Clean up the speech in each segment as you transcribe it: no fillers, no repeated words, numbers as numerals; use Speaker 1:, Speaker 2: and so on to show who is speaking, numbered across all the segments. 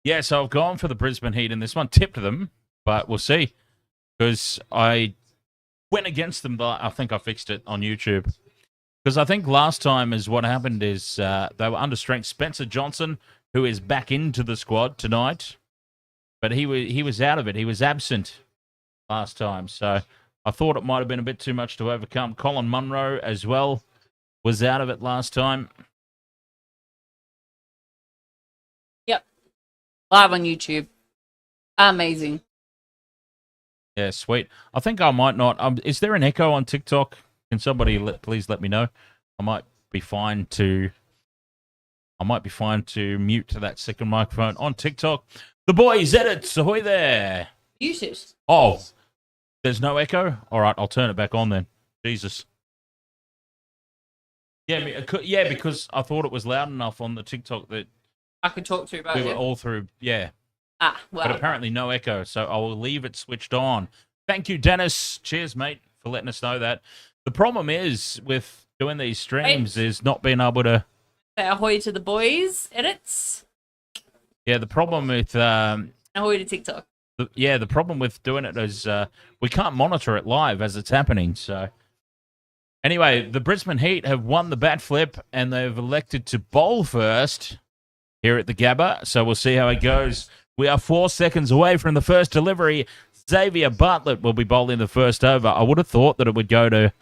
Speaker 1: Yeah, so I've gone for the Brisbane Heat in this one. Tipped them, but we'll see. Because I went against them, but I think I fixed it on YouTube. Because I think last time is what happened is they were under strength. Spencer Johnson, who is back into the squad tonight, but he was out of it. He was absent last time, so I thought it might have been a bit too much to overcome. Colin Munro as well was out of it last time.
Speaker 2: Yep. Live on YouTube. Amazing.
Speaker 1: Yeah, sweet. I think I might not. Is there an echo on TikTok? Can somebody please let me know? I might be fine to mute that second microphone on TikTok. The boys edits. Ahoy there.
Speaker 2: Use it.
Speaker 1: Oh, there's no echo? All right, I'll turn it back on then. Jesus. Yeah, because I thought it was loud enough on the TikTok that
Speaker 2: I could talk to you about
Speaker 1: we
Speaker 2: it.
Speaker 1: were all through. Yeah.
Speaker 2: Ah, well.
Speaker 1: But apparently no echo, so I will leave it switched on. Thank you, Dennis. Cheers, mate, for letting us know that. The problem is with doing these streams is not being able to...
Speaker 2: Say ahoy to the boys, edits.
Speaker 1: Yeah, the problem with...
Speaker 2: Ahoy to TikTok.
Speaker 1: The problem with doing it is we can't monitor it live as it's happening, so... Anyway, the Brisbane Heat have won the bat flip, and they've elected to bowl first here at the Gabba, so we'll see how it goes. We are 4 seconds away from the first delivery. Xavier Bartlett will be bowling the first over. I would have thought that it would go to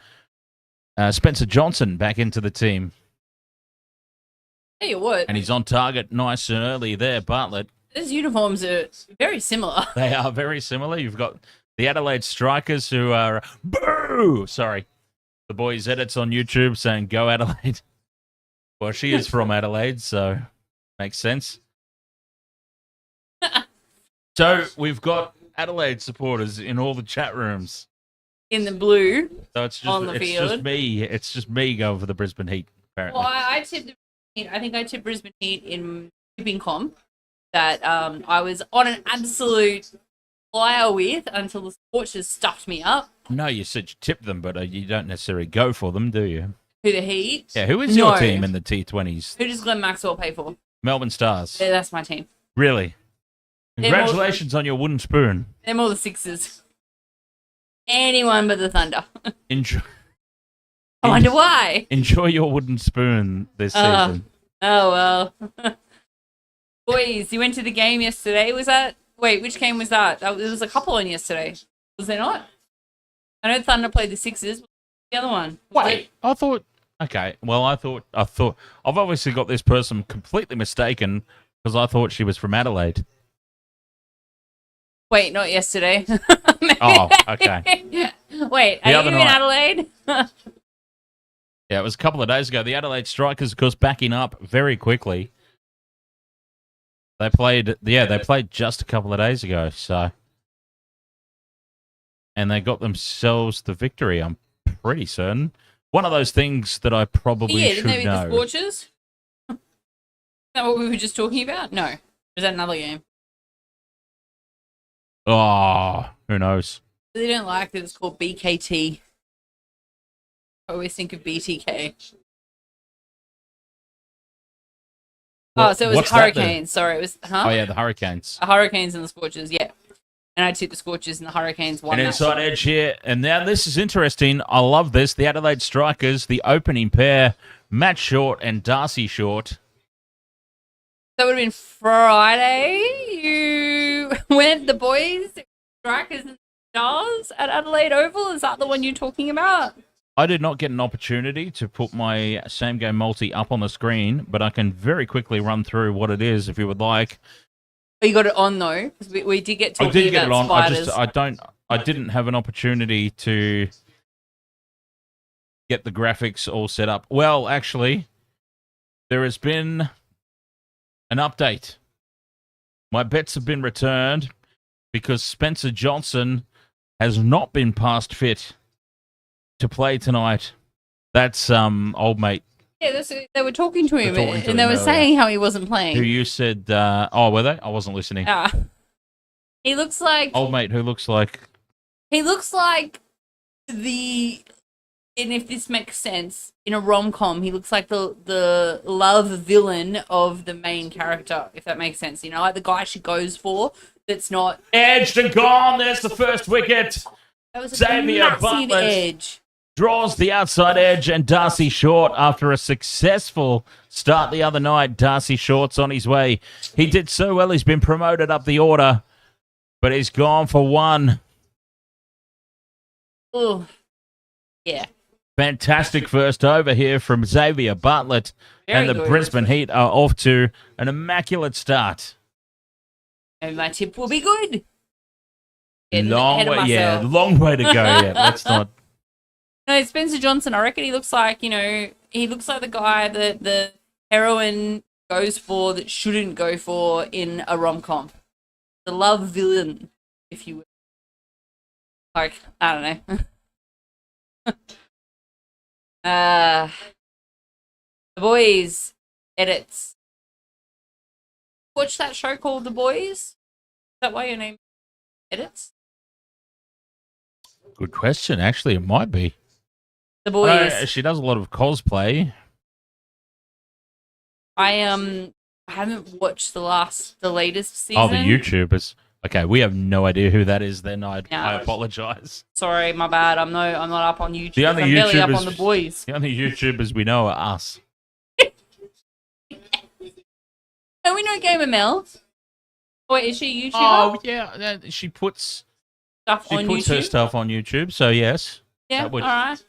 Speaker 1: Spencer Johnson back into the team.
Speaker 2: Yeah, you would.
Speaker 1: And he's on target nice and early there, Bartlett.
Speaker 2: Those uniforms are very similar.
Speaker 1: They are very similar. You've got the Adelaide Strikers who are... Boo! Sorry. The boys' edits on YouTube saying, go Adelaide. Well, she is from Adelaide, so makes sense. So we've got Adelaide supporters in all the chat rooms.
Speaker 2: In the blue.
Speaker 1: So it's just,
Speaker 2: on the field.
Speaker 1: Just me. It's just me going for the Brisbane Heat, apparently.
Speaker 2: Well, I tipped the Heat. I think I tipped Brisbane Heat in tipping comp that I was on an absolute flyer with until the Scorchers stuffed me up.
Speaker 1: No, you said you tipped them, but you don't necessarily go for them, do you?
Speaker 2: Who, the Heat?
Speaker 1: Yeah, who is your team in the T20s?
Speaker 2: Who does Glenn Maxwell pay for?
Speaker 1: Melbourne Stars.
Speaker 2: Yeah, that's my team.
Speaker 1: Really? Congratulations on your wooden spoon.
Speaker 2: They're all the Sixers. Anyone but the Thunder.
Speaker 1: Enjoy.
Speaker 2: I wonder why.
Speaker 1: Enjoy your wooden spoon this season.
Speaker 2: Oh, well. Boys, you went to the game yesterday. Was that... Wait, which game was that? There was a couple on yesterday. Was there not? I know Thunder played the Sixers. The other one.
Speaker 1: Wait, I thought... Okay, well, I thought... I've obviously got this person completely mistaken because I thought she was from Adelaide.
Speaker 2: Wait, not yesterday.
Speaker 1: Oh, okay.
Speaker 2: Wait, are you in Adelaide?
Speaker 1: Yeah, it was a couple of days ago. The Adelaide Strikers, of course, backing up very quickly. They played just a couple of days ago, so... And they got themselves the victory, I'm pretty certain. One of those things that I probably should know.
Speaker 2: Didn't they beat the Scorchers? Is that what we were just talking about? No. Was that another game?
Speaker 1: Oh, who knows?
Speaker 2: They don't like that it's called BKT. I always think of BTK. Oh, so it was Hurricanes. Sorry, it was... Huh?
Speaker 1: Oh, yeah, the Hurricanes.
Speaker 2: The Hurricanes and the Scorchers, yeah. And I took the Scorchers and the Hurricanes won.
Speaker 1: An inside edge here. And now this is interesting. I love this. The Adelaide Strikers, the opening pair, Matt Short and Darcy Short.
Speaker 2: That would have been Friday. You went the boys, Strikers and Stars at Adelaide Oval. Is that the one you're talking about?
Speaker 1: I did not get an opportunity to put my same-game multi up on the screen, but I can very quickly run through what it is if you would like.
Speaker 2: Oh, you got it on though, because we did get talking
Speaker 1: I did get
Speaker 2: about
Speaker 1: it on.
Speaker 2: spiders.
Speaker 1: I didn't have an opportunity to get the graphics all set up. Well, actually, there has been an update. My bets have been returned because Spencer Johnson has not been past fit to play tonight. That's old mate.
Speaker 2: Yeah, they were talking to him, and they were saying how he wasn't playing.
Speaker 1: Who you said, oh, were they? I wasn't listening.
Speaker 2: He looks like...
Speaker 1: Old mate who looks like...
Speaker 2: He looks like the and if this makes sense, in a rom-com, he looks like the love villain of the main character, if that makes sense. You know, like the guy she goes for that's not...
Speaker 1: Edged and gone. There's the first wicket.
Speaker 2: That was a
Speaker 1: Xavier
Speaker 2: massive
Speaker 1: Bartlett
Speaker 2: edge.
Speaker 1: draws the outside edge, and Darcy Short, after a successful start the other night, Darcy Short's on his way. He did so well, he's been promoted up the order, but he's gone for one.
Speaker 2: Oh, yeah.
Speaker 1: Fantastic first over here from Xavier Bartlett,
Speaker 2: Very
Speaker 1: and the
Speaker 2: good.
Speaker 1: Brisbane Heat are off to an immaculate start.
Speaker 2: And my tip will be good. Getting
Speaker 1: Long
Speaker 2: ahead of
Speaker 1: way, yeah,
Speaker 2: myself.
Speaker 1: long way to go. Yeah, let's not.
Speaker 2: No, Spencer Johnson, I reckon he looks like, you know, he looks like the guy that the heroine goes for that shouldn't go for in a rom-com. The love villain, if you will. Like, I don't know. The Boys edits. Watch that show called The Boys? Is that why your name edits?
Speaker 1: Good question. Actually, it might be.
Speaker 2: The Boys.
Speaker 1: She does a lot of cosplay.
Speaker 2: I haven't watched the latest season.
Speaker 1: Oh, the YouTubers. Okay, we have no idea who that is. Then I apologize.
Speaker 2: Sorry, my bad. I'm not up on YouTube.
Speaker 1: The only
Speaker 2: I'm barely up
Speaker 1: YouTubers-
Speaker 2: on The Boys.
Speaker 1: The only YouTubers we know are us.
Speaker 2: Oh, we know Gamer Mel. Wait, is she a YouTuber?
Speaker 1: Oh yeah, she puts
Speaker 2: Stuff on
Speaker 1: her
Speaker 2: YouTube.
Speaker 1: stuff on YouTube. So yes,
Speaker 2: Yeah,
Speaker 1: that would-
Speaker 2: all right.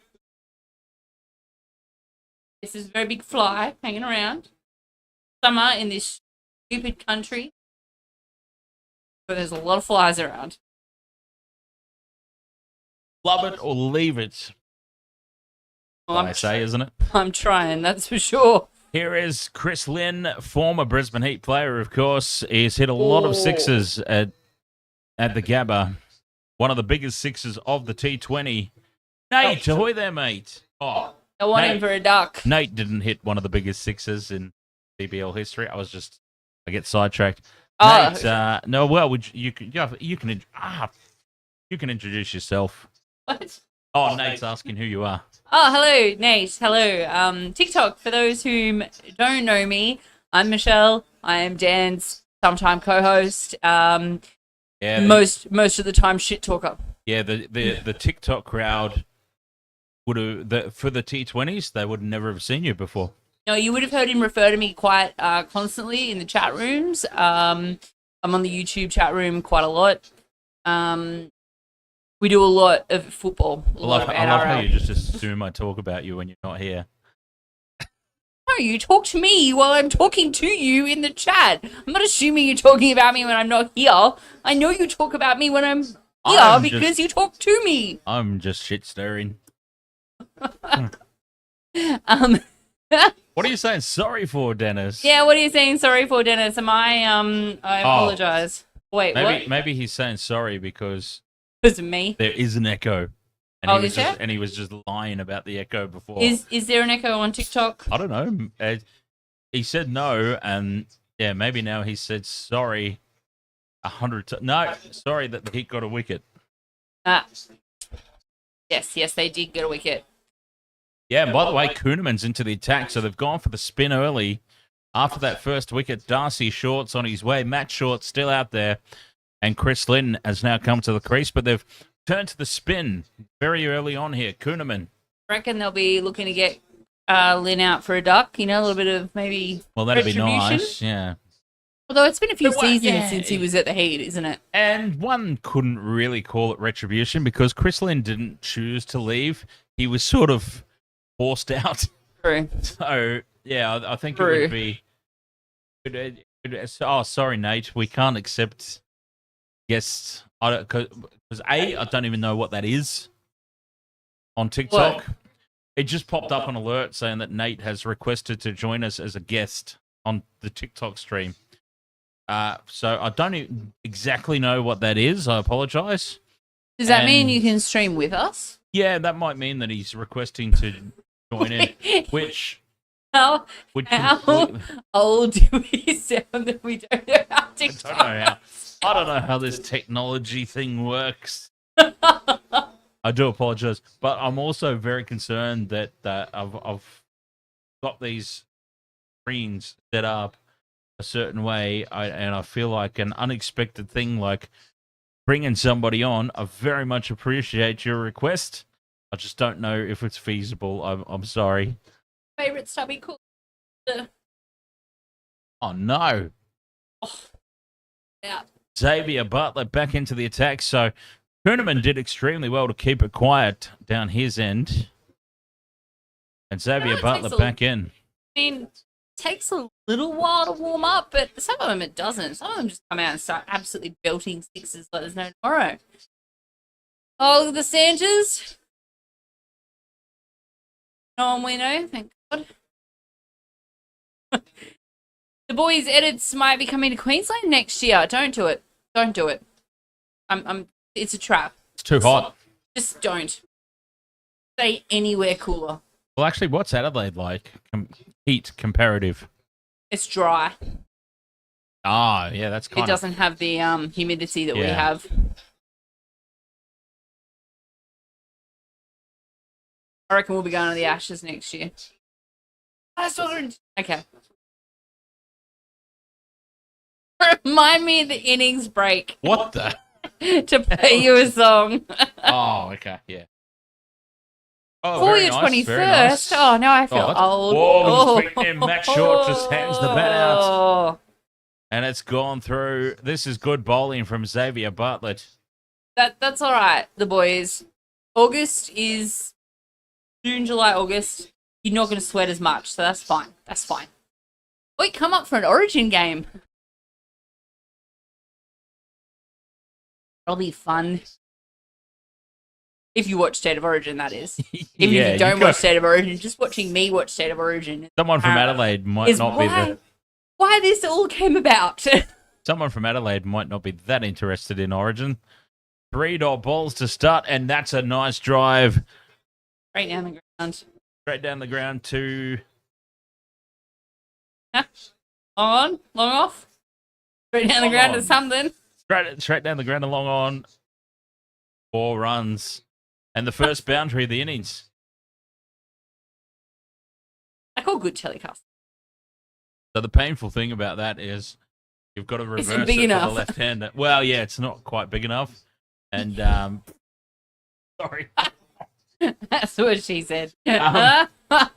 Speaker 2: This is a very big fly hanging around. Summer in this stupid country. But there's a lot of flies around.
Speaker 1: love it or leave it.
Speaker 2: Well,
Speaker 1: I say, isn't it?
Speaker 2: I'm trying, that's for sure.
Speaker 1: Here is Chris Lynn, former Brisbane Heat player, of course. He's hit a lot of sixes at the Gabba. One of the biggest sixes of the T20. Nate, ahoy there, mate. Oh,
Speaker 2: I want
Speaker 1: Nate.
Speaker 2: him for a duck.
Speaker 1: Nate didn't hit one of the biggest sixes in BBL history. I get sidetracked.
Speaker 2: Oh.
Speaker 1: Nate, no, well, you can introduce yourself.
Speaker 2: What?
Speaker 1: Oh, Nate's asking who you are.
Speaker 2: Oh, hello, Nate. Hello. TikTok, for those who don't know me, I'm Michelle. I am Dan's sometime co-host.
Speaker 1: Yeah,
Speaker 2: Most of the time, shit talker.
Speaker 1: yeah. The TikTok crowd would have for the T20s. They would never have seen you before.
Speaker 2: No, you would have heard him refer to me quite constantly in the chat rooms. I'm on the YouTube chat room quite a lot. We do a lot of football.
Speaker 1: I love how you just assume I talk about you when you're not here.
Speaker 2: No, you talk to me while I'm talking to you in the chat. I'm not assuming you're talking about me when I'm not here. I know you talk about me when I'm here because you talk to me.
Speaker 1: I'm just shit stirring. What are you saying sorry for, Dennis?
Speaker 2: Yeah, what are you saying sorry for, Dennis? Am I I apologize. Wait,
Speaker 1: maybe
Speaker 2: what?
Speaker 1: maybe he's saying sorry because
Speaker 2: Because of me.
Speaker 1: there is an echo. And
Speaker 2: Oh,
Speaker 1: he was
Speaker 2: is there?
Speaker 1: and he was just lying about the echo before.
Speaker 2: Is there an echo on TikTok?
Speaker 1: I don't know. He said no, and yeah, maybe now he said sorry 100 times. No, sorry that the Heat got a wicket.
Speaker 2: Yes, they did get a wicket.
Speaker 1: Yeah, and by the way, Kuhneman's into the attack, so they've gone for the spin early. After that first wicket, Darcy Short's on his way. Matt Short still out there, and Chris Lynn has now come to the crease, but they've turned to the spin very early on here. Kuhneman.
Speaker 2: I reckon they'll be looking to get Lynn out for a duck. You know, a little bit of maybe
Speaker 1: Well, that'd be
Speaker 2: retribution.
Speaker 1: nice, yeah.
Speaker 2: Although it's been a few
Speaker 1: But
Speaker 2: seasons since he was at the Heat, isn't it?
Speaker 1: And one couldn't really call it retribution because Chris Lynn didn't choose to leave. He was sort of forced out.
Speaker 2: True.
Speaker 1: So, yeah, I think
Speaker 2: True.
Speaker 1: it would be... Oh, sorry, Nate. We can't accept guests. Because I don't even know what that is on TikTok.
Speaker 2: What?
Speaker 1: It just popped up an alert saying that Nate has requested to join us as a guest on the TikTok stream. So I don't exactly know what that is. I apologize.
Speaker 2: Does that mean
Speaker 1: And-
Speaker 2: you can stream with us?
Speaker 1: Yeah, that might mean that he's requesting to join in, which
Speaker 2: How
Speaker 1: would
Speaker 2: old do we sound that we don't know how TikTok?
Speaker 1: I don't know how this technology thing works. I I do apologize, but I'm also very concerned that I've got these screens set up a certain way, and I feel like an unexpected thing like bringing somebody on. I very much appreciate your request. I just don't know if it's feasible. I'm sorry.
Speaker 2: Favorite stubby cool.
Speaker 1: Oh no.
Speaker 2: Oh, yeah.
Speaker 1: Xavier Butler back into the attack. So Tournament did extremely well to keep it quiet down his end. And Xavier Butler back in.
Speaker 2: I mean, it takes a little while to warm up, but some of them it doesn't. Some of them just come out and start absolutely belting sixes like there's no tomorrow. Oh, look at the Sanchez. No one we know, thank God. The boys' edits might be coming to Queensland next year. Don't do it. Don't do it. It's a trap.
Speaker 1: It's too hot.
Speaker 2: Just don't. Stay anywhere cooler.
Speaker 1: Well, actually, what's Adelaide like? Heat comparative.
Speaker 2: It's dry.
Speaker 1: Ah, yeah, that's kind
Speaker 2: It doesn't have the humidity that we have. I reckon we'll be going to the Ashes next year. Okay. Remind me of the innings break.
Speaker 1: What the?
Speaker 2: To play you a song.
Speaker 1: Oh, okay, yeah. Oh,
Speaker 2: For
Speaker 1: very
Speaker 2: your
Speaker 1: nice,
Speaker 2: 21st.
Speaker 1: very nice.
Speaker 2: Oh, now I feel old.
Speaker 1: Whoa, in. Max Short just hands the bat out.
Speaker 2: Oh.
Speaker 1: And it's gone through. This is good bowling from Xavier Butler.
Speaker 2: That's all right, the boys. August is June, July, August. You're not going to sweat as much, so that's fine. That's fine. Wait, come up for an Origin game. That'll be fun. If you watch State of Origin, that is. Even if you don't watch State of Origin, just watching me watch State of Origin.
Speaker 1: Someone from Adelaide might not be the...
Speaker 2: Why this all came about.
Speaker 1: Someone from Adelaide might not be that interested in Origin. 3 dot balls to start, and that's a nice drive.
Speaker 2: Straight down the ground.
Speaker 1: Straight down the ground to...
Speaker 2: Huh? Long on, long off. Straight down the ground to something.
Speaker 1: Straight down the ground and long on. 4 runs. And the first boundary of the innings.
Speaker 2: I call good telecast.
Speaker 1: So the painful thing about that is you've got to reverse it
Speaker 2: big
Speaker 1: to
Speaker 2: enough?
Speaker 1: the left hand. Well, yeah, it's not quite big enough. And, sorry.
Speaker 2: That's what she said.
Speaker 1: And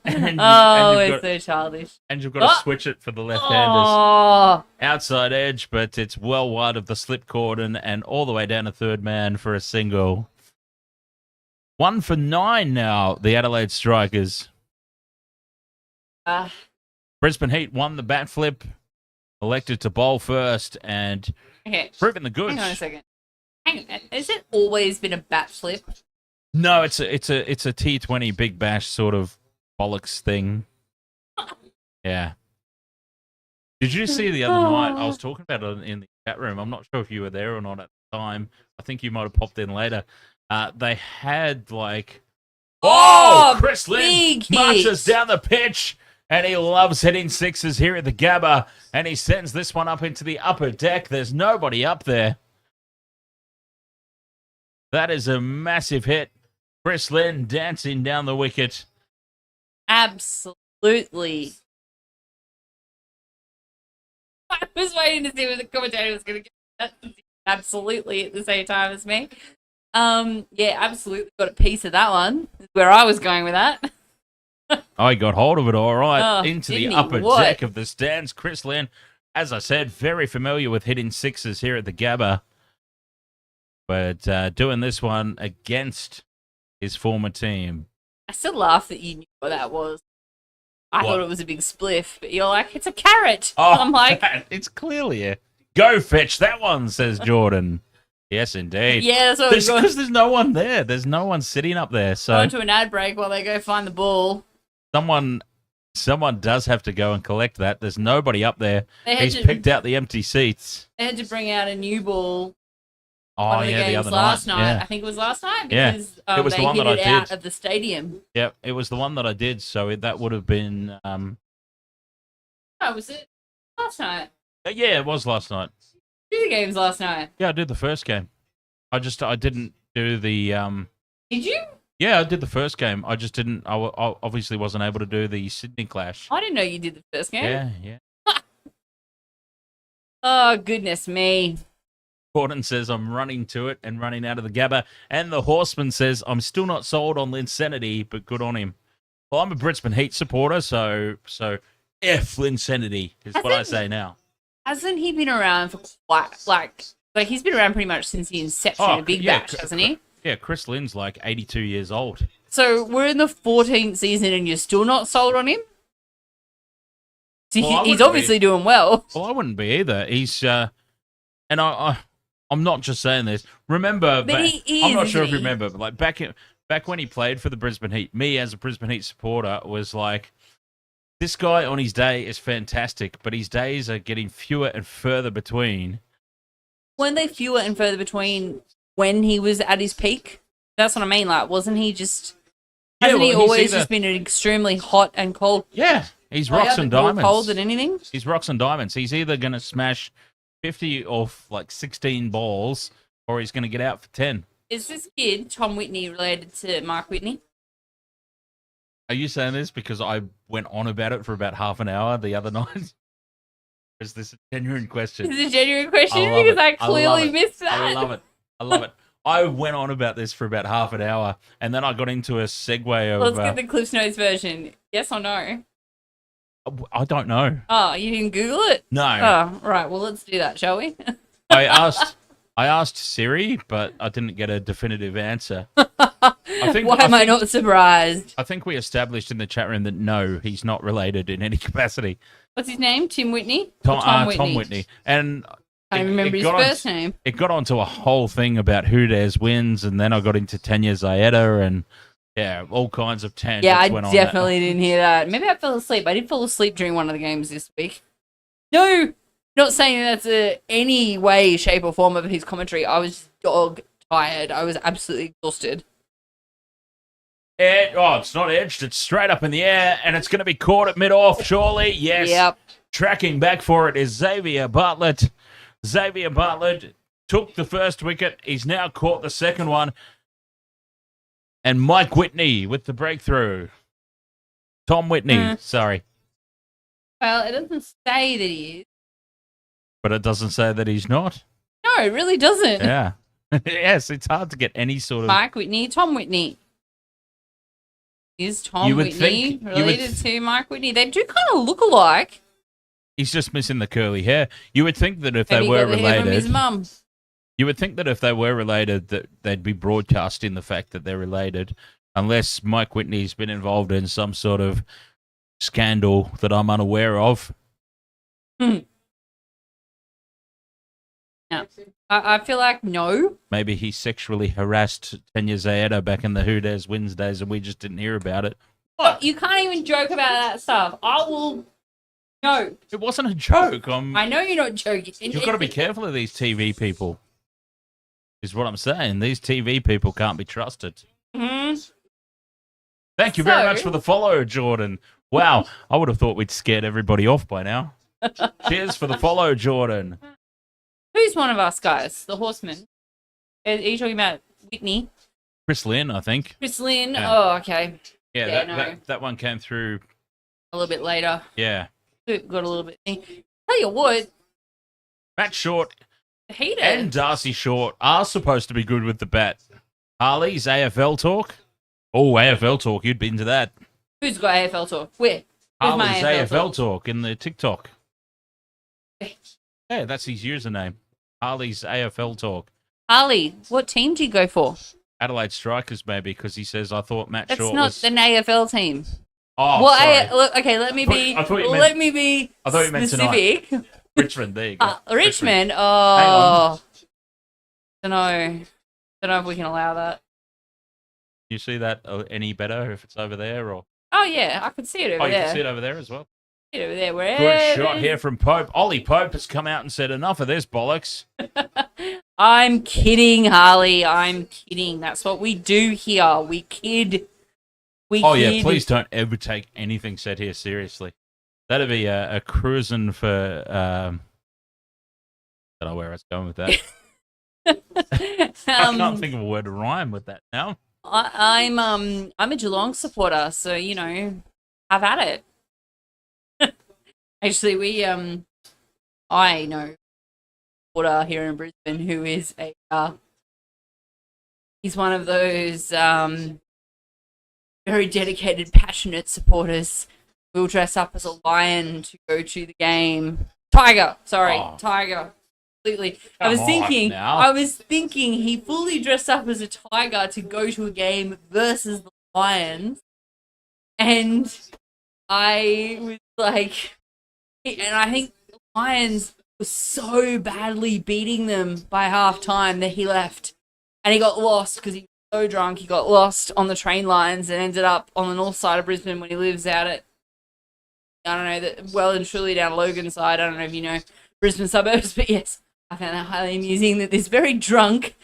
Speaker 2: It's so childish.
Speaker 1: And you've got to switch it for the left-handers.
Speaker 2: Oh.
Speaker 1: Outside edge, but it's well wide of the slip cordon and all the way down to third man for a single. 1 for 9 now, the Adelaide Strikers. Brisbane Heat won the bat flip, elected to bowl first, and proving the goods.
Speaker 2: Hang on a second. Has it always been a bat flip?
Speaker 1: No, it's a T20 Big Bash sort of bollocks thing. Yeah. Did you see the other night? I was talking about it in the chat room. I'm not sure if you were there or not at the time. I think you might have popped in later. They had like, Chris Lynn marches down the pitch, and he loves hitting sixes here at the Gabba, and he sends this one up into the upper deck. There's nobody up there. That is a massive hit. Chris Lynn dancing down the wicket.
Speaker 2: Absolutely. I was waiting to see what the commentator was going to get. Absolutely at the same time as me. Yeah, absolutely got a piece of that one. Is where I was going with that.
Speaker 1: I got hold of it all right. Into the upper
Speaker 2: What?
Speaker 1: deck of the stands. Chris Lynn, as I said, very familiar with hitting sixes here at the Gabba. But doing this one against his former team.
Speaker 2: I still laugh that you knew what that was. I thought it was a big spliff, but you're like, it's a carrot.
Speaker 1: Oh,
Speaker 2: I'm like,
Speaker 1: it's clearly a... Go fetch that one, says Jordan. Yes, indeed.
Speaker 2: yeah, that's what we're going.
Speaker 1: Because there's no one there. There's no one sitting up there. So
Speaker 2: Going to an ad break while they go find the ball.
Speaker 1: someone does have to go and collect that. There's nobody up there. He's
Speaker 2: to-
Speaker 1: picked out the empty seats.
Speaker 2: They had to bring out a new ball.
Speaker 1: Oh,
Speaker 2: One of the
Speaker 1: yeah,
Speaker 2: games
Speaker 1: the other
Speaker 2: last night.
Speaker 1: Yeah.
Speaker 2: I think it was last night
Speaker 1: Yeah.
Speaker 2: because
Speaker 1: It was
Speaker 2: they
Speaker 1: the one
Speaker 2: hit
Speaker 1: that
Speaker 2: it
Speaker 1: I
Speaker 2: out
Speaker 1: did.
Speaker 2: of the stadium.
Speaker 1: Yep, it was the one that I did. So that would have been...
Speaker 2: Oh, was it last night?
Speaker 1: yeah, it was last night.
Speaker 2: 2 games last night.
Speaker 1: Yeah, I did the first game. I didn't do the
Speaker 2: Did you?
Speaker 1: Yeah, I did the first game. I just didn't. I obviously wasn't able to do the Sydney clash.
Speaker 2: I didn't know you did the first game.
Speaker 1: Yeah.
Speaker 2: Oh, goodness me.
Speaker 1: Gordon says, I'm running to it and running out of the Gabba. And the Horseman says, I'm still not sold on Linsanity, but good on him. Well, I'm a Brisbane Heat supporter, so F Linsanity is what I say now.
Speaker 2: Hasn't he been around for quite, like he's been around pretty much since the inception of Big Bash, hasn't he?
Speaker 1: Yeah, Chris Lynn's like 82 years old.
Speaker 2: So we're in the 14th season and you're still not sold on him?
Speaker 1: Well,
Speaker 2: he's obviously doing well.
Speaker 1: Well, I wouldn't be either. He's, and I'm not just saying this. Remember,
Speaker 2: But he is,
Speaker 1: I'm not sure if you
Speaker 2: isn't he?
Speaker 1: remember, but like back when he played for the Brisbane Heat, me as a Brisbane Heat supporter was like, this guy on his day is fantastic, but his days are getting fewer and further between.
Speaker 2: Weren't they fewer and further between when he was at his peak? That's what I mean. Like, wasn't he just... Hasn't he always just been extremely hot and cold?
Speaker 1: Yeah, he's rocks and diamonds.
Speaker 2: More cold than anything?
Speaker 1: He's rocks and diamonds. He's either going to smash 50 off like 16 balls, or he's going to get out for 10.
Speaker 2: Is this kid, Tom Whitney, related to Mark Whitney?
Speaker 1: Are you saying this because I went on about it for about half an hour the other night? Is this a genuine question?
Speaker 2: Is it a genuine question?
Speaker 1: I love
Speaker 2: Because
Speaker 1: it.
Speaker 2: I clearly missed that.
Speaker 1: I love it. I love it. I went on about this for about half an hour, and then I got into a segue of...
Speaker 2: Let's get the Cliff's Notes version. Yes or no?
Speaker 1: I don't know.
Speaker 2: Oh, you didn't Google it?
Speaker 1: No.
Speaker 2: Oh, right. Well, let's do that, shall we?
Speaker 1: I asked Siri, but I didn't get a definitive answer.
Speaker 2: Why am I not surprised?
Speaker 1: I think we established in the chat room that no, he's not related in any capacity.
Speaker 2: What's his name? Tim Whitney? Tom Whitney?
Speaker 1: Tom Whitney. And
Speaker 2: I don't remember his first name.
Speaker 1: It got onto a whole thing about who dares wins, and then I got into Tanya Zayeda, and yeah, all kinds of tangents.
Speaker 2: Yeah, I
Speaker 1: went on
Speaker 2: definitely didn't hear that. Maybe I fell asleep. I did fall asleep during one of the games this week. No, not saying that's any way, shape, or form of his commentary. I was dog tired. I was absolutely exhausted.
Speaker 1: It's not edged. It's straight up in the air, and it's going to be caught at mid-off, surely. Yes.
Speaker 2: Yep.
Speaker 1: Tracking back for it is Xavier Bartlett. Xavier Bartlett took the first wicket. He's now caught the second one. And Mike Whitney with the breakthrough. Tom Whitney, sorry.
Speaker 2: Well, it doesn't say that he is.
Speaker 1: But it doesn't say that he's not.
Speaker 2: No, it really doesn't.
Speaker 1: Yeah. Yes, it's hard to get any sort of...
Speaker 2: Mike Whitney, Tom Whitney. Is Tom Whitney related to Mike Whitney? They do kind of look alike.
Speaker 1: He's just missing the curly hair. You would think that if
Speaker 2: Maybe
Speaker 1: they were
Speaker 2: got the hair from
Speaker 1: related...
Speaker 2: his mum.
Speaker 1: You would think that if they were related, that they'd be broadcasting the fact that they're related, unless Mike Whitney's been involved in some sort of scandal that I'm unaware of.
Speaker 2: No. I feel like no.
Speaker 1: Maybe he sexually harassed Tanya Zayeda back in the Who Dares Wins days and we just didn't hear about it.
Speaker 2: What? You can't even joke about that stuff. I will... No.
Speaker 1: It wasn't a joke.
Speaker 2: I know you're not joking.
Speaker 1: You've got to be careful of these TV people, is what I'm saying. These TV people can't be trusted.
Speaker 2: Mm-hmm.
Speaker 1: Thank you very much for the follow, Jordan. Wow, I would have thought we'd scared everybody off by now. Cheers for the follow, Jordan.
Speaker 2: Who's one of us guys? The Horseman. Are you talking about Whitney?
Speaker 1: Chris Lynn, I think.
Speaker 2: Chris Lynn?
Speaker 1: Yeah.
Speaker 2: Oh, okay.
Speaker 1: Yeah, that one came through.
Speaker 2: A little bit later.
Speaker 1: Yeah.
Speaker 2: Got a little bit. Tell you what.
Speaker 1: Matt Short
Speaker 2: Hater.
Speaker 1: and Darcy Short are supposed to be good with the bat. Harley's AFL talk. Oh, AFL talk. You'd be into that.
Speaker 2: Who's got AFL talk? Where? Where's my
Speaker 1: Harley's AFL talk in the TikTok. Yeah, that's his username. Harley's AFL talk.
Speaker 2: Harley, what team do you go for?
Speaker 1: Adelaide Strikers, maybe, because he says, I thought Matt
Speaker 2: That's
Speaker 1: Short
Speaker 2: not
Speaker 1: was...
Speaker 2: an AFL team.
Speaker 1: Oh,
Speaker 2: well,
Speaker 1: sorry.
Speaker 2: Okay, let me be
Speaker 1: I thought you meant
Speaker 2: specific.
Speaker 1: tonight. Richmond, there you go.
Speaker 2: Richmond. Oh. Don't know if we can allow that.
Speaker 1: You see that any better if it's over there? Or
Speaker 2: Oh, yeah, I can see it over
Speaker 1: you
Speaker 2: there.
Speaker 1: can see it over there as well.
Speaker 2: See it over there. Where
Speaker 1: Good shot here from Pope. Ollie Pope has come out and said, enough of this bollocks.
Speaker 2: I'm kidding, Harley. I'm kidding. That's what we do here. We kid.
Speaker 1: Yeah, please don't ever take anything said here seriously. That'd be a cruising for... I don't know where I was going with that. I can't think of a word to rhyme with that now.
Speaker 2: I'm a Geelong supporter, so you know, have at it. Actually, I know a supporter here in Brisbane who is he's one of those very dedicated, passionate supporters. Will dress up as a lion to go to the game. Tiger, sorry, tiger. Completely. I was thinking he fully dressed up as a tiger to go to a game versus the Lions, and I was like, and I think the Lions were so badly beating them by half time that he left, and he got lost because he was so drunk. He got lost on the train lines and ended up on the north side of Brisbane when he lives out at, I don't know, well and truly down Logan side. I don't know if you know Brisbane suburbs, but yes, I found that highly amusing that this very drunk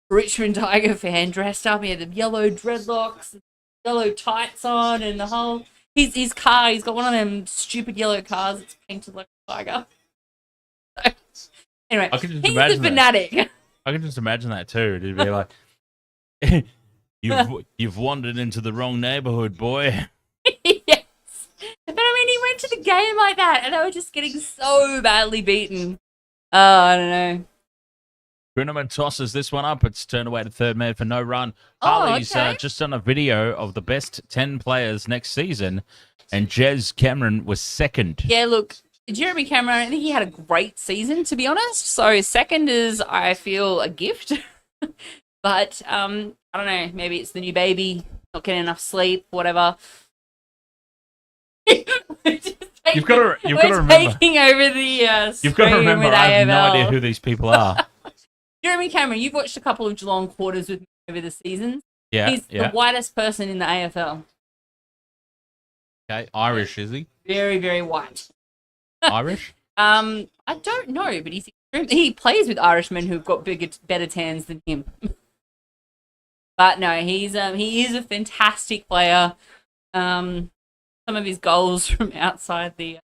Speaker 2: Richmond Tiger fan dressed up. He had the yellow dreadlocks, yellow tights on, and the whole his car. He's got one of them stupid yellow cars that's painted like a tiger. So, anyway, he's a fanatic.
Speaker 1: I can just imagine that too. It'd be like, you've wandered into the wrong neighborhood, boy.
Speaker 2: Yes. But I mean, he went to the game like that, and they were just getting so badly beaten. Oh, I don't know.
Speaker 1: Gruneman tosses this one up. It's turned away to third man for no run. Harley's just done a video of the best 10 players next season, and Jez Cameron was second.
Speaker 2: Yeah, look, Jeremy Cameron, I think he had a great season, to be honest. So second is, I feel, a gift. But, I don't know, maybe it's the new baby, not getting enough sleep, whatever.
Speaker 1: You've got to remember.
Speaker 2: Taking over the
Speaker 1: you've got to remember. I have no idea who these people are.
Speaker 2: Jeremy Cameron, you've watched a couple of Geelong quarters with me over the season.
Speaker 1: Yeah,
Speaker 2: he's the whitest person in the AFL.
Speaker 1: Okay, Irish is he?
Speaker 2: Very, very white.
Speaker 1: Irish?
Speaker 2: I don't know, but he plays with Irishmen who've got better tans than him. But no, he is a fantastic player. Some of his goals from outside the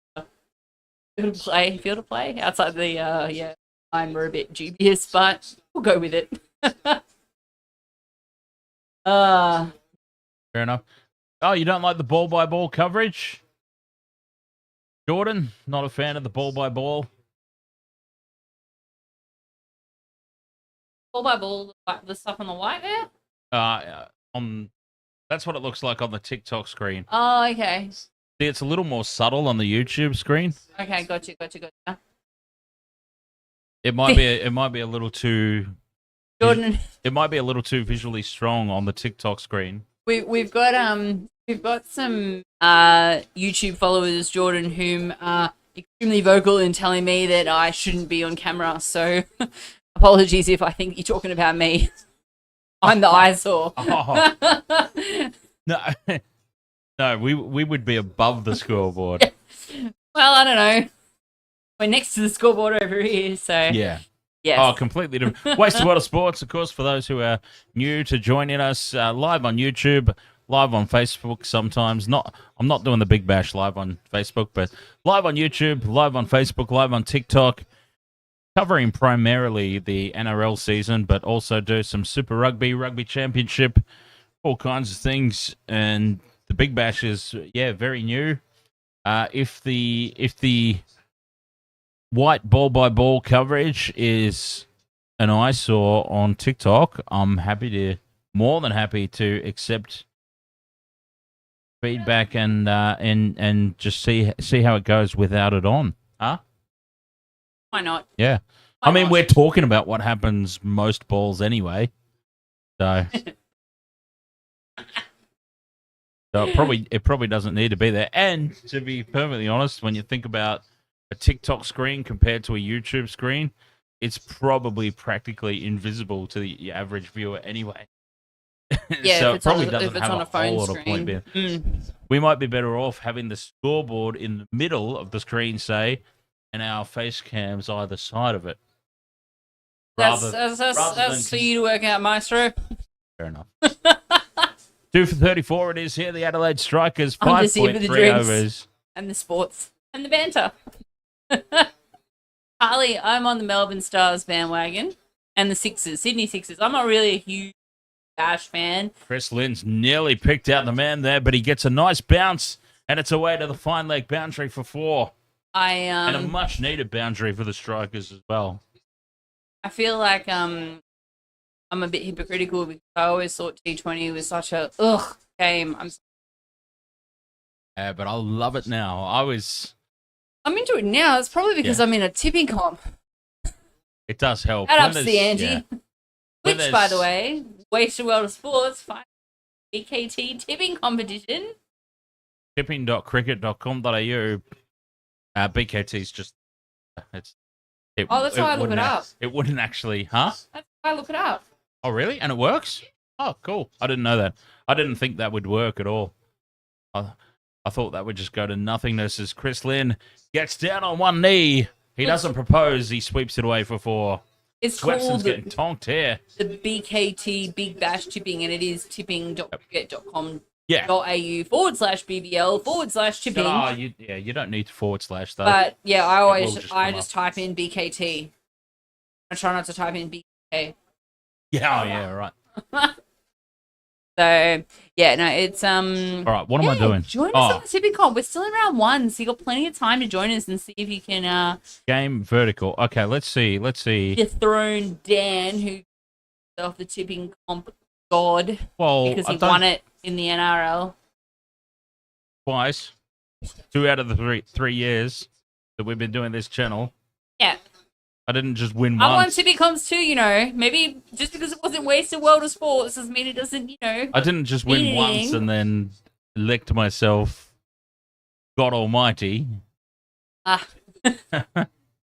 Speaker 2: field of play, outside the line were a bit dubious, but we'll go with it.
Speaker 1: Fair enough. Oh, you don't like the ball by ball coverage? Jordan, not a fan of the ball by ball.
Speaker 2: Ball by ball, the stuff on the white there?
Speaker 1: That's what it looks like on the TikTok screen.
Speaker 2: Oh, okay.
Speaker 1: See, it's a little more subtle on the YouTube screen.
Speaker 2: Okay, gotcha.
Speaker 1: It might be a little too
Speaker 2: Jordan.
Speaker 1: It might be a little too visually strong on the TikTok screen.
Speaker 2: We've got some YouTube followers, Jordan, whom are extremely vocal in telling me that I shouldn't be on camera. So apologies if I think you're talking about me. I'm the eyesore.
Speaker 1: No, we would be above the scoreboard.
Speaker 2: Well, I don't know. We're next to the scoreboard over here, so
Speaker 1: yeah.
Speaker 2: Yes.
Speaker 1: Oh, completely different. Waste of Water Sports, of course, for those who are new to joining us, live on YouTube, live on Facebook sometimes. I'm not doing the Big Bash live on Facebook, but live on YouTube, live on Facebook, live on TikTok, covering primarily the NRL season, but also do some Super Rugby, Rugby Championship, all kinds of things. And the Big Bash is, very new. If the white ball by ball coverage is an eyesore on TikTok, I'm more than happy to accept feedback and just see how it goes without it on. Huh?
Speaker 2: Why not?
Speaker 1: Yeah. I mean, we're talking about what happens most balls anyway. So it probably doesn't need to be there. And to be perfectly honest, when you think about a TikTok screen compared to a YouTube screen, it's probably practically invisible to the average viewer anyway.
Speaker 2: Yeah,
Speaker 1: so
Speaker 2: if
Speaker 1: it probably
Speaker 2: on,
Speaker 1: doesn't
Speaker 2: if it's
Speaker 1: have
Speaker 2: on
Speaker 1: a
Speaker 2: a phone
Speaker 1: whole lot of point
Speaker 2: screen.
Speaker 1: being. We might be better off having the scoreboard in the middle of the screen, say, and our face cams either side of it.
Speaker 2: That's for you to work out, Maestro.
Speaker 1: Fair enough. 2 for 34 it is here. The Adelaide Strikers,
Speaker 2: I'm just here for the
Speaker 1: 5.3
Speaker 2: drinks
Speaker 1: overs.
Speaker 2: and the sports and the banter. Harley, I'm on the Melbourne Stars bandwagon and the Sixers, Sydney Sixers. I'm not really a huge Bash fan.
Speaker 1: Chris Lynn's nearly picked out the man there, but he gets a nice bounce, and it's away to the fine leg boundary for 4. And a much needed boundary for the Strikers as well.
Speaker 2: I feel like I'm a bit hypocritical because I always thought T20 was such a game.
Speaker 1: Yeah, but I love it now.
Speaker 2: I'm into it now. It's probably because I'm in a tipping comp.
Speaker 1: It does help.
Speaker 2: That ups the ante.
Speaker 1: Yeah.
Speaker 2: Which, by the way, Wasted World of Sports, BKT tipping competition.
Speaker 1: Tipping.cricket.com.au. BKT's just... that's
Speaker 2: why I look it up.
Speaker 1: It wouldn't actually... Huh?
Speaker 2: That's why I look it up.
Speaker 1: Oh, really? And it works? Oh, cool. I didn't know that. I didn't think that would work at all. I thought that would just go to nothingness as Chris Lynn gets down on one knee. He doesn't propose. He sweeps it away for 4.
Speaker 2: It's
Speaker 1: Swepson's
Speaker 2: called
Speaker 1: getting tonked here.
Speaker 2: The BKT Big Bash Tipping, and it is tipping.cricket.com.au /BBL/tipping.
Speaker 1: Oh, you don't need to / though.
Speaker 2: But yeah, I just type in BKT. I try not to type in BK.
Speaker 1: Yeah, yeah, right.
Speaker 2: So yeah, no, it's
Speaker 1: All right, what am I doing?
Speaker 2: Join us on the tipping comp. We're still in round 1, so you got plenty of time to join us and see if you can
Speaker 1: game vertical. Okay, let's see.
Speaker 2: dethrone Dan, who off the tipping comp god.
Speaker 1: Well,
Speaker 2: because he won it in the NRL
Speaker 1: twice. 2 out of the 3 years that we've been doing this channel.
Speaker 2: Yeah.
Speaker 1: I didn't just win
Speaker 2: I won
Speaker 1: once.
Speaker 2: tipping comps too, you know. Maybe just because it wasn't Wasted World of Sports doesn't mean it doesn't, you know.
Speaker 1: I didn't just win once and then licked myself. God almighty.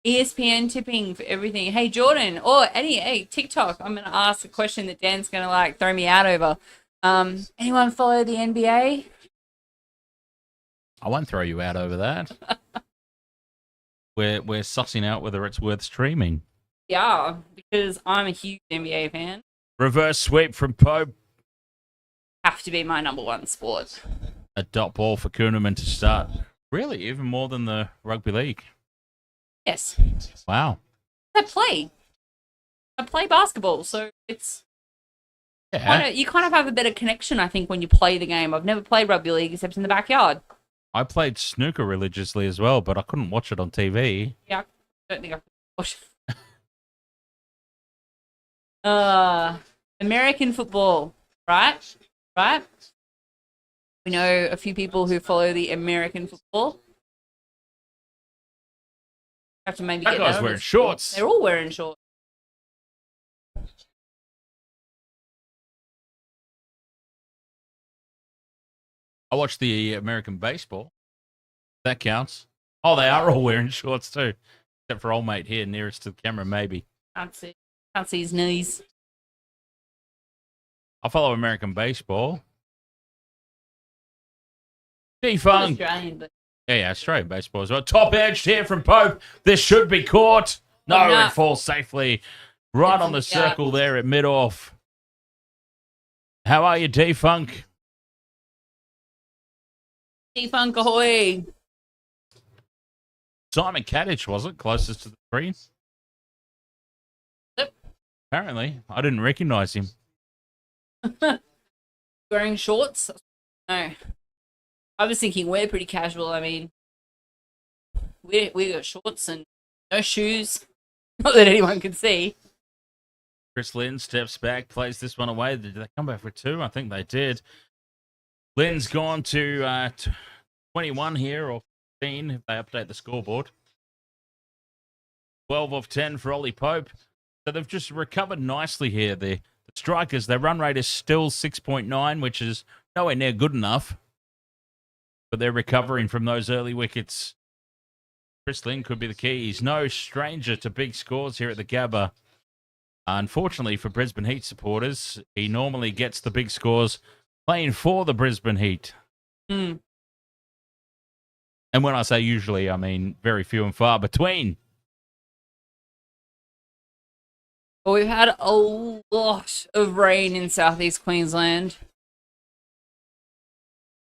Speaker 2: ESPN tipping for everything. Hey, Jordan, or hey, TikTok. I'm going to ask a question that Dan's going to throw me out over. Anyone follow the NBA?
Speaker 1: I won't throw you out over that. We're sussing out whether it's worth streaming.
Speaker 2: Yeah, because I'm a huge NBA fan.
Speaker 1: Reverse sweep from Pope.
Speaker 2: Have to be my number 1 sport.
Speaker 1: A dot ball for Kuhneman to start. Really, even more than the rugby league.
Speaker 2: Yes.
Speaker 1: Wow.
Speaker 2: I play basketball, so it's...
Speaker 1: Yeah.
Speaker 2: You kind of have a better connection, I think, when you play the game. I've never played rugby league except in the backyard.
Speaker 1: I played snooker religiously as well, but I couldn't watch it on TV.
Speaker 2: Yeah, I don't think I could watch it. American football, right? Right? We know a few people who follow the American football. Have to maybe
Speaker 1: that
Speaker 2: get
Speaker 1: guy's wearing shorts.
Speaker 2: They're all wearing shorts.
Speaker 1: I watched the American baseball. That counts. Oh, they are all wearing shorts too. Except for old mate here, nearest to the camera, maybe.
Speaker 2: Can't see his knees.
Speaker 1: I follow American baseball. Defunk.
Speaker 2: Australian, but...
Speaker 1: Yeah, Australian baseball as well. Top edged here from Pope. This should be caught. No, it falls safely. Right on the circle there at mid-off. How are you, Defunk?
Speaker 2: Defunk Ahoy.
Speaker 1: Simon Kadich, was it? Closest to the screen?
Speaker 2: Yep.
Speaker 1: Apparently. I didn't recognise him.
Speaker 2: Wearing shorts? No. I was thinking we're pretty casual. I mean, we got shorts and no shoes. Not that anyone can see.
Speaker 1: Chris Lynn steps back, plays this one away. Did they come back for 2? I think they did. Lynn's gone to 21 here, or 15 if they update the scoreboard. 12 of 10 for Ollie Pope. So they've just recovered nicely here. The Strikers, their run rate is still 6.9, which is nowhere near good enough. But they're recovering from those early wickets. Chris Lynn could be the key. He's no stranger to big scores here at the Gabba. Unfortunately for Brisbane Heat supporters, he normally gets the big scores playing for the Brisbane Heat.
Speaker 2: Mm.
Speaker 1: And when I say usually, I mean very few and far between.
Speaker 2: Well, we've had a lot of rain in southeast Queensland.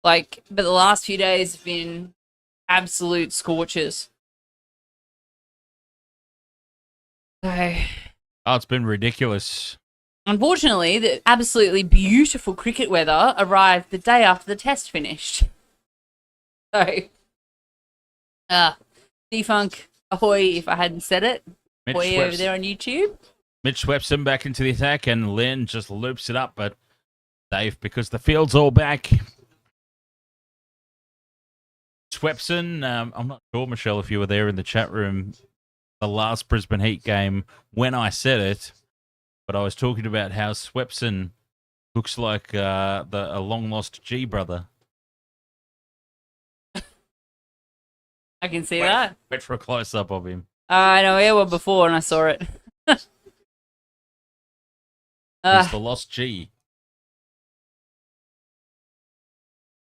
Speaker 2: But the last few days have been absolute scorchers. So,
Speaker 1: Oh, it's been ridiculous.
Speaker 2: Unfortunately, the absolutely beautiful cricket weather arrived the day after the test finished. So, Defunk, ahoy if I hadn't said it. Ahoy over there on YouTube.
Speaker 1: Mitch sweeps him back into the attack, and Lynn just loops it up, but safe because the field's all back. Swepson, I'm not sure, Michelle, if you were there in the chat room the last Brisbane Heat game when I said it, but I was talking about how Swepson looks like a long-lost G brother.
Speaker 2: I can see that.
Speaker 1: Wait for a close-up of him.
Speaker 2: I know, I were before and I saw it.
Speaker 1: He's the lost G.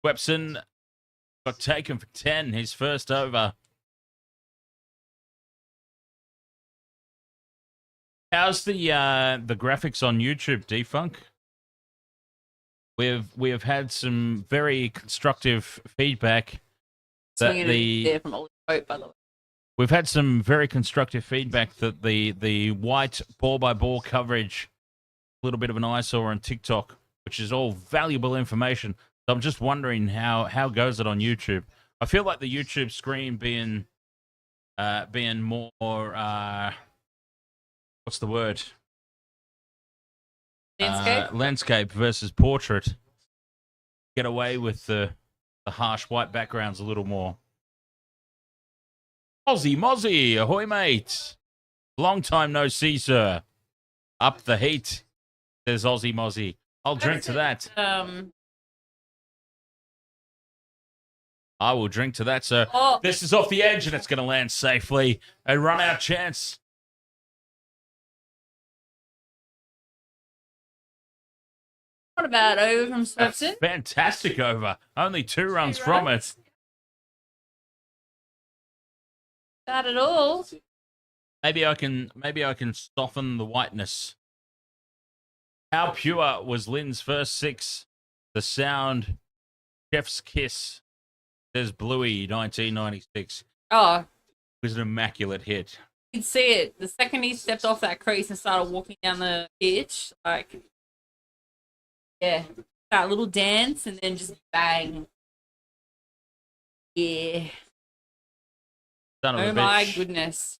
Speaker 1: Swepson got taken for 10, his first over. How's the graphics on YouTube, Defunk? We have had some very constructive feedback that
Speaker 2: there from Ollie Coat, by the way.
Speaker 1: We've had some very constructive feedback that the white ball-by-ball coverage, a little bit of an eyesore on TikTok, which is all valuable information. So I'm just wondering how goes it on YouTube? I feel like the YouTube screen being more what's the word?
Speaker 2: Landscape
Speaker 1: versus portrait. Get away with the harsh white backgrounds a little more. Aussie Mozzie, ahoy mate. Long time no see, sir. Up the heat, says Aussie Mozzie. I'll drink to that. I will drink to that, sir.
Speaker 2: Oh.
Speaker 1: This is off the edge and it's going to land safely. A run-out chance.
Speaker 2: What about over from Swepson?
Speaker 1: Fantastic over. Only 2 runs from it.
Speaker 2: Not at all.
Speaker 1: Maybe I can soften the whiteness. How pure was Lynn's first 6? The sound, chef's kiss, says Bluey, 1996.
Speaker 2: Oh.
Speaker 1: It was an immaculate hit.
Speaker 2: You could see it. The second he stepped off that crease and started walking down the pitch, like, yeah, that little dance and then just bang. Yeah.
Speaker 1: Son of a
Speaker 2: Oh my
Speaker 1: bitch.
Speaker 2: goodness.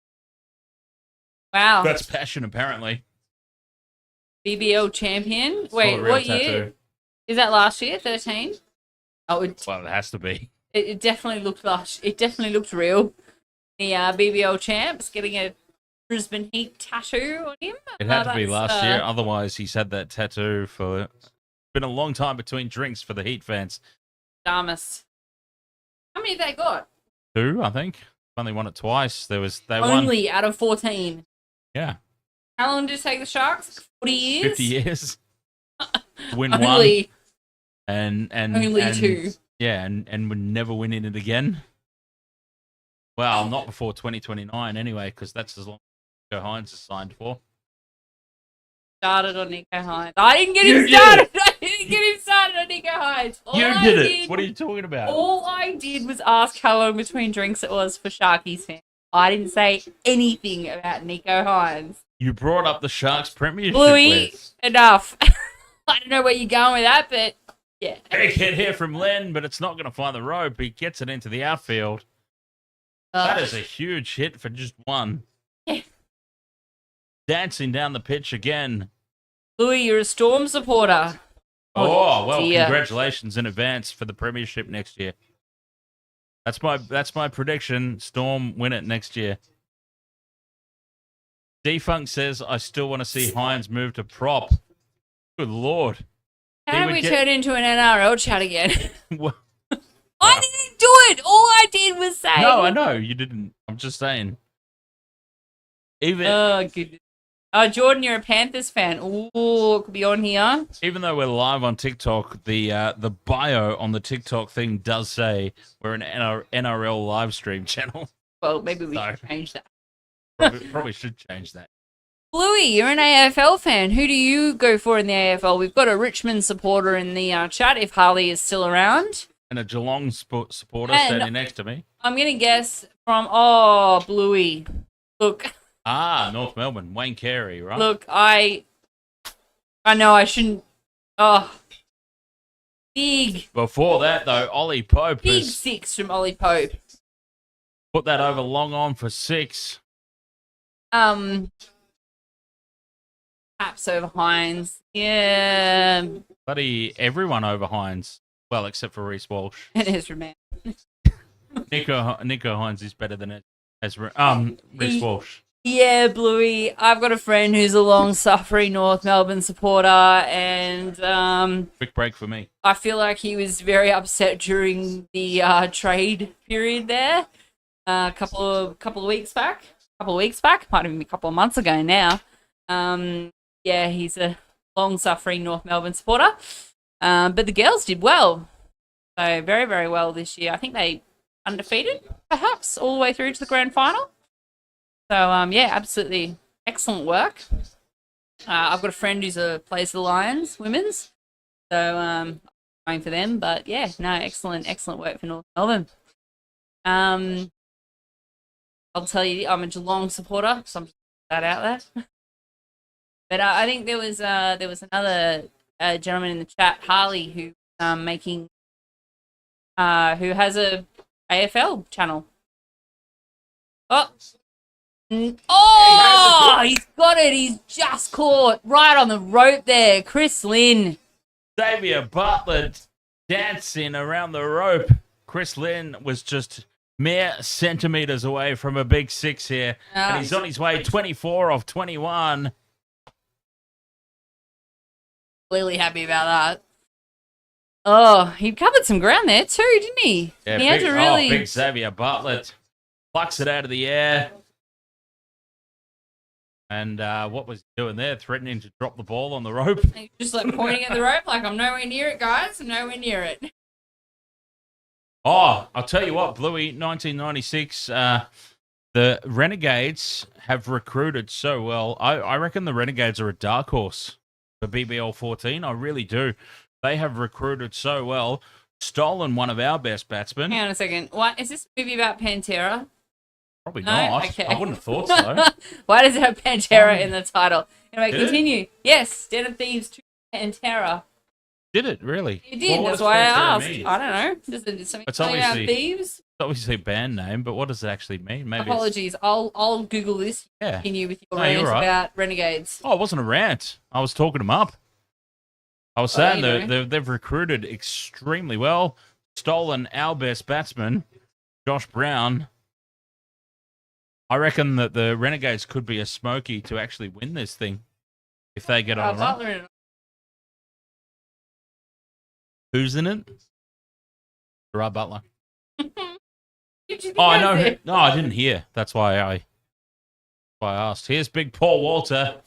Speaker 2: Wow.
Speaker 1: That's passion, apparently.
Speaker 2: BBL champion. Wait,
Speaker 1: real
Speaker 2: what year?
Speaker 1: tattoo.
Speaker 2: Is that last year? 13? Oh,
Speaker 1: Well, it has to be.
Speaker 2: it definitely looked lush. It definitely looked real. The BBL champs getting a Brisbane Heat tattoo on him.
Speaker 1: It had to be last year. Otherwise, he's had that tattoo for... It's been a long time between drinks for the Heat fans.
Speaker 2: Damas. How many have they got?
Speaker 1: 2, I think. Only won it twice. They
Speaker 2: Only
Speaker 1: won.
Speaker 2: out of 14.
Speaker 1: Yeah.
Speaker 2: How long did it take the Sharks? 40 years?
Speaker 1: 50 years. Win
Speaker 2: Only.
Speaker 1: 1. And
Speaker 2: Only 2.
Speaker 1: Yeah, and would never win in it again. Well, not before 2029 anyway, because that's as long as Nico Hines is signed for.
Speaker 2: Started on Nico Hines. I didn't get him started. I didn't get him started on Nico Hines.
Speaker 1: You did it. What are you talking about?
Speaker 2: All I did was ask how long between drinks it was for Sharkies fans. I didn't say anything about Nico Hines.
Speaker 1: You brought up the Sharks Premiership
Speaker 2: Bluey,
Speaker 1: list.
Speaker 2: enough. I don't know where you're going with that, but yeah.
Speaker 1: Big hit here from Lynn, but it's not going to find the rope. He gets it into the outfield. That is a huge hit for just 1.
Speaker 2: Yeah.
Speaker 1: Dancing down the pitch again.
Speaker 2: Bluey, you're a Storm supporter.
Speaker 1: Oh, well,
Speaker 2: dear.
Speaker 1: Congratulations in advance for the Premiership next year. That's my prediction. Storm win it next year. Defunk says, I still want to see Hines move to prop. Good Lord.
Speaker 2: How did we turn into an NRL chat again?
Speaker 1: Well,
Speaker 2: I didn't do it. All I did was say.
Speaker 1: no, I know. You didn't. I'm just saying.
Speaker 2: Oh, goodness. Jordan, you're a Panthers fan. Ooh, it could be on here.
Speaker 1: Even though we're live on TikTok, the bio on the TikTok thing does say we're an NRL live stream channel.
Speaker 2: Well, maybe we should change that.
Speaker 1: Probably should change that.
Speaker 2: Bluey, you're an AFL fan. Who do you go for in the AFL? We've got a Richmond supporter in the chat, if Harley is still around.
Speaker 1: And a Geelong supporter
Speaker 2: And
Speaker 1: standing next to me.
Speaker 2: I'm going to guess from, Bluey. Look.
Speaker 1: North Melbourne. Wayne Carey, right?
Speaker 2: Look, I I know I shouldn't. Oh, big
Speaker 1: Before that, though, Ollie Pope
Speaker 2: big
Speaker 1: has
Speaker 2: 6 from Ollie Pope.
Speaker 1: put that over long on for 6.
Speaker 2: Perhaps over Hines. Yeah,
Speaker 1: Bloody everyone over Hines. Well, except for Reece Walsh.
Speaker 2: and Ezra Man.
Speaker 1: Nico Hines is better than Reece Walsh.
Speaker 2: Yeah, Bluey. I've got a friend who's a long-suffering North Melbourne supporter, and
Speaker 1: Quick break for me.
Speaker 2: I feel like he was very upset during the trade period there. A couple of weeks back. Might even be a couple of months ago now. Yeah, he's a long-suffering North Melbourne supporter. But the girls did well. So very, very well this year. I think they undefeated, perhaps, all the way through to the grand final. So, yeah, absolutely excellent work. I've got a friend who's plays the Lions, women's. So, I'm going for them. But, yeah, no, excellent work for North Melbourne. I'll tell you, I'm a Geelong supporter, so I'm just putting that out there. But I think there was another gentleman in the chat, Harley, who who has a AFL channel. Oh, he's got it! He's just caught right on the rope there, Chris Lynn.
Speaker 1: Xavier Butler dancing around the rope. Chris Lynn was just mere centimetres away from a big 6 here, and he's on his way 24 of 21.
Speaker 2: Clearly happy about that. Oh, he covered some ground there too, didn't he?
Speaker 1: Yeah,
Speaker 2: he had to really.
Speaker 1: big Xavier Butler plucks it out of the air. And what was he doing there? Threatening to drop the ball on the rope.
Speaker 2: Just like pointing at the rope, like, I'm nowhere near it, guys. I'm nowhere near it.
Speaker 1: Oh, I'll tell you what, Bluey, 1996, the Renegades have recruited so well. I reckon the Renegades are a dark horse for BBL 14. I really do. They have recruited so well. Stolen one of our best batsmen.
Speaker 2: Hang on a second. What is this movie about Pantera?
Speaker 1: Probably
Speaker 2: No?
Speaker 1: not.
Speaker 2: Okay.
Speaker 1: I wouldn't have thought so.
Speaker 2: Why does it have Pantera in the title? Anyway, continue. Yes, Den of Thieves 2 Pantera.
Speaker 1: Did it really?
Speaker 2: It did.
Speaker 1: Well,
Speaker 2: That's why I asked.
Speaker 1: mean?
Speaker 2: I don't know. Does it something
Speaker 1: It's
Speaker 2: about
Speaker 1: obviously-
Speaker 2: thieves?
Speaker 1: It's obviously a band name, but what does it actually mean? Maybe.
Speaker 2: Apologies. I'll Google this.
Speaker 1: Yeah.
Speaker 2: Continue with your
Speaker 1: No, you're
Speaker 2: rant
Speaker 1: right.
Speaker 2: about Renegades.
Speaker 1: Oh, it wasn't a rant. I was talking them up. I was saying
Speaker 2: you know.
Speaker 1: they've recruited extremely well. Stolen our best batsman, Josh Brown. I reckon that the Renegades could be a smoky to actually win this thing if they get on a run.
Speaker 2: Butler in it.
Speaker 1: Who's in it? Gerard Butler.
Speaker 2: Did you think
Speaker 1: Oh, I know.
Speaker 2: that's it?
Speaker 1: No, I didn't hear. That's why I asked. Here's big Paul Walter.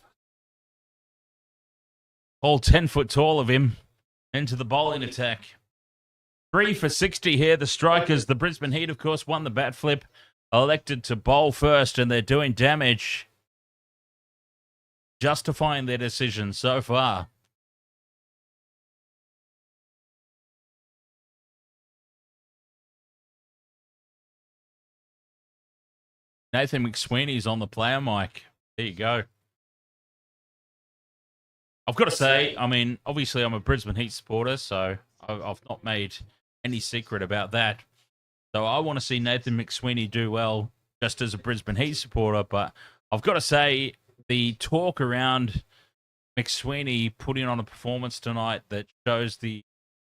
Speaker 1: All 10 foot tall of him into the bowling attack. 3 for 60 here. The Strikers, the Brisbane Heat, of course, won the bat flip. Elected to bowl first, and they're doing damage. Justifying their decision so far. Nathan McSweeney's on the player mic. There you go. I've got to say, I mean, obviously I'm a Brisbane Heat supporter, so I've not made any secret about that. So I want to see Nathan McSweeney do well just as a Brisbane Heat supporter, but I've got to say the talk around McSweeney putting on a performance tonight that shows the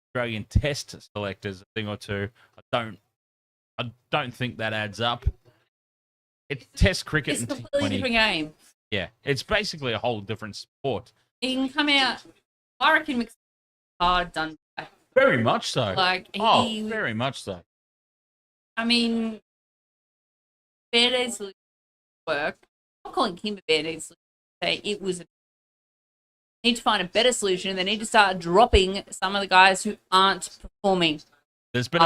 Speaker 1: Australian Test selectors a thing or two, I don't think that adds up. It's Test cricket
Speaker 2: It's
Speaker 1: in
Speaker 2: a completely
Speaker 1: T20.
Speaker 2: different game.
Speaker 1: Yeah, it's basically a whole different sport.
Speaker 2: He can come out. I reckon McSweeney's hard done by.
Speaker 1: Very much so.
Speaker 2: Like,
Speaker 1: Very much so.
Speaker 2: I mean, Band Aid solution work. I'm not calling him a Band Aid solution. Say it was. Need to find a better solution. They need to start dropping some of the guys who aren't performing.
Speaker 1: There's been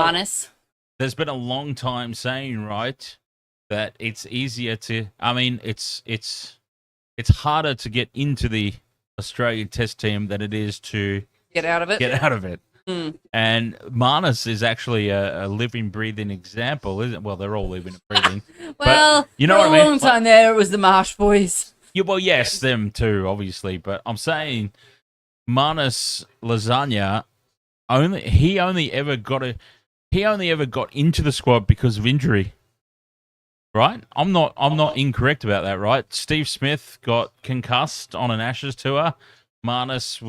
Speaker 1: a long time saying, right, that it's easier to. I mean, it's harder to get into the Australian Test team than it is to
Speaker 2: Get out of it.
Speaker 1: get out of it.
Speaker 2: Mm.
Speaker 1: And Marnus is actually a living, breathing example, isn't it? Well, they're all living and breathing.
Speaker 2: Well,
Speaker 1: you know
Speaker 2: for
Speaker 1: what I
Speaker 2: a
Speaker 1: mean?
Speaker 2: long time there, it was the Marsh Boys.
Speaker 1: Yeah, well, yes, them too, obviously. But I'm saying Manus Lasagna he only ever got into the squad because of injury. Right? I'm not incorrect about that, right? Steve Smith got concussed on an Ashes tour. Manus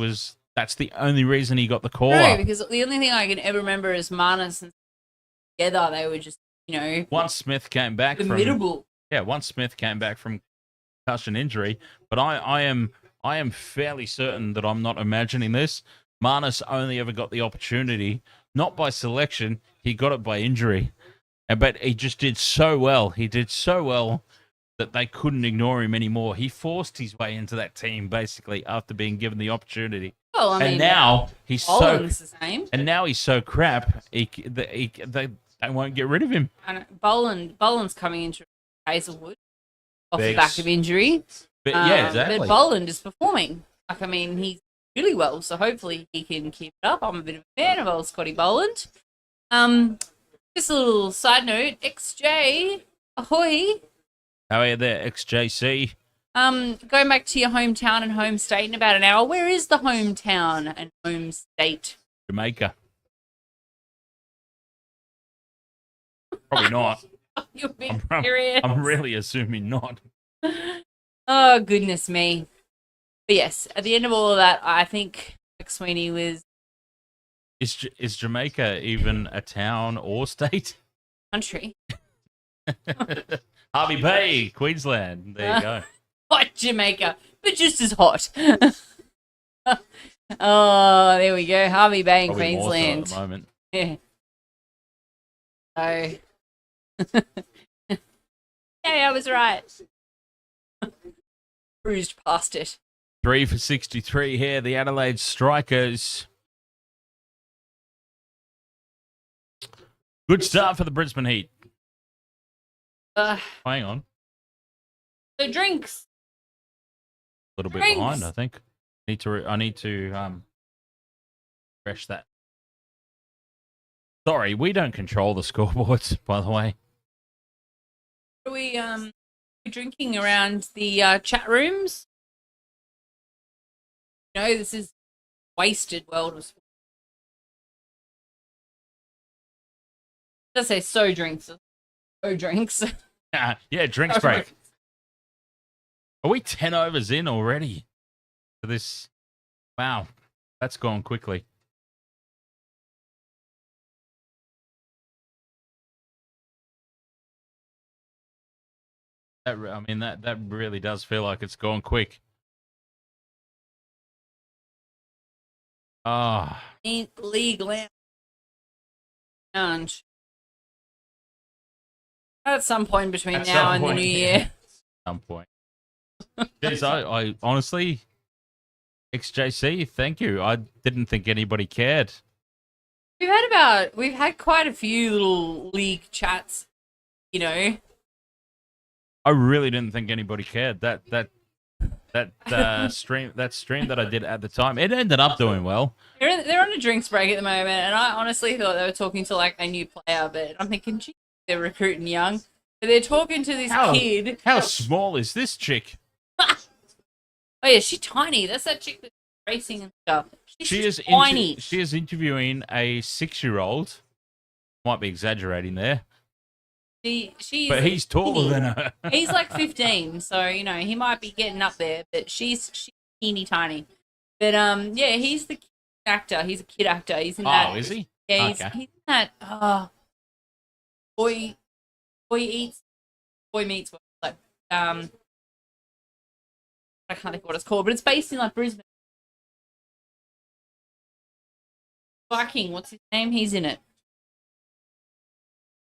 Speaker 1: that's the only reason he got the call
Speaker 2: No,
Speaker 1: up.
Speaker 2: because the only thing I can ever remember is Marnus and together they were just,
Speaker 1: Once Smith came back
Speaker 2: formidable.
Speaker 1: once Smith came back from concussion injury, but I am fairly certain that I'm not imagining this. Manus only ever got the opportunity, not by selection, he got it by injury. But he just did so well. He did so well that they couldn't ignore him anymore. He forced his way into that team basically after being given the opportunity.
Speaker 2: Well, I mean,
Speaker 1: and now he's
Speaker 2: Boland's the same.
Speaker 1: And now he's so crap. They won't get rid of him.
Speaker 2: And Boland's coming into Hazelwood off the back of injury.
Speaker 1: But yeah, exactly.
Speaker 2: But Boland is performing. Like, I mean, he's really well, so hopefully he can keep it up. I'm a bit of a fan of old Scotty Boland. Just a little side note, XJ, ahoy.
Speaker 1: How are you there, XJC?
Speaker 2: Going back to your hometown and home state in about an hour. Where is the hometown and home state?
Speaker 1: Jamaica. Probably not.
Speaker 2: You're being serious.
Speaker 1: I'm really assuming not.
Speaker 2: Oh, goodness me. But yes, at the end of all of that, I think McSweeney was...
Speaker 1: Is Jamaica even a town or state?
Speaker 2: Country.
Speaker 1: Harvey Bay, Queensland. There you go.
Speaker 2: Hot Jamaica, but just as hot. Oh, there we go. Harvey Bay in
Speaker 1: Probably
Speaker 2: Queensland.
Speaker 1: more so at the moment.
Speaker 2: Yeah. So... yeah, I was right. Cruised past it.
Speaker 1: 3 for 63 here. The Adelaide Strikers. Good start for the Brisbane Heat. Hang on.
Speaker 2: The drinks.
Speaker 1: A little bit behind, I think. I need to refresh that. Sorry, we don't control the scoreboards, by the way.
Speaker 2: Are we drinking around the chat rooms? No, this is wasted world of sport. Does say so drinks. So drinks.
Speaker 1: Yeah, drinks break. Are we 10 overs in already for this? Wow, that's gone quickly. That really does feel like it's gone quick. Ah,
Speaker 2: League Lounge. At some point between now and the new year.
Speaker 1: At some point. Yes, I honestly, XJC, thank you. I didn't think anybody cared.
Speaker 2: We've had quite a few little league chats, I
Speaker 1: really didn't think anybody cared. That stream that I did at the time, it ended up doing well.
Speaker 2: They're on a drinks break at the moment, and I honestly thought they were talking to like a new player, but I'm thinking, gee, they're recruiting young. But they're talking to this kid.
Speaker 1: How small is this chick?
Speaker 2: Oh yeah, she's tiny. That's that chick that's racing and stuff.
Speaker 1: She is
Speaker 2: tiny.
Speaker 1: She is interviewing a 6-year-old. Might be exaggerating there.
Speaker 2: She's
Speaker 1: but he's taller than her.
Speaker 2: He's like 15, so he might be getting up there. But she's teeny tiny. But yeah, he's the kid actor. He's a kid actor. He's in that.
Speaker 1: Oh, is he?
Speaker 2: Yeah, he's in that. Boy meets like I can't think of what it's called, but it's based in like Brisbane. Viking, what's his name? He's in it.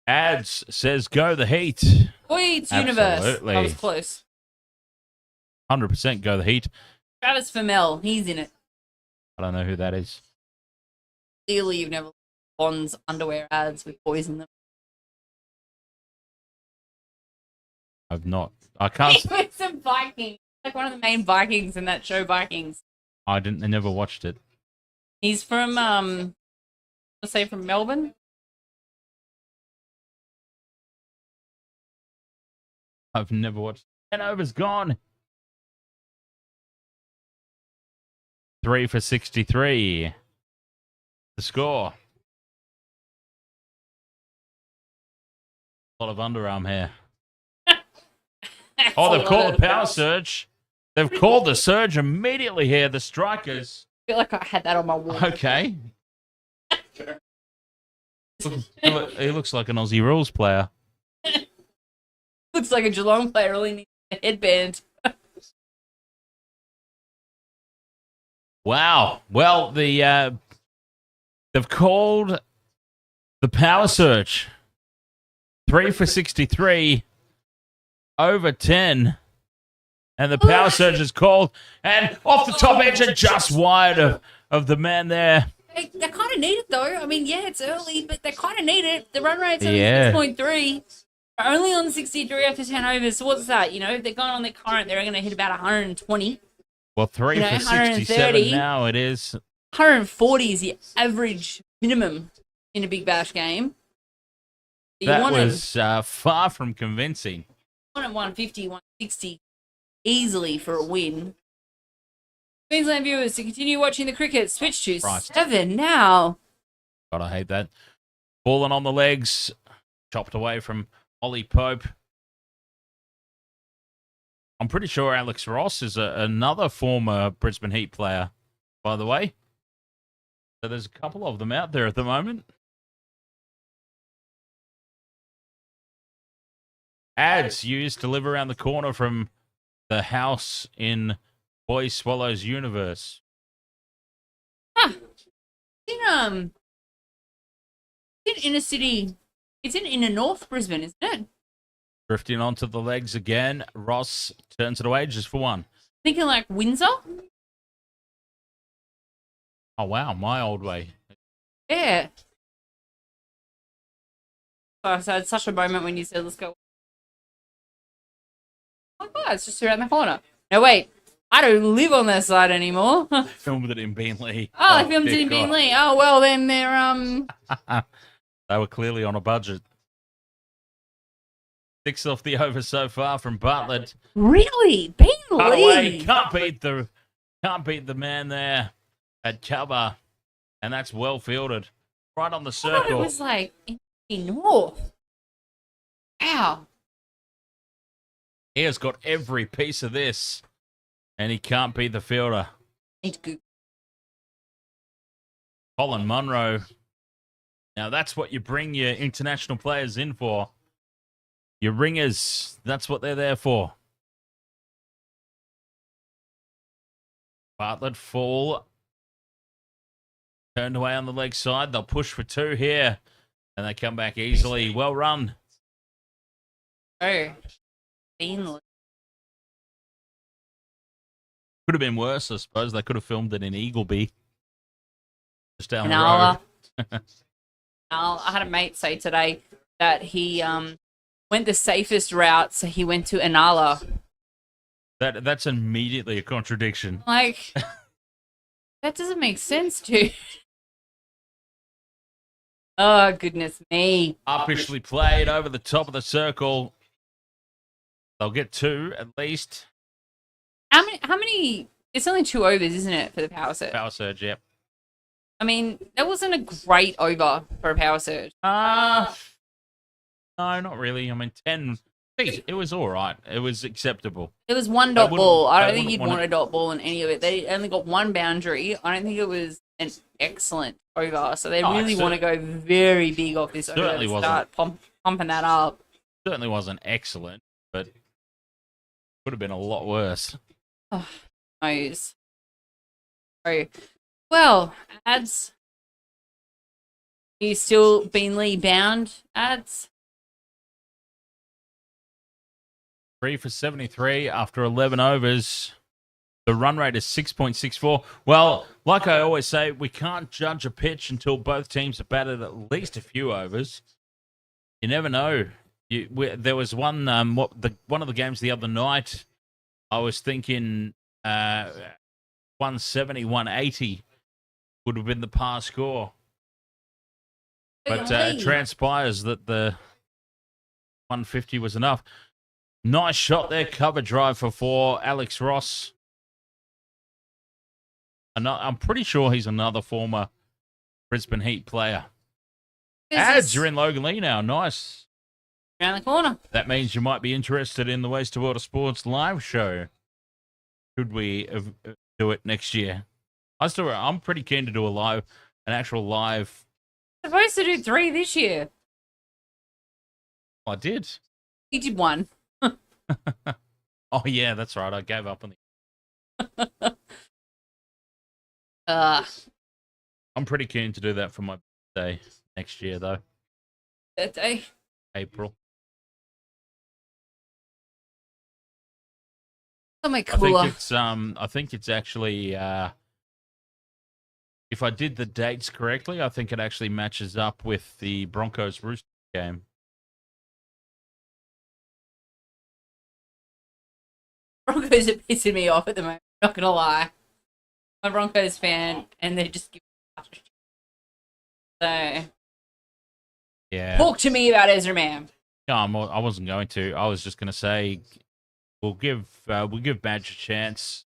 Speaker 1: Ads says go the Heat.
Speaker 2: Boy Eats Universe.
Speaker 1: Absolutely.
Speaker 2: I was close.
Speaker 1: 100% go the Heat.
Speaker 2: Travis Fimmel, he's in it.
Speaker 1: I don't know who that is.
Speaker 2: Clearly you've never Bond's underwear ads with boys in them.
Speaker 1: I've not. I can't.
Speaker 2: It's a Viking. Like one of the main Vikings in that show, Vikings.
Speaker 1: I never watched it.
Speaker 2: He's from, let's say from Melbourne.
Speaker 1: I've never watched. 10 overs gone. 3 for 63. The score. A lot of underarm here. Oh, they've called the power surge. They've called the surge immediately here, the Strikers.
Speaker 2: I feel like I had that on my wall.
Speaker 1: Okay. He looks like an Aussie rules player.
Speaker 2: Looks like a Geelong player only needs a headband.
Speaker 1: Wow. Well, they've called the power surge. 3 for 63. Over 10. And the power surge is called. And off the top edge and just wide of the man there.
Speaker 2: They kind of need it, though. I mean, yeah, it's early, but they kind of need it. The run rate's only
Speaker 1: Yeah.
Speaker 2: 6.3. They're only on 63 after 10 overs. So what's that? You know, if they're going on their current, they're going to hit about 120.
Speaker 1: Well, 3 for 67 now it is.
Speaker 2: 140 is the average minimum in a Big Bash game. So
Speaker 1: That was far from convincing.
Speaker 2: You want 150, 160 easily for a win. Queensland viewers, to continue watching the cricket, switch to
Speaker 1: Christ.
Speaker 2: 7 now.
Speaker 1: God, I hate that. Falling on the legs. Chopped away from Ollie Pope. I'm pretty sure Alex Ross is another former Brisbane Heat player, by the way. So there's a couple of them out there at the moment. Ads used to live around the corner from the house in Boy Swallows universe.
Speaker 2: Huh. In inner city, it's in inner North Brisbane, isn't it?
Speaker 1: Drifting onto the legs again. Ross turns it away just for one.
Speaker 2: Thinking like Windsor?
Speaker 1: Oh, wow. My old way.
Speaker 2: Yeah. Oh, so I had such a moment when you said, let's go. Oh, God, it's just around the corner. No, wait. I don't live on that side anymore.
Speaker 1: Filmed it in Beenleigh.
Speaker 2: Oh, they filmed it in Beenleigh. Oh, well, then they're,
Speaker 1: They were clearly on a budget. 6 off the over so far from Bartlett.
Speaker 2: Really?
Speaker 1: Cut away.
Speaker 2: Beenleigh?
Speaker 1: Can't beat the man there at Gabba. And that's well fielded. Right on the
Speaker 2: I thought it
Speaker 1: circle.
Speaker 2: was like in North. Wow.
Speaker 1: He has got every piece of this. And he can't beat the fielder.
Speaker 2: Need to go.
Speaker 1: Colin Munro. Now that's what you bring your international players in for. Your ringers. That's what they're there for. Bartlett fall. Turned away on the leg side. They'll push for 2 here. And they come back easily. Well run.
Speaker 2: Oh. Beenleigh.
Speaker 1: Could have been worse, I suppose. They could have filmed it in Eagleby. Just down the
Speaker 2: Inala.
Speaker 1: road.
Speaker 2: I had a mate say today that he went the safest route, so he went to Inala.
Speaker 1: That's immediately a contradiction.
Speaker 2: Like, that doesn't make sense, dude. Oh, goodness me.
Speaker 1: Upishly played over the top of the circle. They'll get 2 at least.
Speaker 2: How many? It's only 2 overs, isn't it, for the power surge?
Speaker 1: Power surge, yep.
Speaker 2: I mean, that wasn't a great over for a power surge.
Speaker 1: No, not really. I mean, 10. It was all right. It was acceptable.
Speaker 2: It was 1 dot ball. I don't think you'd
Speaker 1: want
Speaker 2: want a dot ball in any of it. They only got 1 boundary. I don't think it was an excellent over. So they really want to go very big off this over
Speaker 1: Certainly
Speaker 2: and start pumping that up.
Speaker 1: Certainly wasn't excellent, but would have been a lot worse.
Speaker 2: Oh, nose. Oh, well, ads. Are you still Beenleigh bound, ads?
Speaker 1: 3 for 73 after 11 overs. The run rate is 6.64. Well, like I always say, we can't judge a pitch until both teams have batted at least a few overs. You never know. There was one one of the games the other night. I was thinking 170, 180 would have been the par score. But it transpires that the 150 was enough. Nice shot there. Cover drive for 4. Alex Ross. I'm pretty sure he's another former Brisbane Heat player.
Speaker 2: This
Speaker 1: You're in Logan Lee now. Nice.
Speaker 2: around the corner.
Speaker 1: That means you might be interested in the Waste to World of Sports live show. Should we do it next year? I'm pretty keen to do an actual live.
Speaker 2: Supposed to do 3 this year.
Speaker 1: I did.
Speaker 2: You did 1.
Speaker 1: Oh yeah, that's right. I gave up on the. I'm pretty keen to do that for my birthday next year, though.
Speaker 2: Birthday.
Speaker 1: April.
Speaker 2: Somewhere cooler.
Speaker 1: I think it's actually. If I did the dates correctly, I think it actually matches up with the Broncos Roosters game.
Speaker 2: Broncos are pissing me off at the moment. Not gonna lie. I'm a Broncos fan, and they're just giving up. So,
Speaker 1: Yeah.
Speaker 2: talk to me about Ezra Mam.
Speaker 1: No, I wasn't going to. I was just going to say we'll give Badge a chance.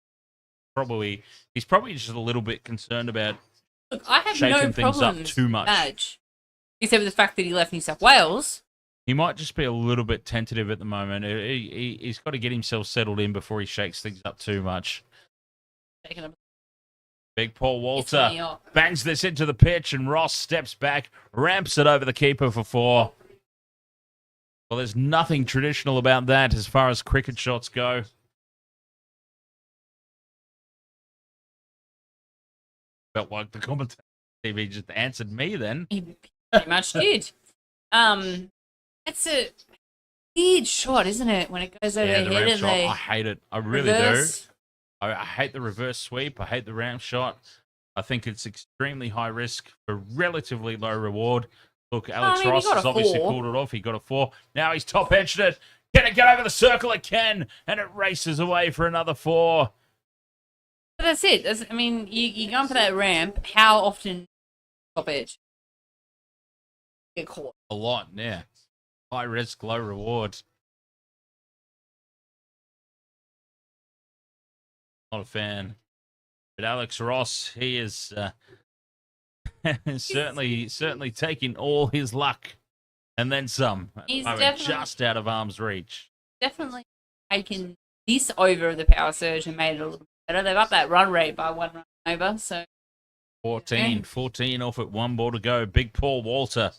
Speaker 1: He's probably just a little bit concerned about
Speaker 2: Look, I have
Speaker 1: shaking
Speaker 2: no
Speaker 1: things up
Speaker 2: problems
Speaker 1: too
Speaker 2: with
Speaker 1: much.
Speaker 2: Badge, except for the fact that he left New South Wales.
Speaker 1: He might just be a little bit tentative at the moment. He's got to get himself settled in before he shakes things up too much.
Speaker 2: Taking a
Speaker 1: Big Paul
Speaker 2: piss
Speaker 1: Walter
Speaker 2: me off.
Speaker 1: bangs this into the pitch, and Ross steps back, ramps it over the keeper for 4. Well, there's nothing traditional about that as far as cricket shots go. Felt like the commentator TV just answered me then.
Speaker 2: He pretty much did. It's a weird shot, isn't it? When it goes over
Speaker 1: Yeah,
Speaker 2: the
Speaker 1: the
Speaker 2: head
Speaker 1: ramp
Speaker 2: and
Speaker 1: shot.
Speaker 2: they
Speaker 1: I hate it. I really
Speaker 2: reverse.
Speaker 1: do. I hate the reverse sweep. I hate the ramp shot. I think it's extremely high risk for relatively low reward. Look, Alex
Speaker 2: he
Speaker 1: Ross
Speaker 2: got
Speaker 1: has
Speaker 2: a
Speaker 1: obviously
Speaker 2: 4.
Speaker 1: pulled it off. He got a 4. Now he's top edged it. Can it get over the circle? It can. And it races away for another 4.
Speaker 2: But that's it. You're going for that ramp. How often top edge get caught?
Speaker 1: A lot, yeah. High risk, low reward. Not a fan. But Alex Ross, he is certainly taking all his luck and then some.
Speaker 2: He's
Speaker 1: Just out of arm's reach.
Speaker 2: Definitely taken this over the power surge and made it a little bit better. They've upped that run rate by 1 run over. So
Speaker 1: 14 off at 1 ball to go. Big Paul Walter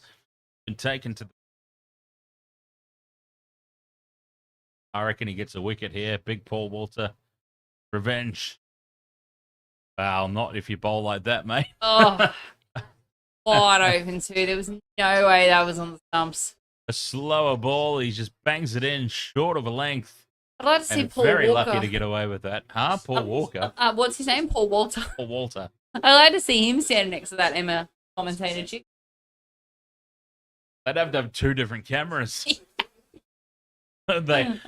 Speaker 1: been taken to. I reckon he gets a wicket here. Big Paul Walter. Revenge. Wow, not if you bowl like that, mate.
Speaker 2: oh, wide open too. There was no way that was on the stumps.
Speaker 1: A slower ball. He just bangs it in short of a length.
Speaker 2: I'd like to see
Speaker 1: And
Speaker 2: Paul
Speaker 1: very
Speaker 2: Walker.
Speaker 1: lucky to get away with that. Huh? Paul Walker?
Speaker 2: What's his name? Paul Walter.
Speaker 1: Paul Walter.
Speaker 2: I'd like to see him standing next to that Emma commentator chick.
Speaker 1: They'd have to have 2 different cameras. they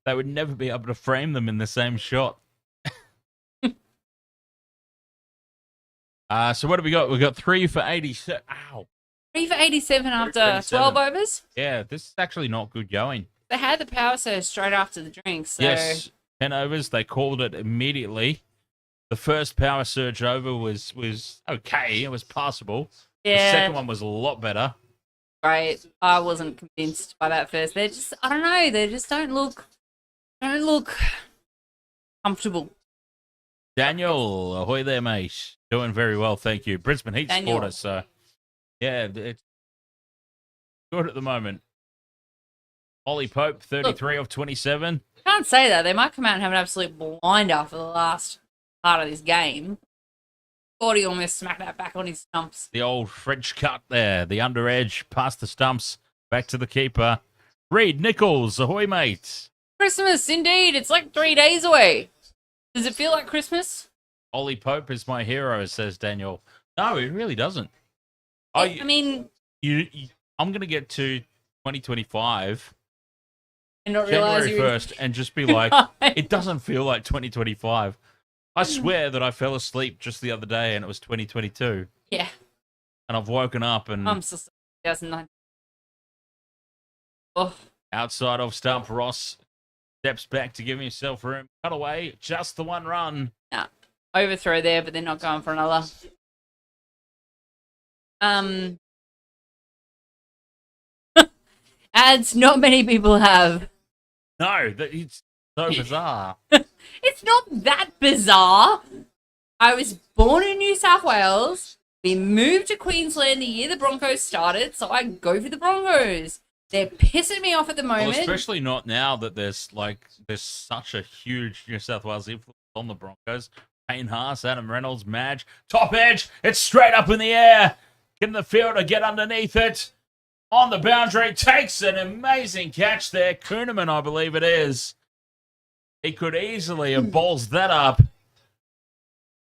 Speaker 1: would never be able to frame them in the same shot. So what have we got? We've got 3 for 87. Ow.
Speaker 2: 3 for 87 after
Speaker 1: 87.
Speaker 2: 12 overs.
Speaker 1: Yeah, this is actually not good going.
Speaker 2: They had the power surge straight after the drink. So
Speaker 1: Yes, 10 overs. They called it immediately. The first power surge over was okay. It was passable. The
Speaker 2: yeah,
Speaker 1: second one was a lot better.
Speaker 2: right. I wasn't convinced by that first. They're just, I don't know. They just don't look comfortable.
Speaker 1: Daniel, ahoy there, mate. Doing very well, thank you. Brisbane Heat
Speaker 2: Daniel.
Speaker 1: supporter, so yeah, it's good at the moment. Ollie Pope, 33 of 27.
Speaker 2: Can't say that. They might come out and have an absolute blinder for the last part of this game. Thought he almost smacked that back on his stumps.
Speaker 1: The old French cut there, the under edge, past the stumps, back to the keeper. Reed Nichols, ahoy, mate.
Speaker 2: Christmas, indeed. It's like 3 days away. Does it feel like Christmas?
Speaker 1: Ollie Pope is my hero, says Daniel. No, it really doesn't.
Speaker 2: I mean,
Speaker 1: I'm going to get to 2025,
Speaker 2: and not realize
Speaker 1: January 1st, and just be like, it doesn't feel like 2025. I swear that I fell asleep just the other day and it was 2022.
Speaker 2: Yeah.
Speaker 1: And I've woken up and
Speaker 2: I'm still 2009. Oh,
Speaker 1: outside of stump, Ross steps back to give himself room. Cut away, just the 1 run.
Speaker 2: nah. overthrow there, but they're not going for another. Ads not many people have.
Speaker 1: No, it's so bizarre.
Speaker 2: It's not that bizarre. I was born in New South Wales. We moved to Queensland the year the Broncos started, so I go for the Broncos. They're pissing me off at the moment.
Speaker 1: Well, especially not now that there's such a huge New South Wales influence on the Broncos. Payne Haas, Adam Reynolds, Madge, top edge. It's straight up in the air. Get in the field to get underneath it. On the boundary, takes an amazing catch there. Kuhneman, I believe it is. He could easily have balls that up.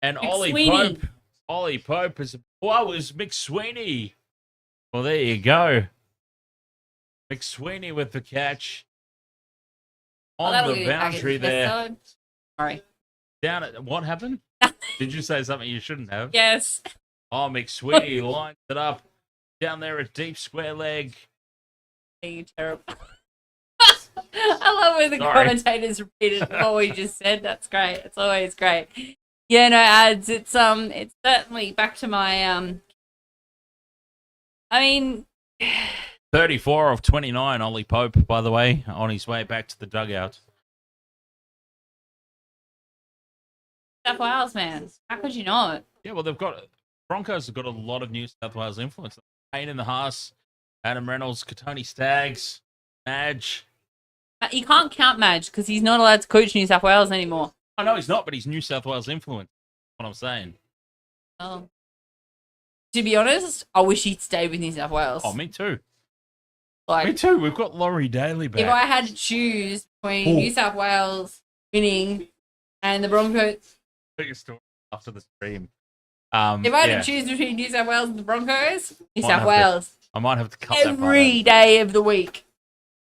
Speaker 1: And Ollie Pope is... Whoa, it was McSweeney. Well, there you go. McSweeney with the catch. On the boundary there.
Speaker 2: Sorry.
Speaker 1: Down at... What happened? Did you say something you shouldn't have?
Speaker 2: Yes.
Speaker 1: Oh, McSweeney lines it up. Down there at deep square leg.
Speaker 2: You're terrible. I love when the commentators repeated what we just said. That's great. It's always great. Yeah, no ads. It's certainly back to my I mean,
Speaker 1: 34 of 29. Ollie Pope, by the way, on his way back to the dugout.
Speaker 2: South Wales, man. How could you not?
Speaker 1: Yeah, well, Broncos have got a lot of New South Wales influence. Payne in the Haas, Adam Reynolds, Katoni Staggs, Madge.
Speaker 2: You can't count Madge because he's not allowed to coach New South Wales anymore.
Speaker 1: I know he's not, but he's New South Wales influence. That's what I'm saying.
Speaker 2: Oh. To be honest, I wish he'd stayed with New South Wales.
Speaker 1: Oh, me too.
Speaker 2: Like,
Speaker 1: me too. We've got Laurie Daly back.
Speaker 2: If I had to choose between New South Wales winning and the Broncos...
Speaker 1: Put your story after the stream.
Speaker 2: If I had to choose between New South Wales and the Broncos, New South Wales.
Speaker 1: I might have to cut that part
Speaker 2: every day of the week.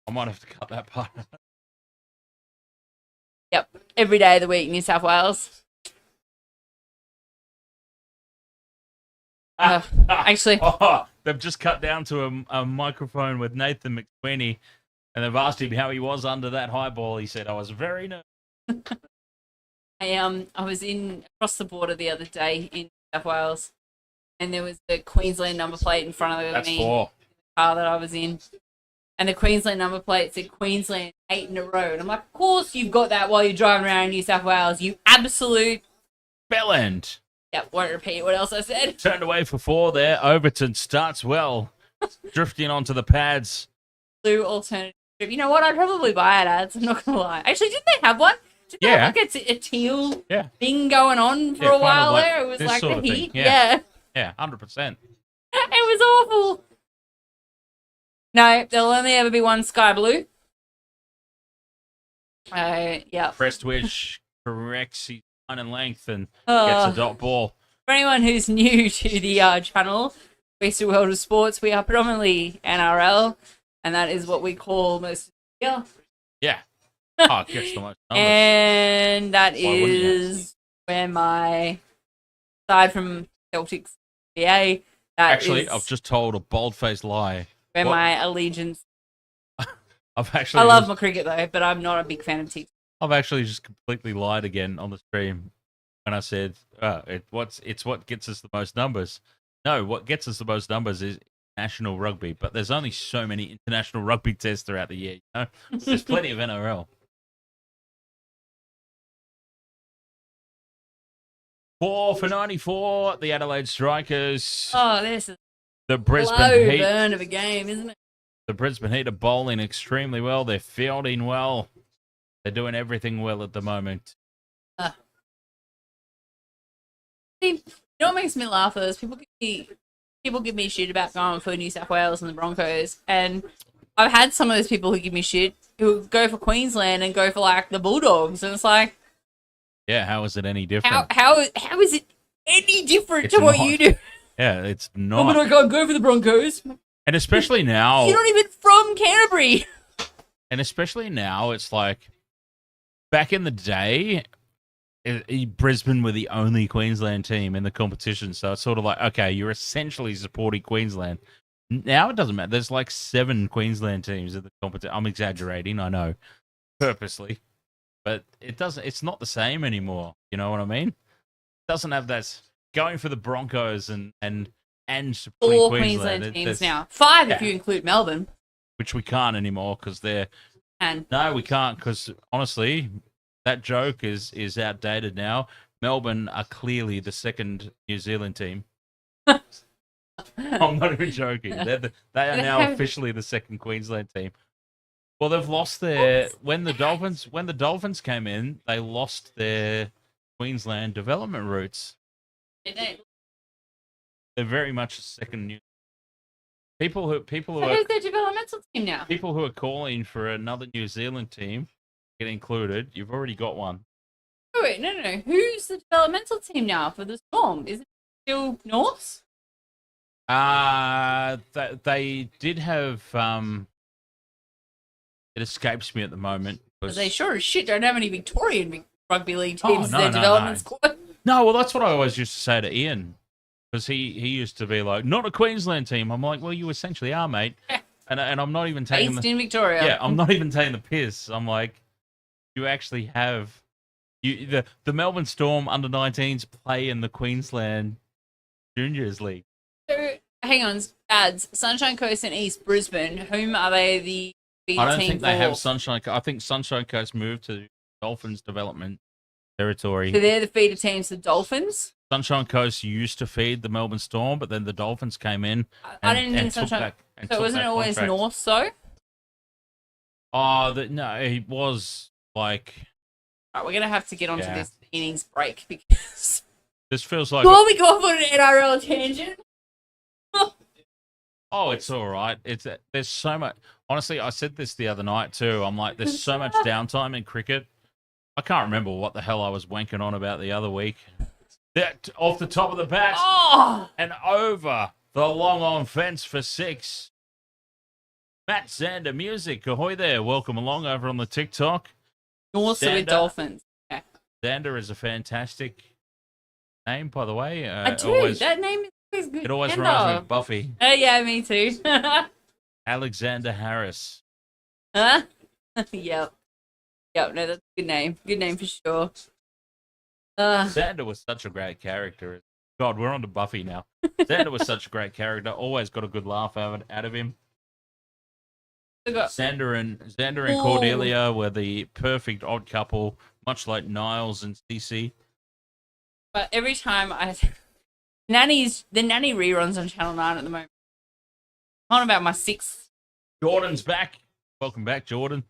Speaker 1: I might have to cut that part out.
Speaker 2: Yep, every day of the week, New South Wales. Actually,
Speaker 1: they've just cut down to a microphone with Nathan McSweeney, and they've asked him how he was under that high ball. He said, "I was very nervous."
Speaker 2: I was across the border the other day in New South Wales, and there was the Queensland number plate in front of
Speaker 1: That's
Speaker 2: me.
Speaker 1: 4.
Speaker 2: The car that I was in, and the Queensland number plate said Queensland 8 in a row, and I'm like, of course you've got that while you're driving around in New South Wales, you absolute
Speaker 1: bellend.
Speaker 2: Yep, won't repeat what else I said.
Speaker 1: Turned away for 4 there. Overton starts well, drifting onto the pads.
Speaker 2: Blue alternative. You know what? I'd probably buy it ads. I'm not gonna lie. Actually, didn't they have one? Didn't they have like a teal thing going on for a while
Speaker 1: like
Speaker 2: there? It was like the Heat.
Speaker 1: Yeah, 100%.
Speaker 2: It was awful. No, there'll only ever be one sky blue. Yeah.
Speaker 1: Prestwich corrects his line and length and gets a dot ball.
Speaker 2: For anyone who's new to the channel, Wasted World of Sports, we are predominantly NRL, and that is what we call most of the
Speaker 1: year. Oh, it gets the most numbers.
Speaker 2: And that is where my, aside from Celtics, BA,
Speaker 1: actually, I've just told a bold-faced lie.
Speaker 2: Where my allegiance.
Speaker 1: I
Speaker 2: love my cricket though, but I'm not a big fan of T.
Speaker 1: I've actually just completely lied again on the stream when I said it's what gets us the most numbers. No, what gets us the most numbers is national rugby, but there's only so many international rugby tests throughout the year. You know? There's plenty of NRL. 4 for 94, the Adelaide Strikers.
Speaker 2: Oh, this is
Speaker 1: the Brisbane Heat.
Speaker 2: Burn of a game, isn't it?
Speaker 1: The Brisbane Heat are bowling extremely well. They're fielding well. They're doing everything well at the moment.
Speaker 2: See, you know what makes me laugh is people give me shit about going for New South Wales and the Broncos, and I've had some of those people who give me shit who go for Queensland and go for like the Bulldogs, and it's like,
Speaker 1: yeah, how is it any different?
Speaker 2: How is it any different to what you do?
Speaker 1: Yeah, it's not.
Speaker 2: Oh, but I can't go for the Broncos.
Speaker 1: And especially now,
Speaker 2: you're not even from Canterbury.
Speaker 1: And especially now, it's like back in the day, Brisbane were the only Queensland team in the competition. So it's sort of like, okay, you're essentially supporting Queensland. Now it doesn't matter. There's like 7 Queensland teams in the competition. I'm exaggerating, I know, purposely, but it's not the same anymore. You know what I mean? doesn't have that going for the Broncos and
Speaker 2: 4
Speaker 1: Queensland
Speaker 2: teams now. 5 if you include Melbourne.
Speaker 1: which we can't anymore because they're.
Speaker 2: And
Speaker 1: No, we can't because honestly, that joke is outdated now. Melbourne are clearly the second New Zealand team. I'm not even joking. They are now officially the second Queensland team. Well, they've lost their when the Dolphins came in, they lost their Queensland development roots. They're very much a second New. People who
Speaker 2: so
Speaker 1: are
Speaker 2: who's their developmental team now?
Speaker 1: people who are calling for another New Zealand team get included. You've already got one.
Speaker 2: Oh, wait, no. Who's the developmental team now for the Storm? Is it still North?
Speaker 1: They did have it escapes me at the moment.
Speaker 2: Because they sure as shit don't have any Victorian rugby league teams
Speaker 1: no,
Speaker 2: in their development squad.
Speaker 1: No, well, that's what I always used to say to Ian. Because he used to be like, not a Queensland team. I'm like, well, you essentially are, mate. And I'm not even taking
Speaker 2: Based in Victoria.
Speaker 1: Yeah, I'm not even taking the piss. I'm like, you actually have the Melbourne Storm under-19s play in the Queensland Juniors League.
Speaker 2: So, hang on, ads. Sunshine Coast and East Brisbane. Whom are they the feeder
Speaker 1: I don't
Speaker 2: team
Speaker 1: think they
Speaker 2: for?
Speaker 1: have Sunshine. I think Sunshine Coast moved to Dolphins development territory.
Speaker 2: So they're the feeder teams, the Dolphins?
Speaker 1: Sunshine Coast used to feed the Melbourne Storm, but then the Dolphins came in.
Speaker 2: I didn't think Sunshine. So it wasn't always North, though?
Speaker 1: Oh, no, he was like.
Speaker 2: Right, we're going to have to get onto this innings break because.
Speaker 1: This feels like.
Speaker 2: Before we go off on an NRL tangent.
Speaker 1: Oh, it's all right. There's so much. Honestly, I said this the other night too. I'm like, there's so much downtime in cricket. I can't remember what the hell I was wanking on about the other week. That off the top of the bat and over the long on fence for 6. Matt Zander Music. Ahoy there. Welcome along over on the TikTok.
Speaker 2: Also with Dolphins. Yeah.
Speaker 1: Zander is a fantastic name, by the way.
Speaker 2: I do. That name is always good.
Speaker 1: It always reminds me of Buffy.
Speaker 2: Yeah, me too.
Speaker 1: Alexander Harris.
Speaker 2: Huh? Yep. No, that's a good name. Good name for sure.
Speaker 1: Xander was such a great character. God, we're on to Buffy now. Xander was such a great character. Always got a good laugh out of him. Xander and Cordelia were the perfect odd couple, much like Niles and Cece.
Speaker 2: But every time the Nanny reruns on Channel 9 at the moment. I'm on about my 6th.
Speaker 1: Jordan's back. Welcome back, Jordan.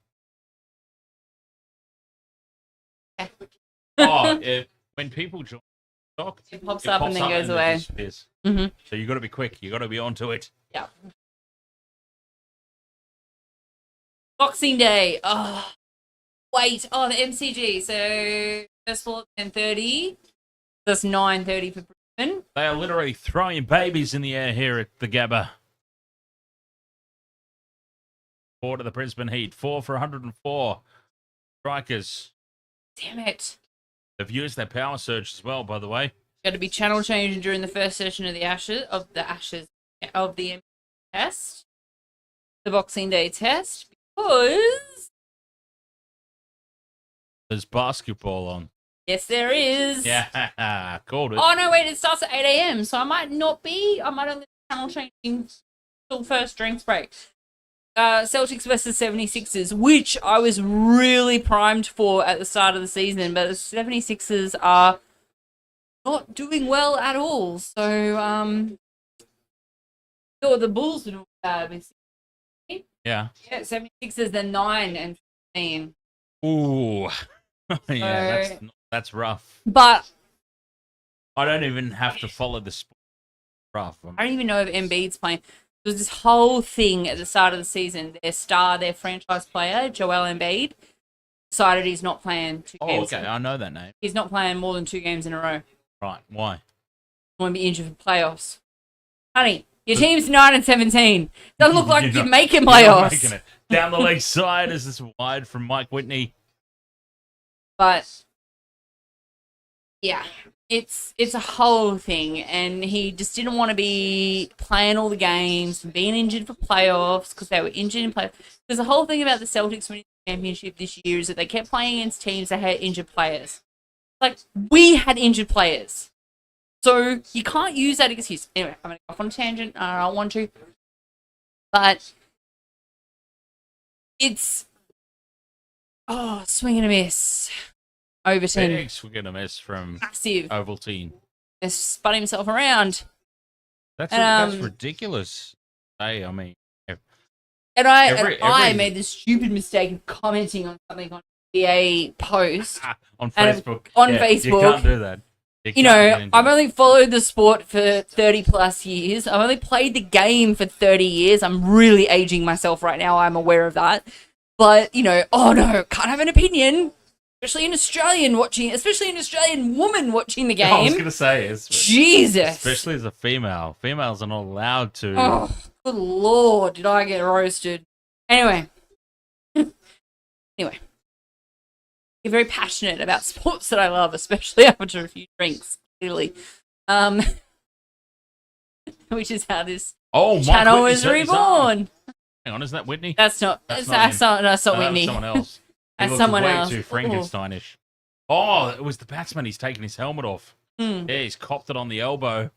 Speaker 1: When people join TikTok,
Speaker 2: it pops up and then goes away.
Speaker 1: Mm-hmm. So you got to be quick. You got to be onto it.
Speaker 2: Yeah. Boxing Day. Oh, wait. Oh, the MCG. So first of all, 10:30. That's 9:30 for Brisbane.
Speaker 1: They are literally throwing babies in the air here at the Gabba. 4 to the Brisbane Heat. 4 for 104. Strikers.
Speaker 2: Damn it.
Speaker 1: They've used their power surge as well, by the way.
Speaker 2: Got to be channel changing during the first session of the test, the Boxing Day test, because
Speaker 1: there's basketball on.
Speaker 2: Yes, there is.
Speaker 1: Yeah, called it.
Speaker 2: Oh no, wait! It starts at 8 a.m. So I might only be channel changing till first drinks break. Celtics versus 76ers, which I was really primed for at the start of the season, but the 76ers are not doing well at all. So, the Bulls are doing
Speaker 1: Yeah.
Speaker 2: Yeah, 76ers, they're 9 and 15.
Speaker 1: Ooh. Yeah, that's rough.
Speaker 2: But
Speaker 1: I don't even have to follow the sport. Rough.
Speaker 2: I don't even know if Embiid's playing. There was this whole thing at the start of the season. Their franchise player, Joel Embiid, decided he's not playing 2 games.
Speaker 1: Oh, okay. I know that name.
Speaker 2: He's not playing more than 2 games in a row.
Speaker 1: Right. Why?
Speaker 2: I want to be injured for playoffs. Honey, your team's 9 and 17. Doesn't look like you're making playoffs. You're not making it.
Speaker 1: Down the leg side is this wide from Mike Whitney.
Speaker 2: But, yeah. It's a whole thing, and he just didn't want to be playing all the games and being injured for playoffs because they were injured in playoffs. Because the whole thing about the Celtics winning the championship this year is that they kept playing against teams that had injured players. Like, we had injured players. So you can't use that excuse. Anyway, I'm going to go off on a tangent. I don't want to. But it's, swing and a miss. Overton.
Speaker 1: Big swing and a miss from
Speaker 2: Massive.
Speaker 1: Ovaltine.
Speaker 2: Just spun himself around.
Speaker 1: That's ridiculous. Hey, I mean,
Speaker 2: And I made the stupid mistake of commenting on something on BA post.
Speaker 1: on Facebook.
Speaker 2: Facebook.
Speaker 1: You can't do that.
Speaker 2: I've only followed the sport for 30 plus years. I've only played the game for 30 years. I'm really aging myself right now. I'm aware of that. But, oh no, can't have an opinion. Especially an Australian woman watching the game.
Speaker 1: I was going to say,
Speaker 2: Jesus.
Speaker 1: Especially as a female. Females are not allowed to.
Speaker 2: Oh, good Lord, did I get roasted. Anyway. You're very passionate about sports that I love, especially after a few drinks, clearly. Which is how this channel was reborn.
Speaker 1: Hang on, isn't that Whitney?
Speaker 2: That's not Whitney.
Speaker 1: That's someone else.
Speaker 2: That's someone else.
Speaker 1: Too Frankensteinish. Oh, it was the batsman. He's taken his helmet off. Yeah, he's copped it on the elbow.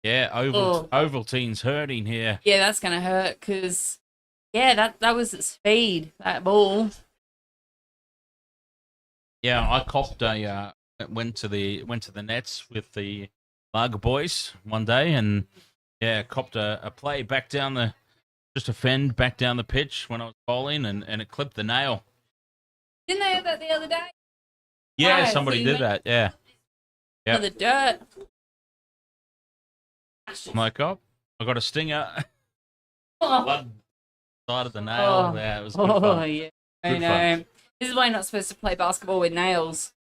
Speaker 1: Yeah, Ovaltine's hurting here.
Speaker 2: Yeah, that's gonna hurt because that was at speed, that ball.
Speaker 1: Yeah, I copped went to the nets with the Lager boys one day, and copped a play back down the back down the pitch when I was bowling, and it clipped the nail.
Speaker 2: Didn't they have that the other day?
Speaker 1: Yeah, somebody did that. Yeah.
Speaker 2: For the dirt.
Speaker 1: My cop, I got a stinger.
Speaker 2: Oh.
Speaker 1: Blood side of the nail. Yeah, it was good fun.
Speaker 2: Yeah. I know. Fun. This is why you're not supposed to play basketball with nails.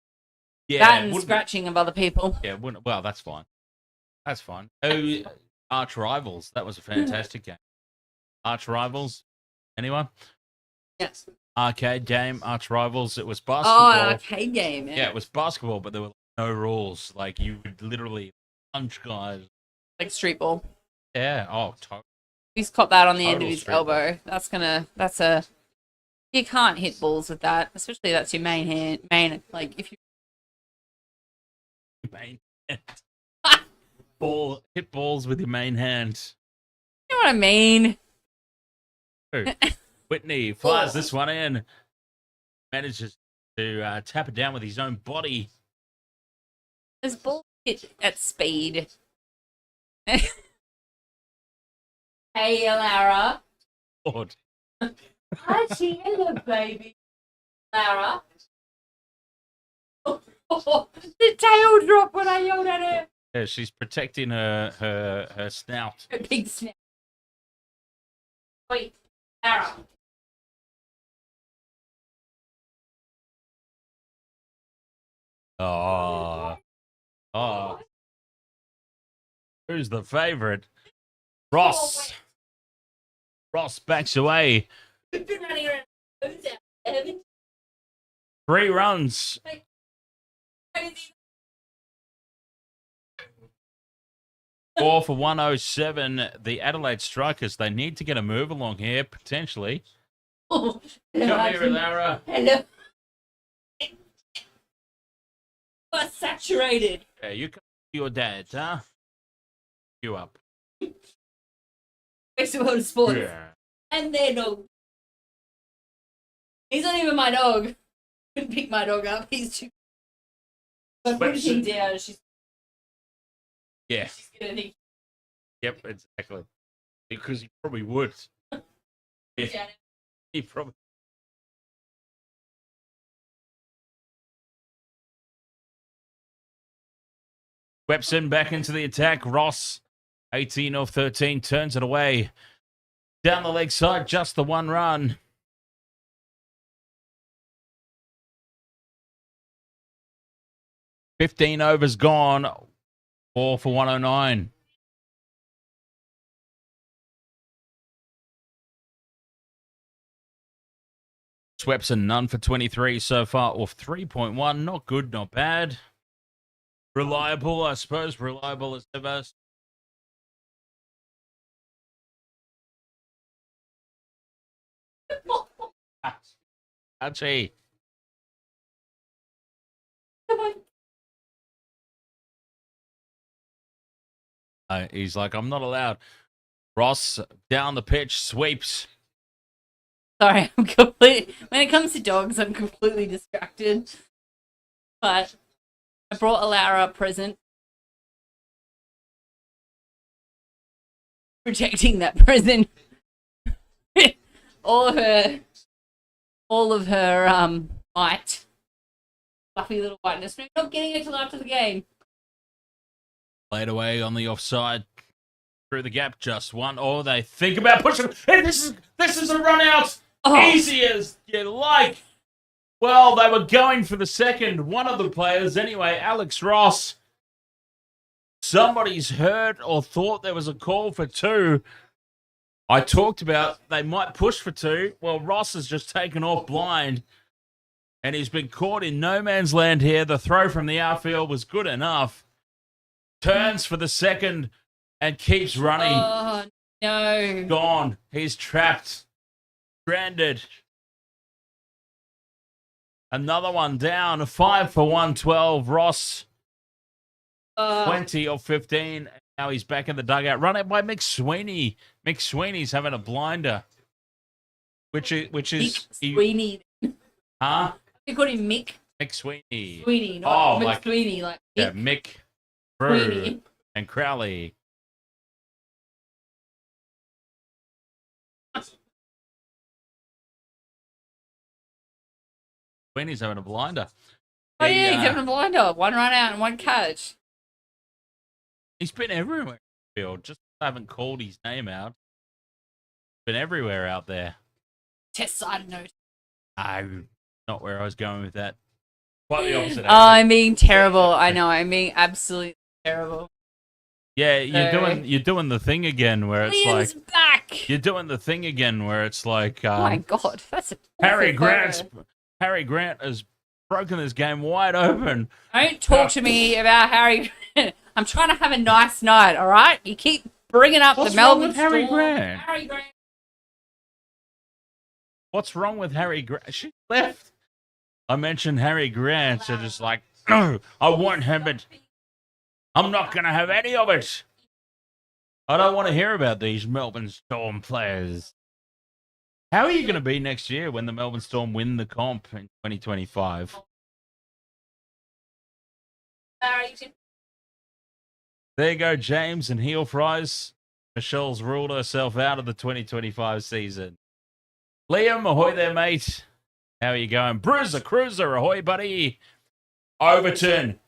Speaker 1: Yeah,
Speaker 2: that and scratching of other people.
Speaker 1: Yeah, well, that's fine. That's fine. Oh, Arch Rivals. That was a fantastic game. Arch Rivals. Anyone?
Speaker 2: Yes.
Speaker 1: Arcade game, Arch Rivals. It was basketball.
Speaker 2: Oh, an arcade game. Yeah,
Speaker 1: it was basketball, but there were no rules. Like, you would literally punch guys.
Speaker 2: Like street ball.
Speaker 1: Yeah. Oh, totally.
Speaker 2: He's caught that on the end of his elbow. You can't hit balls with that, especially that's your main hand. Like, if you
Speaker 1: main hand. Hit balls with your main hand.
Speaker 2: You know what I mean?
Speaker 1: Whitney fires this one in. Manages to tap it down with his own body.
Speaker 2: This ball hit at speed. Hey, Lara.
Speaker 1: Lord.
Speaker 2: Hello, baby. Lara. The tail dropped when I yelled at her.
Speaker 1: Yeah, she's protecting her snout.
Speaker 2: Her big snout. Wait, Lara.
Speaker 1: Oh. Who's the favorite? Ross. Ross backs away. 3 runs. 4 for 107. The Adelaide Strikers, they need to get a move along here, potentially.
Speaker 2: Oh,
Speaker 1: come here, Lara.
Speaker 2: Hello. But saturated.
Speaker 1: Yeah, you come to your dad, huh? You up.
Speaker 2: Makes the world of sports.
Speaker 1: Yeah.
Speaker 2: And their dog. He's not even my dog. Couldn't pick my dog up. He's too. I put him down.
Speaker 1: Yeah.
Speaker 2: She's gonna think.
Speaker 1: Yep, exactly. Because he probably would.
Speaker 2: Yeah.
Speaker 1: He probably. Webson back into the attack. Ross, 18 of 13, turns it away. Down the leg side, just the 1 run. $15 overs gone. 4 for 109. Swepson, none for 23 so far, off 3.1. Not good, not bad. Reliable, I suppose. Reliable as ever. Ouchie.
Speaker 2: on.
Speaker 1: He's like, I'm not allowed. Ross down the pitch, sweeps.
Speaker 2: Sorry, I'm completely. When it comes to dogs, I'm completely distracted. But I brought Alara a present. Protecting that present. all of her white, fluffy little whiteness. No, not getting it till after the game.
Speaker 1: Played away on the offside. Through the gap, just one. Oh, they think about pushing. Hey, this is a run out.
Speaker 2: Oh.
Speaker 1: Easy as you like. Well, they were going for the second. One of the players, anyway, Alex Ross. Somebody's heard or thought there was a call for two. I talked about they might push for two. Well, Ross has just taken off blind. And he's been caught in no man's land here. The throw from the outfield was good enough. Turns for the second and keeps running.
Speaker 2: Oh, no.
Speaker 1: Gone. He's trapped. Stranded. Another one down. 5 for 112. Ross, 20 or 15. Now he's back in the dugout. Run it by Mick Sweeney. Mick Sweeney's having a blinder. Which is
Speaker 2: Mick Sweeney.
Speaker 1: Huh?
Speaker 2: You call him Mick?
Speaker 1: Mick Sweeney.
Speaker 2: Sweeney, not Mick
Speaker 1: like
Speaker 2: Sweeney, like Mick.
Speaker 1: Yeah, Mick Brew
Speaker 2: Sweeney.
Speaker 1: and Crowley. Sweeney's having a blinder.
Speaker 2: Oh, yeah, he's having a blinder. One run out and one catch.
Speaker 1: He's been everywhere in the field. Just haven't called his name out. Been everywhere out there.
Speaker 2: Test side note.
Speaker 1: No, not where I was going with that. Quite the opposite.
Speaker 2: Oh, I'm being terrible. I know. I'm being absolutely terrible.
Speaker 1: Yeah, you're doing the thing again where it's
Speaker 2: Liam's
Speaker 1: like
Speaker 2: back.
Speaker 1: you're doing the thing again where it's like
Speaker 2: Oh my god, that's a
Speaker 1: Harry Grant has broken this game wide open.
Speaker 2: Don't talk to me about Harry Grant. I'm trying to have a nice night, all right? You keep bringing up
Speaker 1: What's
Speaker 2: the Melbourne
Speaker 1: wrong with Harry
Speaker 2: Storm.
Speaker 1: Grant?
Speaker 2: Harry Grant.
Speaker 1: What's wrong with Harry Grant? She left. I mentioned Harry Grant, so just like, no, I want him, but I'm not going to have any of it. I don't want to hear about these Melbourne Storm players. How are you going to be next year when the Melbourne Storm win the comp in 2025? There you go, James and heel fries. Michelle's ruled herself out of the 2025 season. Liam, ahoy there, mate. How are you going? Bruiser, Cruiser, ahoy, buddy. Overton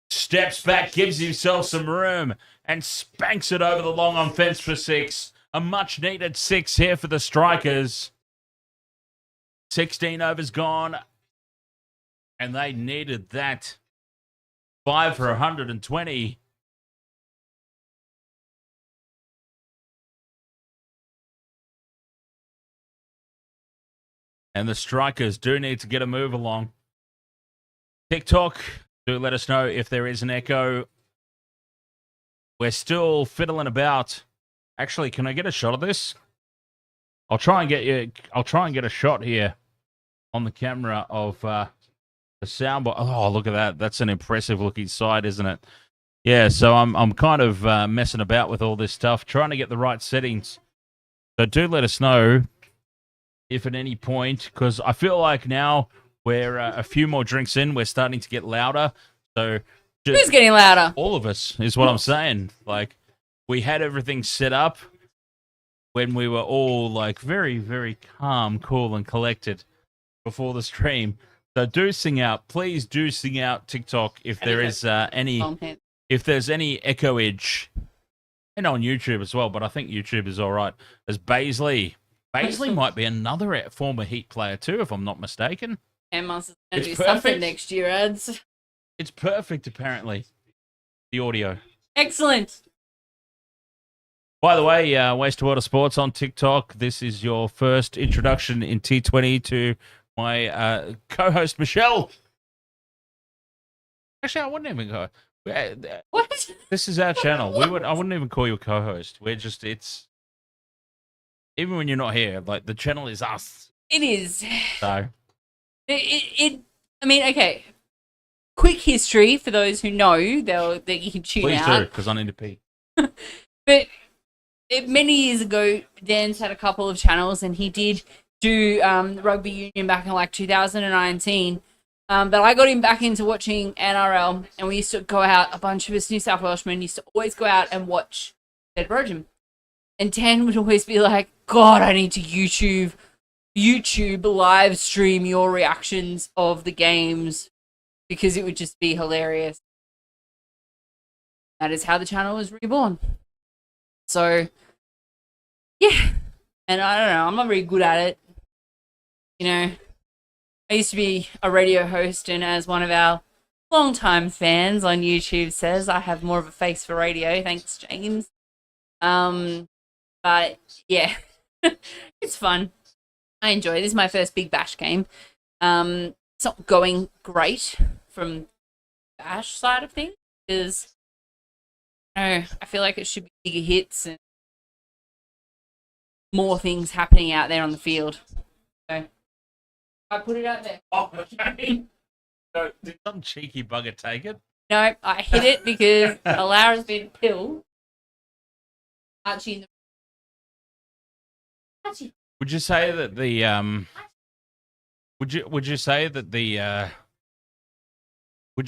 Speaker 1: steps back, gives himself some room, and spanks it over the long on fence for 6. A much-needed 6 here for the Strikers. 16 overs gone, and they needed that. 5 for 120. And the Strikers do need to get a move along. TikTok, do let us know if there is an echo. We're still fiddling about. Actually, can I get a shot of this? I'll try and get a shot here on the camera of the soundboard. Oh, look at that. That's an impressive looking sight, isn't it? Yeah, so I'm kind of messing about with all this stuff, trying to get the right settings. So do let us know if at any point, because I feel like now we're a few more drinks in, we're starting to get louder. So
Speaker 2: Who's getting louder?
Speaker 1: all of us is what I'm saying. Like, we had everything set up when we were all like very, very calm, cool, and collected before the stream. So do sing out. Please do sing out TikTok if there is if there's any echoage. And on YouTube as well, but I think YouTube is all right. There's Baisley. Baisley might be another former Heat player too, if I'm not mistaken.
Speaker 2: Emma's going to do
Speaker 1: It's
Speaker 2: something
Speaker 1: perfect.
Speaker 2: next year, ads.
Speaker 1: It's perfect, apparently. The audio.
Speaker 2: Excellent.
Speaker 1: By the way, Wastewater Sports on TikTok. This is your first introduction in T20 to my co-host, Michelle. Actually, I wouldn't even go.
Speaker 2: What?
Speaker 1: This is our channel. I wouldn't even call you a co-host. It's even when you're not here, like the channel is us.
Speaker 2: It is.
Speaker 1: So
Speaker 2: I mean, okay. quick history for those who know, that you can tune
Speaker 1: Please
Speaker 2: out.
Speaker 1: do, because I need to pee.
Speaker 2: But many years ago, Dan's had a couple of channels, and he did do rugby union back in like 2019. But I got him back into watching NRL, and we used to go out, a bunch of us New South Welshmen used to always go out and watch Dead Virgin. And Dan would always be like, God, I need to YouTube live stream your reactions of the games because it would just be hilarious. That is how the channel was reborn. So, yeah. And I don't know, I'm not very good at it. You know, I used to be a radio host, and as one of our longtime fans on YouTube says, I have more of a face for radio. Thanks, James. But yeah, it's fun. I enjoy it. This is my first Big Bash game. It's not going great from Bash side of things because I feel like it should be bigger hits and more things happening out there on the field. So I put it out there.
Speaker 1: Oh, okay. So, did some cheeky bugger take it?
Speaker 2: No, I hit it because Alara's been killed. Archie in the Archie.
Speaker 1: Would you say that the would you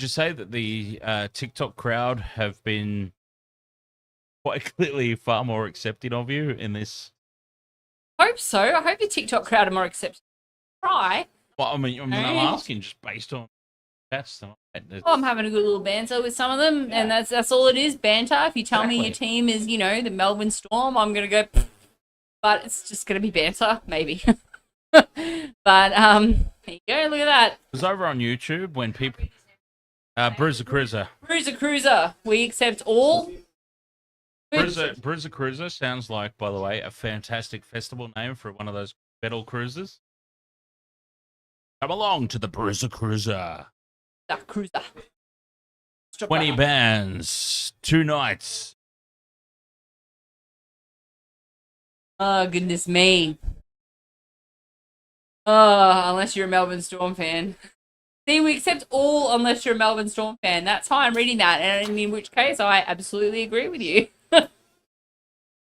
Speaker 1: say that the TikTok crowd have been quite clearly far more accepting of you in this?
Speaker 2: Hope so. I hope the TikTok crowd are more accepting. Try.
Speaker 1: Well, I mean, I'm asking just based on that's the.
Speaker 2: Oh, I'm having a good little banter with some of them, and that's all it is, banter. If you tell me your team is, you know, the Melbourne Storm, I'm gonna go. Pfft. But it's just gonna be banter, maybe. But there you go. Look at that.
Speaker 1: It was over on YouTube when people. Bruiser Cruiser.
Speaker 2: Bruiser Cruiser. We accept all.
Speaker 1: Bruiser Cruiser sounds like, by the way, a fantastic festival name for one of those metal cruisers. Come along to the Bruiser Cruiser.
Speaker 2: The cruiser.
Speaker 1: 20 bands, 2 nights.
Speaker 2: Oh, goodness me. Oh, unless you're a Melbourne Storm fan. See, we accept all unless you're a Melbourne Storm fan. That's how I'm reading that, and in which case I absolutely agree with you.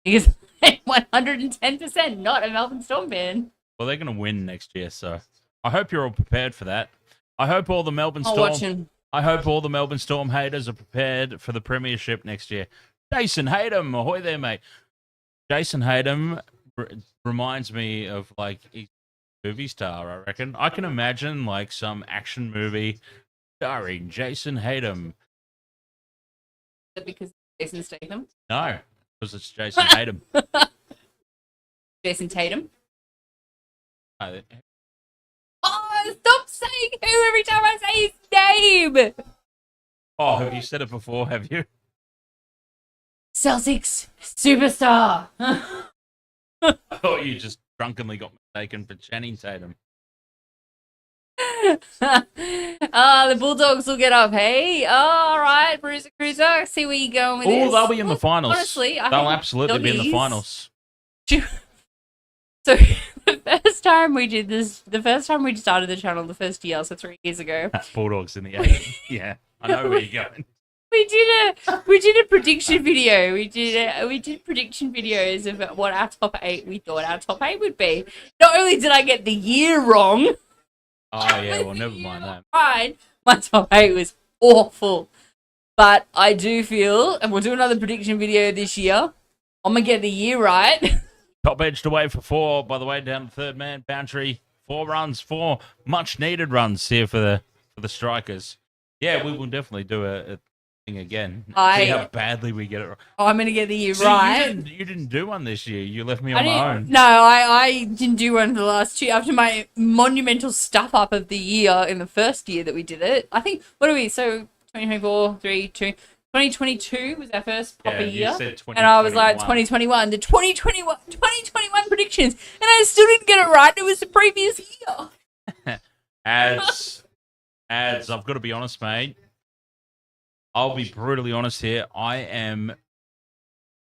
Speaker 2: Because I'm 110% not a Melbourne Storm fan.
Speaker 1: Well, they're going to win next year, so I hope you're all prepared for that. I hope all the Melbourne Storm. I hope all the Melbourne Storm haters are prepared for the premiership next year. Jason Hayden, ahoy there, mate. Jason Hayden reminds me of like a movie star, I reckon. I can imagine like some action movie starring Jason Hayden.
Speaker 2: Is it because Jason Statham?
Speaker 1: No, because it's Jason Hayden.
Speaker 2: Jason Tatum?
Speaker 1: No,
Speaker 2: Oh, stop saying who every time I say his name!
Speaker 1: oh, have you said it before, have you?
Speaker 2: Celtics superstar!
Speaker 1: I thought you just drunkenly got mistaken for Channing Tatum.
Speaker 2: The Bulldogs will get up, hey? All right, Bruiser Cruiser, see where you're going with this.
Speaker 1: Oh, they'll be in the finals.
Speaker 2: Honestly,
Speaker 1: they'll absolutely be in the finals.
Speaker 2: So the first time we did this, the first time we started the channel, the first year, so 3 years ago.
Speaker 1: Bulldogs in the 8. Yeah, I know where you're going.
Speaker 2: We did a prediction video. We did prediction videos of what our top 8 we thought our top 8 would be. Not only did I get the year wrong.
Speaker 1: Oh yeah, well never mind that.
Speaker 2: Right, my top 8 was awful. But I do feel, and we'll do another prediction video this year. I'm gonna get the year right.
Speaker 1: Top edged away for 4, by the way, down to third man boundary. 4 runs, 4 much needed runs here for the Strikers. Yeah, we will definitely do a thing again. See how badly we get it wrong.
Speaker 2: I'm gonna get the year right.
Speaker 1: You didn't do one this year. You left me on my own.
Speaker 2: No, I didn't do one for the last 2 after my monumental stuff up of the year in the first year that we did it. I think so 2024, 3, 2. 2022 was our first proper year.
Speaker 1: You said 2021.
Speaker 2: And I was like 2021. The 2021 predictions. And I still didn't get it right. It was the previous year.
Speaker 1: Ads, I've got to be honest, mate. I'll be brutally honest here. I am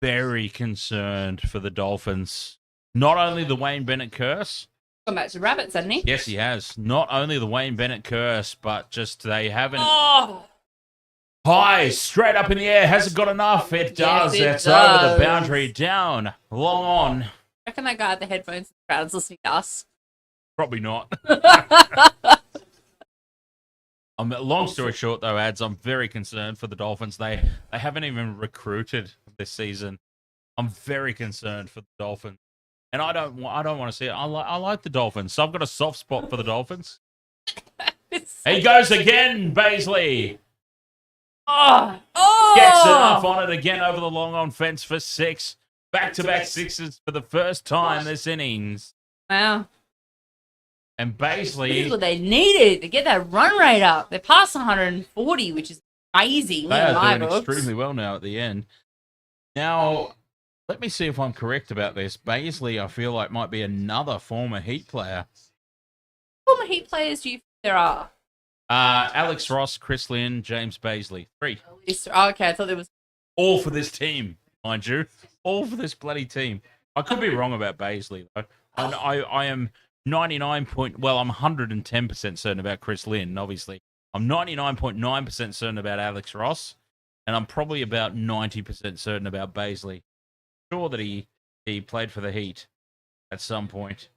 Speaker 1: very concerned for the Dolphins. Not only the Wayne Bennett curse,
Speaker 2: Gone back to Rabbits, hasn't he?
Speaker 1: Yes, he has. Not only the Wayne Bennett curse, but just they haven't.
Speaker 2: Oh,
Speaker 1: High, straight up in the air. Has it got enough? It does. It's over the boundary, down, long on.
Speaker 2: I reckon that guy had the headphones and the crowd's listening to us.
Speaker 1: Probably not. Long story short, though, Ads, I'm very concerned for the Dolphins. They haven't even recruited this season. I'm very concerned for the Dolphins, and I don't want to see it. I like the Dolphins, so I've got a soft spot for the Dolphins. He goes again, Baisley. Gets enough on it again over the long on fence for 6. Back-to-back sixes for the first time this innings.
Speaker 2: Wow.
Speaker 1: And
Speaker 2: This is
Speaker 1: Baisley,
Speaker 2: what they needed to get that run rate up. They're past 140, which is amazing.
Speaker 1: they
Speaker 2: in my
Speaker 1: are doing
Speaker 2: books.
Speaker 1: extremely well now at the end. Now, let me see if I'm correct about this. Baisley, I feel like, might be another former Heat player.
Speaker 2: Former Heat players do you think there are?
Speaker 1: Alex Ross, Chris Lynn, James Baisley. 3.
Speaker 2: Oh, okay, I thought there was.
Speaker 1: All for this team, mind you. All for this bloody team. I could be wrong about Baisley, though. I am 110% certain about Chris Lynn, obviously. I'm 99.9% certain about Alex Ross, and I'm probably about 90% certain about Baisley. Sure that he played for the Heat at some point.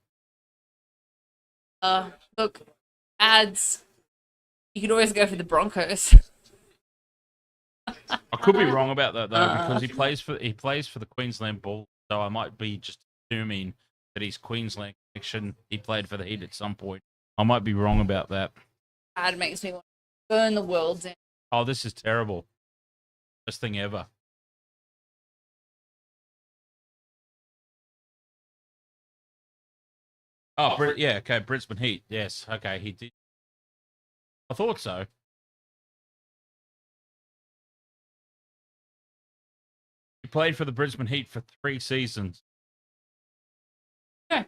Speaker 2: Look, Ads. You could always go for the Broncos.
Speaker 1: I could be wrong about that though, because he plays for the Queensland Bulls, so I might be just assuming that he's Queensland connection. He played for the Heat at some point. I might be wrong about that.
Speaker 2: Ad makes me want to burn the world down.
Speaker 1: Oh, this is terrible. Best thing ever. Oh, yeah, okay, Brisbane Heat. Yes, okay, he did. I thought so. He played for the Brisbane Heat for 3 seasons.
Speaker 2: Okay.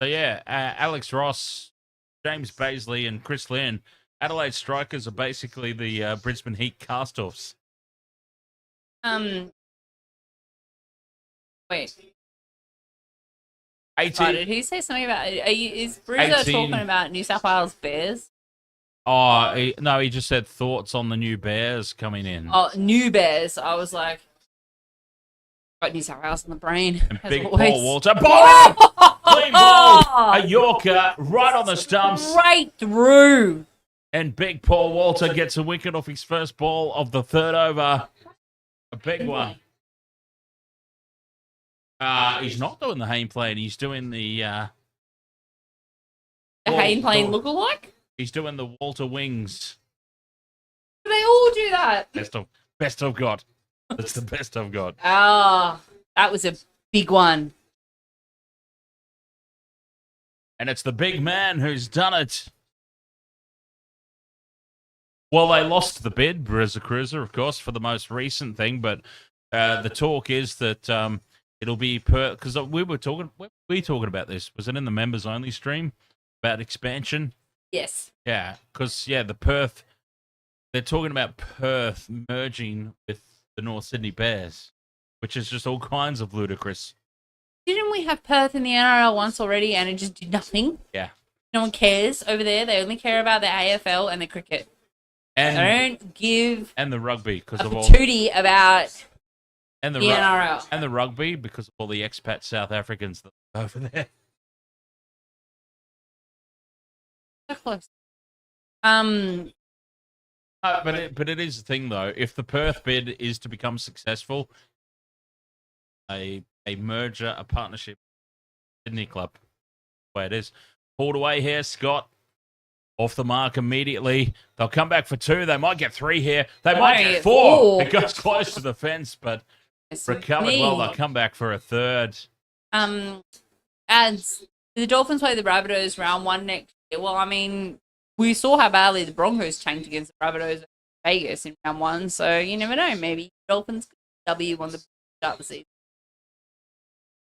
Speaker 1: So yeah, Alex Ross, James Baisley, and Chris Lynn. Adelaide Strikers are basically the Brisbane Heat cast-offs.
Speaker 2: Wait.
Speaker 1: 18.
Speaker 2: Oh, did he say something about? Is Bruiser
Speaker 1: 18.
Speaker 2: talking about New South Wales Bears?
Speaker 1: Oh, no, he just said thoughts on the new Bears coming in.
Speaker 2: Oh, new Bears. I was like, got New South Wales in the brain.
Speaker 1: And
Speaker 2: as
Speaker 1: big
Speaker 2: always.
Speaker 1: Paul Walter. Ball! Clean ball! A Yorker right on the stumps.
Speaker 2: Straight through.
Speaker 1: And big Paul Walter gets a wicket off his first ball of the 3rd over. A big one. He's not doing the Hayne plane. He's doing the
Speaker 2: Hayne playing lookalike?
Speaker 1: He's doing the Walter Wings.
Speaker 2: They all do that.
Speaker 1: Best I've got. That's the best I've got.
Speaker 2: Ah, that was a big one.
Speaker 1: And it's the big man who's done it. Well, they lost the bid, Brizza Cruiser, of course, for the most recent thing, but the talk is that it'll be because we were talking about this. Was it in the members only stream about expansion?
Speaker 2: Yes.
Speaker 1: Yeah, because the Perth, they're talking about Perth merging with the North Sydney Bears, which is just all kinds of ludicrous.
Speaker 2: Didn't we have Perth in the NRL once already and it just did nothing?
Speaker 1: Yeah.
Speaker 2: No one cares over there. They only care about the AFL and the cricket.
Speaker 1: And
Speaker 2: they don't give
Speaker 1: and the rugby because of all
Speaker 2: tootie about
Speaker 1: and the
Speaker 2: NRL
Speaker 1: and the rugby because of all the expat South Africans that are over there.
Speaker 2: So close.
Speaker 1: But it is the thing though. If the Perth bid is to become successful, a merger, a partnership, Sydney club, the way it is. Pulled away here, Scott. Off the mark immediately. They'll come back for 2. They might get 3 here. They might get 4. It goes close to the fence, but recovered well. They'll come back for a 3rd.
Speaker 2: And the Dolphins play the Rabbitohs round 1 next year. Well, I mean, we saw how badly the Broncos tanked against the Rabbitohs in Vegas in round 1, so you never know. Maybe Dolphins could W on the start of the season.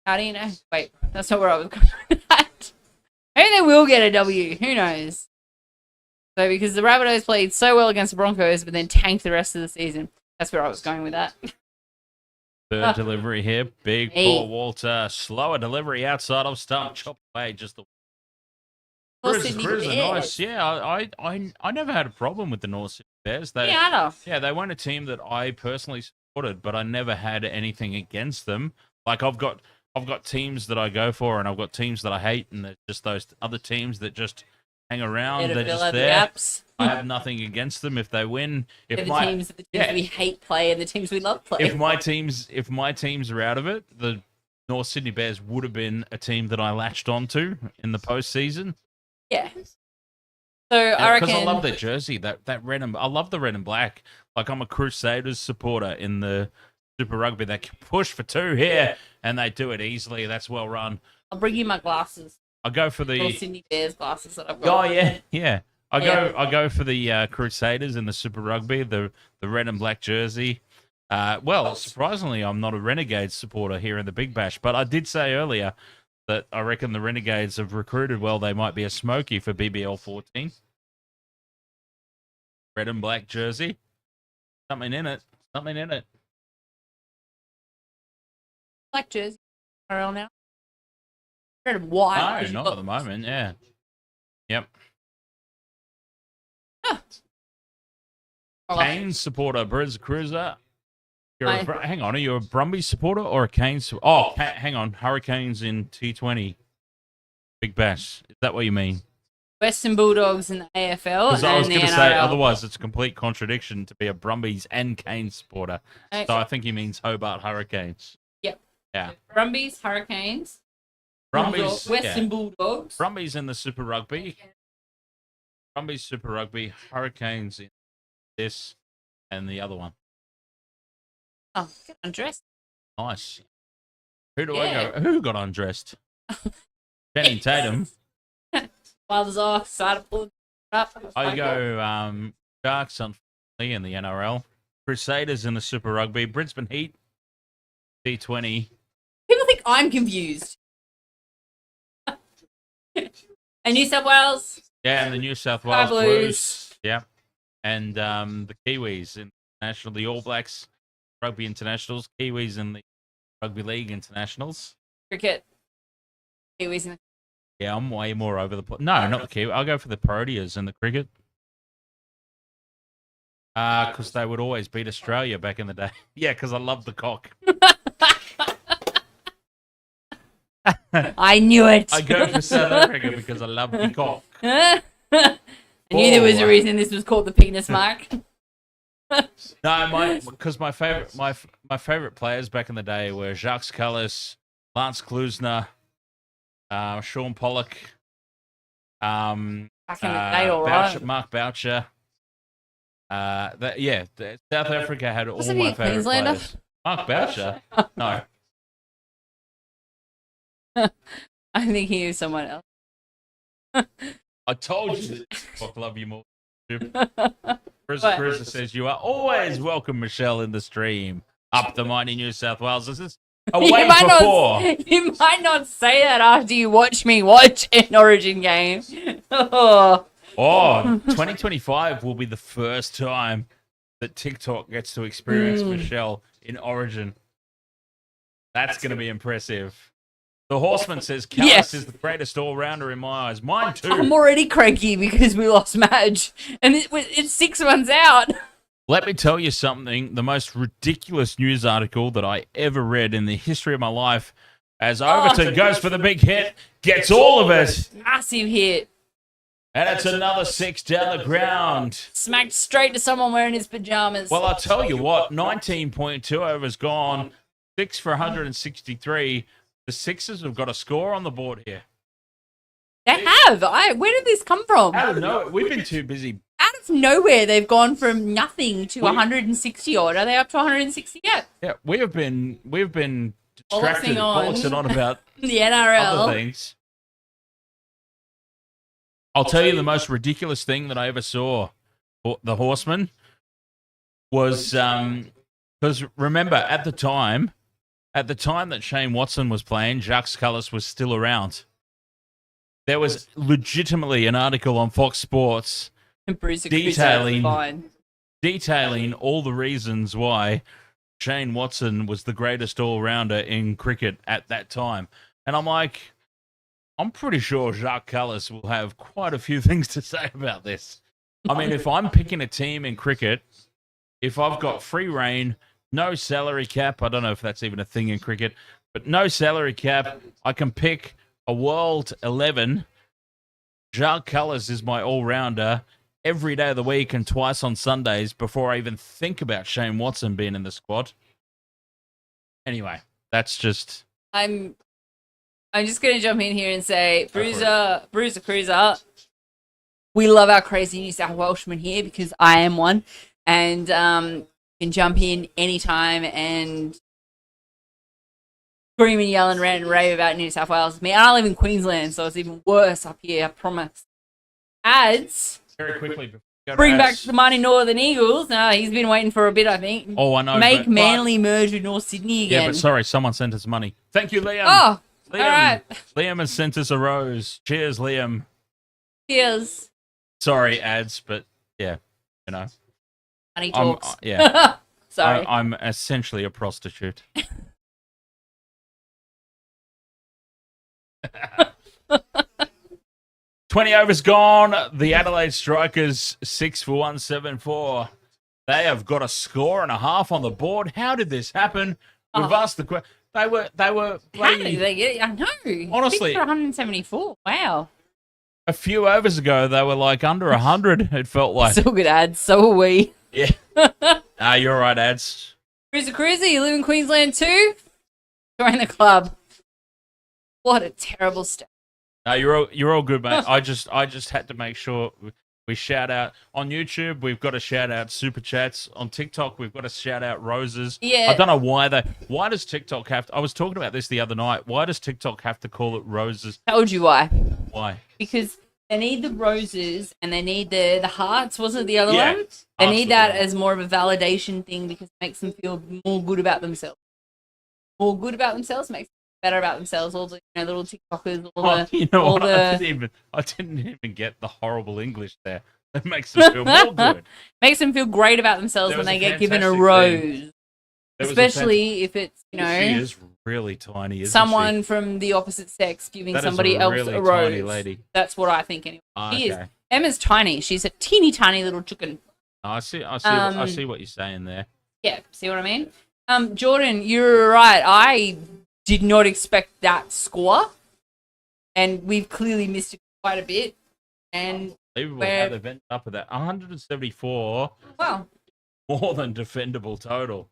Speaker 2: How do you know? Wait, that's not where I was going with that. Maybe they will get a W. Who knows? So, because the Rabbitohs played so well against the Broncos, but then tanked the rest of the season. That's where I was going with that.
Speaker 1: 3rd delivery here. Big Paul Walter. Slower delivery outside of stump. Chop away just the
Speaker 2: North
Speaker 1: Cruiser,
Speaker 2: Sydney
Speaker 1: Cruiser,
Speaker 2: Bears.
Speaker 1: nice. Yeah, I never had a problem with the North Sydney Bears.
Speaker 2: Yeah,
Speaker 1: They weren't a team that I personally supported, but I never had anything against them. Like I've got teams that I go for, and I've got teams that I hate, and there's just those other teams that just hang around. They're just there. I have nothing against them if they win. If
Speaker 2: the teams we hate play and the teams we love play.
Speaker 1: If my teams are out of it, the North Sydney Bears would have been a team that I latched onto in the postseason.
Speaker 2: Yeah. So I reckon
Speaker 1: because I love their jersey, that red and I love the red and black. Like I'm a Crusaders supporter in the Super Rugby. They can push for two here, and they do it easily. That's well run.
Speaker 2: I'll bring you my glasses.
Speaker 1: I go for the
Speaker 2: North Sydney Bears glasses that I've got.
Speaker 1: Oh yeah. I go for the Crusaders in the Super Rugby, the red and black jersey. Well, surprisingly, I'm not a Renegades supporter here in the Big Bash, but I did say earlier that I reckon the Renegades have recruited well. They might be a smoky for BBL 14. Red and black jersey. Something in it.
Speaker 2: Black jersey. RL now. Red and white.
Speaker 1: No, not at the moment, yeah. Yep.
Speaker 2: Huh.
Speaker 1: Canes supporter, Briz Cruiser. Hang on, are you a Brumbies supporter or a Canes? Oh, hang on, Hurricanes in T20, Big Bash. Is that what you mean?
Speaker 2: Western Bulldogs in the AFL.
Speaker 1: Because I was going to say, otherwise it's a complete contradiction to be a Brumbies and Canes supporter. Okay. So I think he means Hobart Hurricanes.
Speaker 2: Yep.
Speaker 1: Yeah.
Speaker 2: Brumbies, Hurricanes.
Speaker 1: Brumbies,
Speaker 2: Western Bulldogs.
Speaker 1: Brumbies in the Super Rugby. Brumbies Super Rugby, Hurricanes in this, and the other one.
Speaker 2: Oh, get undressed.
Speaker 1: Nice. I go? Who got undressed? Channing Tatum.
Speaker 2: Gloves off, started pulling up.
Speaker 1: I go Sharks, unfortunately, in the NRL. Crusaders in the Super Rugby. Brisbane Heat, T20.
Speaker 2: People think I'm confused. And New South Wales.
Speaker 1: Yeah, and the New South Wales Blues. Yeah. And the Kiwis international, the All Blacks Rugby Internationals, Kiwis in the Rugby League Internationals.
Speaker 2: Cricket. Kiwis in the...
Speaker 1: Yeah, I'm way more over the place. No, not the Kiwi. I'll go for the Proteas in the cricket. Because they would always beat Australia back in the day. Yeah, because I love the cock.
Speaker 2: I knew it.
Speaker 1: I go for South Africa because I love the cock.
Speaker 2: I knew there was a reason this was called the penis mark.
Speaker 1: No, because my favorite players back in the day were Jacques Kallis, Lance Klusner, Sean Pollock,
Speaker 2: back in the day, all right.
Speaker 1: Mark Boucher. South Africa had all
Speaker 2: Wasn't
Speaker 1: my
Speaker 2: he a
Speaker 1: favorite
Speaker 2: Queenslander?
Speaker 1: players. Mark Boucher? No.
Speaker 2: I think he is someone else.
Speaker 1: I told you that I love you more. Chris says you are always welcome, Michelle, in the stream. Up the mighty New South Wales. This is away for four.
Speaker 2: You might not say that after you watch me watch an Origin game. Oh,
Speaker 1: 2025 will be the first time that TikTok gets to experience Michelle in Origin. That's going to be impressive. The Horseman says Callis is the greatest all-rounder in my eyes. Mine too.
Speaker 2: I'm already cranky because we lost Madge. And it's 6 months out.
Speaker 1: Let me tell you something. The most ridiculous news article that I ever read in the history of my life, as Overton goes for the big hit, gets all of it.
Speaker 2: Massive hit.
Speaker 1: And it's another 6 down the ground.
Speaker 2: Smacked straight to someone wearing his pajamas.
Speaker 1: Well, I'll tell you what. 19.2 overs gone. 6 for 163. The Sixers have got a score on the board here.
Speaker 2: They have. Where did this come from?
Speaker 1: Out of nowhere. We've been too busy.
Speaker 2: Out of nowhere, they've gone from nothing to 160 odd. Are they up to 160 yet?
Speaker 1: Yeah, we've been distracted, bollocksing on about
Speaker 2: the NRL.
Speaker 1: Other things. I'll tell you the most ridiculous thing that I ever saw. The Horseman was because remember at the time that Shane Watson was playing, Jacques Kallis was still around. There was legitimately an article on Fox Sports detailing all the reasons why Shane Watson was the greatest all-rounder in cricket at that time. And I'm like, I'm pretty sure Jacques Callis will have quite a few things to say about this. I mean, if I'm picking a team in cricket, if I've got free reign, no salary cap, I don't know if that's even a thing in cricket, but no salary cap, I can pick a world 11. Jacques Callis is my all-rounder every day of the week and twice on Sundays before I even think about Shane Watson being in the squad. Anyway, that's just...
Speaker 2: I'm just going to jump in here and say, Bruiser, Cruiser, we love our crazy New South Welshman here because I am one. And you can jump in anytime and scream and yell and rant and rave about New South Wales. I live in Queensland, so it's even worse up here, I promise. Ads.
Speaker 1: Very quickly.
Speaker 2: Bring back the mighty Northern Eagles. No, he's been waiting for a bit, I think.
Speaker 1: Oh, I know.
Speaker 2: Make Manly merge with North Sydney again.
Speaker 1: Yeah, but sorry, someone sent us money. Thank you, Liam.
Speaker 2: Oh,
Speaker 1: Liam.
Speaker 2: all right.
Speaker 1: Liam has sent us a rose. Cheers, Liam.
Speaker 2: Cheers.
Speaker 1: Sorry, ads, but yeah, you know.
Speaker 2: Money talks.
Speaker 1: Yeah.
Speaker 2: Sorry.
Speaker 1: I'm essentially a prostitute. 20 overs gone. The Adelaide Strikers 6 for 174. They have got a score and a half on the board. How did this happen? We've asked the question. They were.
Speaker 2: How did they get it? I know.
Speaker 1: Honestly,
Speaker 2: 6 for 174. Wow.
Speaker 1: a few overs ago they were like under 100. It felt like.
Speaker 2: So good, ads. So are we.
Speaker 1: Yeah. You're right, ads.
Speaker 2: Cruiser, you live in Queensland too? Join the club. What a terrible step.
Speaker 1: No, you're all good, mate. I just had to make sure we shout out on YouTube. We've got to shout out super chats on TikTok. We've got to shout out roses.
Speaker 2: Yeah.
Speaker 1: I don't know why Why does TikTok have to? I was talking about this the other night. Why does TikTok have to call it roses?
Speaker 2: Told you why.
Speaker 1: Why?
Speaker 2: Because they need the roses and they need the hearts. Wasn't it the other
Speaker 1: Yeah,
Speaker 2: one? They need that
Speaker 1: absolutely.
Speaker 2: as more of a validation thing because it makes them feel more good about themselves. More good about themselves makes them better about themselves. All the little TikTokers,
Speaker 1: You know what? I didn't even get the horrible English there. That makes them feel more good.
Speaker 2: Makes them feel great about themselves
Speaker 1: There
Speaker 2: when
Speaker 1: was
Speaker 2: they
Speaker 1: a
Speaker 2: get given a
Speaker 1: fantastic
Speaker 2: rose.
Speaker 1: thing.
Speaker 2: Especially if it's,
Speaker 1: She is really tiny, isn't
Speaker 2: someone from the opposite sex giving
Speaker 1: That is
Speaker 2: somebody
Speaker 1: a
Speaker 2: else
Speaker 1: really
Speaker 2: a rose.
Speaker 1: tiny lady.
Speaker 2: That's what I think anyway. She is.
Speaker 1: Okay.
Speaker 2: Emma's tiny. She's a teeny tiny little chicken.
Speaker 1: I see what you're saying there.
Speaker 2: Yeah, see what I mean? Jordan, you're right. I did not expect that score. And we've clearly missed it quite a bit. And
Speaker 1: Unbelievable how they've ended up with that. 174,
Speaker 2: wow.
Speaker 1: more than defendable total.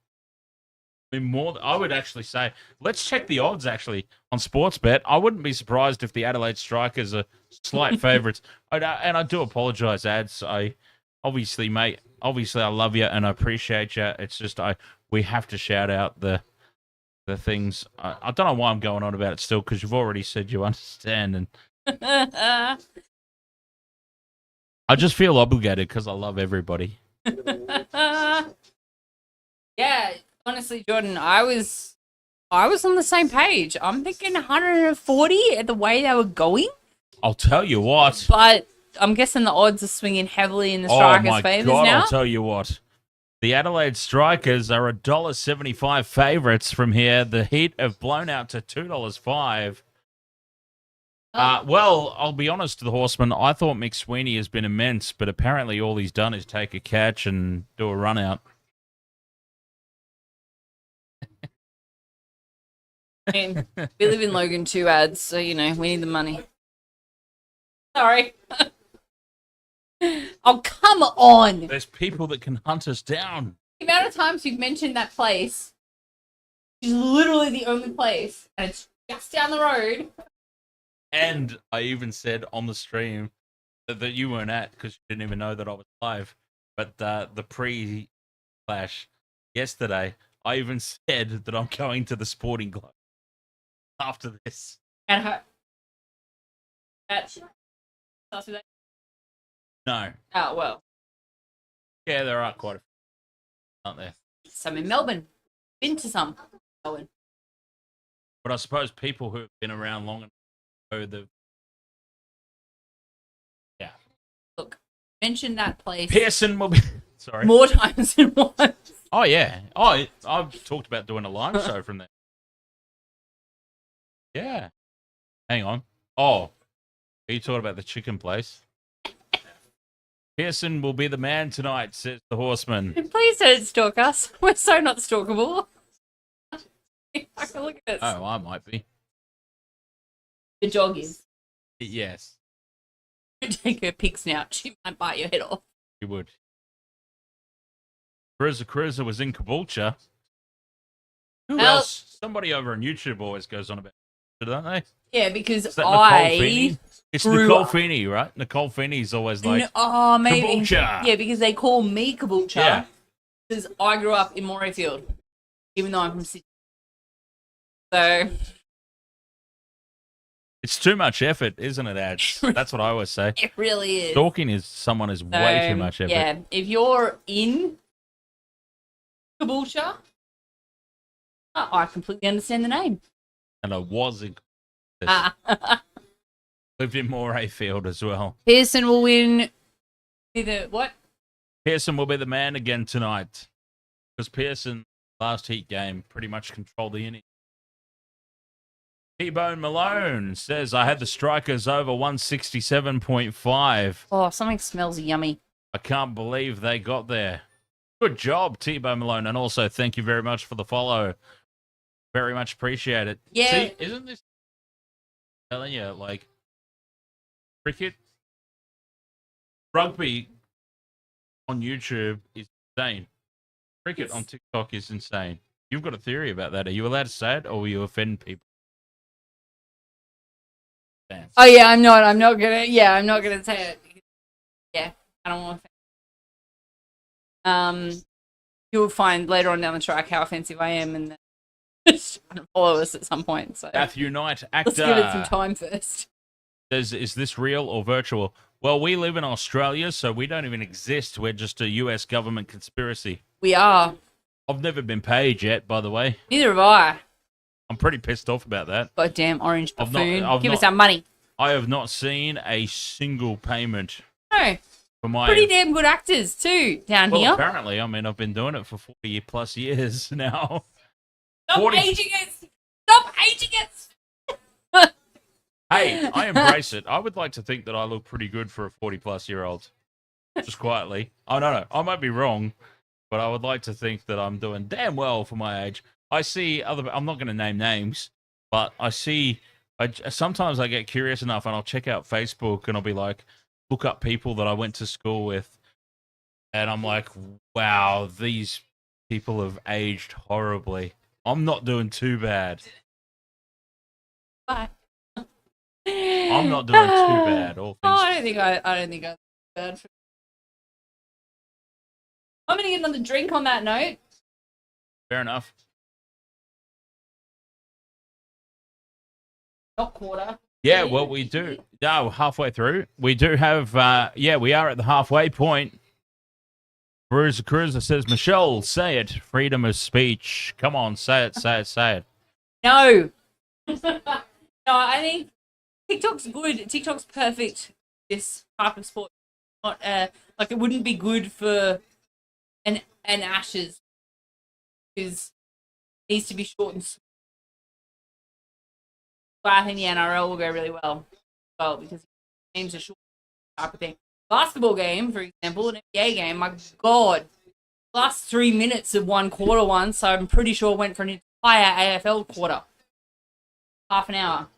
Speaker 1: I mean, I would actually say, let's check the odds actually on Sportsbet. I wouldn't be surprised if the Adelaide Strikers are slight favourites. And I do apologise, ads. Obviously I love you and I appreciate you. It's just we have to shout out the things. I don't know why I'm going on about it still because you've already said you understand, and I just feel obligated because I love everybody.
Speaker 2: Yeah, honestly, Jordan, I was on the same page. I'm thinking 140 at the way they were going.
Speaker 1: I'll tell you what.
Speaker 2: But I'm guessing the odds are swinging heavily in the Strikers' favours now.
Speaker 1: I'll tell you what. The Adelaide Strikers are $1.75 favourites from here. The Heat have blown out to $2.05. Well, I'll be honest to the Horseman. I thought Mick Sweeney has been immense, but apparently all he's done is take a catch and do a run out.
Speaker 2: We live in Logan 2 ads, so, we need the money. Sorry. Oh, come on.
Speaker 1: There's people that can hunt us down.
Speaker 2: The amount of times you've mentioned that place is literally the only place, and it's just down the road.
Speaker 1: And I even said on the stream that you weren't at because you didn't even know that I was live. But the pre-flash yesterday, I even said that I'm going to the Sporting Globe after this.
Speaker 2: And her.
Speaker 1: No.
Speaker 2: Oh, well.
Speaker 1: Yeah, there are quite a few, aren't there?
Speaker 2: Some in Melbourne. Been to some. Melbourne.
Speaker 1: But I suppose people who have been around long enough know the... Yeah.
Speaker 2: Look, mention that place.
Speaker 1: Pearson will be... Sorry.
Speaker 2: More times than once.
Speaker 1: Oh, yeah. Oh, I've talked about doing a live show from there. Yeah. Hang on. Oh, are you talking about the chicken place? Pearson will be the man tonight, says the horseman.
Speaker 2: Please don't stalk us. We're so not stalkable. I can look at this.
Speaker 1: Oh, I might be.
Speaker 2: The dog is.
Speaker 1: Yes,
Speaker 2: Take her pics now. She might bite your head off.
Speaker 1: you would. Cruiser was in Caboolture. Who
Speaker 2: Well-
Speaker 1: else? Somebody over on YouTube always goes on about it, don't they?
Speaker 2: Yeah, because
Speaker 1: Is that Nicole Feeney?
Speaker 2: I.
Speaker 1: It's
Speaker 2: grew
Speaker 1: Nicole
Speaker 2: up-
Speaker 1: Feeney, right? Nicole Feeney's always like,
Speaker 2: Oh, maybe.
Speaker 1: Caboolture.
Speaker 2: Yeah, because they call me Caboolture.
Speaker 1: Yeah.
Speaker 2: Because I grew up in Morayfield, even though I'm from Sydney. So,
Speaker 1: it's too much effort, isn't it, Ads? That's what I always say.
Speaker 2: it really is.
Speaker 1: Stalking is way too much effort.
Speaker 2: Yeah, if you're in Caboolture, I completely understand the name.
Speaker 1: And I was in lived in Morayfield as well.
Speaker 2: Pearson will win. Either what?
Speaker 1: Pearson will be the man again tonight. Because Pearson, last Heat game, pretty much controlled the inning. T-Bone Malone says, I had the Strikers over 167.5.
Speaker 2: Oh, something smells yummy.
Speaker 1: I can't believe they got there. Good job, T-Bone Malone. And also, thank you very much for the follow. Very much appreciate it.
Speaker 2: Yeah.
Speaker 1: See, isn't this telling you, like, cricket, rugby on YouTube is insane. Cricket on TikTok is insane. You've got a theory about that. Are you allowed to say it, or will you offend people? Dance.
Speaker 2: Oh yeah, I'm not gonna. Yeah, I'm not gonna say it. Yeah, I don't want to. You'll find later on down the track how offensive I am, and follow us at some point. So
Speaker 1: Matthew Knight, actor.
Speaker 2: let's give it some time first.
Speaker 1: Says, is this real or virtual? Well, we live in Australia, so we don't even exist. We're just a US government conspiracy.
Speaker 2: We are.
Speaker 1: I've never been paid yet, by the way.
Speaker 2: Neither have I.
Speaker 1: I'm pretty pissed off about that.
Speaker 2: Goddamn orange
Speaker 1: I've not-
Speaker 2: buffoon.
Speaker 1: I've
Speaker 2: Give us
Speaker 1: not-
Speaker 2: our money.
Speaker 1: I have not seen a single payment
Speaker 2: No,
Speaker 1: for my...
Speaker 2: pretty damn good actors too down
Speaker 1: Well,
Speaker 2: here.
Speaker 1: apparently, I mean, I've been doing it for 40 plus years now.
Speaker 2: Stop
Speaker 1: 40
Speaker 2: aging it. Stop aging it.
Speaker 1: Hey, I embrace it. I would like to think that I look pretty good for a 40 plus year old. Just quietly. I don't know. I might be wrong, but I would like to think that I'm doing damn well for my age. I see other... I'm not going to name names, but I see... sometimes I get curious enough and I'll check out Facebook and I'll be like, look up people that I went to school with. And I'm like, wow, these people have aged horribly. I'm not doing too bad.
Speaker 2: Bye.
Speaker 1: I'm not doing too bad. All
Speaker 2: Oh,
Speaker 1: things.
Speaker 2: I don't think I'm bad. I'm gonna get another drink on that note.
Speaker 1: Fair enough.
Speaker 2: Not quarter.
Speaker 1: Yeah, well, we do. No, halfway through. We do have, we are at the halfway point. Cruiser says, Michelle, say it. Freedom of speech. Come on, say it, say it, say it.
Speaker 2: No. No, I think TikTok's good. TikTok's perfect. This type of sport, not like it wouldn't be good for an Ashes, because it needs to be short and sweet. But I think the NRL will go really well, because games are short type of thing. Basketball game, for example, an NBA game. My God, last 3 minutes of one quarter one, so I'm pretty sure it went for an entire AFL quarter, half an hour.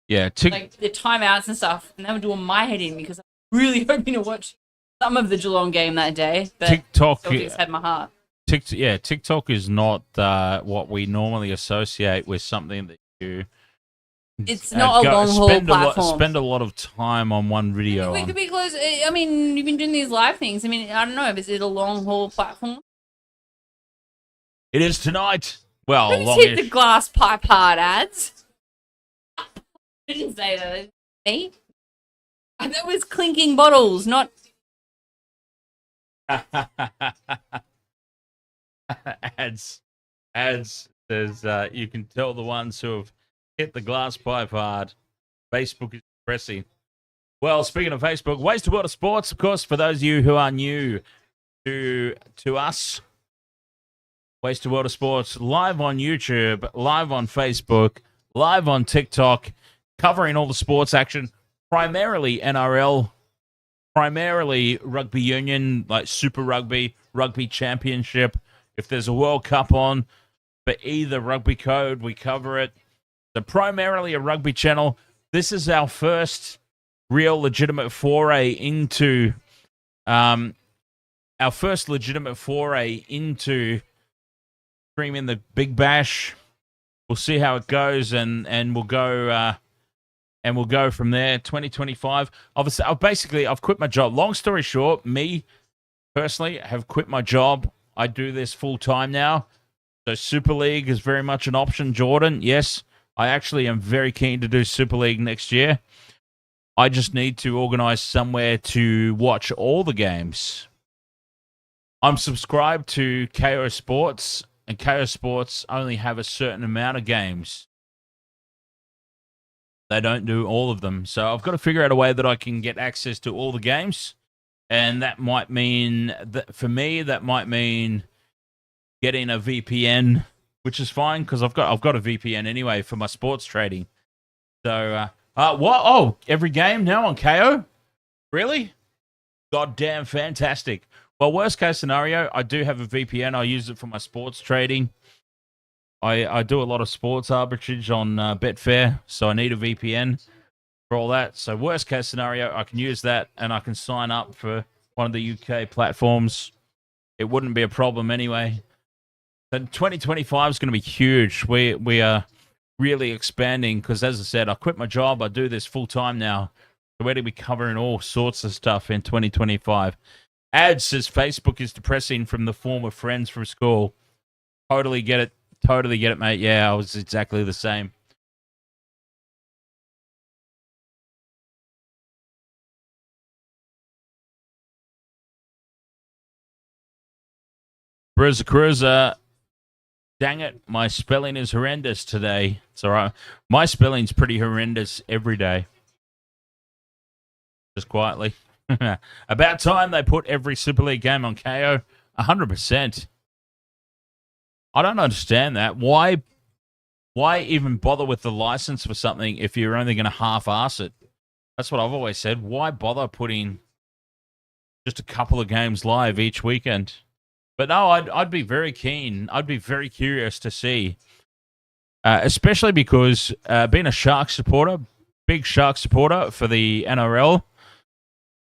Speaker 1: Yeah,
Speaker 2: Like the timeouts and stuff, and they were doing my head in because I'm really hoping to watch some of the Geelong game that day. But
Speaker 1: TikTok.
Speaker 2: Celtics had my heart.
Speaker 1: TikTok is not what we normally associate with something that you.
Speaker 2: It's not a long haul platform.
Speaker 1: Spend a lot of time on one video.
Speaker 2: We could be close. I mean, you've been doing these live things. I mean, I don't know. Is it a long haul platform?
Speaker 1: It is tonight. Well,
Speaker 2: Who's hit the
Speaker 1: longish.
Speaker 2: glass pipe hard ads? I didn't say that. Me? That was clinking bottles, not.
Speaker 1: ads says you can tell the ones who have hit the glass pipe hard. Facebook is pressing. Well, speaking of Facebook, Ways to World of Sports, of course, for those of you who are new to us, Ways to World of Sports live on YouTube, live on Facebook, live on TikTok, covering all the sports action, primarily NRL, primarily rugby union, like Super Rugby, Rugby Championship. If there's a World Cup on, for either rugby code, we cover it. So primarily a rugby channel. This is our first real legitimate foray into streaming the Big Bash. We'll see how it goes, and we'll go from there. 2025. Obviously, I've quit my job. Long story short, me personally have quit my job. I do this full time now. So Super League is very much an option, Jordan. Yes, I actually am very keen to do Super League next year. I just need to organize somewhere to watch all the games. I'm subscribed to KO Sports, and KO Sports only have a certain amount of games. They don't do all of them. So I've got to figure out a way that I can get access to all the games. And that might mean, for me, getting a VPN, which is fine because I've got a VPN anyway for my sports trading. So, what? Oh, every game now on KO? Really? Goddamn fantastic. Well, worst case scenario, I do have a VPN. I use it for my sports trading. I do a lot of sports arbitrage on Betfair, so I need a VPN for all that. So worst case scenario, I can use that and I can sign up for one of the UK platforms. It wouldn't be a problem anyway. So 2025 is going to be huge. We are really expanding because, as I said, I quit my job. I do this full time now. So we're going to be covering all sorts of stuff in 2025. Ad says Facebook is depressing from the former friends from school. Totally get it. Totally get it, mate. Yeah, I was exactly the same. Bruiser Cruiser. Dang it, my spelling is horrendous today. It's all right. My spelling's pretty horrendous every day. Just quietly. About time they put every Super League game on KO. 100%. I don't understand that. Why even bother with the license for something if you're only going to half-ass it? That's what I've always said. Why bother putting just a couple of games live each weekend? But no, I'd be very keen. I'd be very curious to see, especially because being a Sharks supporter, big Sharks supporter for the NRL.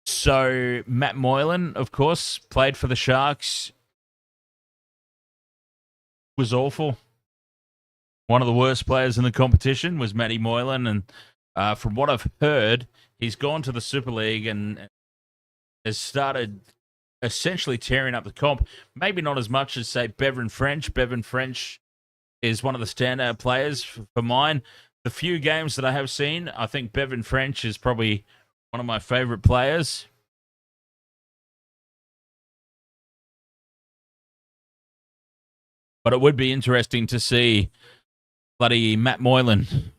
Speaker 1: So Matt Moylan, of course, played for the Sharks. Was awful. One of the worst players in the competition was Matty Moylan, and from what I've heard, he's gone to the Super League and has started essentially tearing up the comp. Maybe not as much as, say, Bevan French. Bevan French is one of the standout players for mine. The few games that I have seen, I think Bevan French is probably one of my favorite players. But it would be interesting to see bloody Matt Moylan,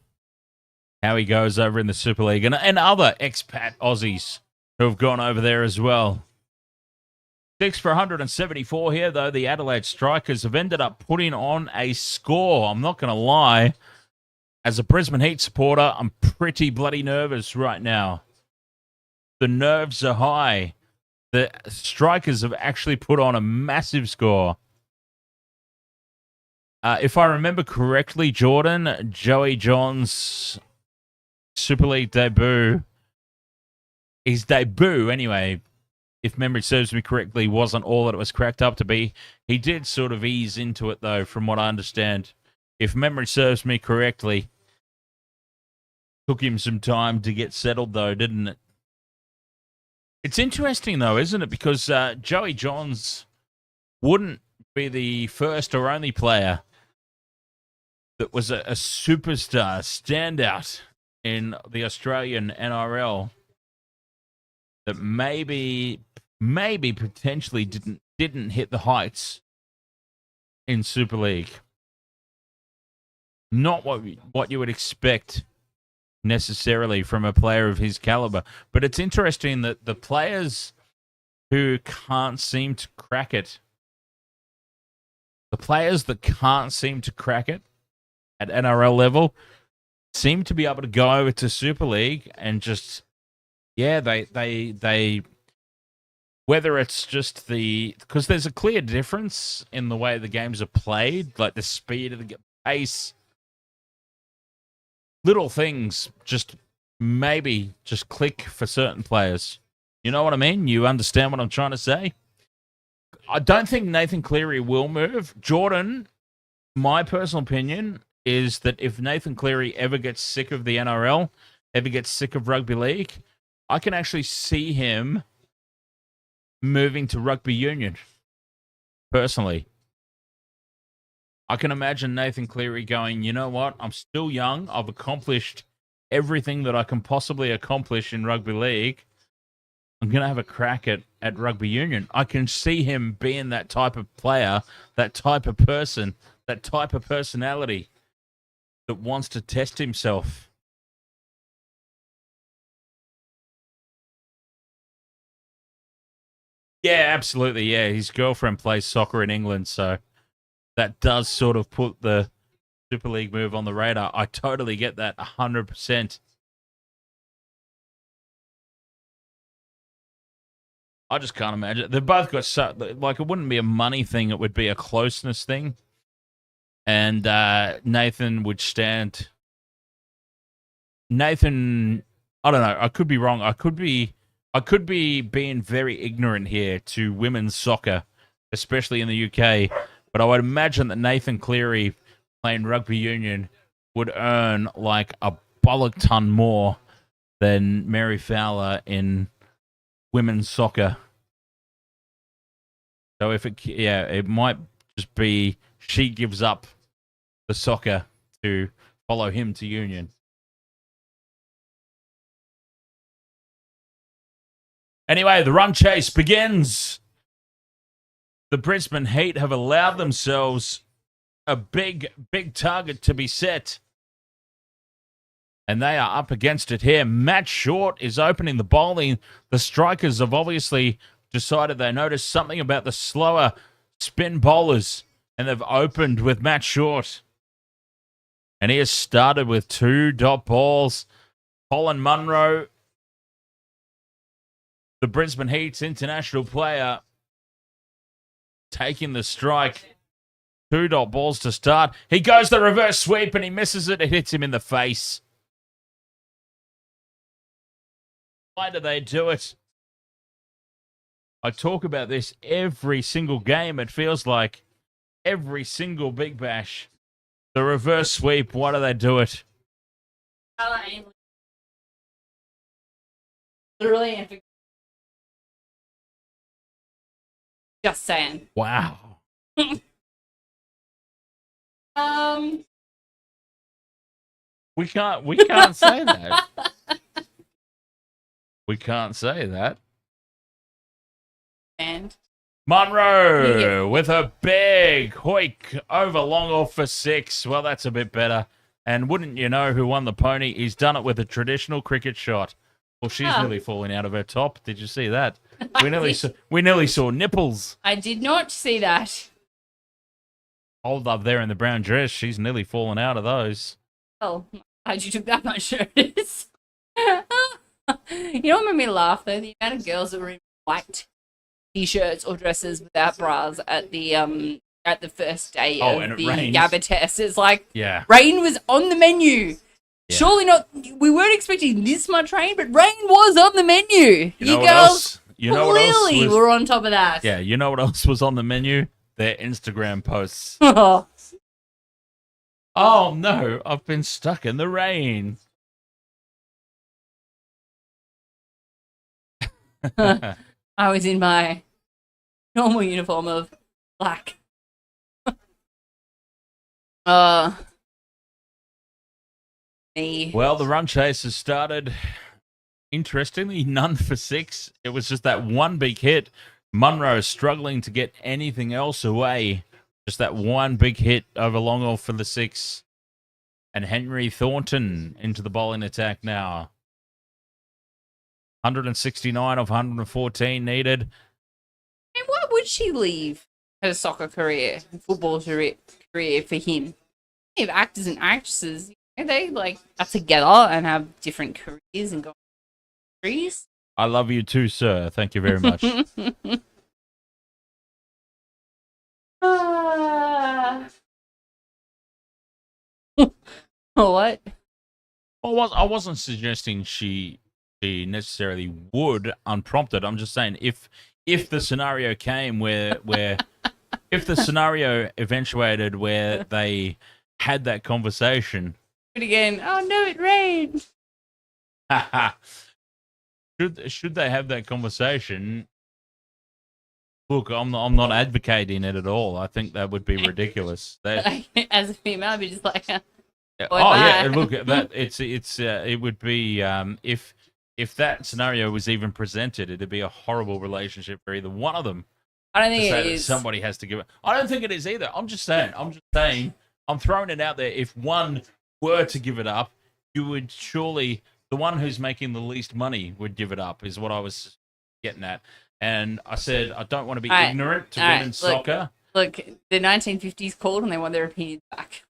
Speaker 1: how he goes over in the Super League, and other expat Aussies who have gone over there as well. 6 for 174 here, though. The Adelaide Strikers have ended up putting on a score. I'm not going to lie. As a Brisbane Heat supporter, I'm pretty bloody nervous right now. The nerves are high. The Strikers have actually put on a massive score. If I remember correctly, Jordan, Joey John's Super League debut, his debut anyway, if memory serves me correctly, wasn't all that it was cracked up to be. He did sort of ease into it, though, from what I understand. If memory serves me correctly, took him some time to get settled, though, didn't it? It's interesting, though, isn't it? Because Joey Johns wouldn't be the first or only player that was a superstar standout in the Australian NRL that maybe potentially didn't hit the heights in Super League. Not what you would expect necessarily from a player of his caliber. But it's interesting that the players who can't seem to crack it, at NRL level, seem to be able to go over to Super League and just, yeah, they whether it's just because there's a clear difference in the way the games are played, like the speed of the pace, little things just maybe just click for certain players. You know what I mean? You understand what I'm trying to say? I don't think Nathan Cleary will move. Jordan, my personal opinion is that if Nathan Cleary ever gets sick of the NRL, ever gets sick of rugby league, I can actually see him moving to rugby union. Personally, I can imagine Nathan Cleary going, you know what? I'm still young. I've accomplished everything that I can possibly accomplish in rugby league. I'm going to have a crack at rugby union. I can see him being that type of player, that type of person, that type of personality that wants to test himself. Yeah, absolutely. Yeah, his girlfriend plays soccer in England, so that does sort of put the Super League move on the radar. I totally get that 100%. I just can't imagine. They've both got it wouldn't be a money thing, it would be a closeness thing. And Nathan would stand. Nathan, I don't know. I could be wrong. I could be being very ignorant here to women's soccer, especially in the UK. But I would imagine that Nathan Cleary playing rugby union would earn like a bollock ton more than Mary Fowler in women's soccer. So it might just be she gives up the soccer to follow him to union. Anyway, the run chase begins. The Brisbane Heat have allowed themselves a big target to be set. And they are up against it here. Matt Short is opening the bowling. The Strikers have obviously decided they noticed something about the slower spin bowlers, and they've opened with Matt Short. And he has started with 2 dot balls. Colin Munro, the Brisbane Heat's international player, taking the strike. 2 dot balls to start. He goes the reverse sweep and he misses it. It hits him in the face. Why do they do it? I talk about this every single game. It feels like every single Big Bash. The reverse sweep. Why do they do it?
Speaker 2: Literally. Just saying.
Speaker 1: Wow. We can't say that. We can't say that.
Speaker 2: And
Speaker 1: Munro with a big hoik over long off for 6. Well, that's a bit better. And wouldn't you know who won the pony? He's done it with a traditional cricket shot. Well, she's nearly falling out of her top. Did you see that? We nearly saw nipples.
Speaker 2: I did not see that.
Speaker 1: Hold up there in the brown dress. She's nearly fallen out of those.
Speaker 2: Oh, glad you took that much notice. You know what made me laugh though? The amount of girls that were in white t-shirts or dresses without bras at the first day of the Gabba test. It's like, rain was on the menu. Yeah. Surely not. We weren't expecting this much rain, but rain was on the menu. You girls clearly were on top of that.
Speaker 1: Yeah, you know what else was on the menu? Their Instagram posts. Oh no, I've been stuck in the rain.
Speaker 2: I was in my normal uniform of black.
Speaker 1: Well, the run chase has started. Interestingly, none for 6. It was just that one big hit. Munro struggling to get anything else away. Just that one big hit over long off for the 6. And Henry Thornton into the bowling attack now. 169 of 114 needed.
Speaker 2: And why would she leave her soccer career, football career for him? You have actors and actresses. They like are together and have different careers and go careers.
Speaker 1: I love you too, sir. Thank you very much.
Speaker 2: What?
Speaker 1: I wasn't suggesting she necessarily would unprompted. I'm just saying if the scenario came where if the scenario eventuated where they had that conversation.
Speaker 2: Do it again. Oh no, it rained.
Speaker 1: should they have that conversation? Look, I'm not advocating it at all. I think that would be ridiculous.
Speaker 2: As a female, I'd be just like,
Speaker 1: yeah,
Speaker 2: bye.
Speaker 1: yeah. Look, that it would be if that scenario was even presented, it'd be a horrible relationship for either one of them.
Speaker 2: I don't think it is.
Speaker 1: Somebody has to give it. I don't think it is either. I'm just saying. I'm throwing it out there. If one were to give it up, you would surely the one who's making the least money would give it up. Is what I was getting at. And I said I don't want to be ignorant to women's soccer.
Speaker 2: Look, the 1950s called and they want their opinions back.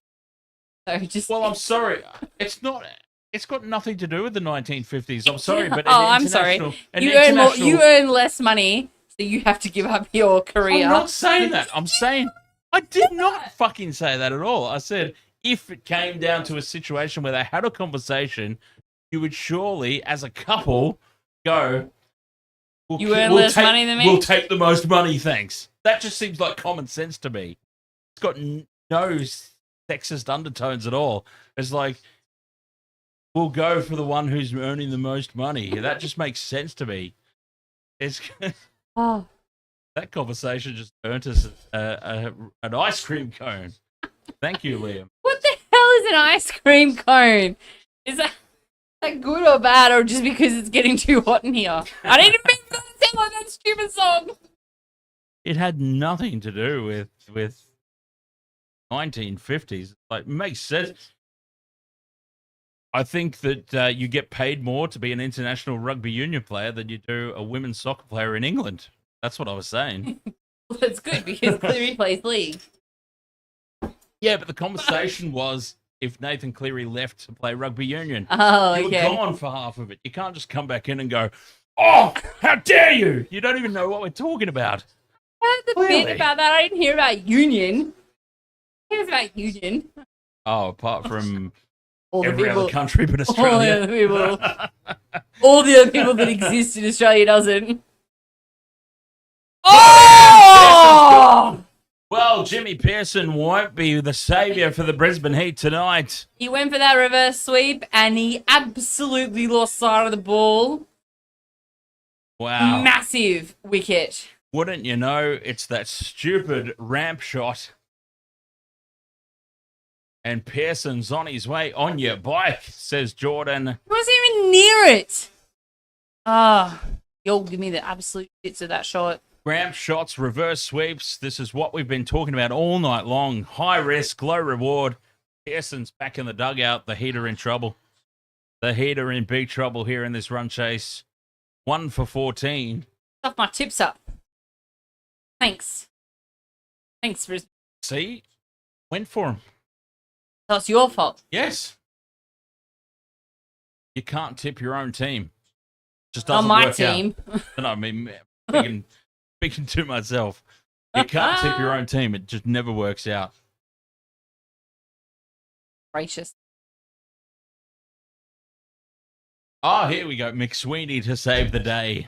Speaker 2: So just.
Speaker 1: Well, I'm sorry. It's not. It's got nothing to do with the 1950s. I'm sorry, but
Speaker 2: I'm sorry. You earn less money, so you have to give up your career.
Speaker 1: I'm not saying that. I'm saying I did not fucking say that at all. I said if it came down to a situation where they had a conversation, you would surely, as a couple, go.
Speaker 2: You earn less money than me?
Speaker 1: We'll take the most money, thanks. That just seems like common sense to me. It's got no sexist undertones at all. It's like, we'll go for the one who's earning the most money. That just makes sense to me. It's That conversation just earned us an ice cream cone. Thank you, Liam.
Speaker 2: What the hell is an ice cream cone? Is that good or bad, or just because it's getting too hot in here? I didn't even mean to sound like that stupid song.
Speaker 1: It had nothing to do with 1950s. Like, it makes sense. I think that you get paid more to be an international rugby union player than you do a women's soccer player in England. That's what I was saying.
Speaker 2: Well, that's good because Cleary plays league.
Speaker 1: Yeah, but the conversation was if Nathan Cleary left to play rugby union.
Speaker 2: Oh, okay.
Speaker 1: You were gone for half of it. You can't just come back in and go, oh, how dare you? You don't even know what we're talking about.
Speaker 2: I heard the bit about that. I didn't hear about union. Here's about union.
Speaker 1: Oh, apart from
Speaker 2: all the
Speaker 1: every
Speaker 2: people,
Speaker 1: other country but Australia.
Speaker 2: All the other people. All the other people that exist in Australia doesn't. Oh!
Speaker 1: Well, Jimmy Pearson won't be the saviour for the Brisbane Heat tonight.
Speaker 2: He went for that reverse sweep and he absolutely lost sight of the ball.
Speaker 1: Wow.
Speaker 2: Massive wicket.
Speaker 1: Wouldn't you know, it's that stupid ramp shot. And Pearson's on his way on your bike, says Jordan.
Speaker 2: He wasn't even near it. You'll give me the absolute bits of that shot.
Speaker 1: Ramp shots, reverse sweeps. This is what we've been talking about all night long. High risk, low reward. Pearson's back in the dugout. The Heat are in trouble. The Heat are in big trouble here in this run chase. 1 for 14.
Speaker 2: Stuff my tips up. Thanks. Thanks, Brisbane.
Speaker 1: See? Went for him.
Speaker 2: That's your fault.
Speaker 1: Yes. You can't tip your own team. Just doesn't
Speaker 2: on my
Speaker 1: work
Speaker 2: team.
Speaker 1: Out. No, I mean, speaking to myself. You can't tip your own team. It just never works out.
Speaker 2: Gracious.
Speaker 1: Oh, here we go. McSweeney to save the day.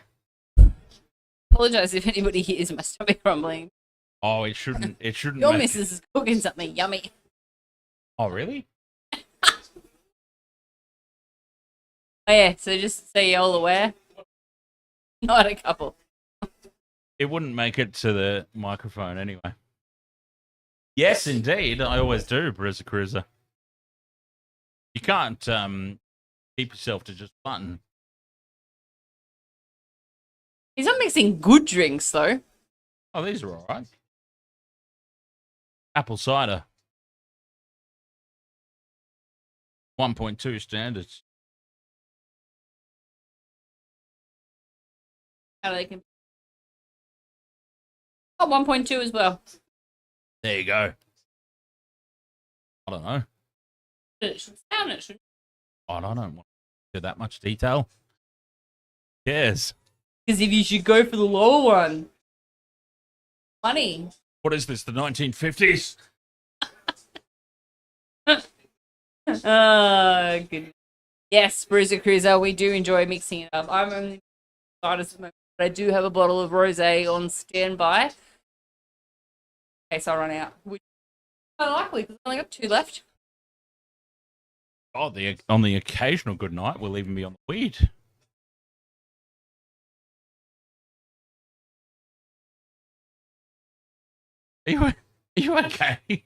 Speaker 2: Apologise if anybody hears my stomach rumbling.
Speaker 1: Oh, it shouldn't. It shouldn't.
Speaker 2: Your missus is cooking something yummy.
Speaker 1: Oh, really?
Speaker 2: Oh, yeah. So just so you're all aware. Not a couple.
Speaker 1: It wouldn't make it to the microphone anyway. Yes, indeed. I always do, Brisa Cruiser. You can't keep yourself to just button.
Speaker 2: He's not mixing good drinks, though.
Speaker 1: Oh, these are all right. Apple cider. 1.2 standards.
Speaker 2: How do they compare? Oh, 1.2 as well.
Speaker 1: There you go. I don't know.
Speaker 2: It should sound it, shouldn't
Speaker 1: I don't want to do that much detail. Yes.
Speaker 2: Because if you should go for the lower one. Money.
Speaker 1: What is this, the 1950s?
Speaker 2: Oh, good. Yes, Bruiser Cruiser, we do enjoy mixing it up. I'm only excited at the moment, but I do have a bottle of rosé on standby in case I run out. Which is quite likely because I only got 2 left.
Speaker 1: Oh, on the occasional good night, we'll even be on the weed. Are you okay?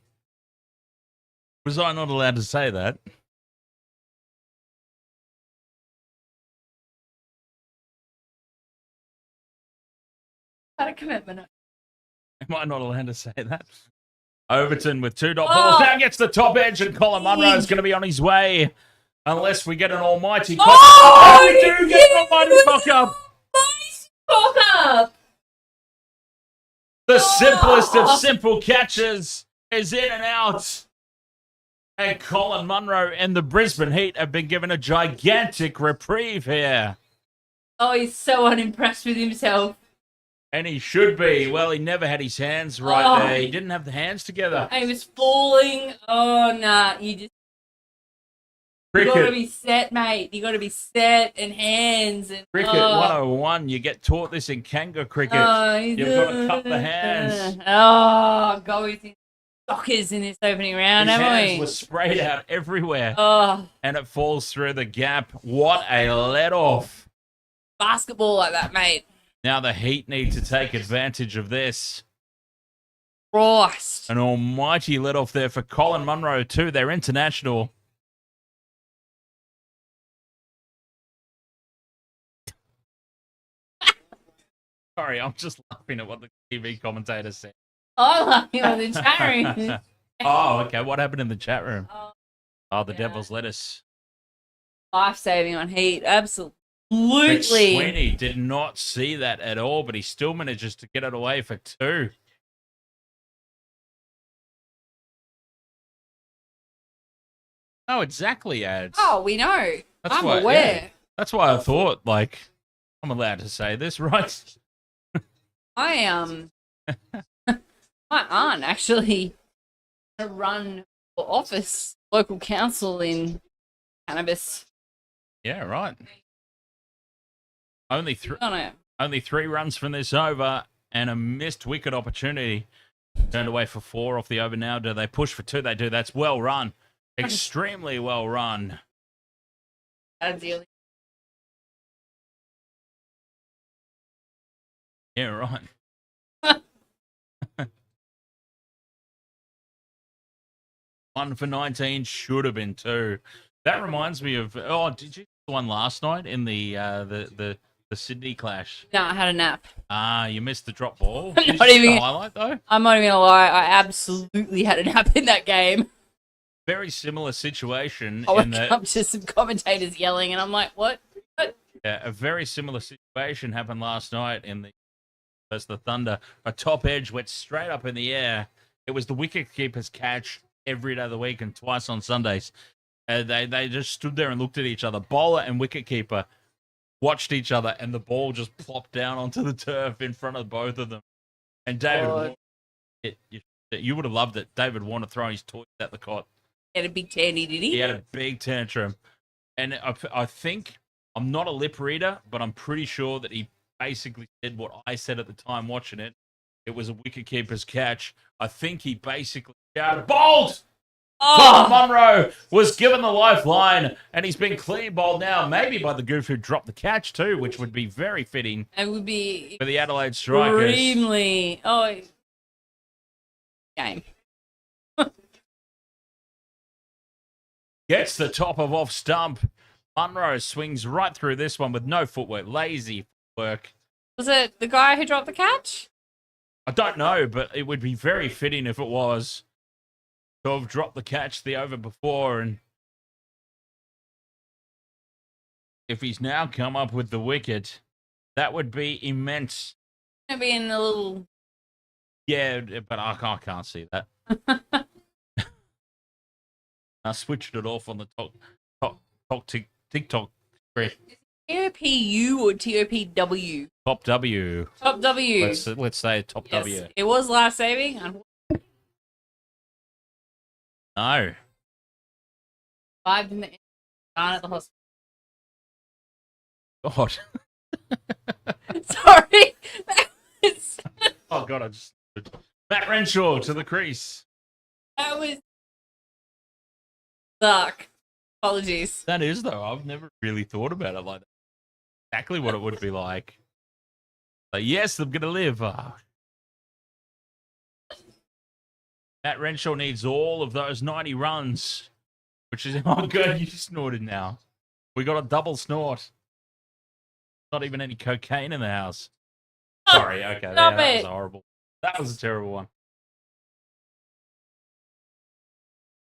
Speaker 1: Was I not allowed to say that?
Speaker 2: Had a commitment.
Speaker 1: Am I not allowed to say that? Overton with 2 dot balls. Now gets the top edge, and Colin Munro is going to be on his way. Unless we get an almighty cock.
Speaker 2: Oh,
Speaker 1: We do get an almighty cock up.
Speaker 2: Nice cock up.
Speaker 1: The simplest of simple catches is in and out. And Colin Munro and the Brisbane Heat have been given a gigantic reprieve here.
Speaker 2: Oh, he's so unimpressed with himself.
Speaker 1: And he should be. Well, he never had his hands right there. He didn't have the hands together.
Speaker 2: And he was falling. Oh, nah. You got to be set, mate. You got to be set and hands. And,
Speaker 1: Cricket 101. You get taught this in Kanga cricket. You've got to cup the hands.
Speaker 2: Oh, God, we think Dockers in this opening round,
Speaker 1: His
Speaker 2: haven't
Speaker 1: hands
Speaker 2: we?
Speaker 1: were sprayed out everywhere.
Speaker 2: Oh,
Speaker 1: And it falls through the gap. What a let-off.
Speaker 2: basketball like that, mate.
Speaker 1: Now the Heat need to take advantage of this.
Speaker 2: Christ.
Speaker 1: An almighty let-off there for Colin Munro too. They're international. Sorry, I'm just laughing at what the TV commentator said.
Speaker 2: I'm laughing at the chat room.
Speaker 1: Oh, okay. What happened in the chat room?
Speaker 2: Oh,
Speaker 1: The Devil's Lettuce.
Speaker 2: life-saving on Heat. Absolutely.
Speaker 1: Chris Sweeney did not see that at all, but he still manages to get it away for 2. Oh, exactly, ads.
Speaker 2: Oh, we know. I'm aware.
Speaker 1: Yeah. That's why I thought, like, I'm allowed to say this, right?
Speaker 2: My aunt actually run for office, local council in cannabis.
Speaker 1: Yeah, right. Only
Speaker 2: Oh, no.
Speaker 1: only 3 runs from this over and a missed wicket opportunity. Turned away for 4 off the over now. Do they push for 2? They do. That's well run. Extremely well run.
Speaker 2: Ideally.
Speaker 1: Yeah, right. 1 for 19 should have been 2. That reminds me of. Oh, did you see the one last night in the Sydney clash?
Speaker 2: No, I had a nap.
Speaker 1: You missed the drop ball.
Speaker 2: Not
Speaker 1: Did you see
Speaker 2: even-
Speaker 1: the highlight though.
Speaker 2: I'm not even gonna lie. I absolutely had a nap in that game.
Speaker 1: Very similar situation.
Speaker 2: I
Speaker 1: in
Speaker 2: woke
Speaker 1: that,
Speaker 2: up to some commentators yelling, and I'm like, "What? What?"
Speaker 1: yeah, a very similar situation happened last night in the versus the Thunder. A top edge went straight up in the air. It was the wicketkeeper's catch every day of the week and twice on Sundays. They just stood there and looked at each other. Bowler and wicketkeeper watched each other, and the ball just plopped down onto the turf in front of both of them. And David, Warner, you would have loved it. David Warner throwing his toys at the cot.
Speaker 2: He had a big tandy, did he?
Speaker 1: He had a big tantrum. And I think, I'm not a lip reader, but I'm pretty sure that he basically said what I said at the time watching it. It was a wicketkeeper's catch. I think he basically shouted, "Bowled!" Colin Munro was given the lifeline, and he's been clean bowled now, maybe by the goof who dropped the catch too, which would be very fitting
Speaker 2: It would be
Speaker 1: for the Adelaide Strikers.
Speaker 2: extremely game.
Speaker 1: Gets the top of off stump. Munro swings right through this one with no footwork, lazy footwork.
Speaker 2: Was it the guy who dropped the catch?
Speaker 1: I don't know, but it would be very fitting if it was to have dropped the catch the over before, and if he's now come up with the wicket, that would be immense.
Speaker 2: Gonna be in a little.
Speaker 1: Yeah, but I can't see that. I switched it off on the TikTok.
Speaker 2: TOPU or TOPW?
Speaker 1: Top W.
Speaker 2: Top W.
Speaker 1: Let's say top
Speaker 2: Yes,
Speaker 1: W.
Speaker 2: it was life saving.
Speaker 1: No.
Speaker 2: Survived in the down at the hospital.
Speaker 1: God.
Speaker 2: Sorry.
Speaker 1: Oh God, I just Matt Renshaw to the crease.
Speaker 2: That was suck. Apologies.
Speaker 1: That is though. I've never really thought about it like that. Exactly what it would be like. Like, yes, I'm gonna live. Matt Renshaw needs all of those 90 runs, which is oh good. You snorted now. We got a double snort. Not even any cocaine in the house. Sorry. Okay,
Speaker 2: Stop
Speaker 1: that
Speaker 2: it.
Speaker 1: was horrible. That was a terrible one.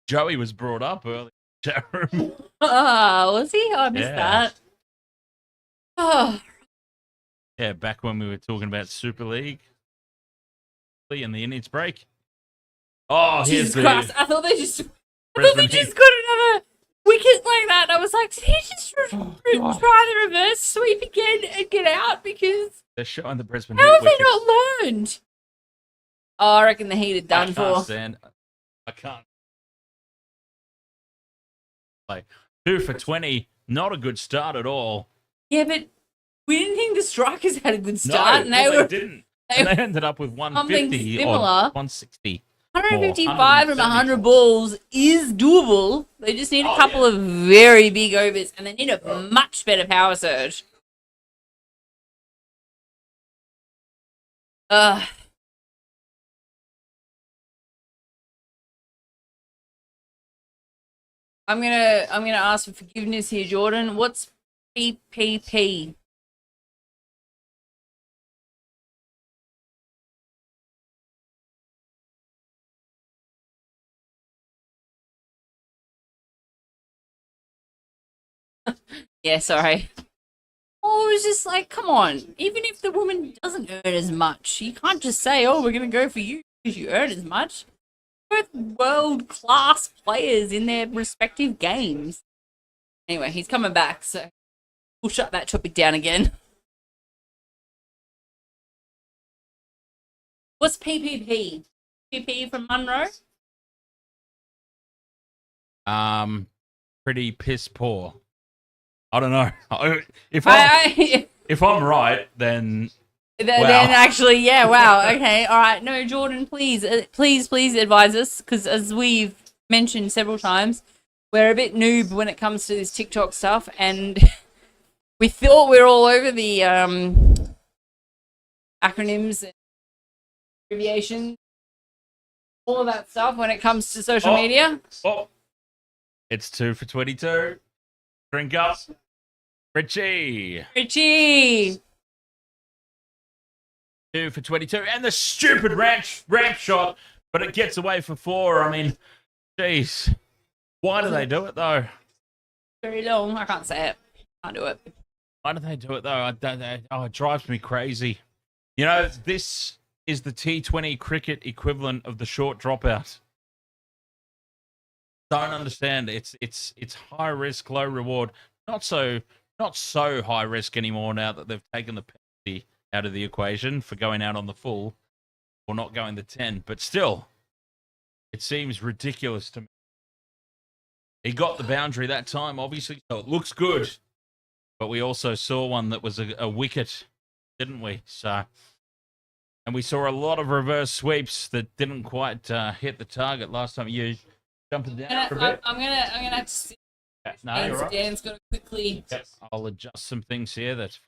Speaker 1: Joey was brought up early. Chat room.
Speaker 2: Was he? Oh, I missed
Speaker 1: Yeah.
Speaker 2: that. Oh,
Speaker 1: Yeah, back when we were talking about Super League and the innings break. Oh, here's
Speaker 2: Jesus Christ.
Speaker 1: the
Speaker 2: I thought they just
Speaker 1: Brisbane
Speaker 2: got
Speaker 1: Heat.
Speaker 2: another wicket like that. And I was like, did he just
Speaker 1: God.
Speaker 2: try the reverse sweep again and get out? Because
Speaker 1: They're showing the Brisbane
Speaker 2: how
Speaker 1: Heat
Speaker 2: have they
Speaker 1: wickets.
Speaker 2: not learned? Oh, I reckon the Heat are done
Speaker 1: I
Speaker 2: for.
Speaker 1: can't stand. I can't. Like 2 for 20, not a good start at all.
Speaker 2: Yeah, but we didn't think the Strikers had a good
Speaker 1: No,
Speaker 2: start. and
Speaker 1: they didn't.
Speaker 2: they
Speaker 1: And they ended up with 150 or
Speaker 2: similar.
Speaker 1: 160.
Speaker 2: 155 from 100
Speaker 1: 174.
Speaker 2: balls is doable. They just need a couple of very big overs, and they need a much better power surge. I'm gonna ask for forgiveness here, Jordan. What's PPP? Yeah, sorry. Oh, it was just like, come on. Even if the woman doesn't earn as much, you can't just say, oh, we're going to go for you because you earn as much. Both world-class players in their respective games. Anyway, he's coming back, so we'll shut that topic down again. What's PPP? PPP from Munro?
Speaker 1: Pretty piss poor. I don't know. If
Speaker 2: Then
Speaker 1: I'm right, then
Speaker 2: actually, yeah, wow. Okay, all right. No, Jordan, please advise us, because as we've mentioned several times, we're a bit noob when it comes to this TikTok stuff, and we thought we were all over the acronyms and abbreviations, all of that stuff when it comes to social media.
Speaker 1: Oh, it's 2 for 22. Drink up, Richie.
Speaker 2: 2
Speaker 1: for 22, and the stupid ramp shot, but it gets away for 4. I mean, jeez, why do they do it though?
Speaker 2: Very long. I can't say it. Can't do it.
Speaker 1: Why do they do it though? It drives me crazy. You know, this is the T20 cricket equivalent of the short dropout. Don't understand. It's high risk, low reward. Not so high risk anymore now that they've taken the penalty out of the equation for going out on the full or not going the 10. But still, it seems ridiculous to me. He got the boundary that time, obviously, so it looks good. But we also saw one that was a wicket, didn't we? So, and we saw a lot of reverse sweeps that didn't quite hit the target last time. You jumping down for a bit?
Speaker 2: I'm gonna have to sit.
Speaker 1: No, you're right.
Speaker 2: Dan's got to quickly.
Speaker 1: Yep. I'll adjust some things here. That's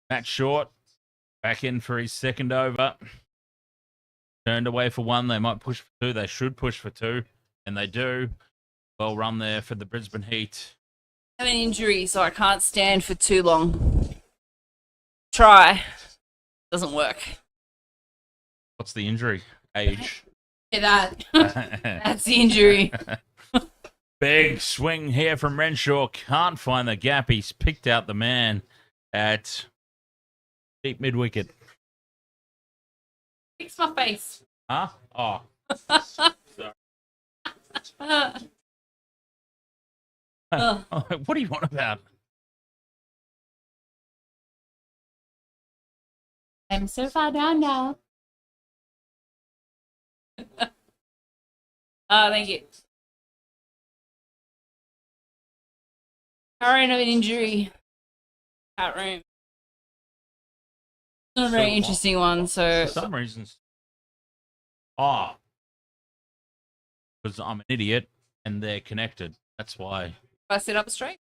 Speaker 1: Matt Short back in for his second over. Turned away for 1. They might push for 2. They should push for 2, and they do. Well run there for the Brisbane Heat.
Speaker 2: I have an injury, so I can't stand for too long. Try. Doesn't work.
Speaker 1: What's the injury? Age.
Speaker 2: Yeah, that's the injury.
Speaker 1: Big swing here from Renshaw. Can't find the gap. He's picked out the man at deep mid-wicket.
Speaker 2: Fix my face.
Speaker 1: Huh? Oh, What do you want about?
Speaker 2: I'm so far down now. Thank you. Current of an injury. Chat room. Not a very interesting one, so.
Speaker 1: For some reasons. Oh. Because I'm an idiot and they're connected. That's why.
Speaker 2: I sit up straight.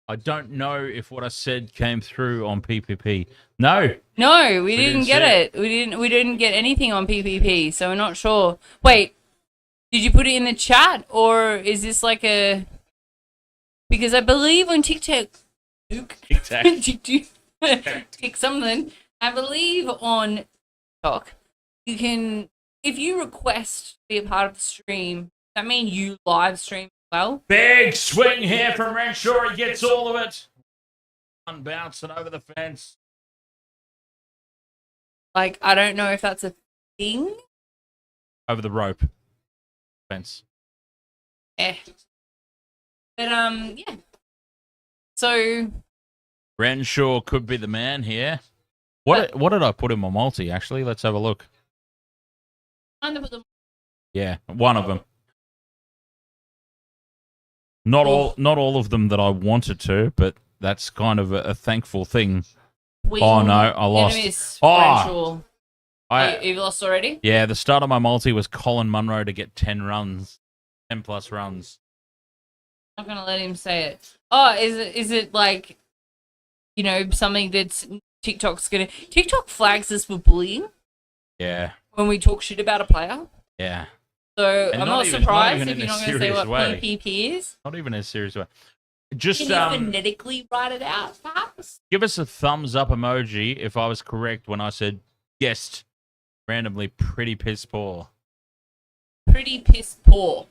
Speaker 1: I don't know if what I said came through on PPP. No.
Speaker 2: No, we didn't get it. We didn't get anything on PPP, so we're not sure. Wait, did you put it in the chat, or is this like a? Because I believe on TikTok, tick something. I believe on TikTok, you can, if you request to be a part of the stream, that means you live stream as well.
Speaker 1: Big swing here from Renshaw. He gets all of it. One bouncing over the fence.
Speaker 2: Like, I don't know if that's a thing.
Speaker 1: Over the rope. Fence.
Speaker 2: Yeah. But, yeah. So.
Speaker 1: Renshaw could be the man here. What did I put in my multi, actually? Let's have a look. Yeah, one of them. Not all of them that I wanted to, but that's kind of a thankful thing. Oh no, I lost.
Speaker 2: You've lost already?
Speaker 1: Yeah, the start of my multi was Colin Munro to get 10 runs. 10 plus runs.
Speaker 2: I'm not gonna let him say it. Oh, is it like, you know, something that's TikTok flags us for bullying?
Speaker 1: Yeah.
Speaker 2: When we talk shit about a player?
Speaker 1: Yeah.
Speaker 2: So I'm not surprised if you're not going to say what PPP is.
Speaker 1: Not even in a serious way. Just
Speaker 2: can you phonetically write it out, perhaps?
Speaker 1: Give us a thumbs up emoji if I was correct when I said guessed randomly pretty piss poor.
Speaker 2: Pretty piss poor.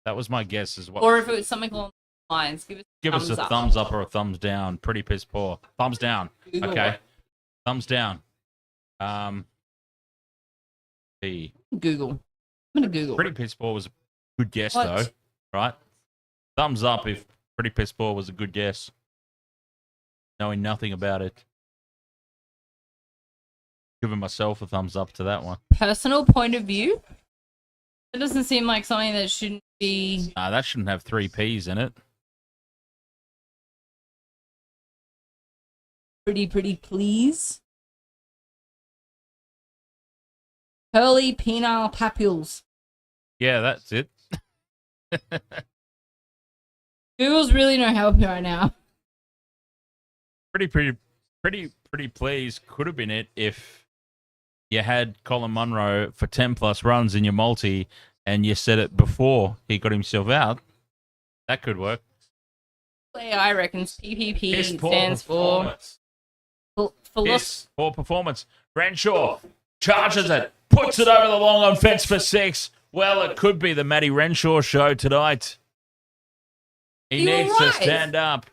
Speaker 1: That was my guess as well.
Speaker 2: Or if it was something along the lines,
Speaker 1: give us a thumbs up or a thumbs down. Pretty piss poor. Thumbs down.
Speaker 2: Google
Speaker 1: okay.
Speaker 2: It.
Speaker 1: Thumbs down.
Speaker 2: Google. I'm gonna Google.
Speaker 1: Pretty piss poor was a good guess though, right? Thumbs up if pretty piss poor was a good guess. Knowing nothing about it. Giving myself a thumbs up to that one.
Speaker 2: Personal point of view? It doesn't seem like something that shouldn't be.
Speaker 1: Nah, that shouldn't have 3 P's in it.
Speaker 2: Pretty please. Curly penile papules.
Speaker 1: Yeah, that's it.
Speaker 2: Google's really no help here right now.
Speaker 1: Pretty please could have been it if you had Colin Munro for 10 plus runs in your multi and you said it before he got himself out. That could work.
Speaker 2: AI reckons PPP
Speaker 1: stands for poor performance. Renshaw charges it, puts it over the long on fence for 6. Well, it could be the Matty Renshaw show tonight. He needs to stand up.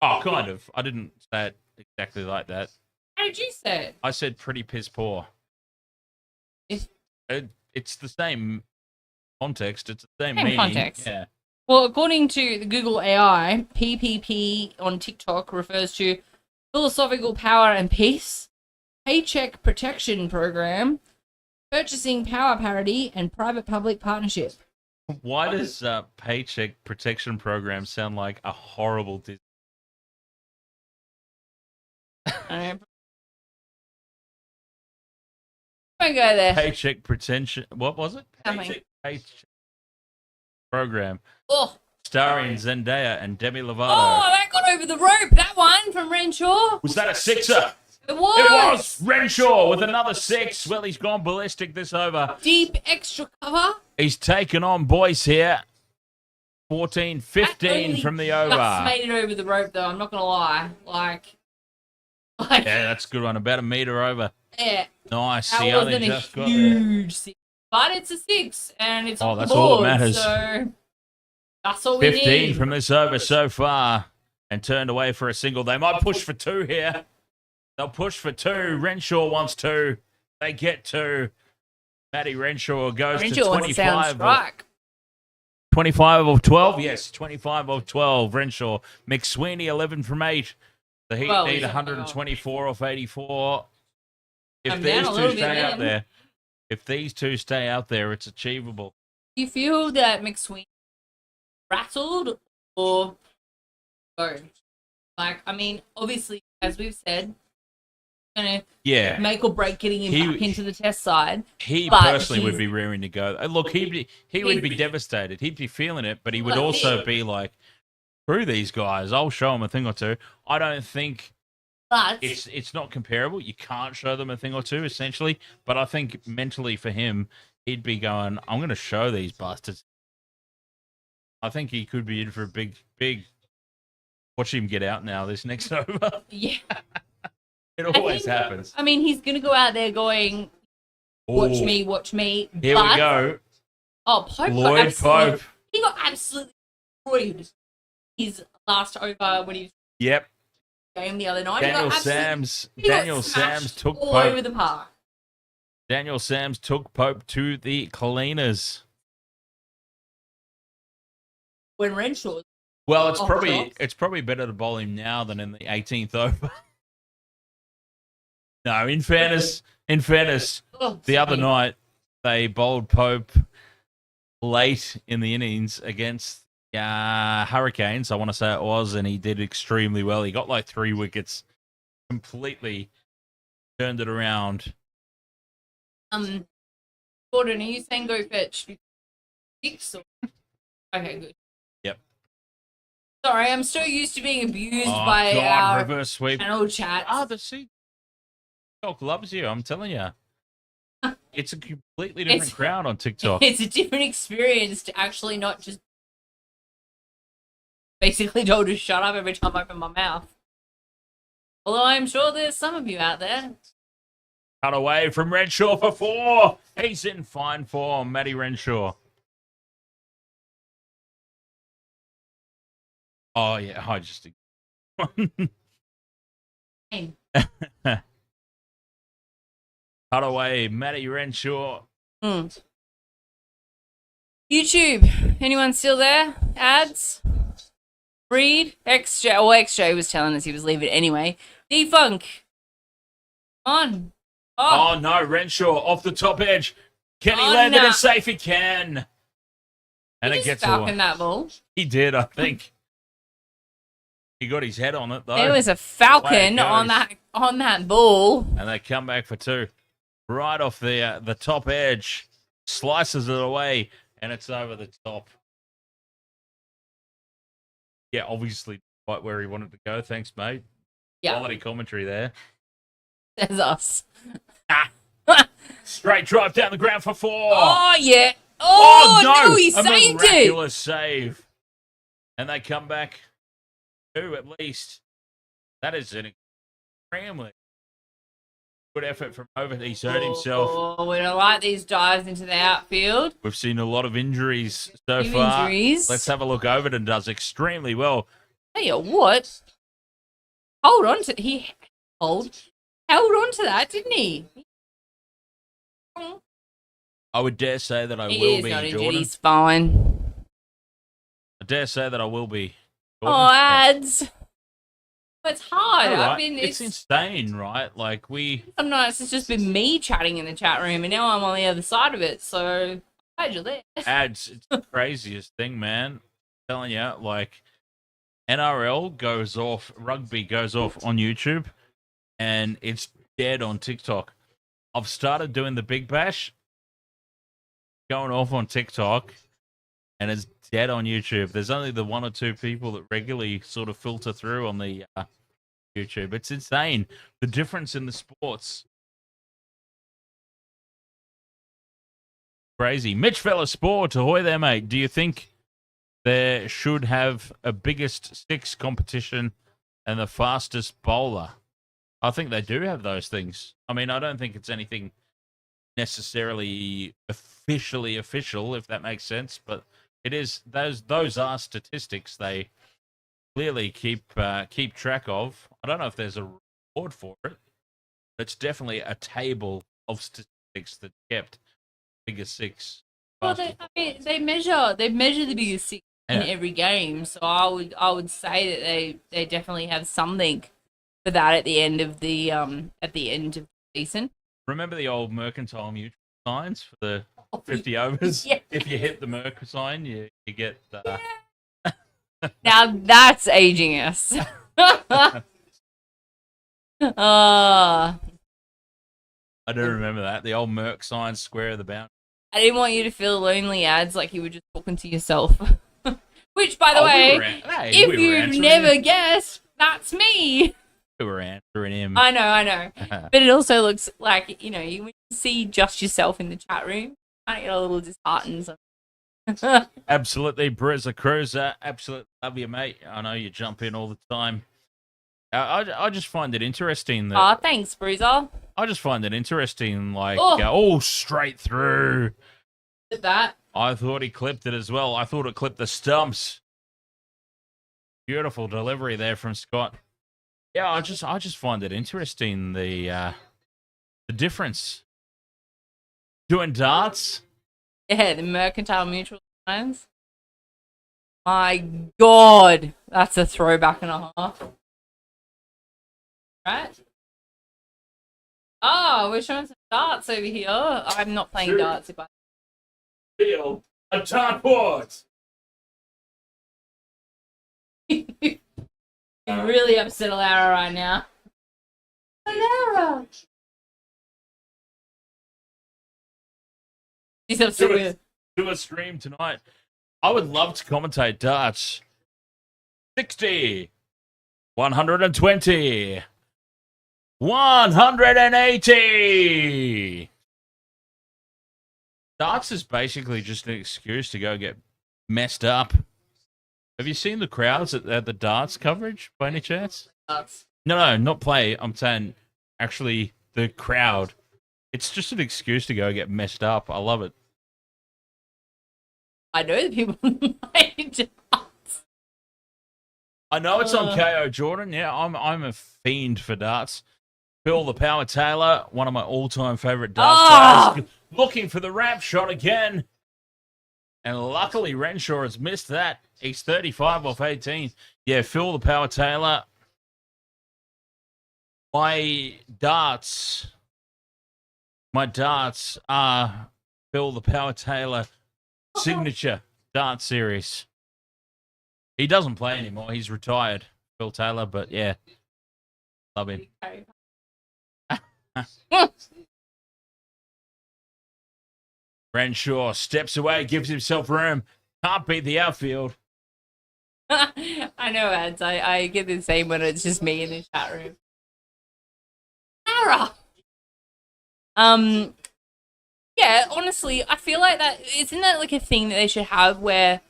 Speaker 1: Oh, kind of. I didn't say it exactly like that.
Speaker 2: How did you say it?
Speaker 1: I said pretty piss poor. It's the same context. It's the same meaning.
Speaker 2: Context.
Speaker 1: Yeah.
Speaker 2: Well, according to the Google AI, PPP on TikTok refers to philosophical power and peace, paycheck protection program, purchasing power parity, and private-public partnership.
Speaker 1: Why does paycheck protection program sound like a horrible Disney?
Speaker 2: Don't go there.
Speaker 1: Paycheck protection. What was it? Paycheck program.
Speaker 2: Oh.
Speaker 1: Starring Zendaya and Demi Lovato.
Speaker 2: Oh, that got over the rope. That one from Renshaw.
Speaker 1: Was that a 6er?
Speaker 2: It was.
Speaker 1: It was. Renshaw with another 6. Well, he's gone ballistic this over.
Speaker 2: Deep extra cover.
Speaker 1: He's taken on Boyce here. 14-15 from the over.
Speaker 2: Just made it over the rope, though. I'm not going to lie. Like,
Speaker 1: yeah, that's a good one. About a metre over.
Speaker 2: Yeah.
Speaker 1: Nice.
Speaker 2: That wasn't a huge 6. But it's a 6, and it's on the board,
Speaker 1: all that matters.
Speaker 2: So that's all we need.
Speaker 1: 15 from this over so far, and turned away for a single. They might push for 2 here. They'll push for 2. Renshaw wants 2. They get 2. Matty Renshaw goes to
Speaker 2: Renshaw wants a sound
Speaker 1: 25.
Speaker 2: strike.
Speaker 1: 25 of 12, yes, 25 of 12. Renshaw. McSweeney, 11 from 8. The Heat
Speaker 2: Well,
Speaker 1: need
Speaker 2: he's
Speaker 1: 124 off 84. If
Speaker 2: Come down
Speaker 1: these
Speaker 2: a
Speaker 1: two
Speaker 2: little bit
Speaker 1: stay out
Speaker 2: then.
Speaker 1: there, it's achievable.
Speaker 2: Do you feel that McSweeney rattled or go? Like, I mean, obviously, as we've said, gonna make or break getting him back into the test side.
Speaker 1: He
Speaker 2: but
Speaker 1: personally would be raring to go. Look, he would be devastated. He'd be feeling it, but he would also be like, "Screw these guys! I'll show them a thing or two." I don't think it's not comparable. You can't show them a thing or two, essentially. But I think mentally for him, he'd be going, "I'm going to show these bastards." I think he could be in for a big. Watch him get out now. This next over.
Speaker 2: Yeah.
Speaker 1: It always happens.
Speaker 2: I mean, he's going to go out there going, watch me.
Speaker 1: Here we go.
Speaker 2: Oh, Pope
Speaker 1: Lloyd Pope.
Speaker 2: He got absolutely destroyed his last over when he was game the other night.
Speaker 1: Daniel Sams took
Speaker 2: all
Speaker 1: Pope.
Speaker 2: over the park.
Speaker 1: Daniel Sams took Pope to the cleaners.
Speaker 2: When Renshaw.
Speaker 1: Well, it's probably better to bowl him now than in the 18th over. No, in fairness, the other night they bowled Pope late in the innings against Hurricanes, I want to say it was, and he did extremely well. He got like 3 wickets, completely turned it around.
Speaker 2: Gordon, are you saying go fetch 6? Okay, good.
Speaker 1: Yep.
Speaker 2: Sorry, I'm so used to being abused by our
Speaker 1: reverse sweep
Speaker 2: channel chat.
Speaker 1: The sea. TikTok loves you, I'm telling you. It's a completely different crowd on TikTok.
Speaker 2: It's a different experience to actually not just basically told to shut up every time I open my mouth. Although I'm sure there's some of you out there.
Speaker 1: Cut away from Renshaw for 4. He's in fine form, Matty Renshaw. Oh, yeah, I just... Cut away, Matty Renshaw.
Speaker 2: YouTube, anyone still there? Ads? Reed? XJ. Well, XJ was telling us he was leaving anyway. D-Funk. On.
Speaker 1: Oh, no, Renshaw off the top edge. Can he land it safe? He can. And it gets
Speaker 2: Falcon that ball.
Speaker 1: He did, I think. He got his head on it, though.
Speaker 2: There was a falcon on that ball.
Speaker 1: And they come back for 2. Right off the top edge. Slices it away, and it's over the top. Yeah, obviously right where he wanted to go. Thanks, mate.
Speaker 2: Yeah.
Speaker 1: Quality commentary there.
Speaker 2: There's us.
Speaker 1: Straight drive down the ground for 4.
Speaker 2: Oh, yeah. Oh, no, he saved it.
Speaker 1: Miraculous save. And they come back 2 at least. That is an extremely good effort from over. He's hurt himself.
Speaker 2: Oh, we don't like these dives into the outfield.
Speaker 1: We've seen a lot of injuries so far. Let's have a look. Overton does extremely well.
Speaker 2: Tell you what. Hold on to held on to that, didn't he?
Speaker 1: I would dare say that I will be,
Speaker 2: not
Speaker 1: Jordan.
Speaker 2: injured. He's fine.
Speaker 1: I dare say that I will be. Jordan.
Speaker 2: Oh, ads. It's hard.
Speaker 1: Right.
Speaker 2: I mean,
Speaker 1: it's insane, right? Like
Speaker 2: some nights it's just been me chatting in the chat room, and now I'm on the other side of it. So I'm glad you're there.
Speaker 1: Ads, it's the craziest thing, man. I'm telling you, like NRL goes off, rugby goes off on YouTube, and it's dead on TikTok. I've started doing the Big Bash, going off on TikTok, and it's dead on YouTube. There's only the 1 or 2 people that regularly sort of filter through on the YouTube. It's insane, the difference in the sports. Crazy. Mitch Fella Sport, ahoy there, mate. Do you think there should have a biggest sticks competition and the fastest bowler? I think they do have those things. I mean, I don't think it's anything necessarily officially official, if that makes sense, but it is. Those are statistics they clearly keep track of. I don't know if there's a award for it. It's definitely a table of statistics that kept biggest six.
Speaker 2: Well, they measure the biggest six in every game, so I would say that they definitely have something for that at the end of the season.
Speaker 1: Remember the old mercantile mutual signs for the 50 overs?
Speaker 2: Yeah.
Speaker 1: If you hit the merc sign, you get.
Speaker 2: Now that's aging us.
Speaker 1: I do remember that. The old merc sign, square of the boundary.
Speaker 2: I didn't want you to feel lonely ads like you were just talking to yourself. Which, by the way, if you've never guessed, that's me.
Speaker 1: We were answering him.
Speaker 2: I know. But it also looks like, you see just yourself in the chat room, I get a little disheartened.
Speaker 1: Absolutely, Brizza Cruiser. Absolutely love you, mate. I know you jump in all the time. I just find it interesting that.
Speaker 2: Thanks, Bruiser.
Speaker 1: I just find it interesting, straight through.
Speaker 2: Did that?
Speaker 1: I thought he clipped it as well. I thought it clipped the stumps. Beautiful delivery there from Scott. Yeah, I just find it interesting the difference. Doing darts.
Speaker 2: Yeah, the mercantile mutual signs. My God, that's a throwback and a half. Right? Oh, we're showing some darts over here. I'm not playing darts if I
Speaker 1: feel a dartboard.
Speaker 2: You're really upset Alara right now. Alara! She's upset with
Speaker 1: do a stream tonight. I would love to commentate darts. 60, 120, 180. Darts is basically just an excuse to go get messed up. Have you seen the crowds at the darts coverage by any chance? No, not play. I'm saying actually the crowd. It's just an excuse to go get messed up. I love it.
Speaker 2: I know the people play darts.
Speaker 1: I know it's on KO Jordan. Yeah, I'm a fiend for darts. Phil the Power Taylor, one of my all-time favorite darts players, looking for the wrap shot again. And luckily Renshaw has missed that. He's 35 off 18. Yeah, Phil the Power Taylor. My darts are Phil the Power Taylor signature dart series. He doesn't play anymore. He's retired, Phil Taylor, but yeah, love him. Renshaw steps away, gives himself room. Can't beat the outfield.
Speaker 2: I know, ads. I get the same when it's just me in the chat room. Sarah! Yeah, honestly, I feel like isn't that like a thing that they should have where,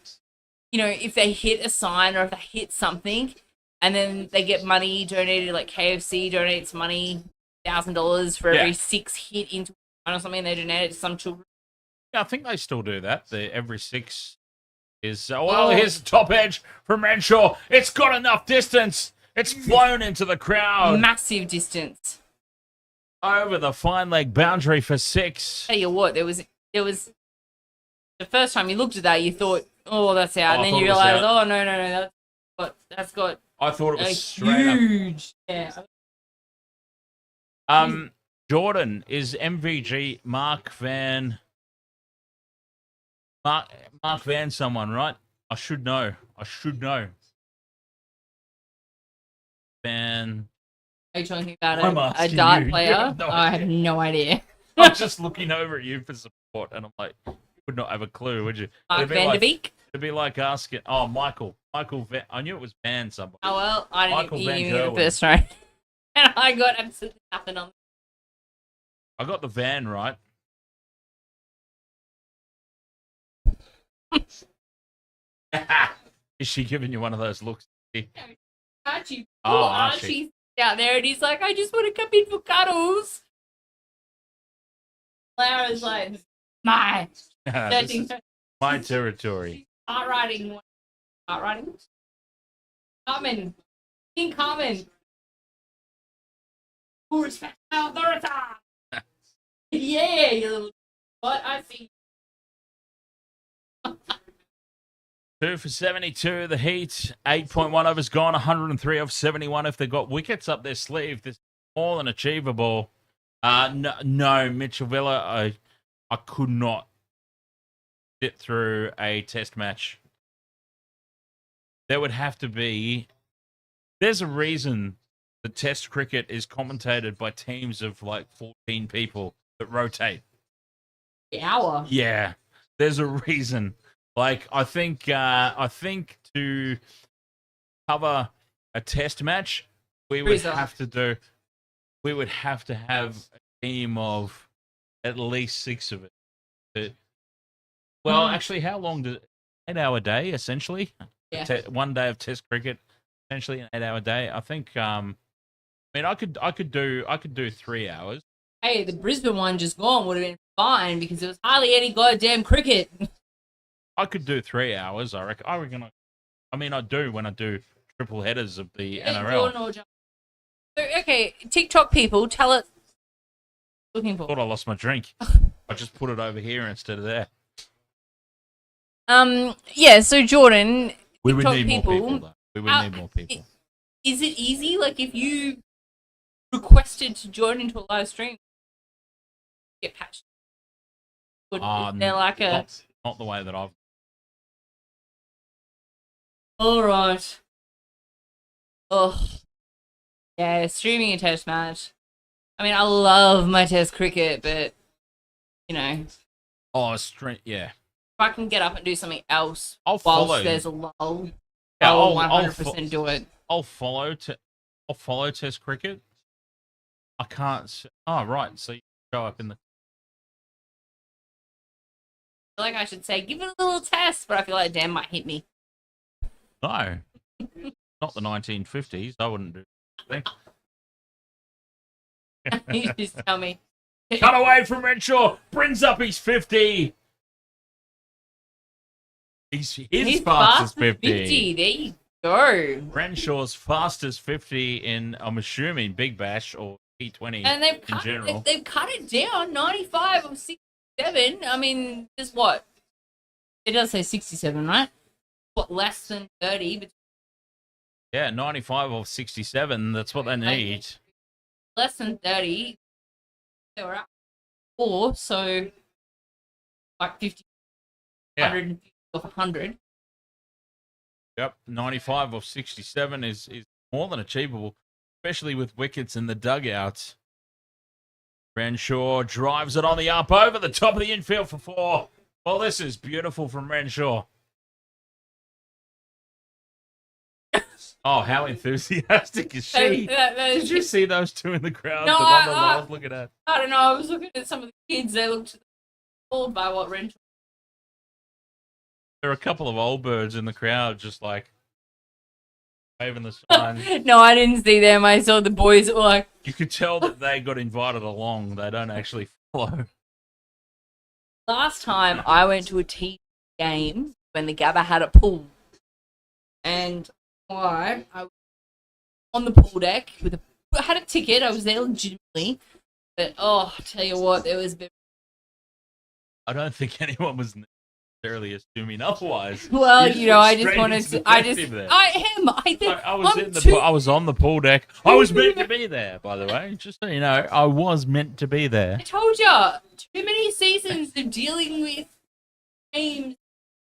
Speaker 2: if they hit a sign or if they hit something and then they get money donated, like KFC donates money, $1,000 for every 6 hit into one or something, they donate it to some children.
Speaker 1: Yeah, I think they still do that. Every 6 is... here's the top edge from Renshaw. It's got enough distance. It's flown into the crowd.
Speaker 2: Massive distance.
Speaker 1: Over the fine leg boundary for 6.
Speaker 2: Tell you what, there was the first time you looked at that, you thought, oh, that's out. And then you realize, no, that's got
Speaker 1: I thought it was straight
Speaker 2: huge. Up.
Speaker 1: Yeah. Jordan is MVG Mark Van someone, right? I should know. Van.
Speaker 2: Are you talking about a dart player? I have no idea.
Speaker 1: I'm just looking over at you for support, and I'm like, you would not have a clue, would you?
Speaker 2: Mark Van der Beek?
Speaker 1: It'd be like asking, Michael Van. I knew it was Van somebody.
Speaker 2: Oh, well, I didn't even get the first right. And I got absolutely nothing on.
Speaker 1: I got the Van right. Is she giving you one of those looks?
Speaker 2: Archie. Archie's out there, and he's like, I just want to come in for cuddles. Lara's like, my
Speaker 1: territory.
Speaker 2: Heart riding. Carmen. respect authority. Yeah, you little. What I see.
Speaker 1: 2 for 72. The Heat, 8.1 overs gone, 103 of 71. If they got wickets up their sleeve, this is more than achievable. No, Mitchell Villa, I could not sit through a test match. There would have to be. There's a reason the test cricket is commentated by teams of like 14 people that rotate.
Speaker 2: Hour.
Speaker 1: Yeah, there's a reason. Like I think to cover a test match, we would have to have a team of at least 6 of it. Well, actually, how long does 8-hour day essentially?
Speaker 2: Yeah.
Speaker 1: 1 day of test cricket, essentially an 8-hour day. I think. I mean, I could do 3 hours.
Speaker 2: Hey, the Brisbane one just gone would have been fine because there was hardly any goddamn cricket.
Speaker 1: I could do 3 hours. I reckon. I do when I do triple headers of the NRL.
Speaker 2: So, okay, TikTok people, tell it. Looking for.
Speaker 1: I thought I lost my drink. I just put it over here instead of there.
Speaker 2: Yeah. So Jordan,
Speaker 1: We would
Speaker 2: TikTok
Speaker 1: need more people, though. We would need more people.
Speaker 2: Is it easy? Like, if you requested to join into a live stream, get patched? They're like
Speaker 1: not the way that I've.
Speaker 2: All right. Oh, yeah. Streaming a test match. I mean, I love my test cricket, but you know.
Speaker 1: Oh, yeah.
Speaker 2: If I can get up and do something else
Speaker 1: I'll
Speaker 2: whilst
Speaker 1: follow.
Speaker 2: there's a lull,
Speaker 1: Yeah,
Speaker 2: I'll 100% do it.
Speaker 1: I'll follow test cricket. I can't. Oh, right. So you show up in the.
Speaker 2: I feel like I should say, give it a little test, but I feel like Dan might hit me.
Speaker 1: No, not the 1950s. I wouldn't do that.
Speaker 2: You just tell me.
Speaker 1: Cut away from Renshaw. Brings up his 50. He's fastest 50.
Speaker 2: There you go.
Speaker 1: Renshaw's fastest 50 in, I'm assuming, Big Bash or T20
Speaker 2: And they've cut it down, 95 or 67. I mean, just what? It does say 67, right? What, less than 30? But
Speaker 1: yeah, 95 or 67. That's what they need.
Speaker 2: Less than 30. They were up 4, so like 50, 100 off 100.
Speaker 1: Yep, 95 or 67 is more than achievable, especially with wickets in the dugouts. Renshaw drives it on the up over the top of the infield for 4. Well, this is beautiful from Renshaw. Oh, how enthusiastic is she? Did you see those two in the crowd?
Speaker 2: No,
Speaker 1: the one that I was looking at.
Speaker 2: I don't know. I was looking at some of the kids. They looked appalled by what Renshaw.
Speaker 1: There are a couple of old birds in the crowd just like waving the sign.
Speaker 2: No, I didn't see them. I saw the boys that were like...
Speaker 1: You could tell that they got invited along. They don't actually follow.
Speaker 2: Last time I went to a team game when the Gabba had a pool. And I was on the pool deck I had a ticket. I was there legitimately. But, I tell you what, there was...
Speaker 1: I don't think anyone was necessarily assuming otherwise.
Speaker 2: Well, I just wanted to... I
Speaker 1: was on the pool deck. I was meant to be there, by the way. Just so you know, I was meant to be there.
Speaker 2: I told you, too many seasons of dealing with teams.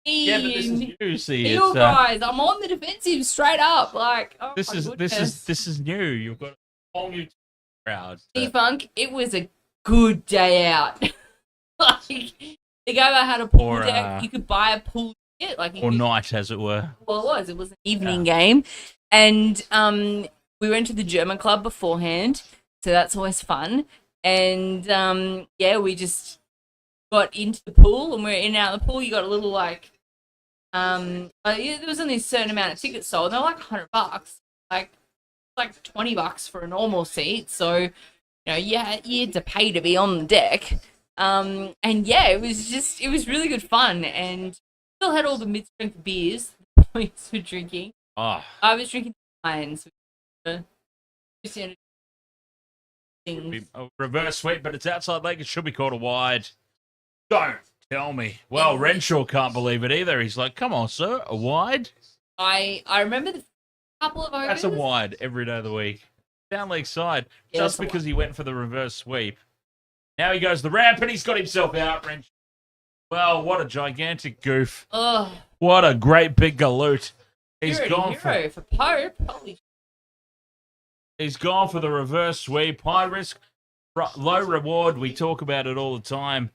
Speaker 1: Yeah, but this is new. See,
Speaker 2: you guys, I'm on the defensive straight up. Like,
Speaker 1: this is new. You've got a whole new crowd.
Speaker 2: Funk, it was a good day out. Like, the Gabba had a pool deck. You could buy a pool ticket,
Speaker 1: night, as it were.
Speaker 2: Well, it was an evening game, and we went to the German club beforehand, so that's always fun. And we just got into the pool, and we're in and out of the pool. You got a little there was only a certain amount of tickets sold. They were like $100, like $20 for a normal seat. So, you had to pay to be on the deck. It was really good fun, and still had all the mid-strength beers the boys were drinking.
Speaker 1: Oh.
Speaker 2: I was drinking Lions. things.
Speaker 1: A reverse sweep, but it's outside leg. It should be called a wide. Don't tell me. Well, Renshaw can't believe it either. He's like, come on, sir, a wide?
Speaker 2: I remember the couple of overs.
Speaker 1: That's a wide every day of the week. Down leg side,
Speaker 2: Yeah,
Speaker 1: just because he went for the reverse sweep. Now he goes the ramp and he's got himself out, Renshaw. Well, what a gigantic goof.
Speaker 2: Ugh.
Speaker 1: What a great big galoot. He's
Speaker 2: Hero
Speaker 1: gone
Speaker 2: for Pope. Holy.
Speaker 1: He's gone for the reverse sweep. High risk, low reward. We talk about it all the time.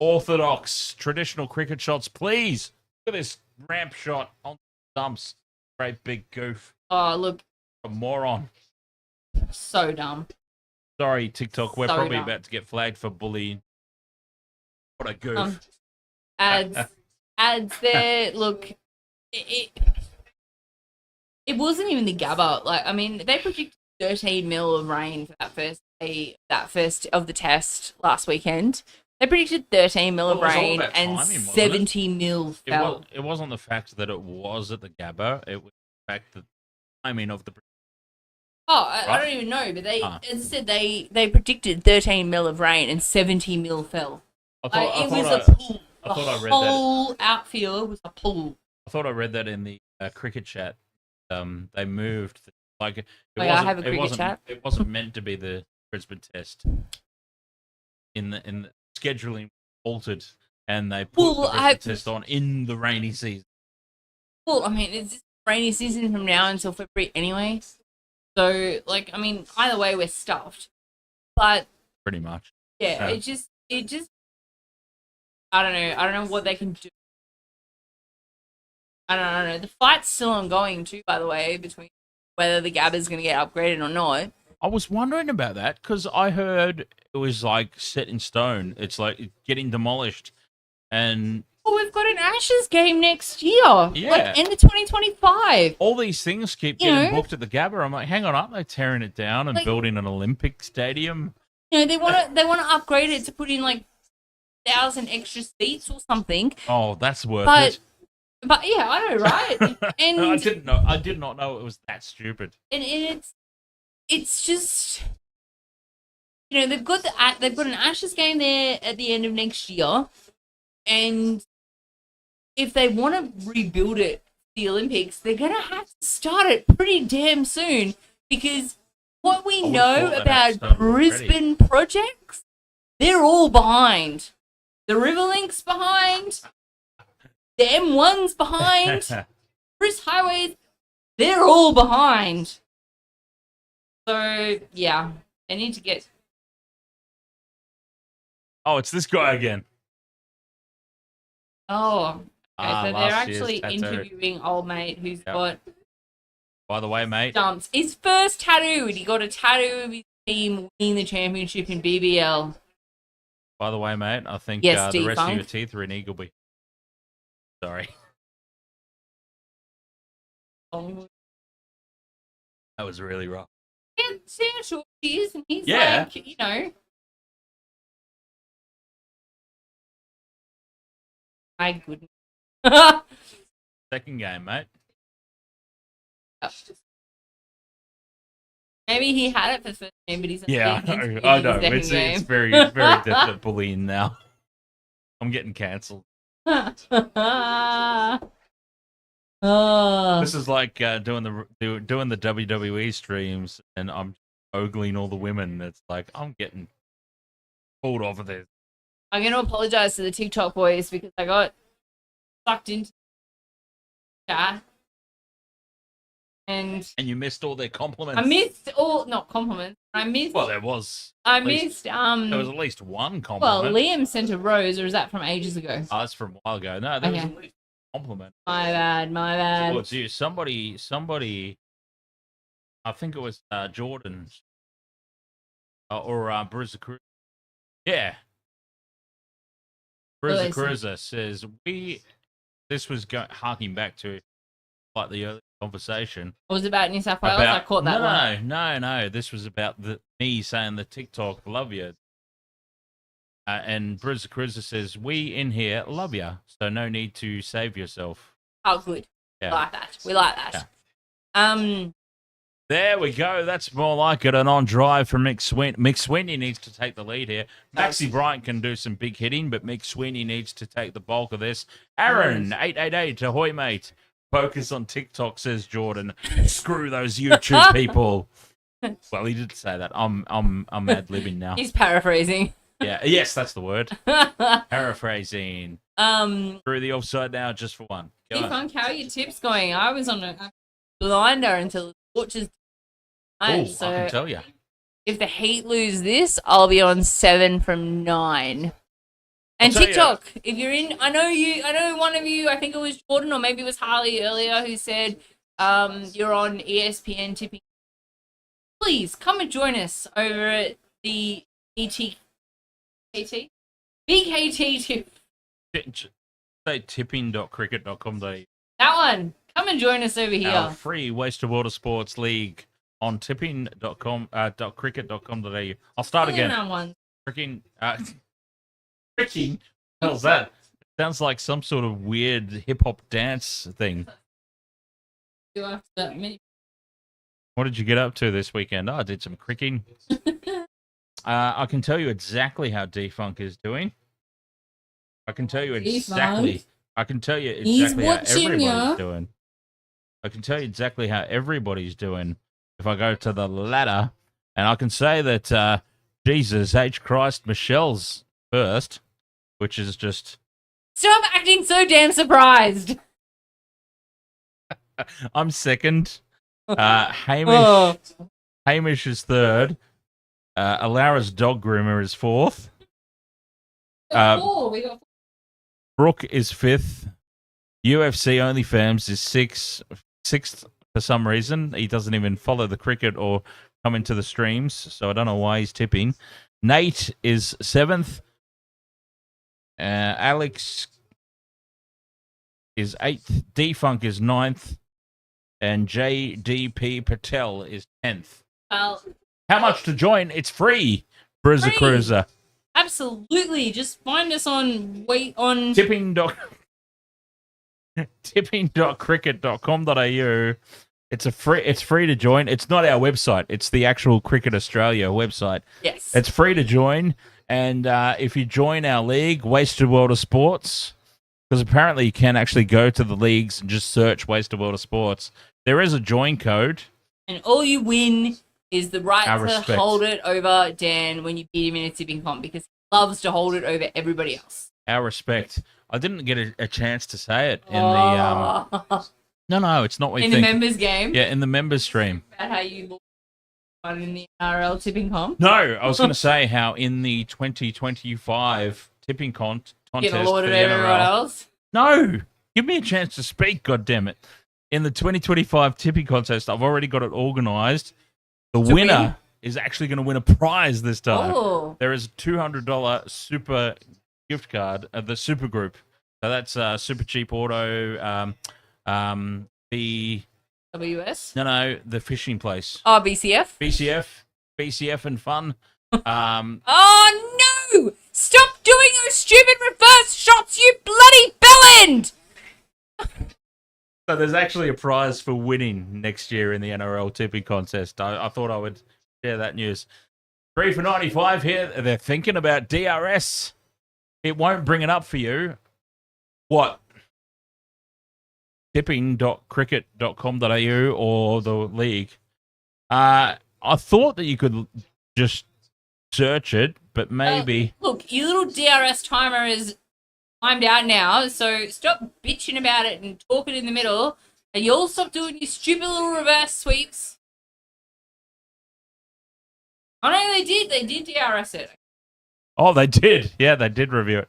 Speaker 1: Orthodox, traditional cricket shots. Please, look at this ramp shot on the stumps. Great big goof.
Speaker 2: Oh, look.
Speaker 1: A moron.
Speaker 2: So dumb.
Speaker 1: Sorry, TikTok. We're
Speaker 2: So
Speaker 1: probably
Speaker 2: dumb.
Speaker 1: about to get flagged for bullying. What a goof.
Speaker 2: Ads there. Look, it wasn't even the Gabba. Like, I mean, they predicted 13 mil of rain for that first of the test last weekend. They predicted 13 mil of
Speaker 1: Well, it was all
Speaker 2: rain
Speaker 1: about
Speaker 2: and
Speaker 1: timing, wasn't it?
Speaker 2: 70 mil fell.
Speaker 1: It wasn't the fact that it was at the Gabba. It was the fact that of the.
Speaker 2: Oh, I don't even know, but as I said, they predicted 13 mil of rain and 70 mil fell.
Speaker 1: I
Speaker 2: It was
Speaker 1: thought
Speaker 2: a pool.
Speaker 1: I thought I read
Speaker 2: The whole outfield was a pool.
Speaker 1: I thought I read that in the cricket chat. They moved like it
Speaker 2: I
Speaker 1: wasn't.
Speaker 2: have a cricket chat.
Speaker 1: It wasn't meant to be the Brisbane Test. In the scheduling altered, and they put the Brisbane Test on in the rainy season.
Speaker 2: Well, I mean, it's rainy season from now until February anyway. So, like, I mean, either way, we're stuffed. But
Speaker 1: Pretty much.
Speaker 2: yeah, it just. I don't know what they can do. I don't know. The fight's still ongoing too, by the way, between whether the Gabba's going to get upgraded or not.
Speaker 1: I was wondering about that because I heard it was like set in stone. It's like getting demolished, and
Speaker 2: Well, we've got an Ashes game next year.
Speaker 1: Yeah.
Speaker 2: Like, end of 2025.
Speaker 1: all these things keep getting booked at the Gabba. I'm like, hang on, aren't they tearing it down and building an Olympic stadium?
Speaker 2: You know, they want to upgrade it to put in like 1,000 extra seats or something.
Speaker 1: Oh, that's worth it.
Speaker 2: But yeah, I know, right? And
Speaker 1: I didn't know. I did not know it was that stupid.
Speaker 2: and it's just, you know, they've got an Ashes game there at the end of next year, and if they want to rebuild it for the Olympics, they're gonna have to start it pretty damn soon, because what we know about Brisbane projects, they're all behind. The Riverlink's behind. The M1's behind. Chris Highways, they're all behind. So, yeah, they need to get...
Speaker 1: Oh, it's this guy again.
Speaker 2: Oh, okay, so they're
Speaker 1: last year's
Speaker 2: actually
Speaker 1: tattoo.
Speaker 2: interviewing old mate who's got
Speaker 1: By the way, mate.
Speaker 2: stumps. His first tattoo, he got a tattoo of his team winning the championship in BBL.
Speaker 1: By the way, mate. I think
Speaker 2: Yes,
Speaker 1: the rest of
Speaker 2: Funk.
Speaker 1: your teeth are in Eagleby. Sorry,
Speaker 2: Oh,
Speaker 1: that was really rough.
Speaker 2: yeah, Santa short tears, and he's
Speaker 1: Yeah.
Speaker 2: like, you know... My goodness.
Speaker 1: Second game, mate.
Speaker 2: Maybe he had it for the first game, but he's
Speaker 1: Yeah,
Speaker 2: in
Speaker 1: I know.
Speaker 2: the second
Speaker 1: It's
Speaker 2: game.
Speaker 1: very definite bullying now. I'm getting cancelled.
Speaker 2: Oh.
Speaker 1: This is like doing the WWE streams, and I'm ogling all the women. It's like I'm getting pulled off of this.
Speaker 2: I'm going to apologize to the TikTok boys because I got sucked into chat. And
Speaker 1: you missed all their compliments.
Speaker 2: I missed all, not compliments.
Speaker 1: Well, there was.
Speaker 2: I
Speaker 1: at least-
Speaker 2: missed,
Speaker 1: There was at least one compliment.
Speaker 2: well, Liam sent a rose, or is that from ages ago?
Speaker 1: Oh, that's from a while ago. No, there was
Speaker 2: Okay.
Speaker 1: at least a compliment.
Speaker 2: My bad.
Speaker 1: Towards you. Somebody. I think it was Jordan or Bruiser Cruiser. Yeah. Bruiser
Speaker 2: they say?
Speaker 1: Cruiser says This was harking back to like the early conversation.
Speaker 2: What was it about New South Wales? I caught that one.
Speaker 1: No. This was about me saying the TikTok love you. And Bruiser Cruiser says, we in here love you, so no need to save yourself.
Speaker 2: Oh, good.
Speaker 1: Yeah.
Speaker 2: We like that.
Speaker 1: Yeah. There we go. That's more like it. An on drive from Mick Sweeney. Mick Sweeney needs to take the lead here. Maxi Bryant can do some big hitting, but Mick Sweeney needs to take the bulk of this. Aaron, 888, ahoy, mate. Focus on TikTok, says Jordan. Screw those YouTube people. Well, he did say that. I'm ad-libbing now.
Speaker 2: He's paraphrasing.
Speaker 1: Yeah, yes, that's the word. Paraphrasing. Through the offside now, just for one.
Speaker 2: Funk, how are your tips going? I was on a blinder until the torches.
Speaker 1: Oh,
Speaker 2: So
Speaker 1: I can tell you.
Speaker 2: if the Heat lose this, I'll be on 7 from 9. And TikTok, if you're in, I know one of you, I think it was Jordan or maybe it was Harley earlier who said you're on ESPN tipping. Please come and join us over at the BKT tip.
Speaker 1: Say tipping.cricket.com.
Speaker 2: That one. Come and join us over here.
Speaker 1: Our free Waste of Water Sports League on tipping.com, .cricket.com.au. I'll start again.
Speaker 2: That one.
Speaker 1: Cricking. Cricking? How's that? Sounds like some sort of weird hip hop dance thing. What did you get up to this weekend? Oh, I did some cricking. I can tell you exactly how D-Funk is doing. I can tell you exactly. I can tell you exactly how everybody's doing. I can tell you exactly how everybody's doing if I go to the ladder, and I can say that Jesus H Christ, Michelle's first, which is just.
Speaker 2: Stop acting so damn surprised.
Speaker 1: I'm second. Hamish is third. Alara's dog groomer is fourth.
Speaker 2: We got 4.
Speaker 1: Brooke is fifth. UFC OnlyFans is sixth for some reason. He doesn't even follow the cricket or come into the streams, so I don't know why he's tipping. Nate is seventh. Alex is 8th. D-Funk is 9th. And JDP Patel is 10th. How much to join? It's free. Bruiser Cruiser.
Speaker 2: Absolutely. Just find us on
Speaker 1: tipping.cricket.com.au. It's free to join. It's not our website. It's the actual Cricket Australia website.
Speaker 2: Yes.
Speaker 1: It's free to join. And if you join our league, Wasted World of Sports, because apparently you can actually go to the leagues and just search Wasted World of Sports. There is a join code.
Speaker 2: And all you win is the right to hold it over Dan when you beat him in a tipping comp, because he loves to hold it over everybody else.
Speaker 1: Our respect. I didn't get a chance to say it in the... No, it's not what you think.
Speaker 2: In the members game?
Speaker 1: Yeah, in the members stream.
Speaker 2: About how you won in the RL tipping comp?
Speaker 1: No, I was going to say how in the 2025 tipping contest for the NRL... No! Give me a chance to speak, goddammit. In the 2025 tipping contest, I've already got it organised. The winner is actually going to win a prize this time.
Speaker 2: Oh.
Speaker 1: There is a $200 super gift card at the Super Group. So that's Super Cheap Auto, the...
Speaker 2: WS?
Speaker 1: No, the fishing place.
Speaker 2: Oh, BCF?
Speaker 1: BCF and fun.
Speaker 2: Oh, no! Stop doing those stupid reverse shots, you bloody bellend!
Speaker 1: So there's actually a prize for winning next year in the NRL tipping contest. I thought I would share that news. 3 for 95 here. They're thinking about DRS. It won't bring it up for you. What? Tipping.cricket.com.au or the league. I thought that you could just search it, but maybe...
Speaker 2: Look, your little DRS timer is timed out now, so stop bitching about it and talking in the middle, and you'll stop doing your stupid little reverse sweeps. Oh no, they did DRS it.
Speaker 1: Oh, they did. Yeah, they did review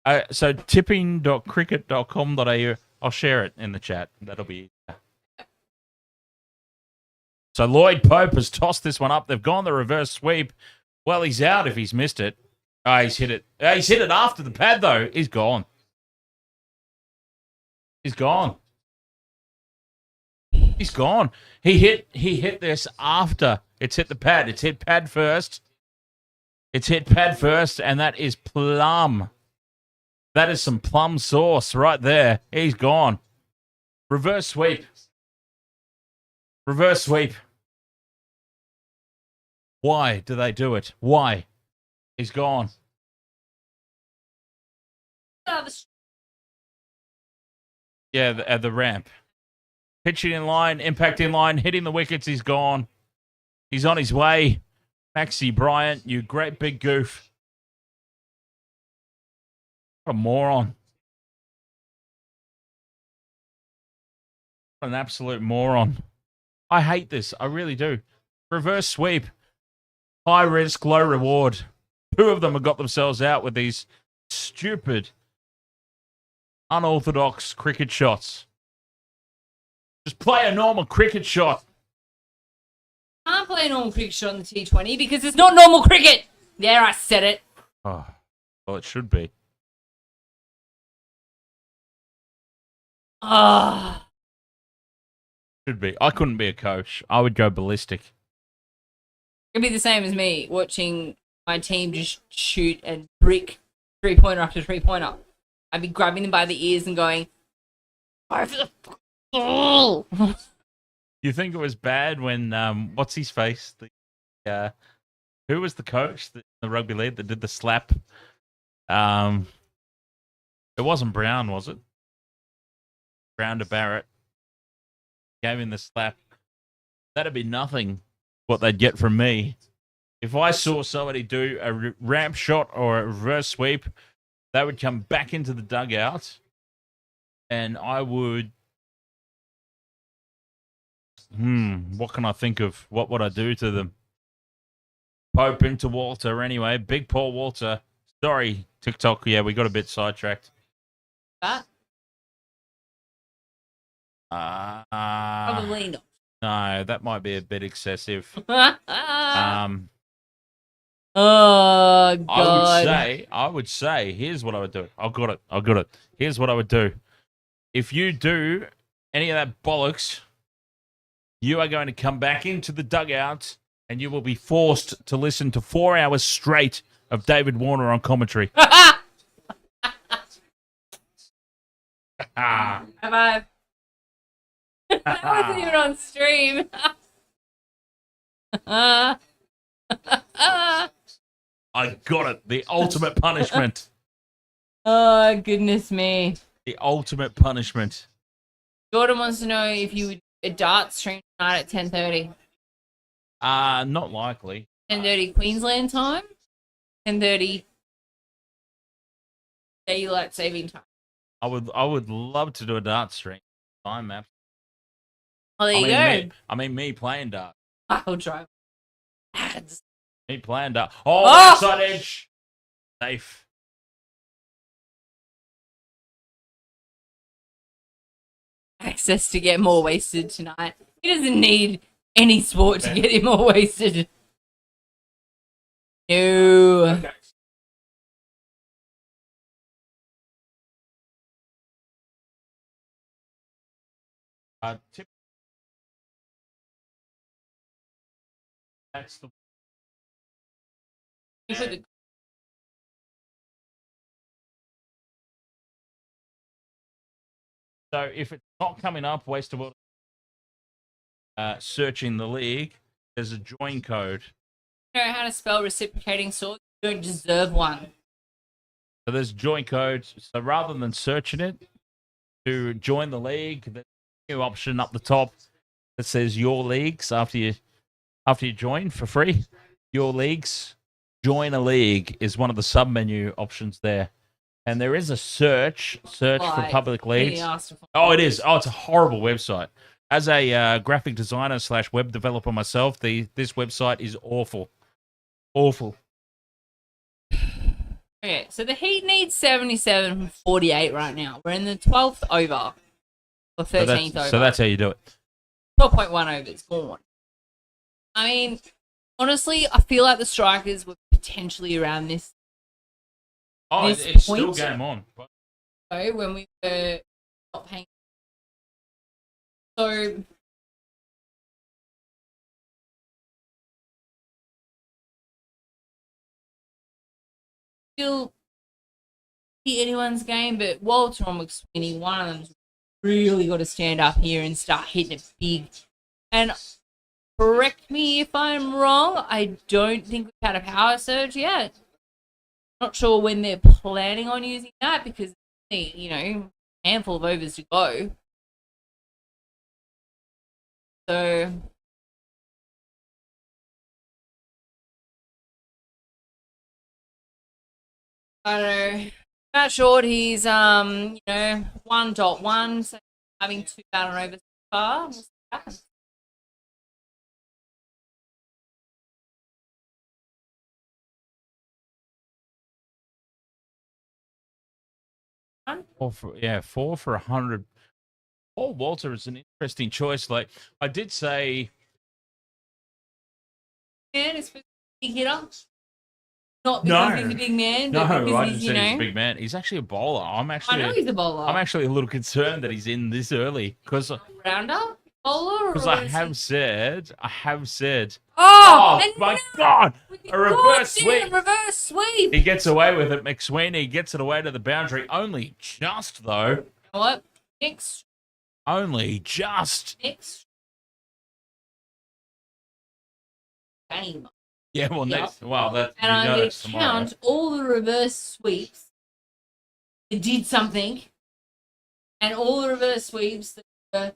Speaker 1: it. So tipping.cricket.com.au. I'll share it in the chat. That'll be easier. So Lloyd Pope has tossed this one up. They've gone the reverse sweep. Well, he's out if he's missed it. Oh, he's hit it. He's hit it after the pad, though. He's gone. He's gone. He's gone. He hit this after it's hit the pad. It's hit pad first. It's hit pad first, and that is plum. That is some plum sauce right there. He's gone. Reverse sweep. Reverse sweep. Why do they do it? Why? He's gone. Yeah, the ramp. Pitching in line, impact in line, hitting the wickets. He's gone. He's on his way. Maxi Bryant, you great big goof. What a moron. What an absolute moron. I hate this. I really do. Reverse sweep. High risk, low reward. Two of them have got themselves out with these stupid, unorthodox cricket shots. Just play a normal cricket shot.
Speaker 2: Can't play a normal cricket shot on the T20 because it's not normal cricket. There, I said it.
Speaker 1: Oh, well, it should be.
Speaker 2: Ah.
Speaker 1: Should be. I couldn't be a coach. I would go ballistic.
Speaker 2: It'd be the same as me watching my team just shoot and brick 3-pointer after 3-pointer. I'd be grabbing them by the ears and going, "Fire for the ball."
Speaker 1: You think it was bad when what's his face? Who was the coach in the rugby league that did the slap? It wasn't Brown, was it? Brown to Barrett. Gave him the slap. That'd be nothing what they'd get from me. If I saw somebody do a ramp shot or a reverse sweep, they would come back into the dugout and I would... what can I think of? What would I do to them? Pope into Walter anyway. Big Paul Walter. Sorry, TikTok. Yeah, we got a bit sidetracked.
Speaker 2: That? Probably not.
Speaker 1: No, that might be a bit excessive.
Speaker 2: Oh, God.
Speaker 1: I would say, here's what I would do. I got it. Here's what I would do. If you do any of that bollocks, you are going to come back into the dugout and you will be forced to listen to 4 hours straight of David Warner on commentary.
Speaker 2: Bye-bye. That wasn't even on stream.
Speaker 1: I got it. The ultimate punishment.
Speaker 2: Oh, goodness me.
Speaker 1: The ultimate punishment.
Speaker 2: Jordan wants to know if you would a dart stream tonight at 10:30.
Speaker 1: Not likely.
Speaker 2: 10:30 Queensland time. 10:30 daylight saving time.
Speaker 1: I would love to do a dart stream. Time map.
Speaker 2: Oh, there you go.
Speaker 1: Me playing dart.
Speaker 2: I'll drive. Ads.
Speaker 1: Me playing dart. Oh, outside edge. Safe.
Speaker 2: Access to get more wasted tonight. He doesn't need any sport to get him more wasted. No.
Speaker 1: Okay. That's the... So if it's not coming up, waste of searching the league, there's a join code.
Speaker 2: You know how to spell reciprocating sword? You don't deserve one.
Speaker 1: So there's join code. So rather than searching it to join the league, there's a new option up the top that says your leagues after you join for free. Your leagues. Join a league is one of the sub-menu options there. And there is a search for public leagues. Oh, it is. Oh, it's a horrible website. As a graphic designer / web developer myself, this website is awful. Awful.
Speaker 2: Okay, so the Heat needs 77 from 48 right now. We're in the 12th over. Or 13th over.
Speaker 1: So that's how you do it.
Speaker 2: 12.1 over. It's gone. I mean, honestly, I feel like the Strikers were potentially around this.
Speaker 1: Oh,
Speaker 2: this
Speaker 1: it's
Speaker 2: point,
Speaker 1: still game on.
Speaker 2: So when we were not paying. So still see anyone's game, but Walter and McSweeney, one of them's really got to stand up here and start hitting it big. And Correct me if I'm wrong. I don't think we've had a power surge yet. Not sure when they're planning on using that because, a handful of overs to go. So, I don't know. Matt Short, he's 1.1, so having 2 out and over so far. We'll see what happens.
Speaker 1: Four for 100. Paul Walter is an interesting choice. Like I did say,
Speaker 2: Man, it's a big hitter. Not because he's a big man, but because
Speaker 1: I
Speaker 2: he's,
Speaker 1: didn't say he's a big man. He's actually a bowler.
Speaker 2: I know he's a bowler.
Speaker 1: I'm actually a little concerned that he's in this early because
Speaker 2: Rounder? Bowler?
Speaker 1: Because I have said.
Speaker 2: Oh
Speaker 1: my God! A reverse sweep.
Speaker 2: Reverse sweep.
Speaker 1: He gets away with it. McSweeney gets it away to the boundary. Only just, though.
Speaker 2: You know what? Next.
Speaker 1: Only just.
Speaker 2: Next. Game.
Speaker 1: Yeah, well, next. Well, that.
Speaker 2: And I'm going to count all the reverse sweeps that did something, and all the reverse sweeps that were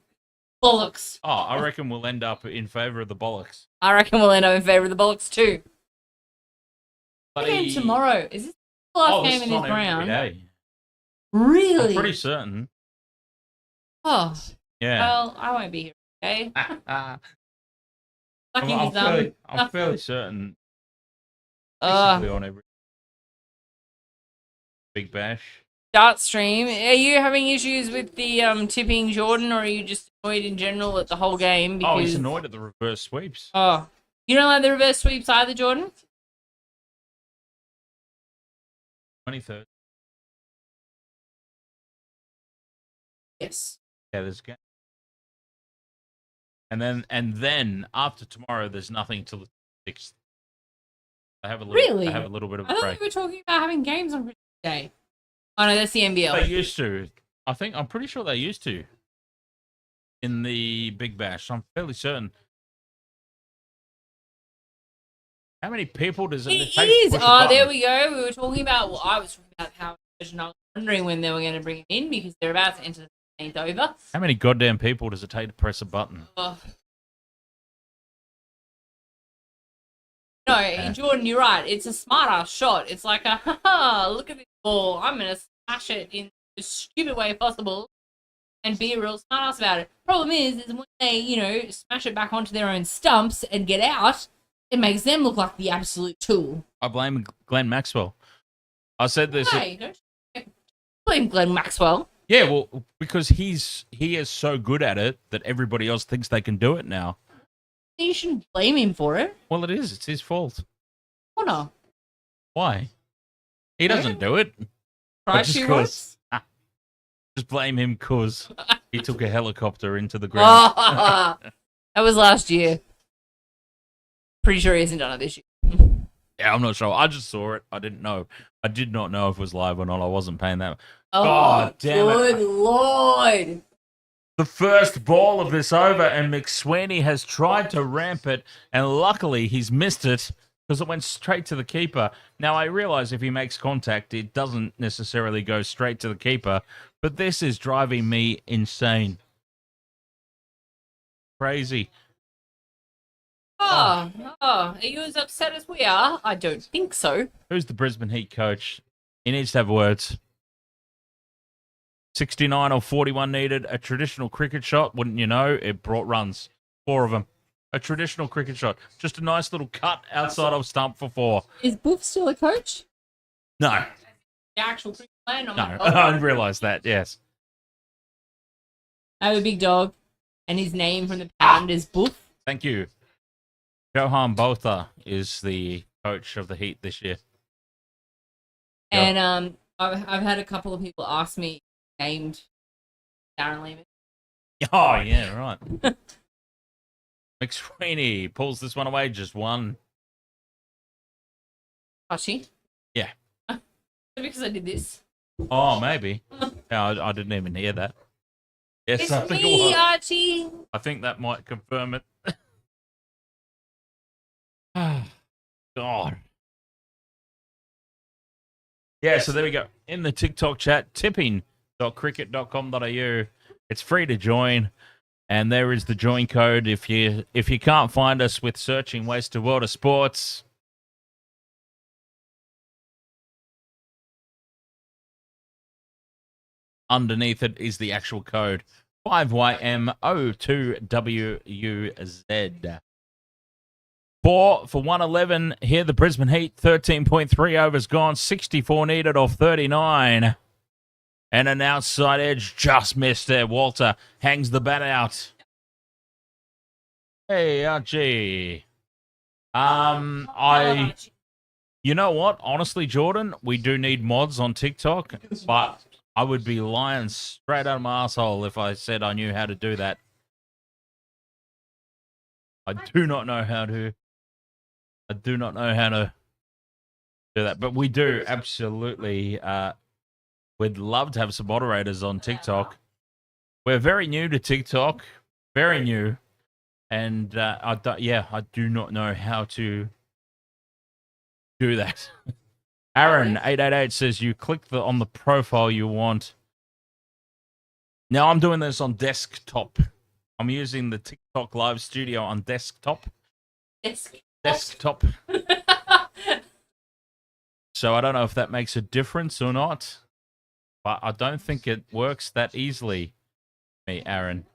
Speaker 2: bollocks.
Speaker 1: Oh, I reckon we'll end up in favour of the bollocks.
Speaker 2: I reckon we'll end up in favour of the bollocks too.
Speaker 1: Bloody...
Speaker 2: Tomorrow. Is this the last game in this round?
Speaker 1: Day.
Speaker 2: Really?
Speaker 1: I'm pretty certain.
Speaker 2: Oh.
Speaker 1: Yeah.
Speaker 2: Well, I won't be here, okay?
Speaker 1: I'm fairly certain. On every Big Bash.
Speaker 2: Dart stream. Are you having issues with the tipping Jordan, or are you just annoyed in general at the whole game? Because...
Speaker 1: Oh, he's annoyed at the reverse sweeps.
Speaker 2: Oh. You don't like the reverse sweeps either, Jordan?
Speaker 1: 23rd.
Speaker 2: Yes.
Speaker 1: Yeah, there's a game. And then after tomorrow, there's nothing till the 6th. I have a little bit of a
Speaker 2: I thought
Speaker 1: break.
Speaker 2: we were talking about having games on Christmas Day. Oh no, that's the NBL.
Speaker 1: They used to. I'm pretty sure they used to. In the Big Bash, I'm fairly certain. How many people does it take?
Speaker 2: It is. Oh, there we go. We were talking about. Well, I was talking about how. I was wondering when they were going to bring it in because they're about to enter the 8th over.
Speaker 1: How many goddamn people does it take to press a button?
Speaker 2: Oh. No, Jordan, you're right. It's a smart ass shot. It's like a look at this ball. I'm gonna smash it in the stupid way possible and be a real smart ass about it. Problem is when they, smash it back onto their own stumps and get out, it makes them look like the absolute tool.
Speaker 1: I blame Glenn Maxwell. I said this.
Speaker 2: Hey, don't blame Glenn Maxwell.
Speaker 1: Yeah, well, because he is so good at it that everybody else thinks they can do it now.
Speaker 2: You shouldn't blame him for it.
Speaker 1: Well, it is. It's his fault.
Speaker 2: Oh no.
Speaker 1: Why? He doesn't do it.
Speaker 2: Just
Speaker 1: blame him because he took a helicopter into the ground.
Speaker 2: That was last year. Pretty sure he hasn't done it this year.
Speaker 1: Yeah, I'm not sure. I just saw it. I didn't know. I did not know if it was live or not. I wasn't paying that.
Speaker 2: Oh, God damn it. Good Lord.
Speaker 1: The first ball of this over, and McSweeney has tried to ramp it, and luckily he's missed it because it went straight to the keeper. Now, I realize if he makes contact, it doesn't necessarily go straight to the keeper, but this is driving me insane. Crazy.
Speaker 2: Are you as upset as we are? I don't think so.
Speaker 1: Who's the Brisbane Heat coach? He needs to have words. 69 or 41 needed. A traditional cricket shot, wouldn't you know? It brought runs. 4 of them. A traditional cricket shot. Just a nice little cut outside of stump for 4.
Speaker 2: Is Boof still a coach?
Speaker 1: No.
Speaker 2: The actual cricket player? No,
Speaker 1: I realised that, yes.
Speaker 2: I have a big dog, and his name from the pound is Boof.
Speaker 1: Thank you. Johan Botha is the coach of the Heat this year.
Speaker 2: And I've had a couple of people ask me named Darren Lehman.
Speaker 1: Oh, yeah, right. McSweeney pulls this one away, just one.
Speaker 2: Archie?
Speaker 1: Yeah.
Speaker 2: Because I did this.
Speaker 1: Oh, maybe. No, I didn't even hear that. Yes,
Speaker 2: It's
Speaker 1: I think
Speaker 2: me,
Speaker 1: it was.
Speaker 2: Archie.
Speaker 1: I think that might confirm it. God. Yeah, so there we go. In the TikTok chat, tipping.cricket.com.au. It's free to join. And there is the join code if you can't find us with searching Wasted World of Sports. Underneath it is the actual code 5YM02WUZ. 4 for 111 here, the Brisbane Heat. 13.3 overs gone, 64 needed off 39. And an outside edge just missed there. Walter hangs the bat out. Hey, Archie. You know what? Honestly, Jordan, we do need mods on TikTok, but I would be lying straight out of my asshole if I said I knew how to do that. I do not know how to do that, but we do absolutely. We'd love to have some moderators on TikTok. We're very new to TikTok, very new, and I do not know how to do that. Aaron 888 says you click on the profile you want. Now I'm doing this on desktop. I'm using the TikTok Live Studio on desktop. Desktop. So I don't know if that makes a difference or not, but I don't think it works that easily. Me, Aaron.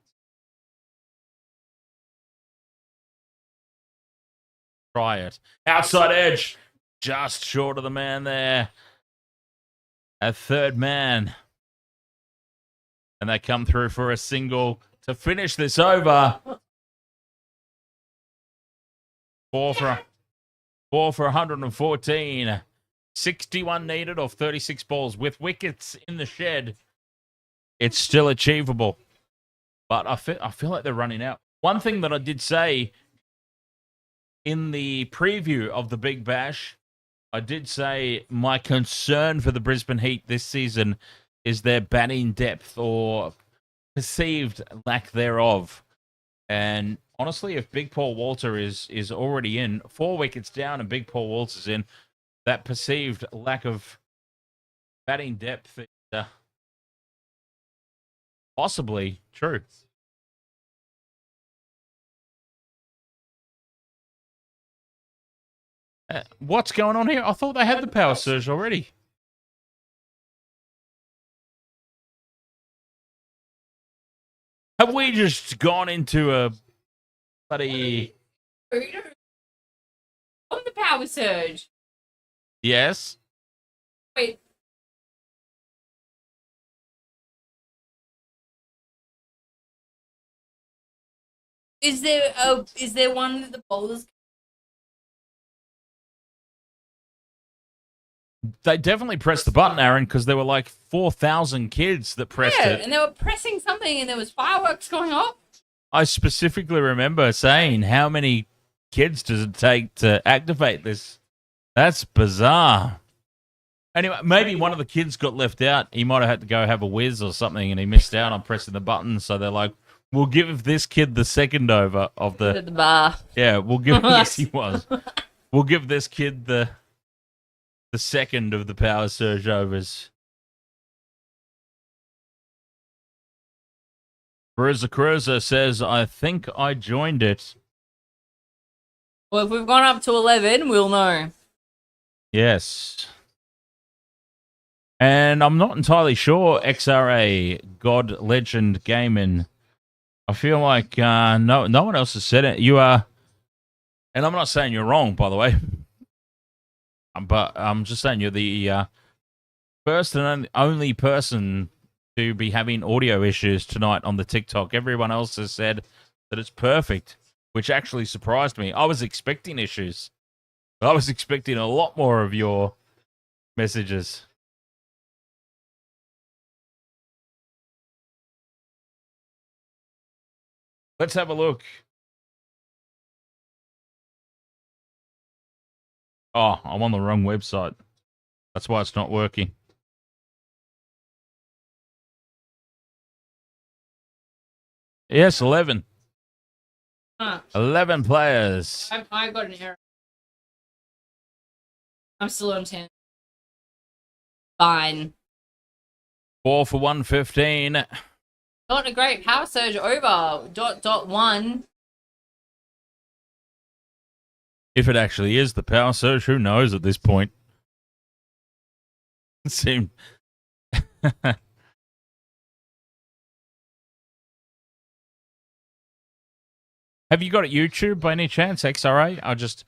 Speaker 1: Try it. Outside edge. Just short of the man there. A third man. And they come through for a single to finish this over. 4 for 114. 61 needed off 36 balls. With wickets in the shed, it's still achievable. But I feel like they're running out. One thing that I did say in the preview of the Big Bash, I did say my concern for the Brisbane Heat this season is their batting depth or perceived lack thereof. And honestly, if Big Paul Walter is already in, 4 wickets down and Big Paul Walter's in, that perceived lack of batting depth is possibly true. What's going on here? I thought they had the power surge already. Have we just gone into a bloody...
Speaker 2: On the power surge.
Speaker 1: Yes.
Speaker 2: Wait. Is there one that the bowlers?
Speaker 1: They definitely pressed the button, Aaron, because there were like 4,000 kids that pressed it.
Speaker 2: And they were pressing something and there was fireworks going off.
Speaker 1: I specifically remember saying, how many kids does it take to activate this? That's bizarre. Anyway, maybe one of the kids got left out. He might have had to go have a whiz or something and he missed out on pressing the button. So they're like, we'll give this kid the second over of the
Speaker 2: bar.
Speaker 1: Yeah, we'll give yes, he was. We'll give this kid the second of the power surge overs. Cruiser says, I think I joined it.
Speaker 2: Well, if we've gone up to 11, we'll know.
Speaker 1: Yes. And I'm not entirely sure, XRA, God Legend Gaming. I feel like no one else has said it. You are, and I'm not saying you're wrong, by the way. But I'm just saying you're the first and only person to be having audio issues tonight on the TikTok. Everyone else has said that it's perfect, which actually surprised me. I was expecting issues. I was expecting a lot more of your messages. Let's have a look. Oh, I'm on the wrong website. That's why it's not working. Yes, 11. 11 players.
Speaker 2: I got an error. I'm still on 10. Fine.
Speaker 1: 4 for 115.
Speaker 2: Not a great power surge over. .1.
Speaker 1: If it actually is the power surge, who knows at this point? It seemed. Have you got it YouTube by any chance, XRA? I just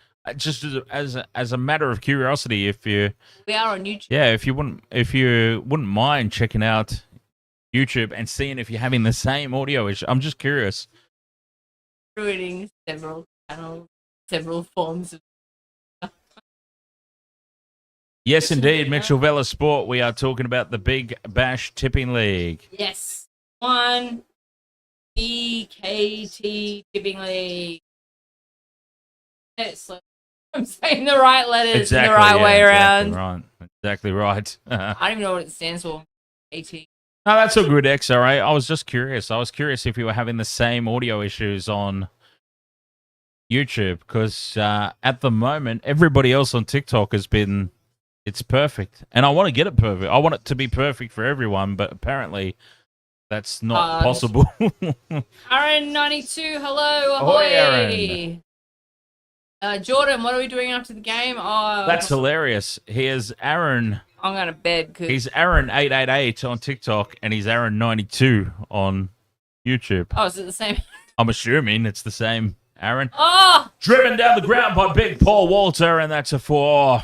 Speaker 1: as a matter of curiosity, if you
Speaker 2: We are on YouTube.
Speaker 1: yeah, if you wouldn't mind checking out YouTube and seeing if you're having the same audio issue. I'm just curious.
Speaker 2: Ruining several channels, several forms of.
Speaker 1: Yes, indeed, Mitchell Vela Sport. We are talking about the Big Bash Tipping League.
Speaker 2: Yes. 1 BKT Tipping League. I'm saying the right letters in the right way around.
Speaker 1: Exactly right.
Speaker 2: I don't even know what it stands for. AT.
Speaker 1: No, that's all good, XRA. I was just curious. I was curious if you were having the same audio issues on YouTube, because at the moment, everybody else on TikTok has been, it's perfect. And I want to get it perfect. I want it to be perfect for everyone, but apparently that's not possible.
Speaker 2: Aaron 92, hello.
Speaker 1: Ahoy,
Speaker 2: Aaron. Jordan, what are we doing after the game? Oh,
Speaker 1: that's hilarious. Here's Aaron.
Speaker 2: I'm going to bed.
Speaker 1: He's Aaron888 on TikTok, and he's Aaron92 on YouTube.
Speaker 2: Oh, is it the same?
Speaker 1: I'm assuming it's the same Aaron.
Speaker 2: Oh!
Speaker 1: Driven down the ground by Big Paul Walter, and that's a 4.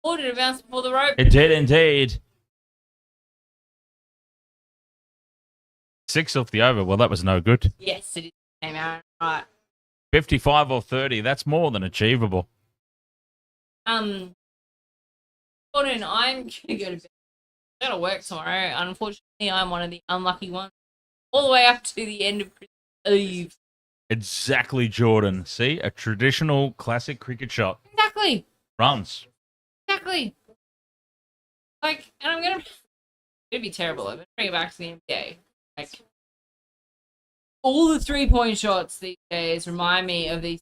Speaker 2: Oh, did it bounce before the rope?
Speaker 1: It did indeed. 6 off the over. Well, that was no good.
Speaker 2: Yes, it is the same Aaron. Right.
Speaker 1: 55 or 30. That's more than achievable.
Speaker 2: Jordan, I'm going to go to bed. I got to work tomorrow. Unfortunately, I'm one of the unlucky ones. All the way up to the end of Christmas Eve.
Speaker 1: Exactly, Jordan. See? A traditional classic cricket shot.
Speaker 2: Exactly.
Speaker 1: Runs.
Speaker 2: Exactly. Like, and I'm going to... It'd be terrible. I'm going to bring it back to the NBA. Like, all the 3-point shots these days remind me of these.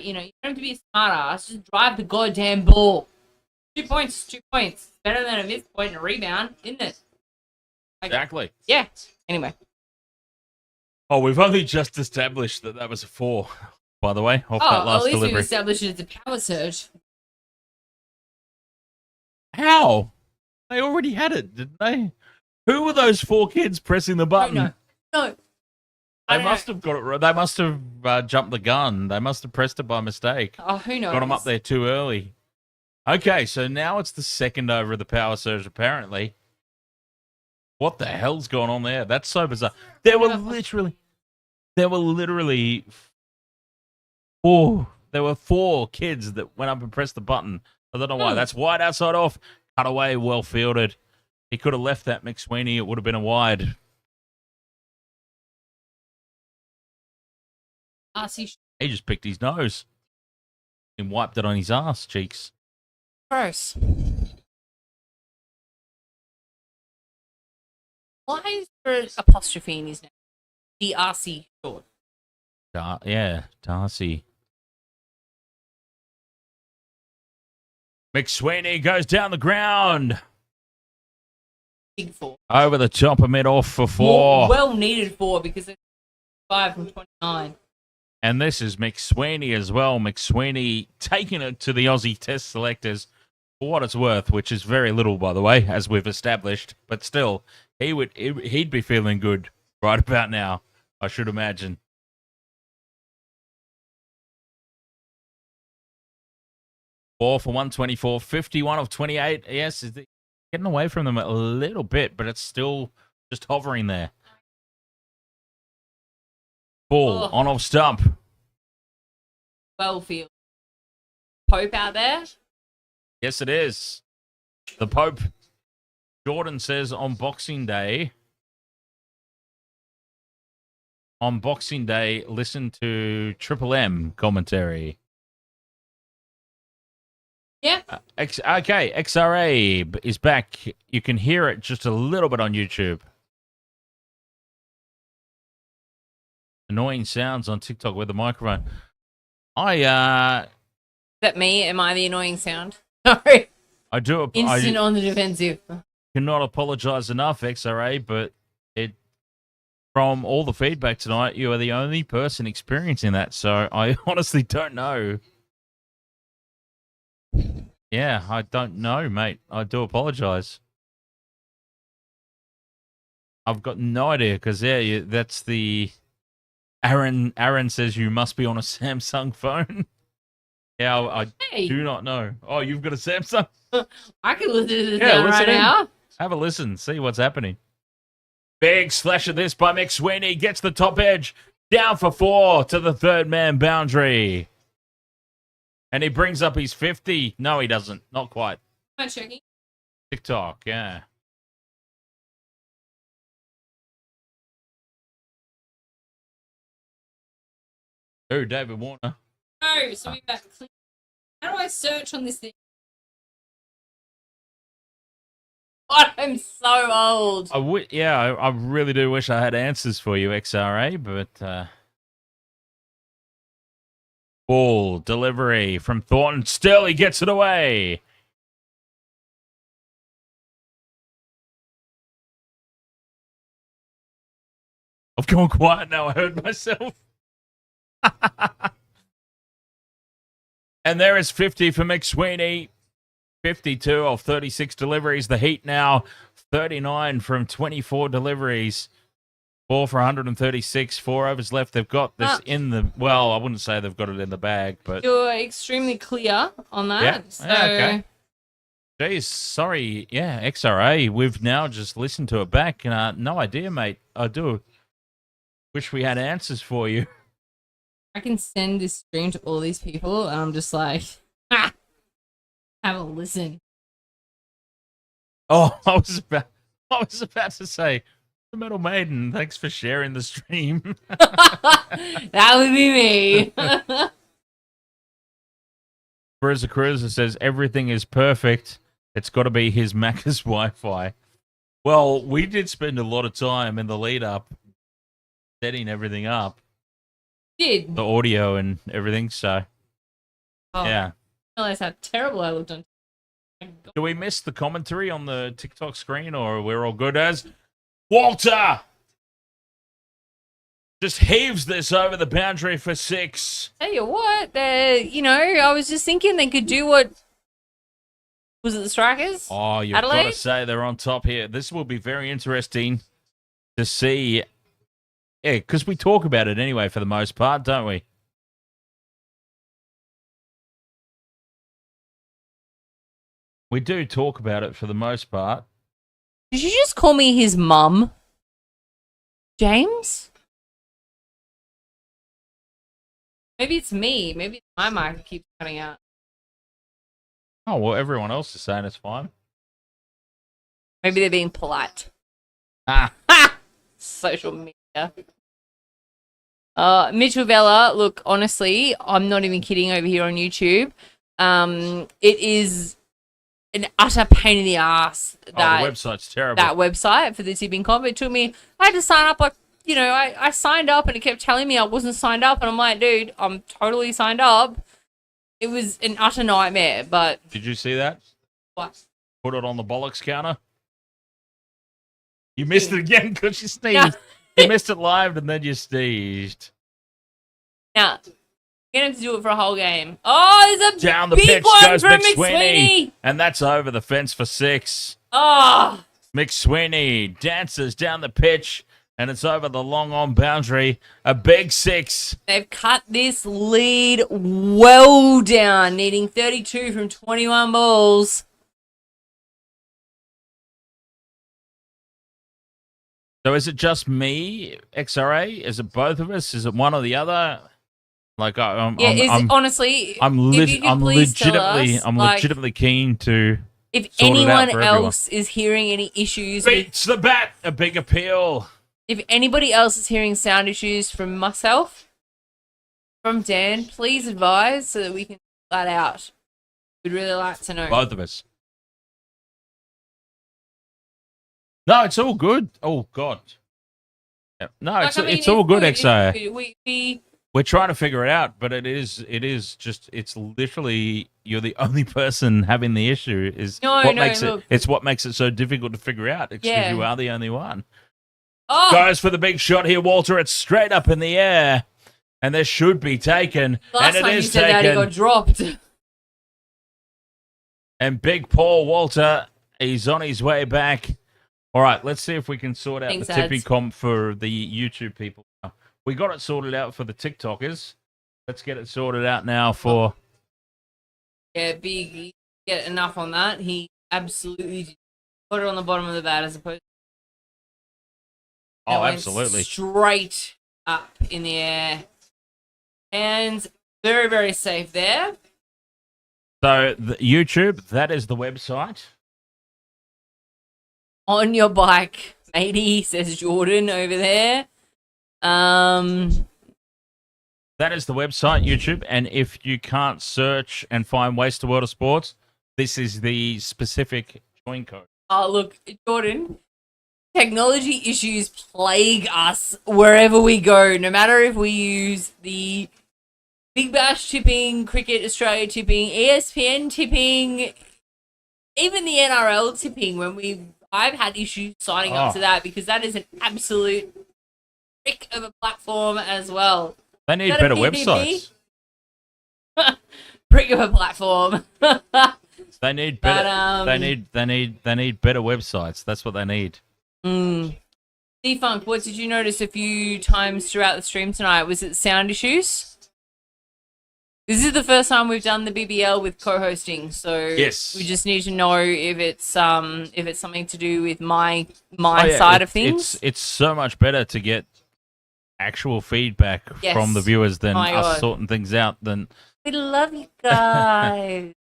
Speaker 2: You don't have to be a smart ass. Just drive the goddamn ball. 2 points, 2 points. Better than a missed point and a rebound, isn't it? Like,
Speaker 1: Exactly.
Speaker 2: Yeah. Anyway.
Speaker 1: Oh, we've only just established that was a 4, by the way, off that last
Speaker 2: at least
Speaker 1: delivery.
Speaker 2: we've established it's a power surge.
Speaker 1: How? They already had it, didn't they? Who were those 4 kids pressing the button?
Speaker 2: No.
Speaker 1: They must have got it right. They must have jumped the gun. They must have pressed it by mistake.
Speaker 2: Oh, who knows?
Speaker 1: Got them up there too early. Okay, so now it's the second over of the power surge, apparently. What the hell's going on there? That's so bizarre. There were literally 4 kids that went up and pressed the button. I don't know why. That's wide outside off. Cut away, well fielded. He could have left that McSweeney. It would have been a wide. He just picked his nose and wiped it on his ass cheeks.
Speaker 2: Gross. Why is there an apostrophe in his name? DRC short.
Speaker 1: Darcy. McSweeney goes down the ground.
Speaker 2: Big 4.
Speaker 1: Over the top of mid off for 4.
Speaker 2: Well needed 4 because it's 5 from 29.
Speaker 1: And this is McSweeney as well. McSweeney taking it to the Aussie Test selectors for what it's worth, which is very little, by the way, as we've established. But still, he'd be feeling good right about now, I should imagine. Four for 124, 51 of 28. Yes, getting away from them a little bit, but it's still just hovering there. Ball on off stump.
Speaker 2: Well field. Pope out there?
Speaker 1: Yes, it is. The Pope. Jordan says on Boxing Day, listen to Triple M commentary.
Speaker 2: Yeah.
Speaker 1: Okay, XRA is back. You can hear it just a little bit on YouTube. Annoying sounds on TikTok with the microphone.
Speaker 2: Is that me? Am I the annoying sound? Sorry.
Speaker 1: I do.
Speaker 2: Instant
Speaker 1: I
Speaker 2: on the defensive.
Speaker 1: cannot apologize enough, XRA, but from all the feedback tonight, you are the only person experiencing that. So I honestly don't know. Yeah, I don't know, mate. I do apologize. I've got no idea because that's the Aaron. Aaron says you must be on a Samsung phone. Yeah, I
Speaker 2: Hey.
Speaker 1: do not know. Oh, you've got a Samsung?
Speaker 2: I can listen to this
Speaker 1: Yeah,
Speaker 2: down right
Speaker 1: listen in.
Speaker 2: now.
Speaker 1: Have a listen. See what's happening. Big slash of this by McSweeney. Gets the top edge. Down for 4 to the third man boundary. And he brings up his 50. No, he doesn't. Not quite.
Speaker 2: Am I checking?
Speaker 1: TikTok, yeah. Oh, David Warner.
Speaker 2: No, so we're back. How do I search on this thing? God, I'm so old.
Speaker 1: I really do wish I had answers for you, XRA, but ball delivery from Thornton. Still, he gets it away. I've gone quiet now. I heard myself. And there is 50 for McSweeney. 52 of 36 deliveries. The Heat now 39 from 24 deliveries. 4 for 136. 4 overs left. They've got this in the... Well, I wouldn't say they've got it in the bag, but...
Speaker 2: You're extremely clear on that.
Speaker 1: Yeah,
Speaker 2: So...
Speaker 1: yeah, okay. Jeez, sorry. Yeah, XRA. We've now just listened to it back. No idea, mate. I do wish we had answers for you.
Speaker 2: I can send this stream to all these people, and I'm just like, ha! Have a listen.
Speaker 1: Oh, I was about to say, the Metal Maiden, thanks for sharing the stream.
Speaker 2: That would be me.
Speaker 1: Cruiser says everything is perfect. It's got to be his Macca's Wi-Fi. Well, we did spend a lot of time in the lead up setting everything up.
Speaker 2: Did
Speaker 1: The audio and everything, so
Speaker 2: oh,
Speaker 1: yeah.
Speaker 2: I realize how terrible I looked on.
Speaker 1: Do we miss the commentary on the TikTok screen, or we're all good as Walter just heaves this over the boundary for 6.
Speaker 2: Tell you what, I was just thinking they could do what was it the Strikers?
Speaker 1: Oh, you've
Speaker 2: Adelaide?
Speaker 1: got to say they're on top here. This will be very interesting to see. Yeah, because we talk about it anyway for the most part, don't we? We do talk about it for the most part.
Speaker 2: Did you just call me his mum, James? Maybe it's me. Maybe it's my mic that keeps cutting out.
Speaker 1: Oh, well, everyone else is saying it's fine.
Speaker 2: Maybe they're being polite.
Speaker 1: Ah.
Speaker 2: Ha! Social media. Mitchell Vella, look, honestly, I'm not even kidding over here on YouTube. It is an utter pain in the ass.
Speaker 1: The website's terrible.
Speaker 2: That website for the tipping comp. It took me, I had to sign up I signed up and it kept telling me I wasn't signed up. And I'm like, dude, I'm totally signed up. It was an utter nightmare, but...
Speaker 1: Did you see that?
Speaker 2: What?
Speaker 1: Put it on the bollocks counter. You missed it again because you sneezed. You missed it live and then you sneezed.
Speaker 2: Now, you're going to have to do it for a whole game. Oh, there's a
Speaker 1: Down the
Speaker 2: big
Speaker 1: pitch
Speaker 2: one
Speaker 1: goes
Speaker 2: from
Speaker 1: McSweeney. And that's over the fence for 6.
Speaker 2: Oh.
Speaker 1: McSweeney dances down the pitch. And it's over the long on boundary. A big 6.
Speaker 2: They've cut this lead well down, needing 32 from 21 balls.
Speaker 1: So is it just me, XRA? Is it both of us? Is it one or the other? Like
Speaker 2: honestly,
Speaker 1: I'm legitimately keen to.
Speaker 2: If
Speaker 1: sort
Speaker 2: anyone
Speaker 1: it out for
Speaker 2: else is hearing any issues,
Speaker 1: beats the bat. A big appeal.
Speaker 2: If anybody else is hearing sound issues from myself, from Dan, please advise so that we can sort that out. We'd really like to know.
Speaker 1: Both of us. No, it's all good. Oh God. No, it's all good, XA. We're trying to figure it out, but it's literally you're the only person having the issue. It's what makes it so difficult to figure out. It's because you are the only one.
Speaker 2: Oh,
Speaker 1: Goes for the big shot here, Walter. It's straight up in the air, and this should be taken.
Speaker 2: last
Speaker 1: and
Speaker 2: time
Speaker 1: it
Speaker 2: you
Speaker 1: is
Speaker 2: said
Speaker 1: taken.
Speaker 2: that, he got dropped.
Speaker 1: And big Paul Walter, he's on his way back. All right, let's see if we can sort out
Speaker 2: Thanks,
Speaker 1: the tippy
Speaker 2: ads.
Speaker 1: comp for the YouTube people. We got it sorted out for the TikTokers. Let's get it sorted out now for...
Speaker 2: Yeah, Big get enough on that. He absolutely put it on the bottom of the bat as opposed to...
Speaker 1: Oh, absolutely.
Speaker 2: Straight up in the air. And very, very safe there.
Speaker 1: So, the YouTube, that is the website.
Speaker 2: On your bike, matey, says Jordan over there.
Speaker 1: That is the website, YouTube. And if you can't search and find Waste the World of Sports, this is the specific join code.
Speaker 2: Oh, look, Jordan, technology issues plague us wherever we go, no matter if we use the Big Bash tipping, Cricket Australia tipping, ESPN tipping, even the NRL tipping. I've had issues signing up to that because that is an absolute brick of a platform as well.
Speaker 1: They need better websites.
Speaker 2: Brick of a platform.
Speaker 1: They need better. They need better websites. That's what they need.
Speaker 2: Defunk, what did you notice a few times throughout the stream tonight? Was it sound issues? This is the first time we've done the BBL with co-hosting, so
Speaker 1: yes,
Speaker 2: we just need to know if it's something to do with my side of things.
Speaker 1: It's so much better to get actual feedback from the viewers than us sorting things out. We
Speaker 2: love you guys.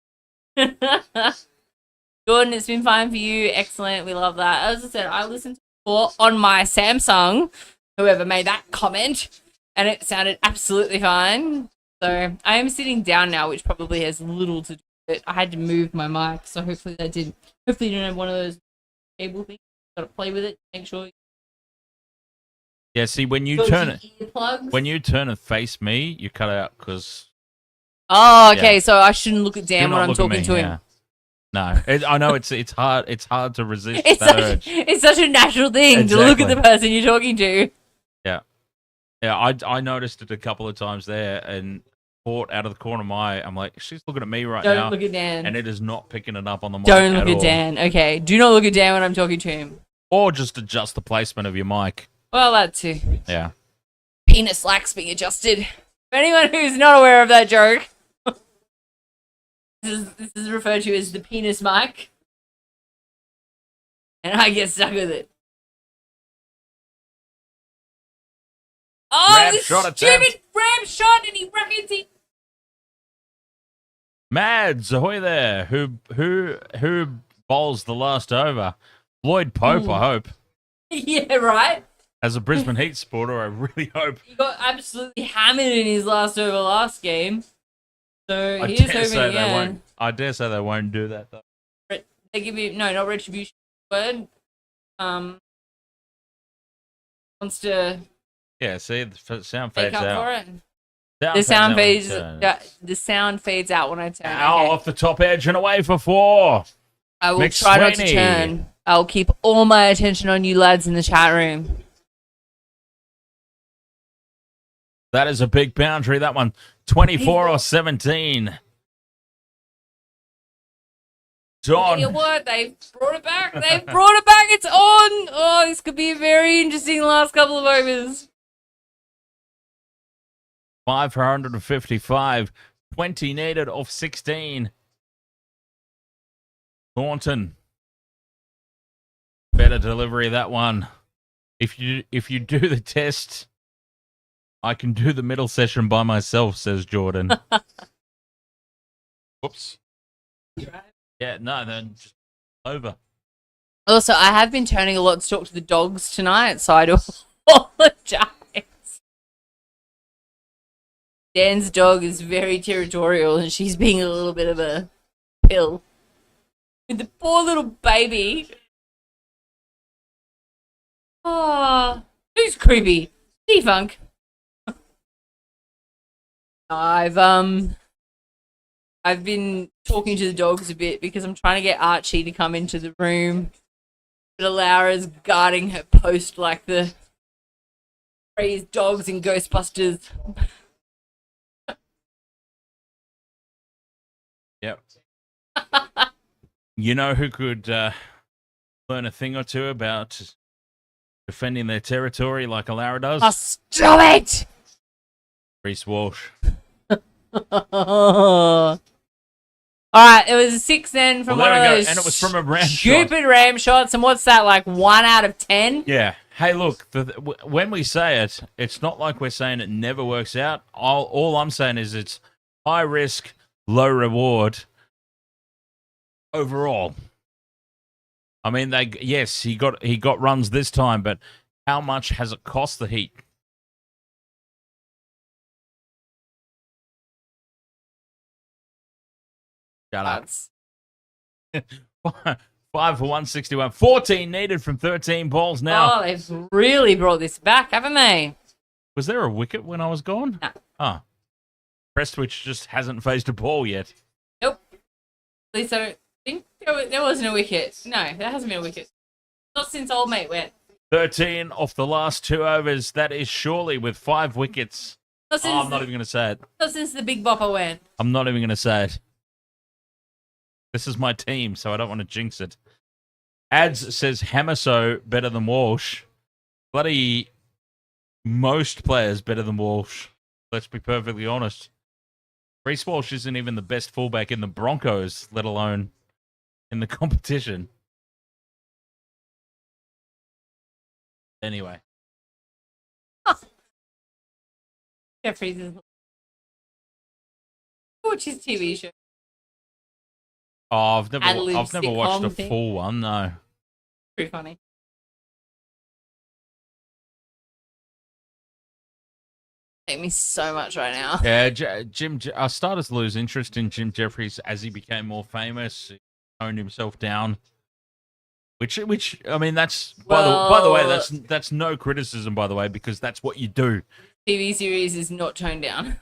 Speaker 2: Jordan, it's been fine for you. Excellent. We love that. As I said, I listened to it before on my Samsung, whoever made that comment, and it sounded absolutely fine. So I am sitting down now, which probably has little to do with it. I had to move my mic, so hopefully that did. Hopefully you don't have one of those cable things. Got to play with it. Make sure.
Speaker 1: Yeah, see, when you turn it face me, you cut out because...
Speaker 2: Oh, okay, so I shouldn't look at Dan when I'm talking to him.
Speaker 1: Yeah. No, I know it's hard. It's hard to resist that urge.
Speaker 2: It's such a natural thing to look at the person you're talking to.
Speaker 1: Yeah, I noticed it a couple of times there and thought out of the corner of my eye, I'm like, she's looking at me right now.
Speaker 2: Don't look at Dan.
Speaker 1: And it is not picking it up on the mic.
Speaker 2: Don't look at Dan. Okay, do not look at Dan when I'm talking to him.
Speaker 1: Or just adjust the placement of your mic.
Speaker 2: Well, that too.
Speaker 1: Yeah.
Speaker 2: Penis likes being adjusted. For anyone who's not aware of that joke, this is referred to as the penis mic. And I get stuck with it. Oh, this stupid ramp shot, and he reckons he...
Speaker 1: Mads, ahoy there. Who bowls the last over? Lloyd Pope, I hope.
Speaker 2: Yeah, right?
Speaker 1: As a Brisbane Heat supporter, I really hope.
Speaker 2: He got absolutely hammered in his last over last game. So he is hoping, yeah.
Speaker 1: I dare say they won't do that, though.
Speaker 2: They give you... No, not retribution. Word. Wants to...
Speaker 1: Yeah, see, the sound fades out.
Speaker 2: The sound fades out when I turn.
Speaker 1: Off the top edge and away for 4.
Speaker 2: I will try not to turn. I'll keep all my attention on you lads in the chat room.
Speaker 1: That is a big boundary, that one. 24 or 17. Don.
Speaker 2: You know what? They've brought it back. It's on. Oh, this could be a very interesting last couple of overs.
Speaker 1: 5 for 155. 20 needed off 16. Thornton. Better delivery, that one. If you do the test, I can do the middle session by myself, says Jordan. Whoops. Yeah, no, then just over.
Speaker 2: Also, I have been turning a lot to talk to the dogs tonight, so I do apologize. Dan's dog is very territorial, and she's being a little bit of a pill. With the poor little baby. Oh, who's creepy? Defunk. I've been talking to the dogs a bit because I'm trying to get Archie to come into the room. But Laura's guarding her post like the crazed dogs in Ghostbusters.
Speaker 1: Yep. You know who could learn a thing or two about defending their territory like Alara does?
Speaker 2: Oh, stop it!
Speaker 1: Reece Walsh.
Speaker 2: All right, it was a 6 then from one of those
Speaker 1: and it was from a ram
Speaker 2: stupid ram shots. And what's that, like 1 out of 10?
Speaker 1: Yeah. Hey, look, when we say it, it's not like we're saying it never works out. All I'm saying is it's high risk, low reward overall. I mean, yes, he got runs this time, but how much has it cost the Heat? Shut up. 5 for 161. 14 needed from 13 balls now.
Speaker 2: Oh, they've really brought this back, haven't they?
Speaker 1: Was there a wicket when I was gone?
Speaker 2: No.
Speaker 1: Oh. Prestwich just hasn't faced a ball yet.
Speaker 2: Nope. At least I don't think there wasn't a wicket. No, there hasn't been a wicket. Not since old mate went.
Speaker 1: 13 off the last 2 overs. That is surely with 5 wickets. I'm not even going to say it.
Speaker 2: Not since the big bopper went.
Speaker 1: I'm not even going to say it. This is my team, so I don't want to jinx it. Ads says Hamaso better than Walsh. Bloody most players better than Walsh. Let's be perfectly honest. Reece Walsh isn't even the best fullback in the Broncos, let alone in the competition. Anyway.
Speaker 2: Jeffries is... Watch his TV show.
Speaker 1: Oh, I've never
Speaker 2: Adelaide
Speaker 1: watched a
Speaker 2: thing.
Speaker 1: full one, no.
Speaker 2: Pretty funny. Hate me so much right now.
Speaker 1: Yeah, I started to lose interest in Jim Jeffries as he became more famous. He toned himself down. Which I mean, that's by the way, that's no criticism, by the way, because that's what you do.
Speaker 2: TV series is not toned down.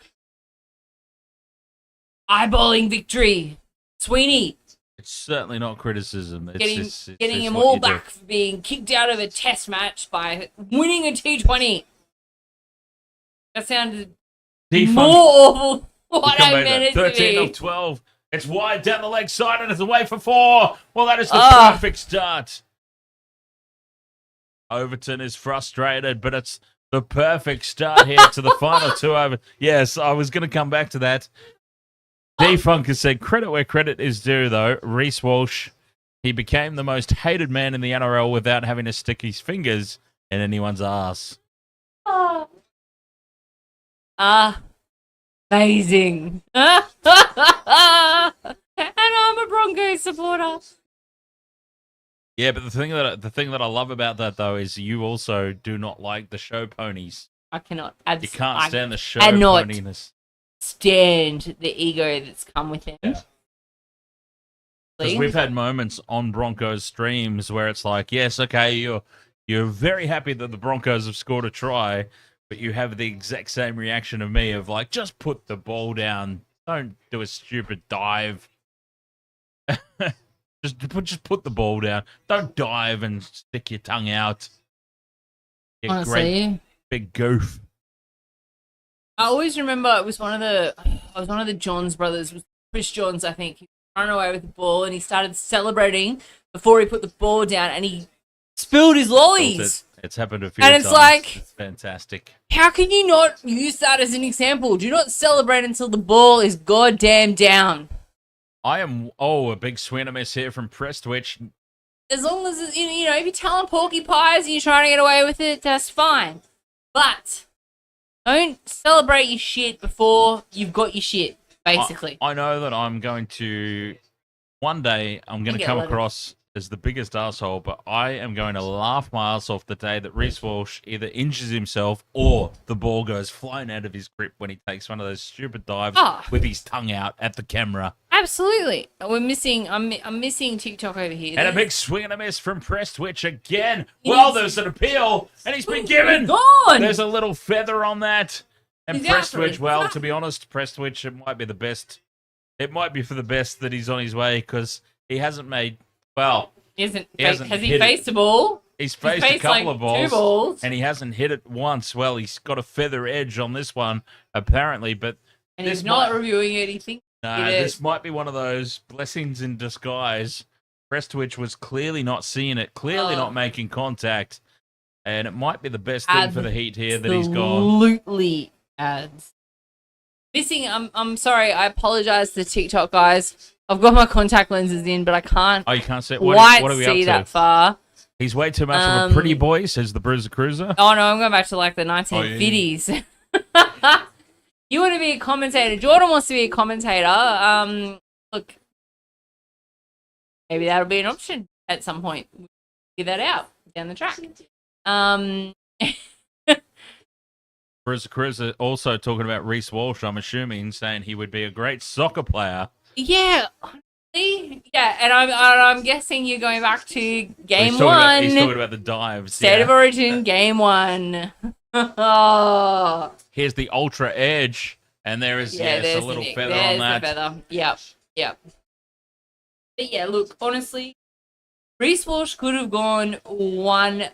Speaker 2: Eyeballing victory. Sweeney.
Speaker 1: It's certainly not criticism. It's
Speaker 2: getting
Speaker 1: it's
Speaker 2: him
Speaker 1: what
Speaker 2: all
Speaker 1: you do.
Speaker 2: back for being kicked out of a test match by winning a T20. That sounded
Speaker 1: Defunct.
Speaker 2: more awful than what
Speaker 1: Come
Speaker 2: I
Speaker 1: over.
Speaker 2: meant it to
Speaker 1: 13
Speaker 2: be.
Speaker 1: of 12. It's wide down the leg side and it's away for 4. Well, that is the perfect start. Overton is frustrated, but it's the perfect start here to the final 2 over. Yes, I was going to come back to that. Defunk has said credit where credit is due, though. Reece Walsh, he became the most hated man in the NRL without having to stick his fingers in anyone's ass.
Speaker 2: Amazing. And I'm a Broncos supporter.
Speaker 1: Yeah, but the thing that I love about that though is you also do not like the show ponies.
Speaker 2: I cannot.
Speaker 1: You can't stand the show
Speaker 2: cannot
Speaker 1: poniness.
Speaker 2: stand the ego that's come with him.
Speaker 1: Yeah. Because we've had moments on Broncos streams where it's like, yes, okay, you're very happy that the Broncos have scored a try, but you have the exact same reaction of me of like, just put the ball down. Don't do a stupid dive. just put the ball down. Don't dive and stick your tongue out. You
Speaker 2: Honestly,
Speaker 1: great big goof.
Speaker 2: I always remember it was one of the Johns brothers, was Chris Johns, I think. He was running away with the ball and he started celebrating before he put the ball down and he spilled his lollies.
Speaker 1: It's happened a few
Speaker 2: And
Speaker 1: times.
Speaker 2: it's like,
Speaker 1: it's fantastic.
Speaker 2: How can you not use that as an example? Do not celebrate until the ball is goddamn down.
Speaker 1: I am a big swing and a miss here from Prestwich.
Speaker 2: As long as if you're telling porcupines and you're trying to get away with it, that's fine. But don't celebrate your shit before you've got your shit, basically.
Speaker 1: I know that I'm going to one day I'm going to come across as the biggest asshole, but I am going to laugh my ass off the day that Reece Walsh either injures himself or the ball goes flying out of his grip when he takes one of those stupid dives with his tongue out at the camera.
Speaker 2: Absolutely. I'm missing TikTok over here.
Speaker 1: And a big swing and a miss from Prestwich again. Well, there's an appeal, and he's been given.
Speaker 2: Gone.
Speaker 1: There's a little feather on that. And
Speaker 2: He's out for
Speaker 1: Prestwich,
Speaker 2: it.
Speaker 1: well, to be honest, Prestwich, it might be the best. It might be for the best that he's on his way because he hasn't made, well, has
Speaker 2: he faced the ball?
Speaker 1: He's faced a couple of balls,
Speaker 2: 2 balls.
Speaker 1: and he hasn't hit it once. Well, he's got a feather edge on this one, apparently, but
Speaker 2: And he's not reviewing it. He thinks
Speaker 1: this might be one of those blessings in disguise. Prestwich was clearly not seeing it, clearly not making contact, and it might be the best thing for the Heat here that he's gone.
Speaker 2: Absolutely ads. Missing, I'm sorry, I apologize to the TikTok guys. I've got my contact lenses in, but I can't.
Speaker 1: Oh, you can't see it?
Speaker 2: What
Speaker 1: are we
Speaker 2: see
Speaker 1: up
Speaker 2: that
Speaker 1: to?
Speaker 2: far.
Speaker 1: He's way too much of a pretty boy, says the Bruiser Cruiser.
Speaker 2: Oh no, I'm going back to like the 1950s. You want to be a commentator. Jordan wants to be a commentator. Look, maybe that'll be an option at some point. Give that out down the track.
Speaker 1: Bruiser Cruiser also talking about Reece Walsh, I'm assuming, saying he would be a great soccer player.
Speaker 2: Yeah, honestly, yeah, and I'm guessing you're going back to game one.
Speaker 1: He's talking about the dives.
Speaker 2: State of Origin, game 1. Oh.
Speaker 1: Here's the Ultra Edge, and there's a little feather on that.
Speaker 2: Feather. Yep. But yeah, look, honestly, Reece Walsh could have gone one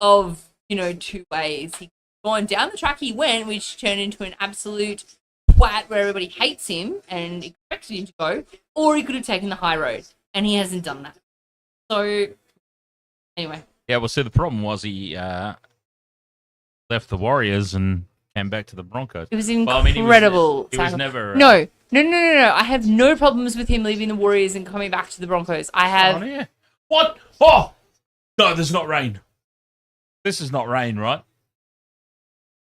Speaker 2: of 2 ways. He gone down the track he went, which turned into an absolute twat where everybody hates him and expected him to go, or he could have taken the high road, and he hasn't done that. So, anyway.
Speaker 1: Yeah, well, see, the problem was he left the Warriors and came back to the Broncos.
Speaker 2: It was incredible.
Speaker 1: He was never...
Speaker 2: No. I have no problems with him leaving the Warriors and coming back to the Broncos. I have...
Speaker 1: Oh, yeah. What? Oh! No, there's not rain. This is not rain, right?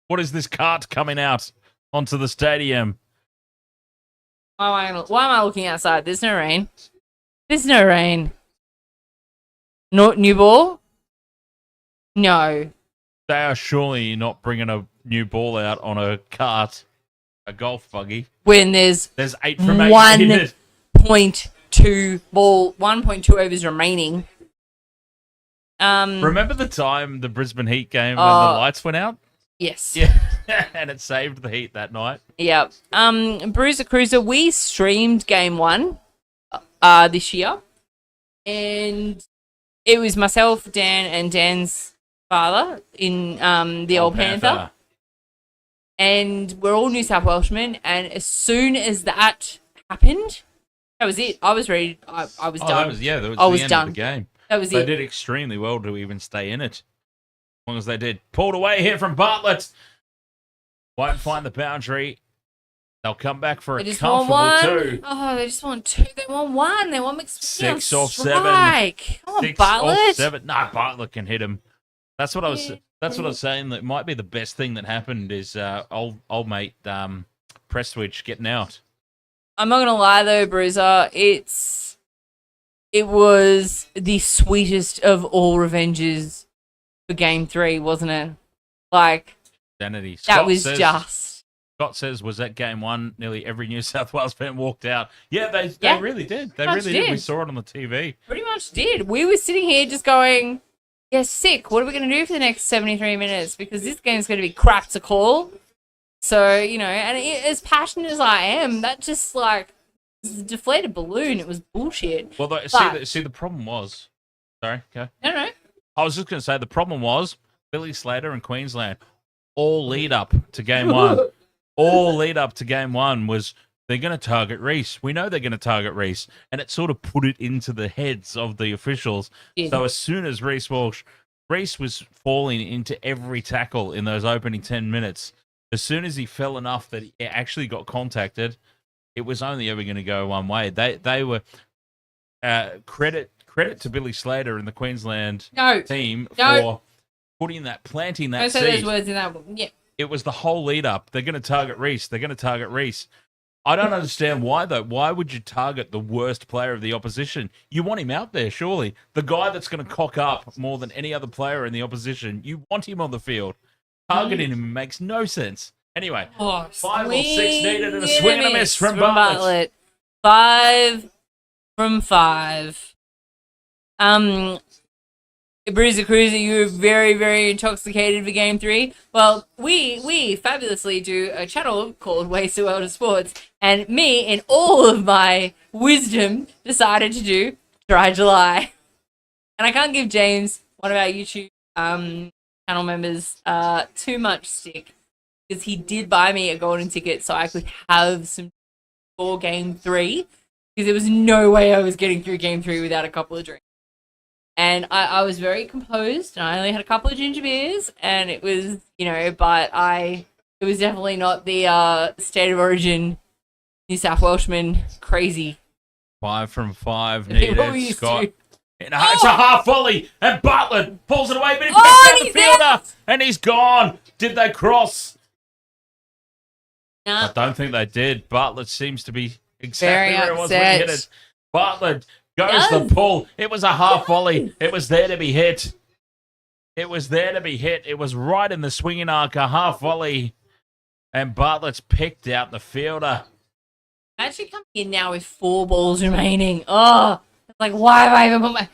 Speaker 1: What is this cart coming out onto the stadium?
Speaker 2: Why am I looking outside? There's no rain. There's no rain. No, new ball? No.
Speaker 1: They are surely not bringing a new ball out on a cart, a golf buggy.
Speaker 2: When there's
Speaker 1: 8 from 8 in it.
Speaker 2: 1.2 ball, 1.2 overs remaining.
Speaker 1: Remember the time the Brisbane Heat game when the lights went out?
Speaker 2: Yes.
Speaker 1: Yeah, and it saved the Heat that night.
Speaker 2: Yep. Bruiser Cruiser, we streamed game 1 this year, and it was myself, Dan, and Dan's father in the Old Panther. And we're all New South Welshmen, and as soon as that happened, that was it. I was ready. I was done.
Speaker 1: That was the end of the game.
Speaker 2: That was
Speaker 1: They
Speaker 2: it.
Speaker 1: did extremely well to even stay in it. As long as they did. Pulled away here from Bartlett. Won't find the boundary. They'll come back for a comfortable 2.
Speaker 2: Oh, they just want 2. They want 1. They want McSweeney
Speaker 1: 6 off 7.
Speaker 2: Come on,
Speaker 1: 6
Speaker 2: Bartlett.
Speaker 1: off 7. No, Bartlett can hit him. That's what I was. That's what I was saying. That might be the best thing that happened is old mate Prestwich getting out.
Speaker 2: I'm not gonna lie though, Bruiser. It was the sweetest of all revenges for Game 3, wasn't it? Like
Speaker 1: Sanity.
Speaker 2: Scott
Speaker 1: says, was that game 1? Nearly every New South Wales fan walked out. Yeah, they really did. They really did. We saw it on the TV.
Speaker 2: Pretty much did. We were sitting here just going, yeah, sick. What are we going to do for the next 73 minutes? Because this game's going to be crap to call. So, and as passionate as I am, that just like was a deflated balloon. It was bullshit.
Speaker 1: Well, the problem was... Sorry, okay.
Speaker 2: No.
Speaker 1: I was just going to say the problem was Billy Slater and Queensland all lead up to game 1. All lead up to game 1 was they're going to target Reece. We know they're going to target Reece. And it sort of put it into the heads of the officials. Yeah. So as soon as Reece was falling into every tackle in those opening 10 minutes. As soon as he fell enough that he actually got contacted, it was only ever going to go one way. They were credit to Billy Slater and the Queensland team for planting that
Speaker 2: seed. Say those words in that one. Yeah.
Speaker 1: It was the whole lead up. They're going to target Reece. I don't understand why, though. Why would you target the worst player of the opposition? You want him out there, surely. The guy that's going to cock up more than any other player in the opposition, you want him on the field. Targeting him makes no sense. Anyway, 5 or 6 needed and a swing and a miss from Bartlett.
Speaker 2: 5 from 5. Bruiser Cruiser, you were very, very intoxicated for Game 3. Well, we fabulously do a channel called Ways to World of Sports, and me, in all of my wisdom, decided to do Dry July. And I can't give James, one of our YouTube channel members, too much stick, because he did buy me a golden ticket so I could have some for Game 3, because there was no way I was getting through Game 3 without a couple of drinks. And I was very composed, and I only had a couple of ginger beers, and it was, but it was definitely not the State of Origin New South Welshman crazy.
Speaker 1: 5 from 5
Speaker 2: People we
Speaker 1: needed.
Speaker 2: used
Speaker 1: Scott.
Speaker 2: to.
Speaker 1: It's a half volley, and Butler pulls it away, but he picks
Speaker 2: Oh,
Speaker 1: out the
Speaker 2: he's
Speaker 1: fielder,
Speaker 2: out!
Speaker 1: and he's gone. Did they cross?
Speaker 2: Nah.
Speaker 1: I don't think they did. Butler seems to be exactly
Speaker 2: Very
Speaker 1: where it was when he hit
Speaker 2: upset.
Speaker 1: it. Butler goes
Speaker 2: Yes.
Speaker 1: the pull. It was a half volley. It was there to be hit. It was there to be hit. It was right in the swinging arc, a half volley, and Bartlett's picked out the fielder.
Speaker 2: Actually coming in now with 4 balls remaining. Oh, like, why have I even put my...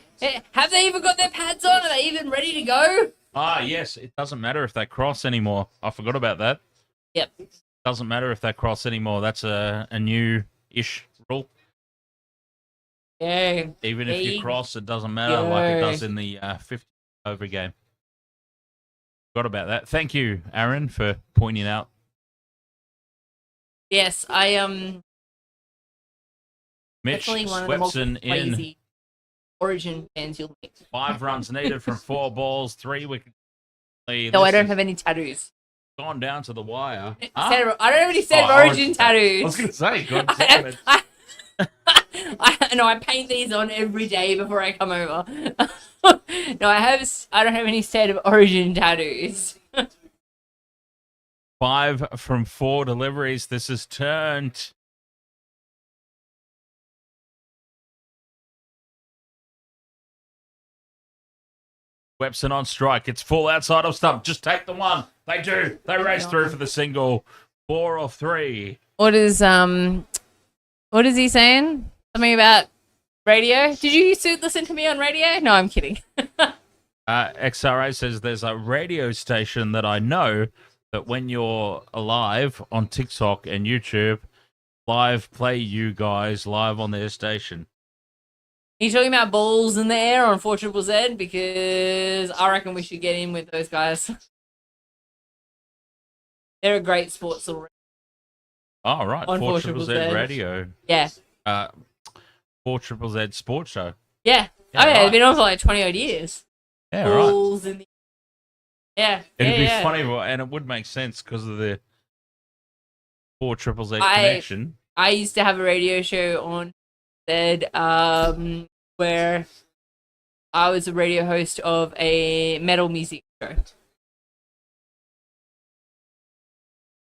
Speaker 2: Have they even got their pads on? Are they even ready to go?
Speaker 1: Ah, yes. It doesn't matter if they cross anymore. I forgot about that.
Speaker 2: Yep.
Speaker 1: Doesn't matter if they cross anymore. That's a new-ish rule.
Speaker 2: Yeah.
Speaker 1: Even if you
Speaker 2: Hey.
Speaker 1: cross, it doesn't matter like it does in the 50 over game. Forgot about that. Thank you, Aaron, for pointing out.
Speaker 2: Yes,
Speaker 1: Mitch
Speaker 2: definitely one of the most
Speaker 1: Swepson in.
Speaker 2: crazy Origin fans you'll meet.
Speaker 1: 5 runs needed from 4 balls, 3 wickets.
Speaker 2: No, I don't have any tattoos.
Speaker 1: Gone down to the wire.
Speaker 2: I don't have any State of
Speaker 1: Oh,
Speaker 2: Origin
Speaker 1: I
Speaker 2: tattoos.
Speaker 1: was going to say, God damn it.
Speaker 2: I paint these on every day before I come over. No, I don't have any State of Origin tattoos.
Speaker 1: 5 from 4 deliveries. This is turned. Webson on strike. It's full outside of stump. Just take the one. They do. They race through for the single. 4 or 3.
Speaker 2: What is he saying? Something about radio? Did you used to listen to me on radio? No, I'm kidding.
Speaker 1: XRA says there's a radio station that I know that when you're live on TikTok and YouTube, live play you guys live on their station.
Speaker 2: Are you talking about balls in the air on 4ZZZ? Because I reckon we should get in with those guys. They're a great sports already.
Speaker 1: Oh, right.
Speaker 2: On
Speaker 1: 4ZZZ radio.
Speaker 2: Yeah.
Speaker 1: 4ZZZ sports show.
Speaker 2: Yeah.
Speaker 1: Yeah,
Speaker 2: oh, yeah.
Speaker 1: right.
Speaker 2: They've been on for like 20 odd years.
Speaker 1: Yeah, right.
Speaker 2: Balls in the... Yeah.
Speaker 1: It'd be
Speaker 2: yeah.
Speaker 1: funny, and it would make sense because of the 4ZZZ
Speaker 2: I-
Speaker 1: connection.
Speaker 2: I used to have a radio show on where I was a radio host of a metal music show.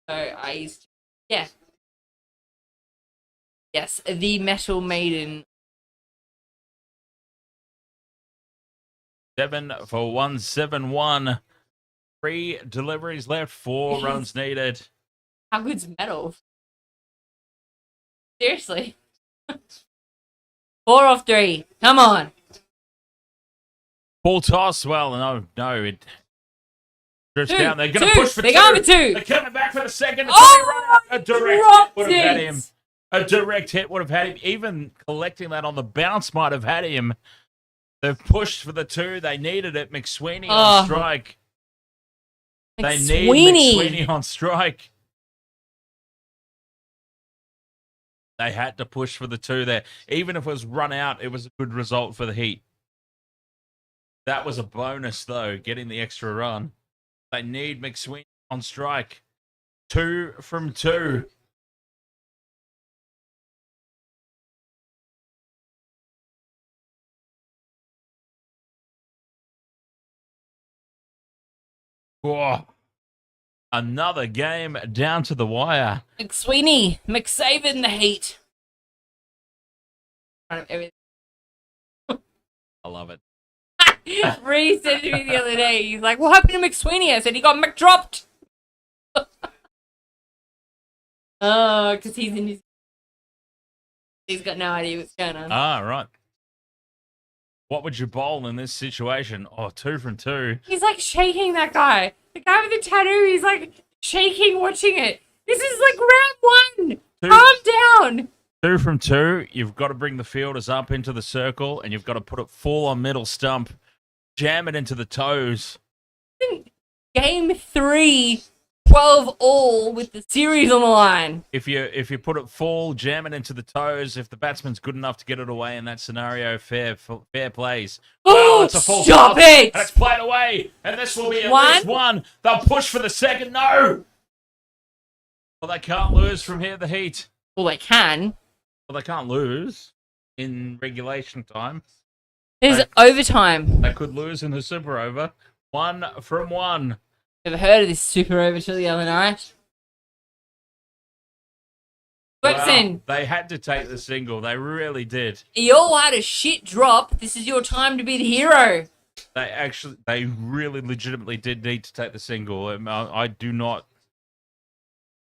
Speaker 2: So I used to, yeah. Yes, the Metal Maiden.
Speaker 1: 7 for 171. 3 deliveries left. 4 runs needed.
Speaker 2: How good's metal? Seriously. 4 off 3. Come on.
Speaker 1: Full toss. Well, no, it drifts
Speaker 2: 2.
Speaker 1: down. They're going to push for 2.
Speaker 2: They're going for 2.
Speaker 1: They're coming back for the second.
Speaker 2: Oh,
Speaker 1: A direct
Speaker 2: dropped
Speaker 1: hit would have had
Speaker 2: it.
Speaker 1: him. A direct hit would have had him. Even collecting that on the bounce might have had him. They've pushed for the 2. They needed it. McSweeney on strike. They need McSweeney on strike. They had to push for the 2 there. Even if it was run out, it was a good result for the Heat. That was a bonus, though, getting the extra run. They need McSweeney on strike. 2 from 2. Whoa. Another game down to the wire.
Speaker 2: McSweeney, McSavin the Heat.
Speaker 1: I love it.
Speaker 2: Reese said to me the other day, he's like, what happened to McSweeney? I said, he got McDropped. Oh, because he's in his... He's got no idea what's going on.
Speaker 1: Ah, right. What would you bowl in this situation? Oh, 2 from 2.
Speaker 2: He's like shaking that guy. The guy with the tattoo, he's like shaking watching it. This is like round 1. Calm down.
Speaker 1: 2 from 2. You've got to bring the fielders up into the circle, and you've got to put it full on middle stump. Jam it into the toes.
Speaker 2: Game 3, 12 all with the series on the line.
Speaker 1: If you put it full, jam it into the toes. If the batsman's good enough to get it away in that scenario, fair plays.
Speaker 2: Oh,
Speaker 1: it's a full
Speaker 2: stop
Speaker 1: toss,
Speaker 2: it!
Speaker 1: And it's played away. And this will be at least 1. They'll push for the second. No! Well, they can't lose from here, the Heat.
Speaker 2: Well, they can.
Speaker 1: Well, they can't lose in regulation time.
Speaker 2: There's overtime.
Speaker 1: They could lose in the super over. 1 from 1.
Speaker 2: Never heard of this super over till the other night. Webson.
Speaker 1: Wow, they had to take the single. They really did.
Speaker 2: You all had a shit drop. This is your time to be the hero.
Speaker 1: They really legitimately did need to take the single. I do not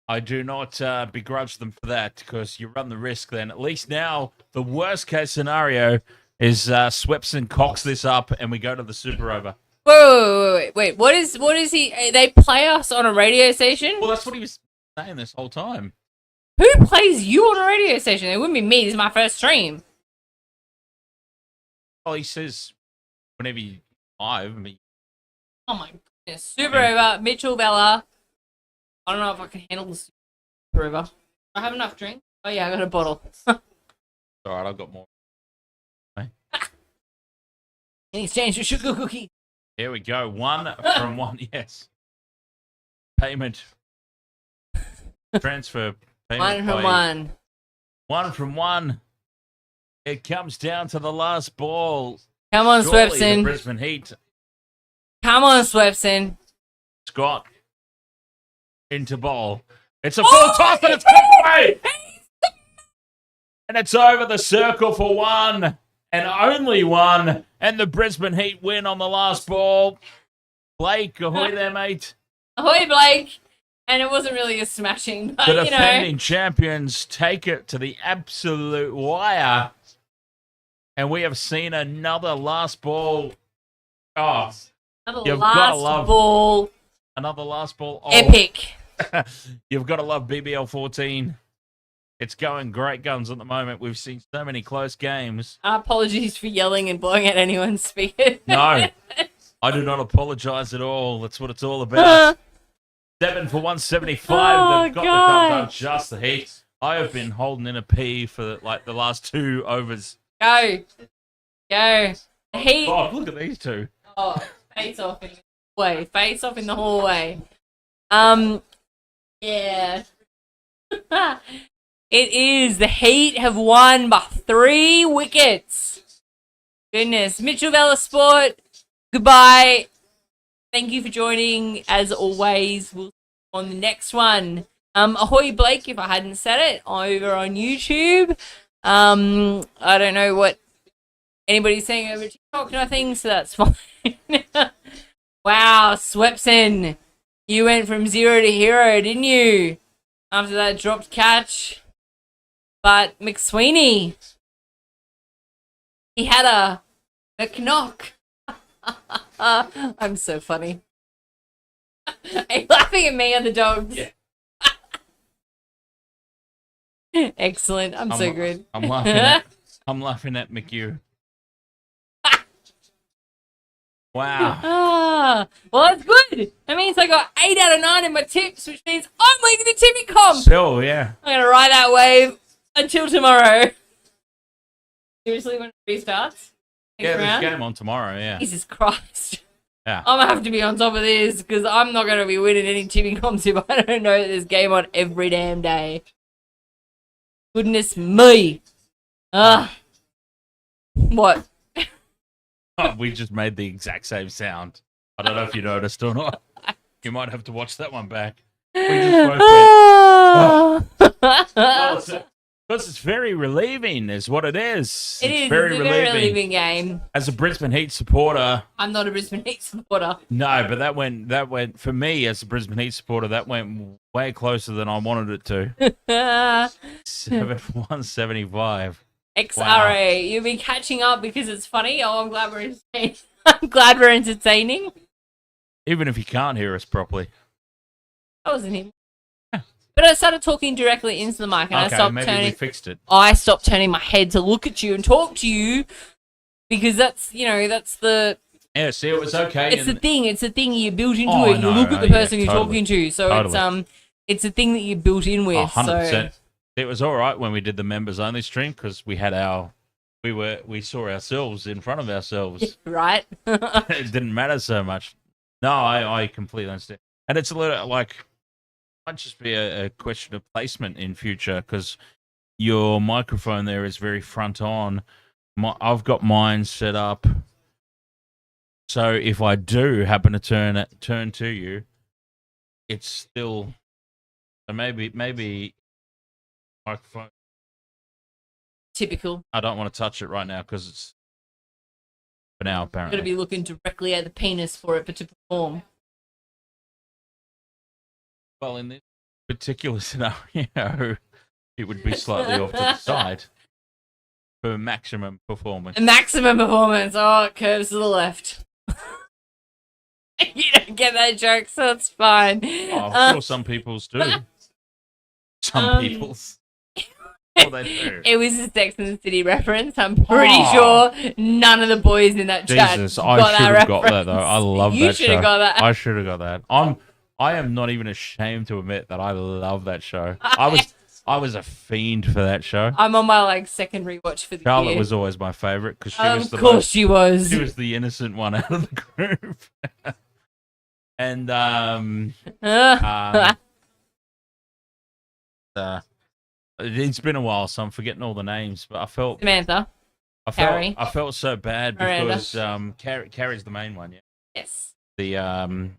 Speaker 1: begrudge them for that, because you run the risk then. At least now, the worst case scenario is Swepson cocks this up and we go to the super over.
Speaker 2: Wait. What is he? They play us on a radio station?
Speaker 1: Well, that's what he was saying this whole time.
Speaker 2: Who plays you on a radio station? It wouldn't be me. This is my first stream.
Speaker 1: Well, he says whenever you live.
Speaker 2: Oh my goodness. Super over. Mitchell Bella. I don't know if I can handle the super over. I have enough drink. Oh yeah, I got a bottle.
Speaker 1: All right, I've got more.
Speaker 2: In exchange for sugar cookie.
Speaker 1: Here we go. 1 from 1. Yes. Payment. Transfer. Payment
Speaker 2: 1 from 1.
Speaker 1: 1 from 1. It comes down to the last ball.
Speaker 2: Come on,
Speaker 1: Surely
Speaker 2: Swepson.
Speaker 1: the Brisbane Heat.
Speaker 2: Come on, Swepson.
Speaker 1: Scott. Into ball. It's a full toss and it's cut away. And it's over the circle for 1. And only 1. And the Brisbane Heat win on the last ball. Blake, ahoy there, mate.
Speaker 2: Ahoy, Blake. And it wasn't really a smashing, but
Speaker 1: The defending champions take it to the absolute wire. And we have seen another last ball. Oh,
Speaker 2: another last ball.
Speaker 1: Another last ball. Oh.
Speaker 2: Epic.
Speaker 1: You've got to love BBL 14. It's going great guns at the moment. We've seen so many close games.
Speaker 2: Apologies for yelling and blowing at anyone's speaker.
Speaker 1: No, I do not apologise at all. That's what it's all about. 7 for 175.
Speaker 2: Oh,
Speaker 1: They've got
Speaker 2: God.
Speaker 1: the done just the Heat. I have been holding in a pee for like the last 2 overs.
Speaker 2: Go. The Heat.
Speaker 1: God, look at these 2.
Speaker 2: Oh, face off in the hallway. Face off in the hallway. Yeah. It is. The Heat have won by 3 wickets. Goodness. Mitchell Vela Sport, goodbye. Thank you for joining. As always, we'll see you on the next one. Ahoy, Blake, if I hadn't said it, over on YouTube. I don't know what anybody's saying over TikTok, nothing, so that's fine. Wow, Swepson. You went from 0 to hero, didn't you? After that dropped catch. But McSweeney, he had a knock. I'm so funny. Are you laughing at me or the dogs?
Speaker 1: Yeah.
Speaker 2: Excellent. I'm so good.
Speaker 1: I'm laughing at McHugh. Wow.
Speaker 2: Well, that's good. That means I got 8 out of 9 in my tips, which means I'm leaving the tipping comp.
Speaker 1: Still, yeah.
Speaker 2: I'm going to ride that wave until tomorrow. Seriously, when it restarts?
Speaker 1: Yeah, there's a game on tomorrow, yeah.
Speaker 2: Jesus Christ.
Speaker 1: Yeah.
Speaker 2: I'm going to have to be on top of this because I'm not going to be winning any tipping comps if I don't know that there's game on every damn day. Goodness me. What?
Speaker 1: Oh, we just made the exact same sound. I don't know if you noticed or not. You might have to watch that one back. We just both went, because it's very relieving, is what it is.
Speaker 2: It is. Very relieving game.
Speaker 1: As a Brisbane Heat supporter,
Speaker 2: I'm not a Brisbane Heat supporter.
Speaker 1: no, but that went for me as a Brisbane Heat supporter. That went way closer than I wanted it to. 7 for 175.
Speaker 2: XRA. You've been catching up because it's funny. Oh, I'm glad we're entertaining. I'm glad we're entertaining.
Speaker 1: Even if you can't hear us properly.
Speaker 2: That wasn't him. But I started talking directly into the mic, and I stopped
Speaker 1: maybe
Speaker 2: turning.
Speaker 1: we fixed it.
Speaker 2: I stopped turning my head to look at you and talk to you because that's the.
Speaker 1: Yeah, see, it was okay.
Speaker 2: It's the thing. It's the thing you built into
Speaker 1: Oh,
Speaker 2: it. You look at the person you're
Speaker 1: totally.
Speaker 2: talking to, so it's a thing that you built in with.
Speaker 1: 100%.
Speaker 2: So.
Speaker 1: It was all right when we did the members only stream because we had we saw ourselves in front of ourselves.
Speaker 2: Right.
Speaker 1: It didn't matter so much. No, I completely understand. And it's a little like might just be a question of placement in future because your microphone there is very front on. I've got mine set up so if I do happen to turn to you, it's still so maybe microphone.
Speaker 2: Typical.
Speaker 1: I don't want to touch it right now because it's for now apparently.
Speaker 2: Got to be looking directly at the penis for it to perform.
Speaker 1: Well, in this particular scenario, it would be slightly off to the side for maximum performance.
Speaker 2: Maximum performance. Oh, it curves to the left. You don't get that joke, so it's fine.
Speaker 1: Oh, I'm sure some people's do. Some people's. Oh, they do.
Speaker 2: It was a Sex and the City reference. I'm pretty sure none of the boys in that chat
Speaker 1: Jesus,
Speaker 2: got
Speaker 1: I should
Speaker 2: that
Speaker 1: have got that
Speaker 2: reference.
Speaker 1: though. I love that show.
Speaker 2: You should have got that.
Speaker 1: I should have got that. I am not even ashamed to admit that I love that show. I was a fiend for that show.
Speaker 2: I'm on my second rewatch for the
Speaker 1: Charlotte
Speaker 2: year.
Speaker 1: was always my favorite because
Speaker 2: she was.
Speaker 1: She was the innocent one out of the group. And it's been a while, so I'm forgetting all the names. But I felt
Speaker 2: Samantha. Carrie.
Speaker 1: I felt so bad because Carrie's the main one. Yeah.
Speaker 2: Yes.
Speaker 1: The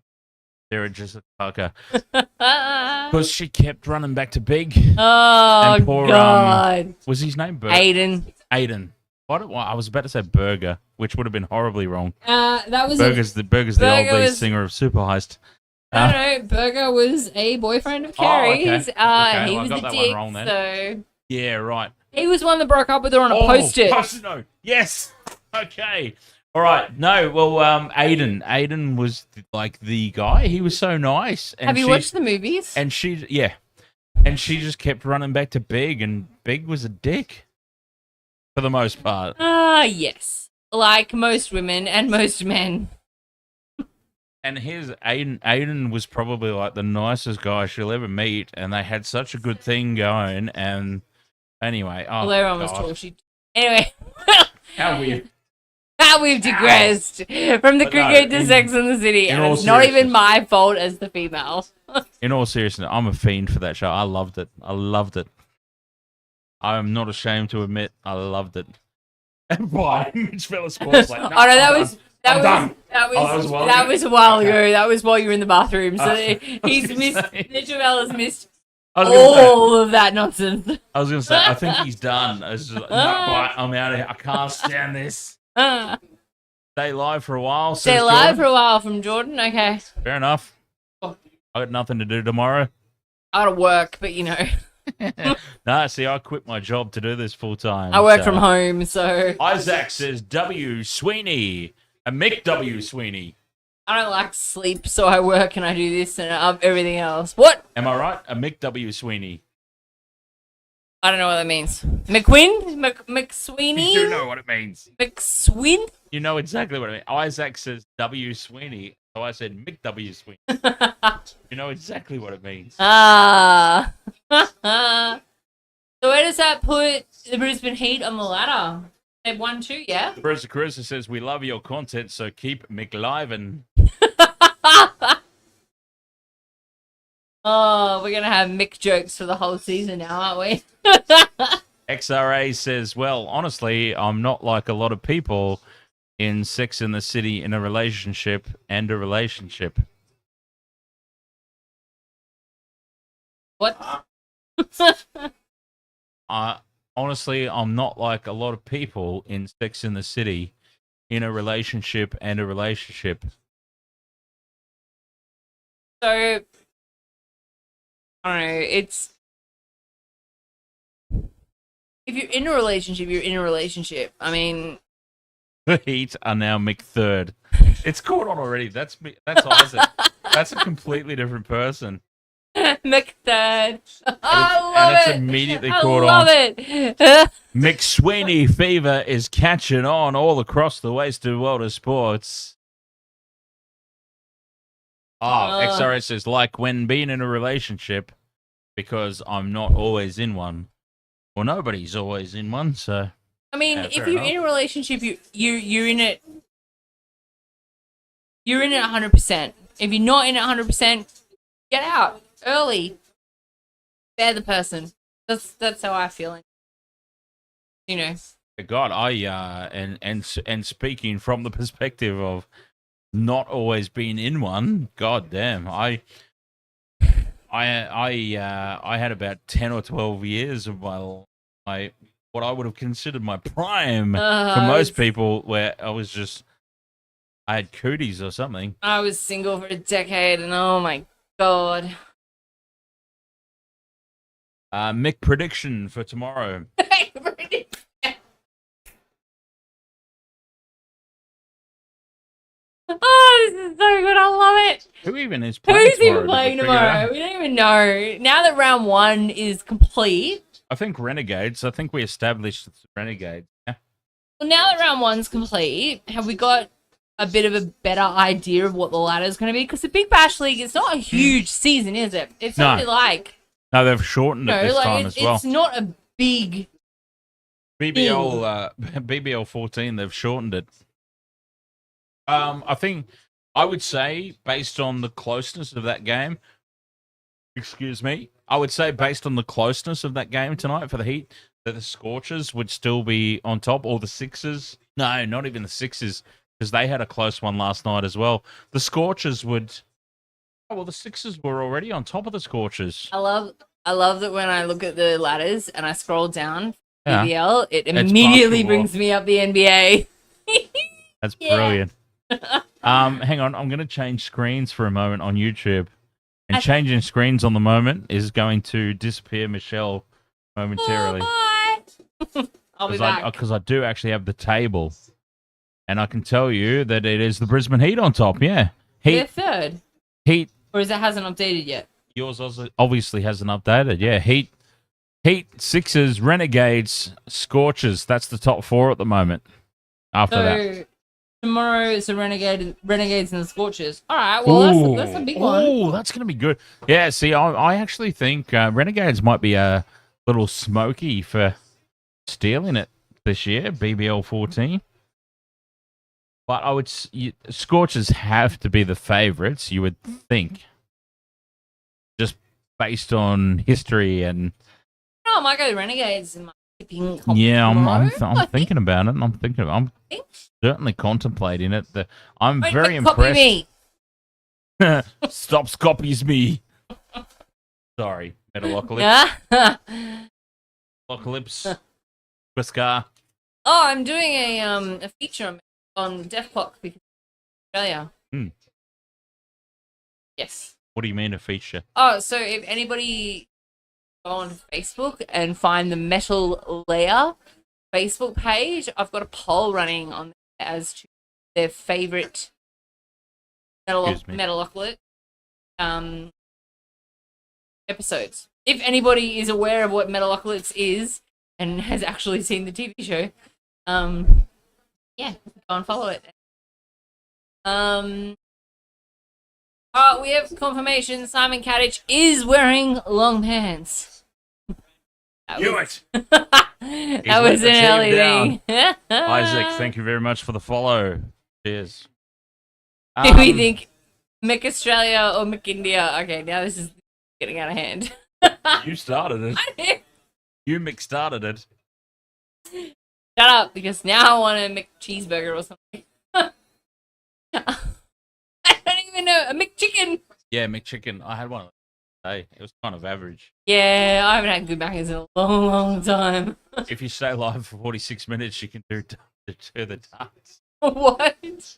Speaker 1: Sarah Jessica Parker because she kept running back to Big.
Speaker 2: Oh
Speaker 1: and poor,
Speaker 2: God!
Speaker 1: Was his name
Speaker 2: Aiden?
Speaker 1: Aiden. What? I was about to say Burger, which would have been horribly wrong.
Speaker 2: That was
Speaker 1: Burger's the old lead singer of Super Heist.
Speaker 2: No, Burger was a boyfriend of Carrie's.
Speaker 1: Okay.
Speaker 2: He
Speaker 1: Well,
Speaker 2: was
Speaker 1: I
Speaker 2: a
Speaker 1: got that
Speaker 2: dick,
Speaker 1: one wrong then.
Speaker 2: so
Speaker 1: yeah, right.
Speaker 2: he was one that broke up with her on a post-it.
Speaker 1: Post-it note. Yes. Okay. All right. No. Well, Aiden was like the guy. He was so nice. And
Speaker 2: Have you watched the movies?
Speaker 1: And she just kept running back to Big, and Big was a dick for the most part.
Speaker 2: Yes. Like most women and most men.
Speaker 1: And here's Aiden was probably like the nicest guy she'll ever meet, and they had such a good thing going. And anyway,
Speaker 2: well, everyone was told Anyway,
Speaker 1: how weird.
Speaker 2: How we've digressed from the cricket to Sex and the City, and it's not even my fault as the female.
Speaker 1: In all seriousness, I'm a fiend for that show. I loved it. I'm not ashamed to admit I loved it. And why? Mitch fell sports like, no,
Speaker 2: oh no, that was
Speaker 1: that
Speaker 2: was a while ago. That was while you were in the bathroom. So he's missed. Mitch has missed all of that nonsense.
Speaker 1: I was going to say, I think he's done. It's just like, no, I'm out of here. I can't stand this. Stay live for a while.
Speaker 2: Stay live for a while from Jordan. Okay.
Speaker 1: Fair enough. I got nothing to do tomorrow.
Speaker 2: I got to work, but
Speaker 1: No, see, I quit my job to do this full time.
Speaker 2: I work from home, so.
Speaker 1: Isaac says W. Sweeney. A Mick W. Sweeney.
Speaker 2: I don't like sleep, so I work and I do this and everything else. What?
Speaker 1: Am I right? A Mick W. Sweeney.
Speaker 2: I don't know what that means. McQueen? McSweeney?
Speaker 1: You do know what it means.
Speaker 2: McSween?
Speaker 1: You know exactly what it means. Isaac says W. Sweeney, so I said Mick W. Sweeney. You know exactly what it means.
Speaker 2: So where does that put the Brisbane Heat on the ladder? They've won 2, yeah?
Speaker 1: Bruce Carissa says, we love your content, so keep McLivin.
Speaker 2: Oh, we're going to have Mick jokes for the whole season now, aren't we?
Speaker 1: XRA says, well, honestly, I'm not like a lot of people in Sex and the City in a relationship and a relationship.
Speaker 2: What?
Speaker 1: Honestly, I'm not like a lot of people in Sex and the City in a relationship and a relationship.
Speaker 2: So, I don't know, it's... if you're in a relationship, you're in a relationship. I mean,
Speaker 1: The Heat are now McThird. It's caught on already. That's me. That's Isaac. That's a completely different person.
Speaker 2: McThird. I love
Speaker 1: and it's
Speaker 2: it.
Speaker 1: immediately
Speaker 2: I
Speaker 1: caught
Speaker 2: love
Speaker 1: on.
Speaker 2: it.
Speaker 1: McSweeney fever is catching on all across the wasted world of sports. XRS says, like when being in a relationship, because I'm not always in one. Well, nobody's always in one, so.
Speaker 2: I mean,
Speaker 1: Yeah,
Speaker 2: if
Speaker 1: fair
Speaker 2: you're
Speaker 1: enough.
Speaker 2: in a relationship, you're in it. You're in it 100%. If you're not in it 100%, get out early. Bear the person. That's how I feel. You know.
Speaker 1: God, and speaking from the perspective of not always being in one, god damn, I had about 10 or 12 years of my what I would have considered my prime for most people, where I had cooties or something.
Speaker 2: I was single for a decade, and oh my god.
Speaker 1: Mick prediction for tomorrow.
Speaker 2: Oh, this is so good. I love it.
Speaker 1: Who even is playing
Speaker 2: Who's
Speaker 1: tomorrow?
Speaker 2: even playing tomorrow? We don't even know. Now that round 1 is complete.
Speaker 1: I think Renegades. I think we established it's Renegades. Yeah.
Speaker 2: Well, now that round 1's complete, have we got a bit of a better idea of what the ladder is going to be? Because the Big Bash League, it's not a huge season, is it? It's only like...
Speaker 1: No, they've shortened it this time as well.
Speaker 2: It's not a big...
Speaker 1: BBL 14, they've shortened it. I think I would say based on the closeness of that game, I would say based on the closeness of that game tonight for the Heat, that the Scorchers would still be on top, or the Sixers. No, not even the Sixers, because they had a close one last night as well. The Scorchers would... Oh, well, the Sixers were already on top of the Scorchers.
Speaker 2: I love that when I look at the ladders and I scroll down
Speaker 1: Yeah.
Speaker 2: BBL, it immediately
Speaker 1: basketball.
Speaker 2: brings me up the NBA.
Speaker 1: That's
Speaker 2: Yeah.
Speaker 1: brilliant. Hang on, I'm going to change screens for a moment on YouTube. And changing screens on the moment is going to disappear Michelle momentarily.
Speaker 2: I'll be back.
Speaker 1: Because I do actually have the table. And I can tell you that it is the Brisbane Heat on top, yeah.
Speaker 2: They're third.
Speaker 1: Heat.
Speaker 2: Or is it hasn't updated yet?
Speaker 1: Yours obviously hasn't updated, yeah. Heat, Sixers, Renegades, Scorchers. That's the top 4 at the moment. After that.
Speaker 2: Tomorrow it's the Renegades and the Scorchers. All right, well, that's a big one.
Speaker 1: Oh, that's going to be good. Yeah, see, I actually think Renegades might be a little smoky for stealing it this year, BBL 14. But Scorchers have to be the favourites, you would think. Just based on history and...
Speaker 2: No, I might go Renegades in my tipping.
Speaker 1: Yeah, I'm thinking about it. I'm certainly contemplating it. I'm very impressed.
Speaker 2: Me.
Speaker 1: Stop copies me. Sorry, Metalocalypse. Apocalypse. Whisker.
Speaker 2: Oh, I'm doing a feature on Def Clock because Australia. Yes.
Speaker 1: What do you mean a feature?
Speaker 2: Oh, so if anybody go on Facebook and find the Metal Layer Facebook page, I've got a poll running on there as to their favourite Metalocalypse episodes. If anybody is aware of what Metalocalypse is and has actually seen the TV show, yeah, go and follow it. We have confirmation Simon Kadich is wearing long pants. That was an early thing.
Speaker 1: Isaac, thank you very much for the follow. Cheers.
Speaker 2: Do we think Mick Australia or Mick India? Okay, now this is getting out of hand.
Speaker 1: You started it. You Mick started it.
Speaker 2: Shut up, because now I want a McCheeseburger or something. I don't even know. A McChicken.
Speaker 1: Yeah, McChicken. I had one today. It was kind of average.
Speaker 2: Yeah, I haven't had good Maccas in a long, long time.
Speaker 1: If you stay live for 46 minutes, you can do the darts.
Speaker 2: What?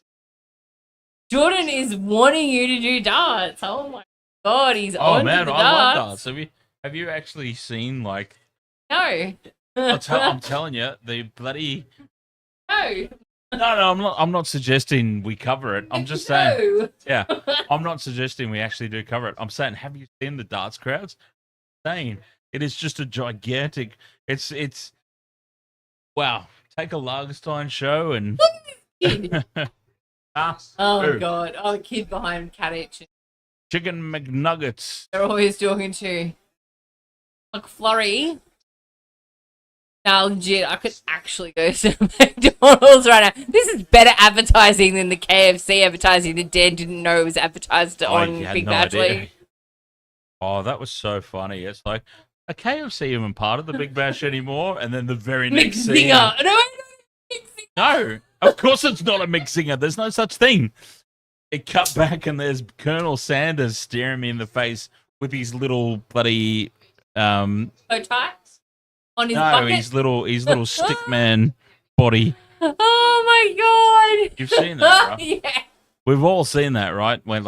Speaker 2: Jordan is wanting you to do darts. Oh my god, he's on to the darts.
Speaker 1: I love darts. Have you actually seen like?
Speaker 2: No.
Speaker 1: I'm telling you, the bloody.
Speaker 2: No.
Speaker 1: No, I'm not suggesting we cover it. I'm just saying.
Speaker 2: No.
Speaker 1: Yeah, I'm not suggesting we actually do cover it. I'm saying, have you seen the darts crowds? Saying it is just a gigantic. It's. Wow. Take a Lagerstein show and.
Speaker 2: Kid.
Speaker 1: Ah,
Speaker 2: Oh
Speaker 1: who?
Speaker 2: god. Oh, the kid behind Cat Itch.
Speaker 1: Chicken McNuggets.
Speaker 2: They're always talking to. Like Flurry. Now, legit, I could actually go to McDonald's right now. This is better advertising than the KFC advertising that Dan didn't know was advertised on
Speaker 1: had
Speaker 2: Big
Speaker 1: no
Speaker 2: Bash
Speaker 1: idea.
Speaker 2: League.
Speaker 1: Oh, that was so funny. It's like, are KFC even part of the Big Bash anymore? And then the very
Speaker 2: Mix
Speaker 1: next scene.
Speaker 2: Zinger. No,
Speaker 1: No, of course it's not a mix singer. There's no such thing. It cut back and there's Colonel Sanders staring me in the face with his little bloody
Speaker 2: so tight on his
Speaker 1: no,
Speaker 2: bucket.
Speaker 1: his little stickman body.
Speaker 2: Oh my god!
Speaker 1: You've seen that, right?
Speaker 2: Yeah.
Speaker 1: We've all seen that, right? When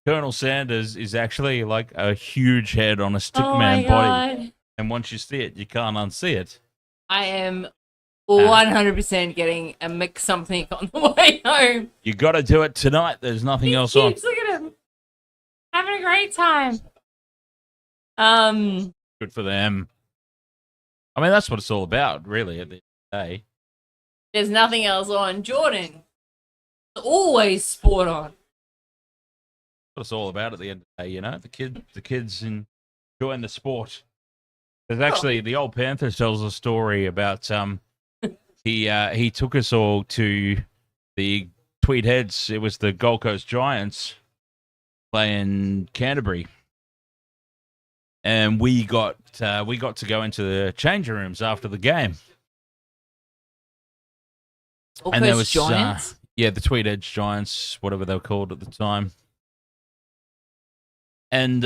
Speaker 1: Colonel Sanders is actually like a huge head on a stickman body, and once you see it, you can't unsee it.
Speaker 2: I am 100% getting a mix something on the way home.
Speaker 1: You got to do it tonight. There's nothing else on.
Speaker 2: Look at him, having a great time.
Speaker 1: Good for them. I mean, that's what it's all about, really, at the end of the day.
Speaker 2: There's nothing else on. Jordan, always sport on.
Speaker 1: What it's all about at the end of the day, you know. The kids enjoying the sport. There's actually the old Panther tells a story about he took us all to the Tweed Heads. It was the Gold Coast Giants playing Canterbury, and we got to go into the changing rooms after the game.
Speaker 2: And there was Giants.
Speaker 1: The Tweed Edge Giants, whatever they were called at the time. And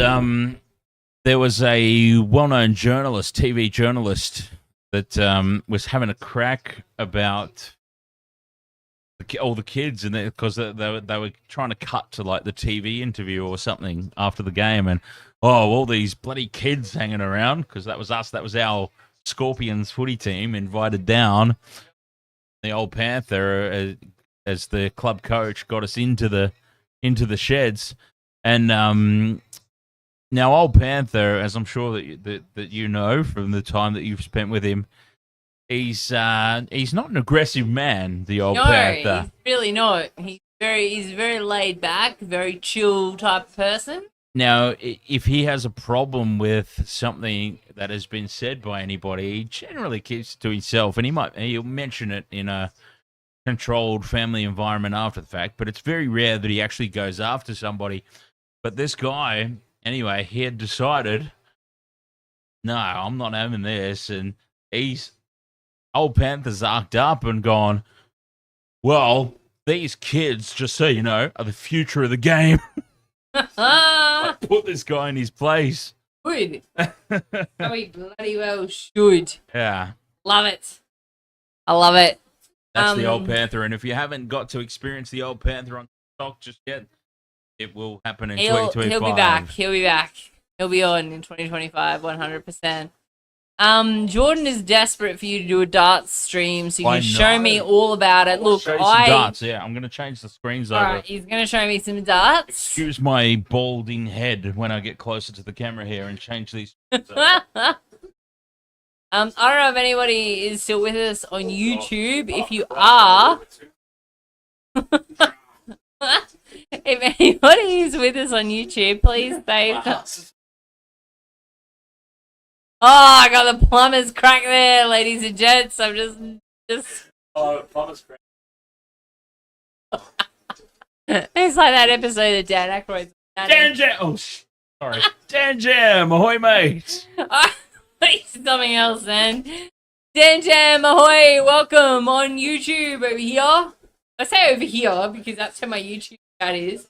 Speaker 1: there was a well-known journalist, TV journalist, that was having a crack about all the kids, and because they were trying to cut to like the TV interview or something after the game, and all these bloody kids hanging around, because that was us, that was our Scorpions footy team invited down. The old Panther, as the club coach, got us into the sheds, and now old Panther, as I'm sure that you know from the time that you've spent with him, he's not an aggressive man. The old Panther,
Speaker 2: he's really not. He's very laid back, very chill type of person.
Speaker 1: Now, if he has a problem with something that has been said by anybody, he generally keeps it to himself, and he'll mention it in a controlled family environment after the fact. But it's very rare that he actually goes after somebody. But this guy, anyway, he had decided, no, I'm not having this, and old Panther's arced up and gone, well, these kids, just so you know, are the future of the game. I put this guy in his place.
Speaker 2: Good. We bloody well should.
Speaker 1: Yeah.
Speaker 2: Love it. I love it.
Speaker 1: That's the old Panther, and if you haven't got to experience the old Panther on stock just yet, it will happen in 2025.
Speaker 2: He'll be back. He'll be on in 2025, 100%. Jordan is desperate for you to do a darts stream so you can show me all about it. Look,
Speaker 1: show you some darts. Yeah, I'm going to change the screens over.
Speaker 2: Alright, he's going to show me some darts.
Speaker 1: Excuse my balding head when I get closer to the camera here and change these. I
Speaker 2: don't know if anybody is still with us on YouTube. If you are, if anybody is with us on YouTube, please say. Oh, I got the plumber's crack there, ladies and gents. I'm just.
Speaker 1: Oh, plumber's crack.
Speaker 2: It's like that episode of Dan Aykroyd's.
Speaker 1: Dan Jam. Oh, sorry. Dan Jam. Ahoy, mate.
Speaker 2: Something else then. Dan Jam, ahoy. Welcome on YouTube over here. I say over here because that's where my YouTube chat is.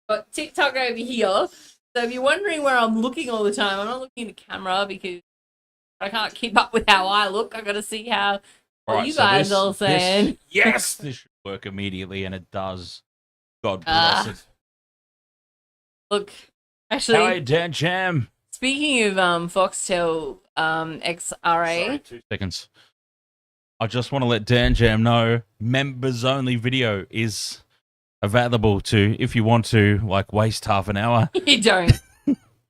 Speaker 2: Got TikTok over here. So if you're wondering where I'm looking all the time, I'm not looking at the camera because I can't keep up with how I look. I got to see how you guys all saying.
Speaker 1: Yes, this should work immediately, and it does. God bless it.
Speaker 2: Look, actually,
Speaker 1: Hi, Dan Jam.
Speaker 2: Speaking of Foxtel XRA,
Speaker 1: Sorry, 2 seconds. I just want to let Dan Jam know members only video is available to, if you want to, like, waste half an hour.
Speaker 2: you don't.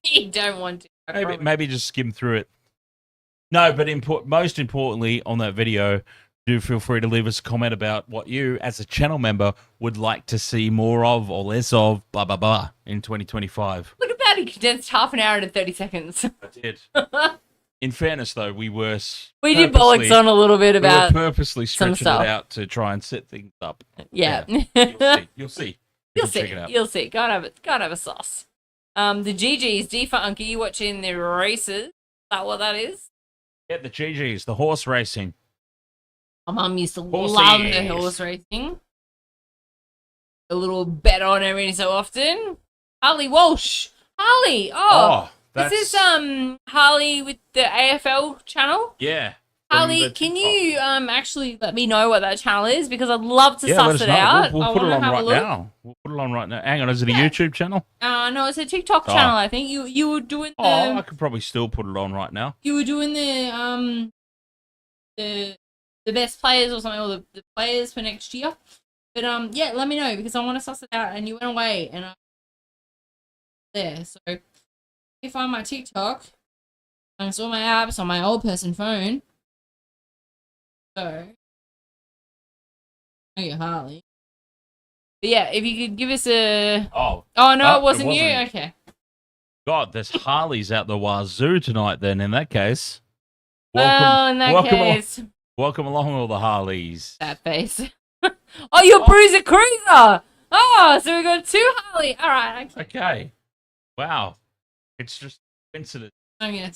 Speaker 2: You don't want to. I promise.
Speaker 1: Maybe just skim through it. No, but most importantly, on that video, do feel free to leave us a comment about what you, as a channel member, would like to see more of or less of, blah, blah, blah, in 2025.
Speaker 2: Look at that. He condensed half an hour into 30 seconds.
Speaker 1: I did. In fairness, though, we
Speaker 2: did bollocks on a little bit about
Speaker 1: purposely
Speaker 2: some
Speaker 1: stretching it
Speaker 2: stuff.
Speaker 1: out to try and set things up.
Speaker 2: Yeah.
Speaker 1: You'll see.
Speaker 2: You'll
Speaker 1: Check
Speaker 2: see.
Speaker 1: it out.
Speaker 2: You'll see. Gotta have a sauce. The GG's Defunky watching the races. Is that what that is?
Speaker 1: Yeah, the GGs, the horse racing.
Speaker 2: My mum used to
Speaker 1: Horsies.
Speaker 2: love the horse racing. A little bet on every so often. Harley Walsh. Harley. Oh,
Speaker 1: that's...
Speaker 2: is this Harley with the AFL channel?
Speaker 1: Yeah.
Speaker 2: Harley, can you actually let me know what that channel is? Because I'd love to
Speaker 1: let
Speaker 2: suss
Speaker 1: us
Speaker 2: it
Speaker 1: know.
Speaker 2: out.
Speaker 1: We'll
Speaker 2: I
Speaker 1: put it
Speaker 2: wanna
Speaker 1: on
Speaker 2: have a
Speaker 1: right
Speaker 2: look.
Speaker 1: now. We'll put it on right now. Hang on, is it a YouTube channel?
Speaker 2: No, it's a TikTok channel. I think you were doing the.
Speaker 1: I could probably still put it on right now.
Speaker 2: You were doing the best players or something, or the players for next year. But yeah, let me know because I want to suss it out. And you went away, and I there. So if I find my TikTok, I install my apps on my old person phone. So, oh, Harley. But yeah, if you could give us a.
Speaker 1: Oh
Speaker 2: No, it wasn't you.
Speaker 1: wasn't.
Speaker 2: Okay.
Speaker 1: God, there's Harleys out the wazoo tonight. Then, in that case,
Speaker 2: Well, in that case,
Speaker 1: welcome along, all the Harleys.
Speaker 2: that face. Oh, you're Bruiser Cruiser. Oh, so we got 2 Harley. All right.
Speaker 1: Okay. Wow. It's just coincidence.
Speaker 2: I'm gonna.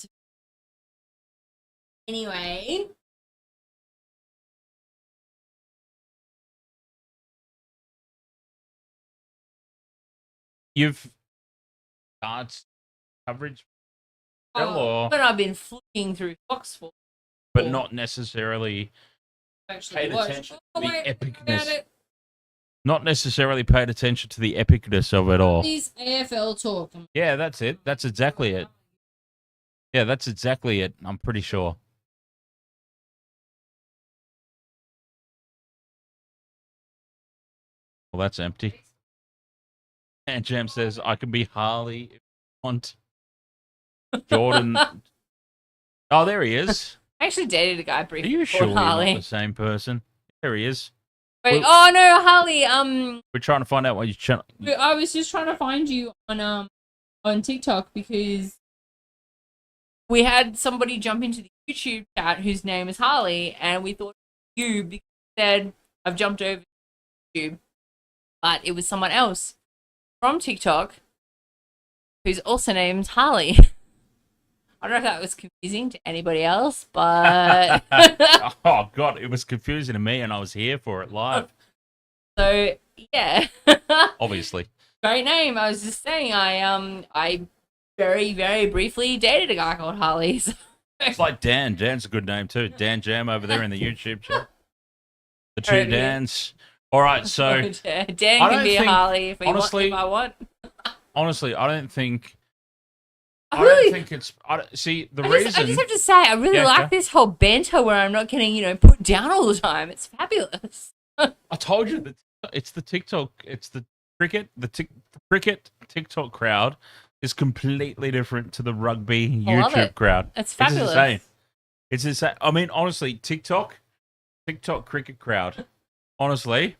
Speaker 2: Anyway.
Speaker 1: You've cards coverage, or,
Speaker 2: But I've been flicking through Fox for.
Speaker 1: but not necessarily
Speaker 2: Actually
Speaker 1: paid
Speaker 2: watched.
Speaker 1: attention
Speaker 2: Oh,
Speaker 1: to the
Speaker 2: wait, about
Speaker 1: epicness.
Speaker 2: it.
Speaker 1: Not necessarily paid attention to the epicness of it all.
Speaker 2: These AFL talk.
Speaker 1: Yeah, that's it. That's exactly it. Yeah, that's exactly it. I'm pretty sure. Well, that's empty. And Jam says, I can be Harley if you want. Jordan. Oh, there he is.
Speaker 2: I actually dated a guy
Speaker 1: Are
Speaker 2: briefly
Speaker 1: you
Speaker 2: called
Speaker 1: sure you're
Speaker 2: Harley.
Speaker 1: not the same person? There he is.
Speaker 2: Wait,
Speaker 1: Well-
Speaker 2: oh no, Harley.
Speaker 1: We're trying to find out what your channel.
Speaker 2: I was just trying to find you on TikTok because we had somebody jump into the YouTube chat whose name is Harley, and we thought you because it said I've jumped over to YouTube, but it was someone else from TikTok who's also named Harley. I don't know if that was confusing to anybody else, but
Speaker 1: Oh God, it was confusing to me, and I was here for it live.
Speaker 2: so yeah.
Speaker 1: Obviously.
Speaker 2: Great name. I was just saying I very, very briefly dated a guy called Harley. So.
Speaker 1: It's like Dan. Dan's a good name too. Dan Jam over there in the YouTube chat. The two
Speaker 2: Totally.
Speaker 1: Dans. All right, so
Speaker 2: Dan
Speaker 1: I
Speaker 2: can
Speaker 1: don't
Speaker 2: be a
Speaker 1: think-
Speaker 2: Harley if,
Speaker 1: honestly-
Speaker 2: if I want.
Speaker 1: honestly, I don't think.
Speaker 2: I
Speaker 1: I
Speaker 2: really,
Speaker 1: don't think it's. See, the
Speaker 2: I
Speaker 1: reason.
Speaker 2: just have to say, I really
Speaker 1: Yeah,
Speaker 2: like
Speaker 1: go.
Speaker 2: this whole banter where I'm not getting, put down all the time. It's fabulous.
Speaker 1: I told you that it's the TikTok. It's the cricket. The cricket TikTok crowd is completely different to the rugby
Speaker 2: I love
Speaker 1: YouTube
Speaker 2: it.
Speaker 1: crowd.
Speaker 2: It's
Speaker 1: It's
Speaker 2: fabulous.
Speaker 1: insane. It's insane. I mean, honestly, TikTok cricket crowd. Honestly,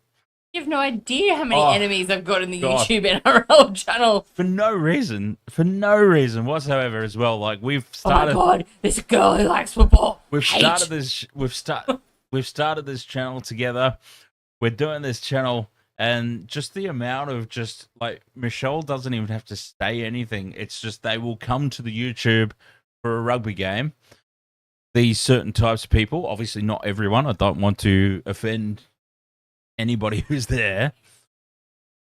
Speaker 2: You have no idea how many
Speaker 1: Oh,
Speaker 2: enemies I've got in the
Speaker 1: God.
Speaker 2: YouTube NRL channel.
Speaker 1: for no reason whatsoever as well. Like we've
Speaker 2: Oh my
Speaker 1: started.
Speaker 2: god, this girl who likes football.
Speaker 1: We've
Speaker 2: Hate.
Speaker 1: started this. We've started this channel together. We're doing this channel, and just the amount of just like Michelle doesn't even have to say anything. It's just they will come to the YouTube for a rugby game. These certain types of people, obviously not everyone. I don't want to offend anybody who's there,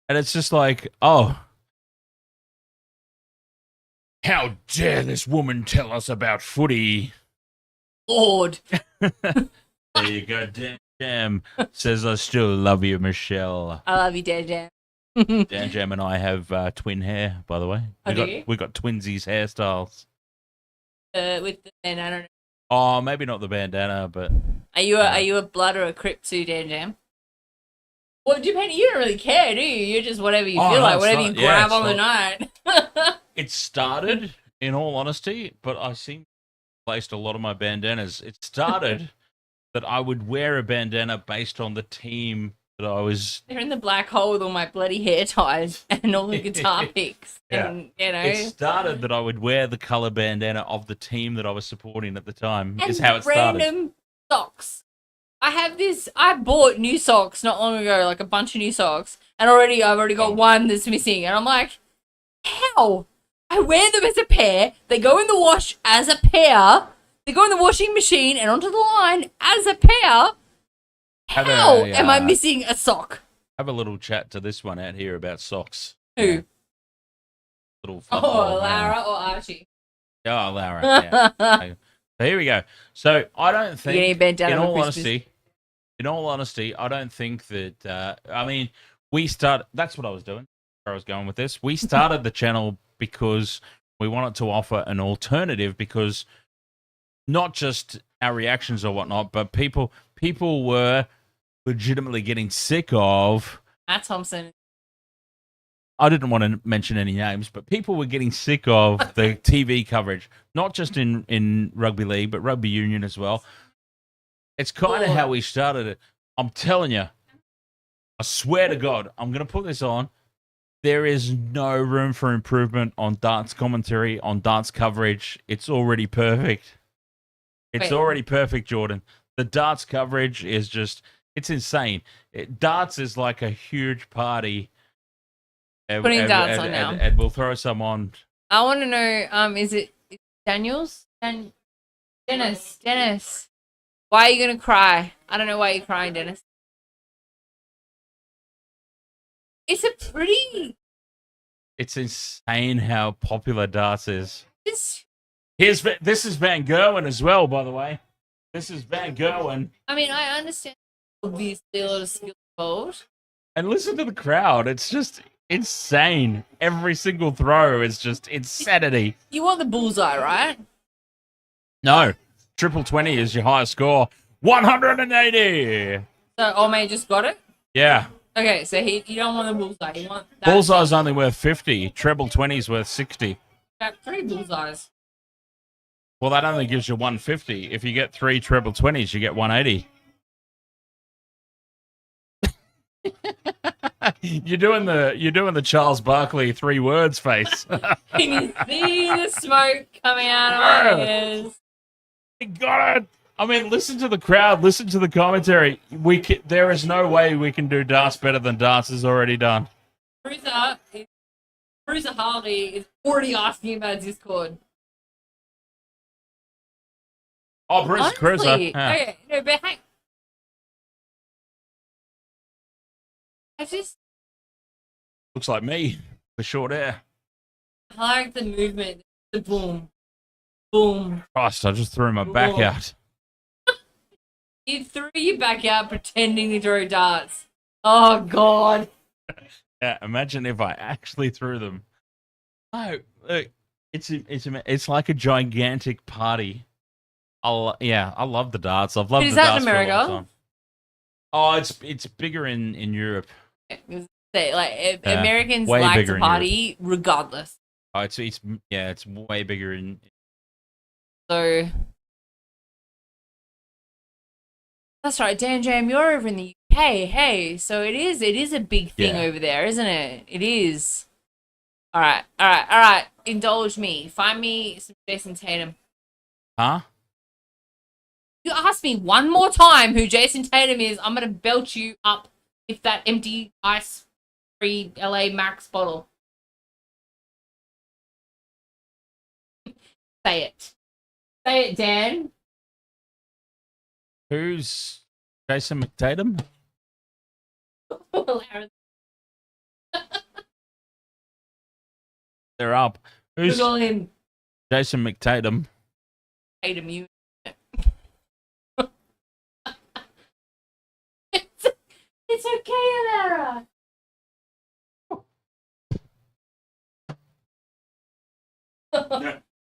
Speaker 1: and it's just like, oh, how dare this woman tell us about footy?
Speaker 2: Lord.
Speaker 1: There you go, damn. Says I still love you, Michelle.
Speaker 2: I love you, Dan.
Speaker 1: Dan Jam and I have twin hair, by the way.
Speaker 2: Oh, do you?
Speaker 1: We got twinsies hairstyles.
Speaker 2: With the bandana.
Speaker 1: Oh, maybe not the bandana, but
Speaker 2: Are you a blood or a crip too, Dan Jam? Well, depending, you don't really care, do you? You're just whatever you feel
Speaker 1: no,
Speaker 2: like, whatever you grab on the night.
Speaker 1: it started, in all honesty, but I seem to have placed a lot of my bandanas. It started that I would wear a bandana based on the team that I was.
Speaker 2: They're in the black hole with all my bloody hair ties and all the guitar picks.
Speaker 1: Yeah.
Speaker 2: And, you know.
Speaker 1: It started that I would wear the color bandana of the team that I was supporting at the time.
Speaker 2: And
Speaker 1: is how it started.
Speaker 2: random socks. I bought new socks not long ago, like a bunch of new socks, and I've already got one that's missing, and I'm like, how? I wear them as a pair, they go in the wash as a pair, they go in the washing machine and onto the line as a pair. How am I missing a sock?
Speaker 1: Have a little chat to this one out here about socks.
Speaker 2: Who?
Speaker 1: Yeah. Little
Speaker 2: Lara or Archie?
Speaker 1: Oh, Lara, yeah. So here we go. So I don't think, in all honesty, I don't think that. I mean, that's what I was doing. Where I was going with this. We started the channel because we wanted to offer an alternative. Because not just our reactions or whatnot, but people were legitimately getting sick of
Speaker 2: Matt Thompson.
Speaker 1: I didn't want to mention any names, but people were getting sick of the TV coverage, not just in rugby league, but rugby union as well. It's kind of how we started it. I'm telling you, I swear to God, I'm going to put this on. There is no room for improvement on darts commentary, on darts coverage. It's already perfect. It's already perfect, Jordan. The darts coverage is just, it's insane. Darts is like a huge party.
Speaker 2: Putting darts on now.
Speaker 1: And we'll throw some on.
Speaker 2: I want to know, is it Daniels? Dennis. Why are you going to cry? I don't know why you're crying, Dennis. It's
Speaker 1: insane how popular darts is. This is Van Gerwen as well, by the way. This is Van Gerwen.
Speaker 2: I mean, I understand obviously a lot of skill involved.
Speaker 1: And listen to the crowd. It's just insane. Every single throw is just insanity.
Speaker 2: You want the bullseye, right?
Speaker 1: No. Triple 20 is your highest score. 180.
Speaker 2: So Ome just got it?
Speaker 1: Yeah.
Speaker 2: Okay, so you don't want the bullseye. You want that.
Speaker 1: Bullseye's only worth 50. Treble 20 is worth 60.
Speaker 2: Got 3 bullseyes.
Speaker 1: Well, that only gives you 150. If you get 3 treble 20s, you get 180. You're doing the Charles Barkley 3 words face.
Speaker 2: Can you see the smoke coming out of my ears?
Speaker 1: You got it. I mean, listen to the crowd. Listen to the commentary. There is no way we can do darts better than darts has already done.
Speaker 2: Bruiser Hardy is already asking about Discord.
Speaker 1: Oh, Bruce Cruiser. Yeah.
Speaker 2: Okay, no, but hang.
Speaker 1: Looks like me with short hair.
Speaker 2: I like the movement. The boom. Boom.
Speaker 1: Christ, I just threw my back out.
Speaker 2: You threw your back out pretending to throw darts. Oh, God.
Speaker 1: Yeah, imagine if I actually threw them. Oh, look, it's like a gigantic party. I love the darts. I've loved the darts for a long time. Oh, it's bigger in Europe.
Speaker 2: Americans like to party regardless.
Speaker 1: Oh, it's way bigger in.
Speaker 2: So that's right, Dan Jam. You're over in the UK. Hey, so it is a big thing over there, isn't it? It is. All right. Indulge me. Find me some Jason Tatum.
Speaker 1: Huh?
Speaker 2: You ask me one more time who Jason Tatum is, I'm gonna belt you up with that empty ice-free LA Max bottle. Say it. Say it, Dan.
Speaker 1: Who's Jason McTatum? They're up. Who's
Speaker 2: Google him?
Speaker 1: Jason McTatum?
Speaker 2: Tatum, you. It's okay, Lara.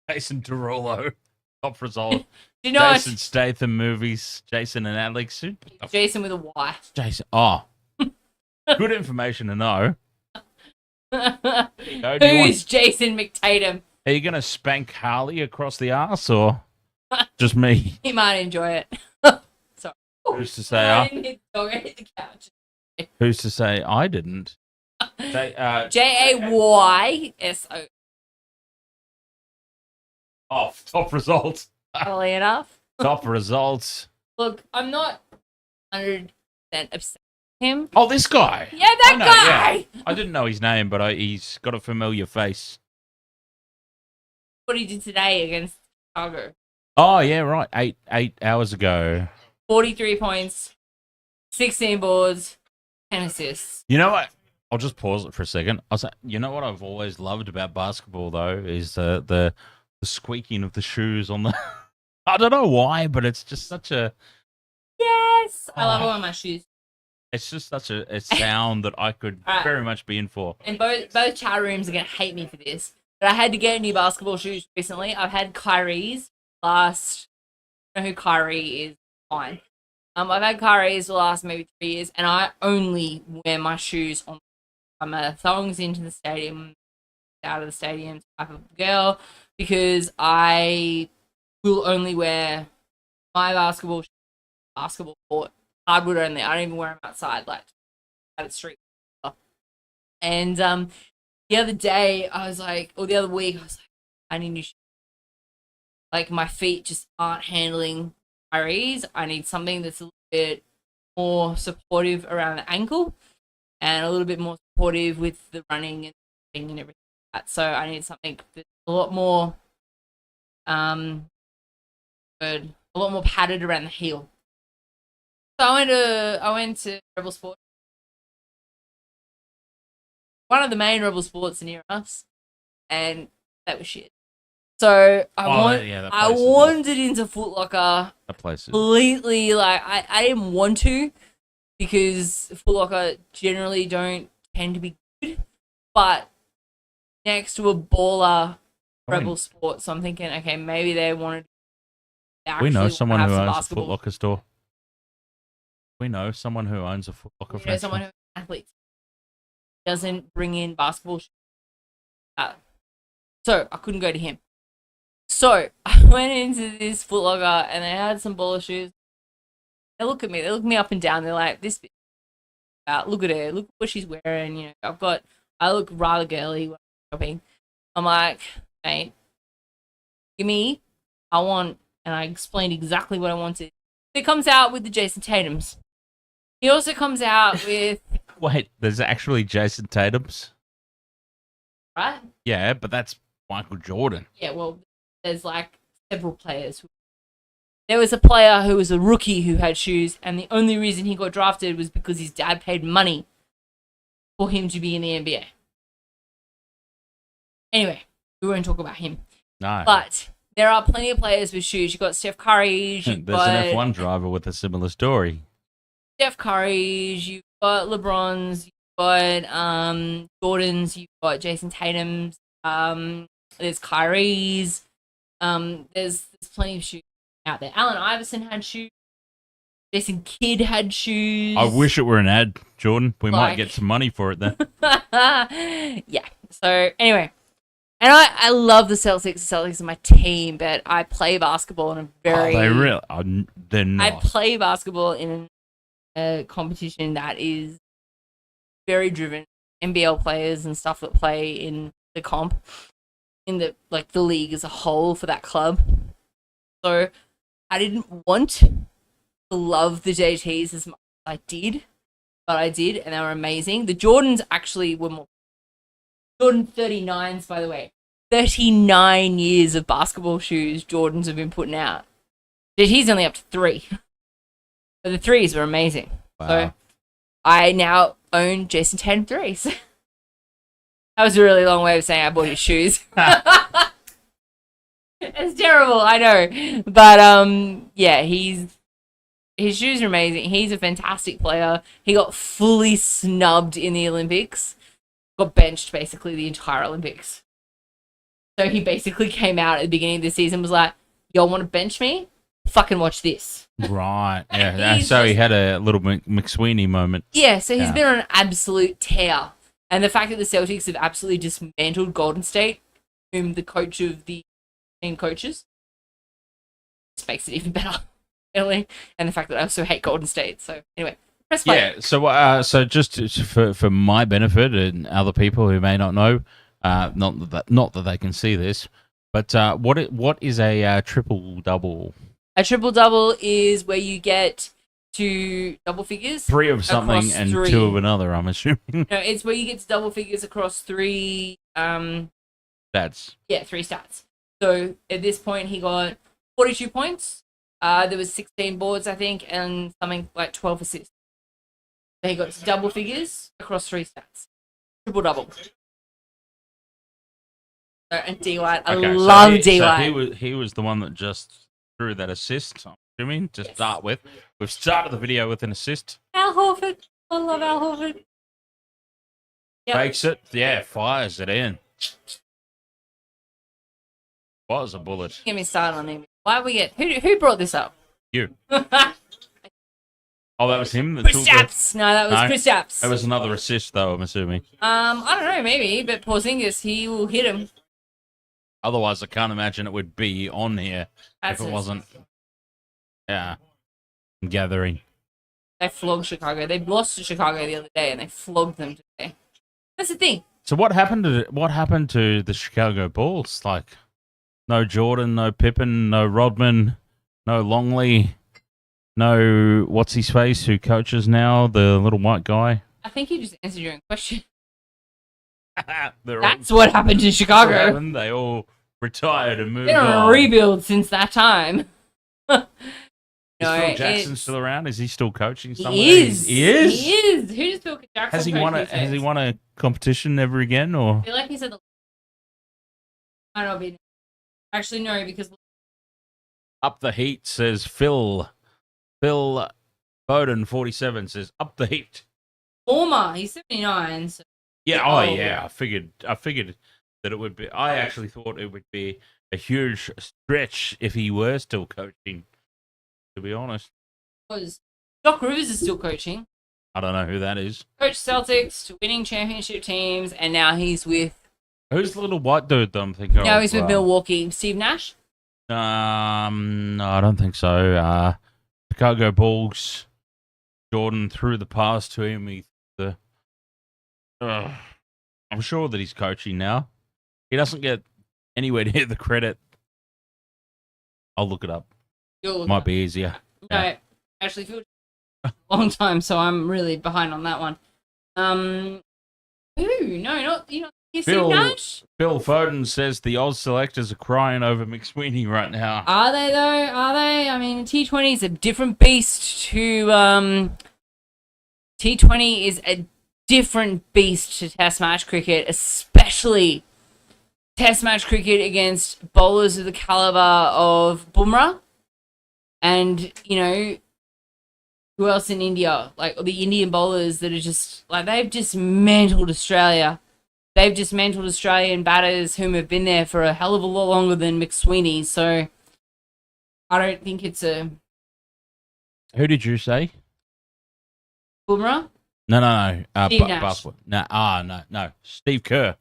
Speaker 1: Jason Derulo. Top result.
Speaker 2: Do you know
Speaker 1: Jason Statham movies. Jason and Alex.
Speaker 2: Jason with a Y.
Speaker 1: Jason. Oh. Good information to know.
Speaker 2: Who's Jason McTatum?
Speaker 1: Are you going to spank Harley across the arse or just me?
Speaker 2: He might enjoy it. Sorry.
Speaker 1: Who's to say I
Speaker 2: hit the dog, I hit the couch.
Speaker 1: Who's to say I didn't?
Speaker 2: JAYSO.
Speaker 1: Oh, top results.
Speaker 2: Early enough.
Speaker 1: Top results.
Speaker 2: Look, I'm not 100% upset with him.
Speaker 1: Oh, this guy.
Speaker 2: Yeah, that guy.
Speaker 1: Yeah. I didn't know his name, but he's got a familiar face.
Speaker 2: What he did today against Chicago.
Speaker 1: Oh, yeah, right. Eight hours ago.
Speaker 2: 43 points, 16 boards, 10 assists.
Speaker 1: You know what? I'll just pause it for a second. You know what I've always loved about basketball, though, is the squeaking of the shoes on the... I don't know why, but it's just such a...
Speaker 2: Yes! I love wearing my shoes.
Speaker 1: It's just such a sound that I could very much be in for.
Speaker 2: And both chat rooms are going to hate me for this, but I had to get new basketball shoes recently. I've had Kyrie's last... I don't know who Kyrie is. Fine. I've had Kyrie's the last maybe 3 years, and I only wear my shoes on. I'm a thongs into the stadium, out of the stadium type of girl, because I will only wear my basketball court, hardwood only. I don't even wear them outside, like at the street. And the other day, I was like, or the other week, I was like, I need new shoes. Like my feet just aren't handling Kyrie's. I need something that's a little bit more supportive around the ankle and a little bit more supportive with the running and everything like that. So I need something that's a lot more good, a lot more padded around the heel. So I went to Rebel Sport. One of the main Rebel Sports near us, and that was shit. So I wandered into Foot Locker.
Speaker 1: That place is
Speaker 2: completely like I didn't want to, because Foot Locker generally don't tend to be good, but next to a baller Rebel Sport, so I'm thinking, okay, maybe they wanted.
Speaker 1: We know someone who owns a Foot Locker store. We know someone who owns a Foot Locker franchise.
Speaker 2: Someone who's an athlete doesn't bring in basketball. So I couldn't go to him. So I went into this Foot Locker and they had some baller shoes. They look at me. They look me up and down. They're like, "This bitch, look at her. Look at what she's wearing." You know, I look rather girly when I'm shopping. I'm like, mate, and I explained exactly what I wanted. It comes out with the Jason Tatums. He also comes out with...
Speaker 1: Wait, there's actually Jason Tatums?
Speaker 2: Right?
Speaker 1: Yeah, but that's Michael Jordan.
Speaker 2: Yeah, well, there's like several players. There was a player who was a rookie who had shoes, and the only reason he got drafted was because his dad paid money for him to be in the NBA. Anyway, we won't talk about him.
Speaker 1: No.
Speaker 2: But there are plenty of players with shoes. You've got Steph Curry.
Speaker 1: There's an F1 driver with a similar story. Steph
Speaker 2: Curry's, you've got LeBron's, you've got Jordan's, you've got Jason Tatum's, there's Kyrie's, there's plenty of shoes out there. Allen Iverson had shoes. Jason Kidd had shoes.
Speaker 1: I wish it were an ad, Jordan. We might get some money for it then.
Speaker 2: Yeah. So anyway, and I love the Celtics. The Celtics are my team, but I play basketball in a very...
Speaker 1: They're not.
Speaker 2: I play basketball in a competition that is very driven. NBL players and stuff that play in the comp, in the league as a whole for that club. So I didn't want to love the JTs as much as I did, but I did, and they were amazing. The Jordans actually were more... Jordan 39s, by the way. 39 years of basketball shoes Jordans have been putting out. JT's only up to 3. But the 3s were amazing.
Speaker 1: Wow.
Speaker 2: So I now own Jason Tatum 3s. That was a really long way of saying I bought his shoes. It's terrible, I know. But yeah, his shoes are amazing. He's a fantastic player. He got fully snubbed in the Olympics. Got benched basically the entire Olympics. So he basically came out at the beginning of the season, was like, y'all want to bench me? Fucking watch this.
Speaker 1: Right. Yeah.
Speaker 2: He's
Speaker 1: So he
Speaker 2: just-
Speaker 1: had a little McSweeney moment.
Speaker 2: Yeah, so he's
Speaker 1: Yeah.
Speaker 2: been on an absolute tear. And the fact that the Celtics have absolutely dismantled Golden State, whom the coach of the team coaches, just makes it even better. Really. And the fact that I also hate Golden State. So anyway, press play.
Speaker 1: Yeah. So just for my benefit and other people who may not know, not that they can see this, but what is a triple double?
Speaker 2: A triple double is where you get to double figures.
Speaker 1: 3 of something
Speaker 2: across
Speaker 1: and
Speaker 2: 3.
Speaker 1: 2 of another. I'm assuming.
Speaker 2: No, it's where you get to double figures across 3.
Speaker 1: That's
Speaker 2: 3 stats. So at this point, he got 42 points. There was 16 boards, I think, and something like 12 assists. So he got to double figures across 3 stats. Triple double. And D-White, I love D-White.
Speaker 1: So he was the one that just threw that assist. I'm assuming to start with. We've started the video with an assist.
Speaker 2: Al Horford. I love Al Horford. Yep.
Speaker 1: Fakes it. Yeah, fires it in. Was a bullet.
Speaker 2: Get me started on him. Why we get who brought this up?
Speaker 1: You. Oh, that was him.
Speaker 2: Chris Japps. No, that was Chris Japps.
Speaker 1: That was another assist, though. I'm assuming.
Speaker 2: I don't know, maybe, but Porzingis, he will hit him.
Speaker 1: Otherwise, I can't imagine it would be on here
Speaker 2: That's
Speaker 1: if it
Speaker 2: it.
Speaker 1: wasn't. Yeah. Gathering.
Speaker 2: They flogged Chicago. They lost to Chicago the other day, and they flogged them today. That's the thing.
Speaker 1: So what happened to the Chicago Bulls? Like, no Jordan, no Pippen, no Rodman, no Longley, no what's his face who coaches now, the little white guy.
Speaker 2: I think you just answered your own question.
Speaker 1: They're
Speaker 2: That's what happened to Chicago.
Speaker 1: They all retired and moved
Speaker 2: They're on
Speaker 1: on.
Speaker 2: a rebuild since that time.
Speaker 1: Is
Speaker 2: No,
Speaker 1: Phil Jackson
Speaker 2: it's-
Speaker 1: still around? Is he still coaching somewhere?
Speaker 2: He is.
Speaker 1: He is.
Speaker 2: He is. Who does Phil Jackson
Speaker 1: Has he
Speaker 2: coach
Speaker 1: won a
Speaker 2: these
Speaker 1: Has he
Speaker 2: days?
Speaker 1: won a competition ever again? Or
Speaker 2: I feel like he's at the. Might not be. Actually, no, because
Speaker 1: up the heat says Phil. Phil Bowden 47 says up the heat.
Speaker 2: former, he's 79. So
Speaker 1: Yeah.
Speaker 2: Oh.
Speaker 1: Oh yeah. I figured that it would be. I actually thought it would be a huge stretch if he were still coaching. To be honest,
Speaker 2: was Doc Rivers is still coaching.
Speaker 1: I don't know who that is.
Speaker 2: Coach Celtics to winning championship teams, and now he's with.
Speaker 1: Who's the little white dude that I'm thinking of?
Speaker 2: Now he's with Milwaukee. Steve Nash.
Speaker 1: No, I don't think so. Chicago Bulls. Jordan threw the pass to him. I'm sure that he's coaching now. He doesn't get anywhere near the credit. I'll look it up. Might be easier.
Speaker 2: No, actually, Phil a long time, so I'm really behind on that one. Who? No, not you know. Steve
Speaker 1: Phil-
Speaker 2: Nash.
Speaker 1: Phil Foden says the Oz selectors are crying over McSweeney right now.
Speaker 2: Are they though? Are they? I mean, T20 is a different beast to T20 is a different beast to Test match cricket, especially Test match cricket against bowlers of the caliber of Bumrah, and you know who else in India? Like the Indian bowlers that are just like they've dismantled Australia. They've dismantled Australian batters whom have been there for a hell of a lot longer than McSweeney. So I don't think it's a
Speaker 1: Who did you say?
Speaker 2: Bumrah.
Speaker 1: No.
Speaker 2: Steve Nash.
Speaker 1: No. Steve Kerr.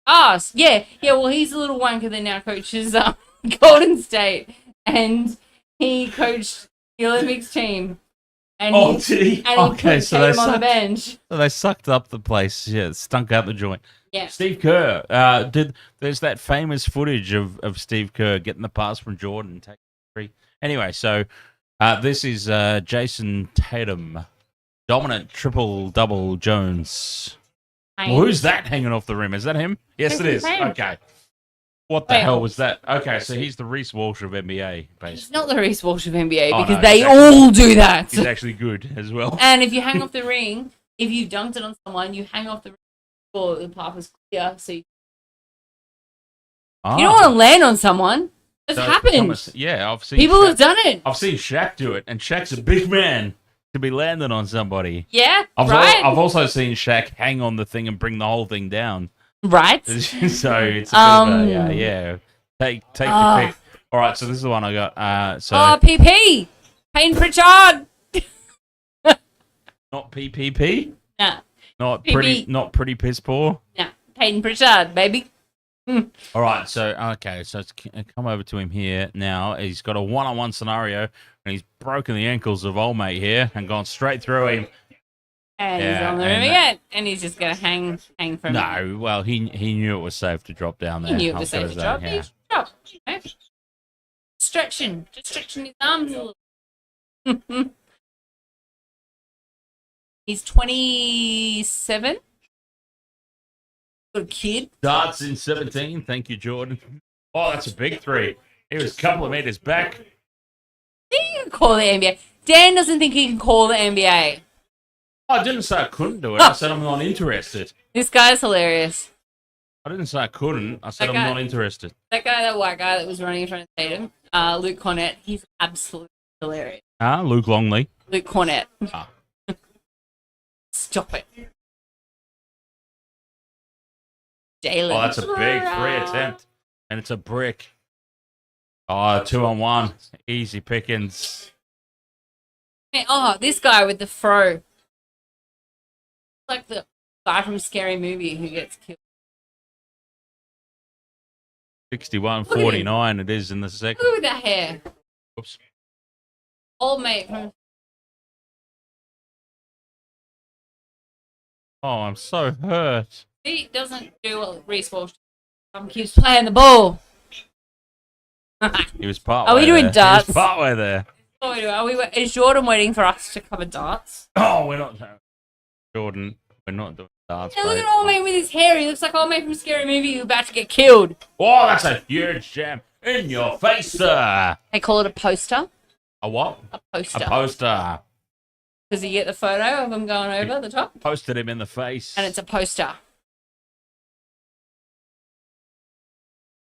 Speaker 2: Yeah. Well, he's a little wanker that now coaches Golden State, and he coached the Olympics team. And
Speaker 1: Oh,
Speaker 2: he,
Speaker 1: did he?
Speaker 2: and he
Speaker 1: Okay,
Speaker 2: put
Speaker 1: so they
Speaker 2: Tatum on the
Speaker 1: sucked,
Speaker 2: bench.
Speaker 1: so they sucked up the place. Yeah, it stunk out the joint.
Speaker 2: Yeah.
Speaker 1: Steve Kerr. There's that famous footage of Steve Kerr getting the pass from Jordan and taking three. Anyway, so this is Jason Tatum. Dominant triple-double Jones. Well, who's that hanging off the rim? Is that him? Yes, it is.
Speaker 2: Tatum.
Speaker 1: Okay. What the
Speaker 2: Wait.
Speaker 1: hell was that? Okay, so he's the Reese Walsh of NBA,
Speaker 2: He's
Speaker 1: basically.
Speaker 2: not the Reese Walsh of NBA
Speaker 1: Oh,
Speaker 2: because
Speaker 1: no,
Speaker 2: they
Speaker 1: he's actually-
Speaker 2: all do that.
Speaker 1: He's actually good as well.
Speaker 2: And if you hang off the ring, if you've dunked it on someone, you hang off the ring before the path is clear. So you
Speaker 1: Ah,
Speaker 2: don't want to land on someone. It's
Speaker 1: so
Speaker 2: happened.
Speaker 1: Thomas- yeah, I've seen
Speaker 2: People
Speaker 1: Shaq-
Speaker 2: have done it.
Speaker 1: I've seen Shaq do it, and Shaq's a big man to be landing on somebody.
Speaker 2: Yeah,
Speaker 1: I've
Speaker 2: right?
Speaker 1: also seen Shaq hang on the thing and bring the whole thing down.
Speaker 2: Right?
Speaker 1: So it's a bit of a, yeah. Take your pick. All right, so this is the one I got.
Speaker 2: PP. Payne Pritchard.
Speaker 1: Not PPP.
Speaker 2: Nah.
Speaker 1: Not
Speaker 2: PP.
Speaker 1: pretty piss poor.
Speaker 2: Nah. Payne Pritchard, baby.
Speaker 1: All right, so it's come over to him here now. He's got a one-on-one scenario, and he's broken the ankles of old mate here and gone straight through him.
Speaker 2: And he's on the rim again, and he's just gonna hang from.
Speaker 1: No, well, he knew it was safe to drop down there.
Speaker 2: He knew it was safe to drop.
Speaker 1: Yeah.
Speaker 2: He dropped. Just stretching his arms a little. He's 27. Good kid.
Speaker 1: Darts in 17. Thank you, Jordan. Oh, that's a big three. He was a couple of meters back.
Speaker 2: He can call the NBA. Dan doesn't think he can call the NBA.
Speaker 1: I didn't say I couldn't do it. I said I'm not interested.
Speaker 2: This guy's hilarious.
Speaker 1: I didn't say I couldn't. I said I'm not interested.
Speaker 2: That white guy that was running in front of Tatum, Luke Cornett, he's absolutely hilarious.
Speaker 1: Luke Longley.
Speaker 2: Luke Cornett. Stop it. Jalen.
Speaker 1: Oh, that's a big three attempt. And it's a brick. Oh, 2-on-1. Easy pickings.
Speaker 2: Oh, this guy with the fro. Like the guy from Scary Movie who gets killed.
Speaker 1: 61-49 it is in the second.
Speaker 2: Look at that hair.
Speaker 1: Oops.
Speaker 2: Old mate from...
Speaker 1: Oh, I'm so hurt.
Speaker 2: He doesn't do what Reece Walsh keeps playing the ball.
Speaker 1: He was part
Speaker 2: Are we doing darts?
Speaker 1: He was part way there.
Speaker 2: Is Jordan waiting for us to cover darts?
Speaker 1: Oh, we're not. Jordan, we're not doing darts.
Speaker 2: Yeah, look at old mate with his hair. He looks like old mate from Scary Movie who's about to get killed.
Speaker 1: Oh, that's a huge jam in your face, sir.
Speaker 2: They call it a poster.
Speaker 1: A what?
Speaker 2: A poster.
Speaker 1: A poster.
Speaker 2: Because you get the photo of him going over the top.
Speaker 1: Posted him in the face.
Speaker 2: And it's a poster.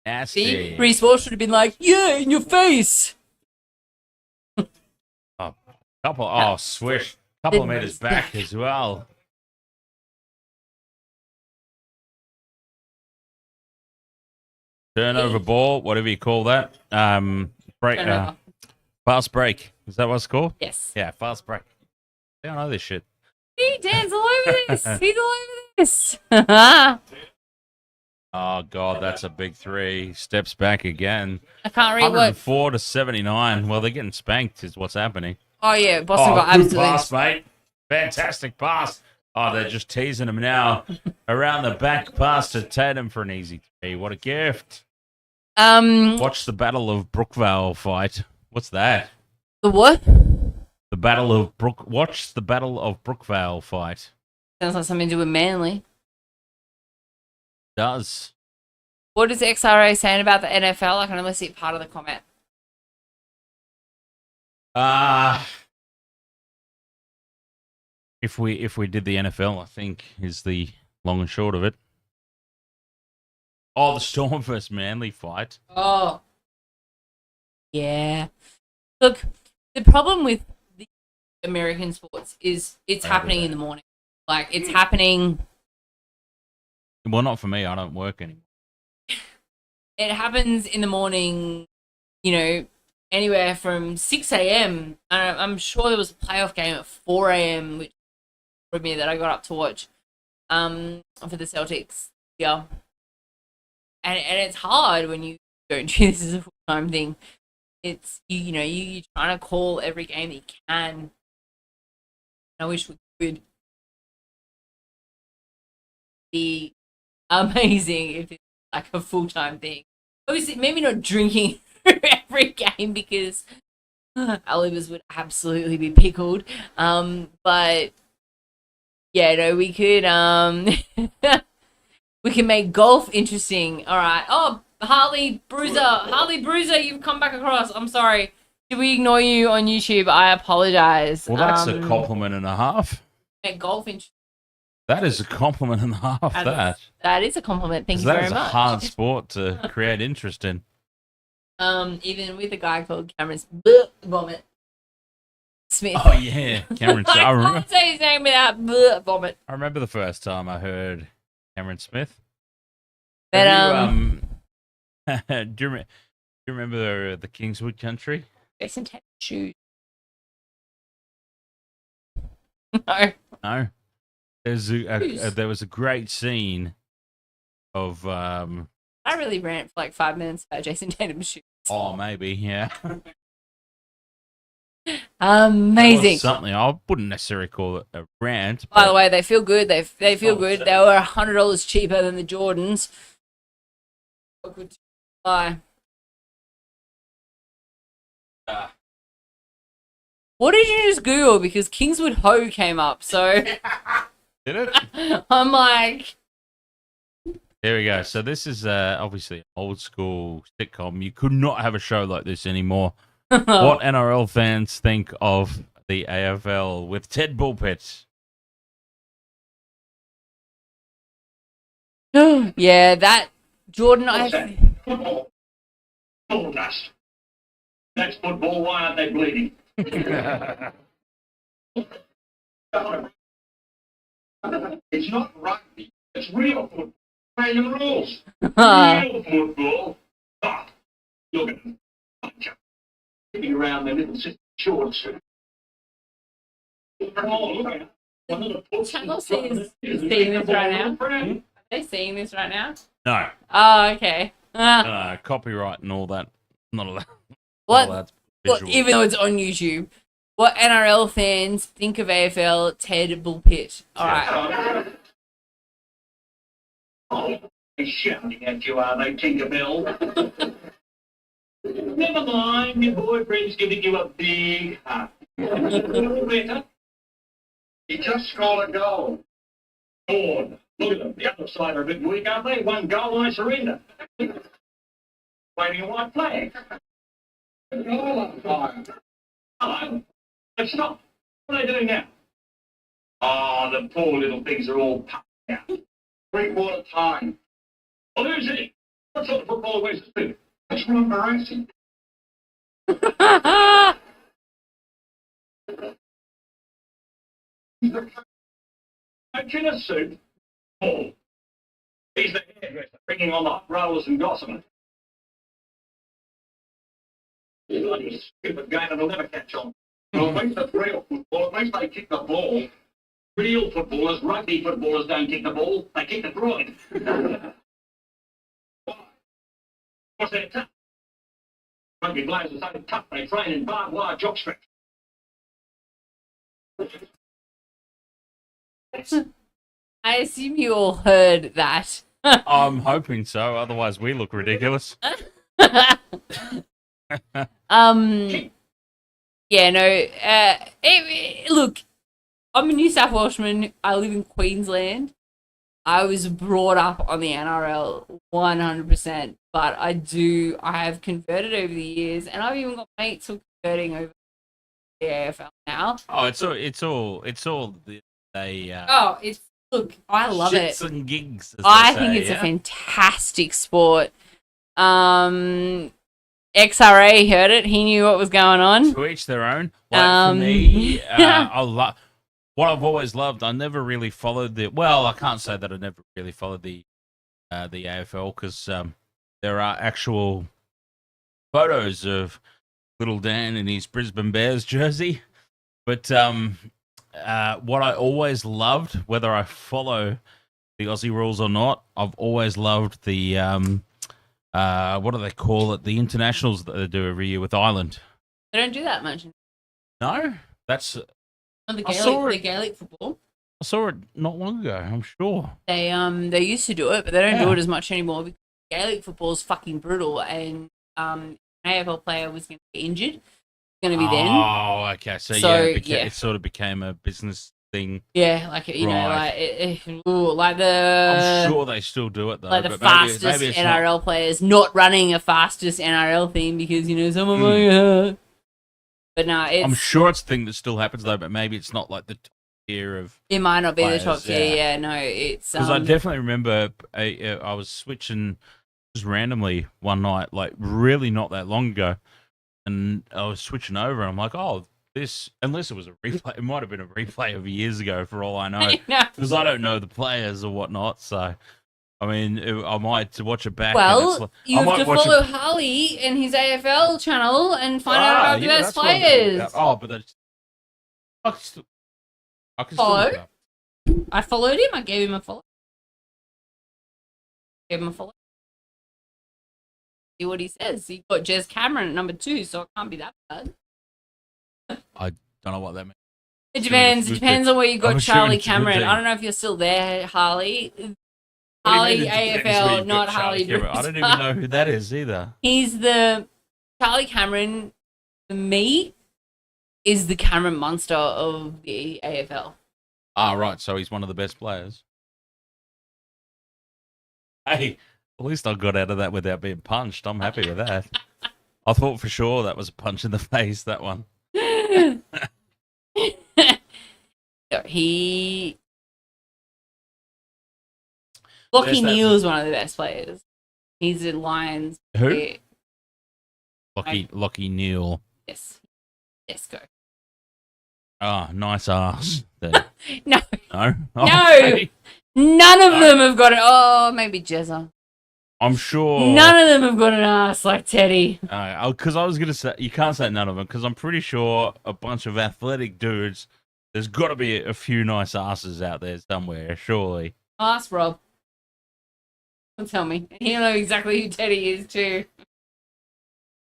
Speaker 1: Nasty.
Speaker 2: See? Reece Walsh should have been like, yeah, in your face.
Speaker 1: Swish. Couple of meters back as well. Turnover ball, whatever you call that. Fast break. Is that what it's called?
Speaker 2: Yes.
Speaker 1: Yeah, fast break. I don't know this shit.
Speaker 2: He dances all over this. He's all over this.
Speaker 1: Oh, God, that's a big three. Steps back again.
Speaker 2: I can't read
Speaker 1: 104 to 79. Well, they're getting spanked is what's happening.
Speaker 2: Oh, yeah. Boston got
Speaker 1: good
Speaker 2: absolutely...
Speaker 1: pass, mate. Fantastic pass. Oh, they're just teasing him now. Around the back pass to Tatum for an easy three. What a gift. Watch the Battle of Brookvale fight. What's that?
Speaker 2: The what?
Speaker 1: The Battle of Watch the Battle of Brookvale fight.
Speaker 2: Sounds like something to do with Manly.
Speaker 1: Does.
Speaker 2: What is XRA saying about the NFL? I can only see part of the comment.
Speaker 1: If we did the NFL, I think is the long and short of it. Oh, the Storm versus Manly fight.
Speaker 2: Oh. Yeah. Look, the problem with the American sports is it's happening in the morning. Like, it's happening...
Speaker 1: Well, not for me. I don't work anymore.
Speaker 2: It happens in the morning, you know, anywhere from 6 a.m. I'm sure there was a playoff game at 4 a.m., which for me that I got up to watch for the Celtics. Yeah. And it's hard when you don't do this as a full-time thing. It's, you're trying to call every game that you can. I wish we could be amazing if it's like a full-time thing. Obviously, maybe not drinking every game because our livers would absolutely be pickled. But yeah, no, we could we can make golf interesting. All right. Oh, Harley Bruiser, you've come back across. I'm sorry. Did we ignore you on YouTube? I apologize.
Speaker 1: Well, that's a compliment and a half.
Speaker 2: Make golf interesting.
Speaker 1: That is a compliment and a half.
Speaker 2: That is a compliment. Thank you very much.
Speaker 1: That is a hard sport to create interest in.
Speaker 2: Even with a guy called Cameron Vomit Smith.
Speaker 1: Oh yeah, Cameron.
Speaker 2: I can't say his name without vomit.
Speaker 1: I remember the first time I heard Cameron Smith.
Speaker 2: But
Speaker 1: Do you remember the Kingswood country?
Speaker 2: Jason Tatum shoes. No.
Speaker 1: No. There was a great scene of
Speaker 2: I really rant for like 5 minutes about Jason Tatum's shoes.
Speaker 1: oh, maybe, yeah.
Speaker 2: Amazing.
Speaker 1: Something I wouldn't necessarily call it a rant.
Speaker 2: By the way, they feel good. They feel good. They were $100 cheaper than the Jordans. Good to buy. What did you just Google? Because Kingswood Ho came up. So
Speaker 1: Did it?
Speaker 2: I'm like,
Speaker 1: There we go. So this is obviously an old school sitcom. You could not have a show like this anymore. What NRL fans think of the AFL with Ted Bullpit?
Speaker 2: yeah, that Jordan.
Speaker 3: Football. Football dust. That's football. Why aren't they bleeding? It's not rugby. It's real football. Playing the rules. Real football. Oh, look at them. Sitting around their little shorts. Oh, look at them.
Speaker 2: Channel C is seeing this right now. Are they seeing this right now?
Speaker 1: No.
Speaker 2: Oh, okay.
Speaker 1: Copyright and all that. Not allowed.
Speaker 2: What? Even though it's on YouTube. What NRL fans think of AFL Ted Bullpit? All right.
Speaker 3: Oh, they're shouting at you, are they, Tinkerbell? Never mind, your boyfriend's giving you a big hug. No better. He just scored a goal. Gone. Look at them. The other side are a bit weak, aren't they? One goal, I surrender. Waving a white flag. Hello. Let's stop. What are they doing now? Oh, the poor little things are all puffed out. 3/4 time. Well, who's it? What sort of football wears the suit? That's Ron Barassi. He's the coach in a suit. Oh. He's the hairdresser, bringing on the hot rollers and gossamer. He's like a stupid game that'll never catch on. Well, at least it's real football. At least they kick the ball. Real footballers, rugby footballers don't kick the ball. They kick the groin. What's that tough? Rugby players are so tough they train in barbed wire jockstraps.
Speaker 2: I assume you all heard that.
Speaker 1: I'm hoping so. Otherwise, we look ridiculous.
Speaker 2: Yeah, no. Look, I'm a New South Welshman. I live in Queensland. I was brought up on the NRL 100%, but I have converted over the years, and I've even got mates who are converting over the AFL now.
Speaker 1: Oh, it's all
Speaker 2: Look, I love it.
Speaker 1: shits and gigs.
Speaker 2: I think it's a fantastic sport. XRA heard it. He knew what was going on.
Speaker 1: To each their own. Like for me, what I've always loved. I never really followed the. Well, I can't say that I never really followed the AFL because there are actual photos of little Dan in his Brisbane Bears jersey. But what I always loved, whether I follow the Aussie rules or not, I've always loved the what do they call it? The internationals that they do every year with Ireland.
Speaker 2: They don't do that much.
Speaker 1: No, that's.
Speaker 2: The Gaelic football.
Speaker 1: I saw it not long ago. I'm sure
Speaker 2: They used to do it, but they don't do it as much anymore because Gaelic football is fucking brutal, and an AFL player was going to get injured. Going to be then.
Speaker 1: Oh, okay. So it sort of became a business thing.
Speaker 2: Yeah, like you know, like the.
Speaker 1: I'm sure they still do it though.
Speaker 2: Like the
Speaker 1: but
Speaker 2: fastest
Speaker 1: maybe
Speaker 2: NRL players not running a fastest NRL thing because someone might get hurt. But no,
Speaker 1: I'm sure it's a thing that still happens though, but maybe it's not like the top tier of.
Speaker 2: It might not be
Speaker 1: players,
Speaker 2: the top tier. Yeah, no, it's
Speaker 1: because I definitely remember I was switching just randomly one night, like really not that long ago, and I was switching over, and I'm like, oh, this unless it was a replay, it might have been a replay of years ago for all I know, because I don't know the players or whatnot. So I mean, I might watch it back.
Speaker 2: Well, you
Speaker 1: I
Speaker 2: have
Speaker 1: might
Speaker 2: to
Speaker 1: watch
Speaker 2: follow Harley and his AFL channel and find out about the
Speaker 1: yeah,
Speaker 2: best
Speaker 1: that's what I'm talking
Speaker 2: players.
Speaker 1: about. Oh, but that's, I can still
Speaker 2: Follow?
Speaker 1: look it up.
Speaker 2: I followed him. I gave him a follow. Gave him a follow. See what he says. He got Jez Cameron at number 2, so it can't be that bad.
Speaker 1: I don't know what that means.
Speaker 2: It depends. It depends on where you got
Speaker 1: I'm
Speaker 2: Charlie
Speaker 1: assuming it's a good
Speaker 2: Cameron.
Speaker 1: thing.
Speaker 2: I don't know if you're still there, Harley.
Speaker 1: What do you
Speaker 2: Harley
Speaker 1: mean it depends where
Speaker 2: AFL,
Speaker 1: you've
Speaker 2: not
Speaker 1: got
Speaker 2: Harley
Speaker 1: Charlie Cameron? I don't even know who that is either.
Speaker 2: He's the Charlie Cameron. For me, is the Cameron Munster of the AFL.
Speaker 1: Ah, right. So he's one of the best players. Hey, at least I got out of that without being punched. I'm happy with that. I thought for sure that was a punch in the face, that one.
Speaker 2: Lockie
Speaker 1: There's that-
Speaker 2: Neal is one of the best players. He's in Lions.
Speaker 1: Who?
Speaker 2: Yeah.
Speaker 1: Lockie Neal.
Speaker 2: Yes. Yes, go.
Speaker 1: Ah, nice ass.
Speaker 2: No.
Speaker 1: No?
Speaker 2: No.
Speaker 1: Okay.
Speaker 2: None of them have got it. Oh, maybe Jezza.
Speaker 1: I'm sure.
Speaker 2: None of them have got an ass like Teddy.
Speaker 1: Because I was going to say, you can't say none of them, because I'm pretty sure a bunch of athletic dudes, there's got to be a few nice asses out there somewhere, surely.
Speaker 2: Ask Rob. Don't tell me. He'll know exactly who Teddy is, too.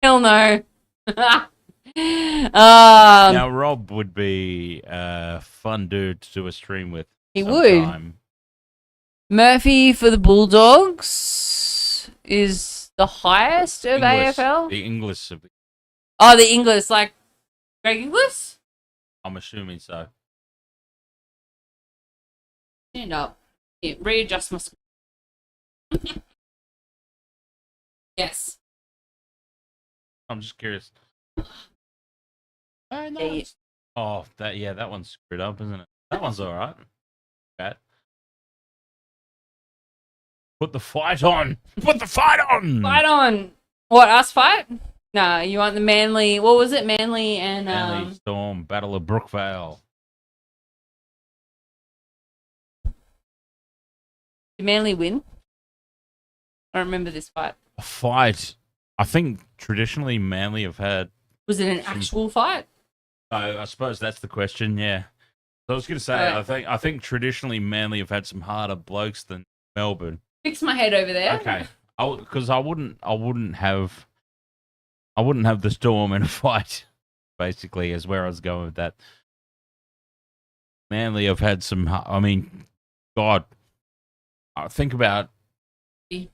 Speaker 2: He'll know.
Speaker 1: Now, Rob would be a fun dude to do a stream with.
Speaker 2: He
Speaker 1: sometime.
Speaker 2: would. Murphy for the Bulldogs is the highest of
Speaker 1: Inglis,
Speaker 2: AFL.
Speaker 1: The English,
Speaker 2: Oh, the Inglis, like Greg Inglis?
Speaker 1: I'm assuming so.
Speaker 2: Stand up. Yeah, readjust my screen. Yes.
Speaker 1: I'm just curious. Oh,
Speaker 2: Yeah,
Speaker 1: nice. Oh, that one's screwed up, isn't it? That one's all right. Bad. Put the fight on. Put the fight on.
Speaker 2: Fight on. What, us fight? No, you want the Manly. What was it? Manly and
Speaker 1: Manly Storm, Battle of Brookvale.
Speaker 2: did Manly win? I don't remember this fight.
Speaker 1: A fight. I think traditionally Manly have had.
Speaker 2: Was it an actual fight?
Speaker 1: I suppose that's the question. Yeah. So I was going to say, I think traditionally Manly have had some harder blokes than Melbourne.
Speaker 2: Fix my head over there.
Speaker 1: Okay. Because I wouldn't have the Storm in a fight. Basically, is where I was going with that. Manly have had some. I mean, God. I think about. I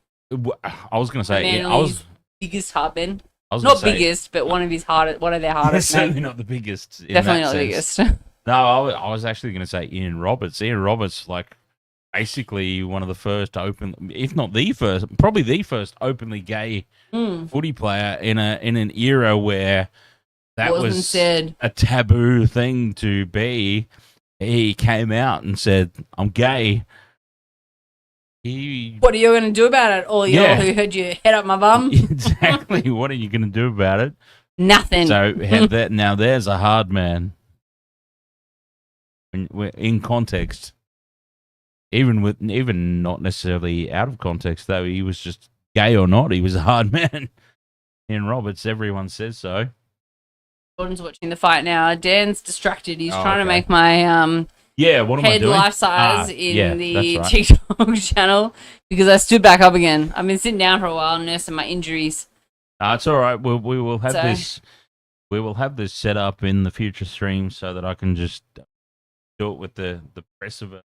Speaker 1: was going to say.
Speaker 2: Manly's biggest heartburn.
Speaker 1: I was
Speaker 2: Not
Speaker 1: gonna say,
Speaker 2: biggest, but one of their hardest.
Speaker 1: certainly
Speaker 2: Mate.
Speaker 1: not the biggest. In
Speaker 2: Definitely
Speaker 1: that
Speaker 2: not the
Speaker 1: sense.
Speaker 2: biggest.
Speaker 1: No, I was actually going to say Ian Roberts. Ian Roberts, like, basically one of the first if not the first, probably the first openly gay footy player in an era where that was
Speaker 2: said.
Speaker 1: a taboo thing to be. He came out and said, "I'm gay."
Speaker 2: What are you going to do about it? All y'all who heard you head up my bum?
Speaker 1: Exactly. What are you going to do about it?
Speaker 2: Nothing.
Speaker 1: So now there's a hard man. In context, even not necessarily out of context, though, he was just gay or not, he was a hard man. Ian Roberts, everyone says so.
Speaker 2: Jordan's watching the fight now. Dan's distracted. He's trying to
Speaker 1: okay.
Speaker 2: make my
Speaker 1: What am I
Speaker 2: head
Speaker 1: doing?
Speaker 2: life size in the
Speaker 1: that's right.
Speaker 2: TikTok channel because I stood back up again. I've been sitting down for a while, nursing my injuries.
Speaker 1: It's all right. We will have this. We will have this set up in the future stream so that I can just do it with the press of a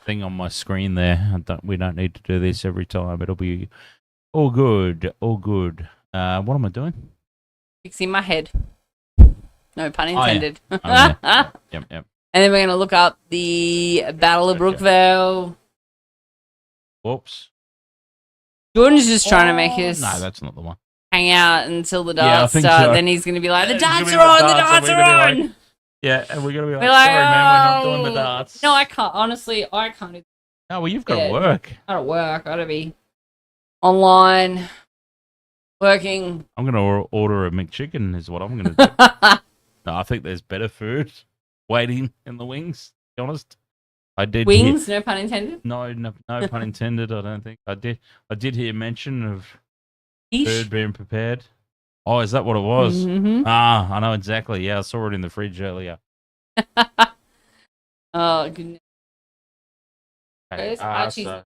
Speaker 1: thing on my screen there. We don't need to do this every time. It'll be all good. All good. What am I doing?
Speaker 2: Fixing my head. No pun
Speaker 1: Oh, yeah.
Speaker 2: intended.
Speaker 1: Yep.
Speaker 2: And then we're going to look up the Battle of Brookvale.
Speaker 1: Whoops.
Speaker 2: Jordan's just trying to make us
Speaker 1: No, that's not the one.
Speaker 2: hang out until the
Speaker 1: Yeah, I
Speaker 2: darts
Speaker 1: think
Speaker 2: start.
Speaker 1: so.
Speaker 2: Then he's going to be like, the
Speaker 1: He's gonna
Speaker 2: darts
Speaker 1: be
Speaker 2: are on, the
Speaker 1: the
Speaker 2: darts
Speaker 1: darts,
Speaker 2: are
Speaker 1: and we're gonna be
Speaker 2: on.
Speaker 1: Yeah, and we're gonna be like,
Speaker 2: We're like,
Speaker 1: sorry, man, we're not doing
Speaker 2: "Oh."
Speaker 1: the darts.
Speaker 2: No, I can't. Honestly, I can't do
Speaker 1: No, well, you've got
Speaker 2: Yeah.
Speaker 1: to work.
Speaker 2: I gotta work. I gotta be online, working.
Speaker 1: I'm gonna order a McChicken. Is what I'm gonna do. No, I think there's better food waiting in the wings. To be honest, I did
Speaker 2: Wings, no pun intended.
Speaker 1: no pun intended. I don't think I did hear mention of
Speaker 2: Ish.
Speaker 1: food being prepared. Oh, is that what it was?
Speaker 2: Mm-hmm.
Speaker 1: Ah, I know exactly. Yeah, I saw it in the fridge earlier.
Speaker 2: Oh, goodness.
Speaker 1: Okay,
Speaker 2: Where's Archie's
Speaker 1: so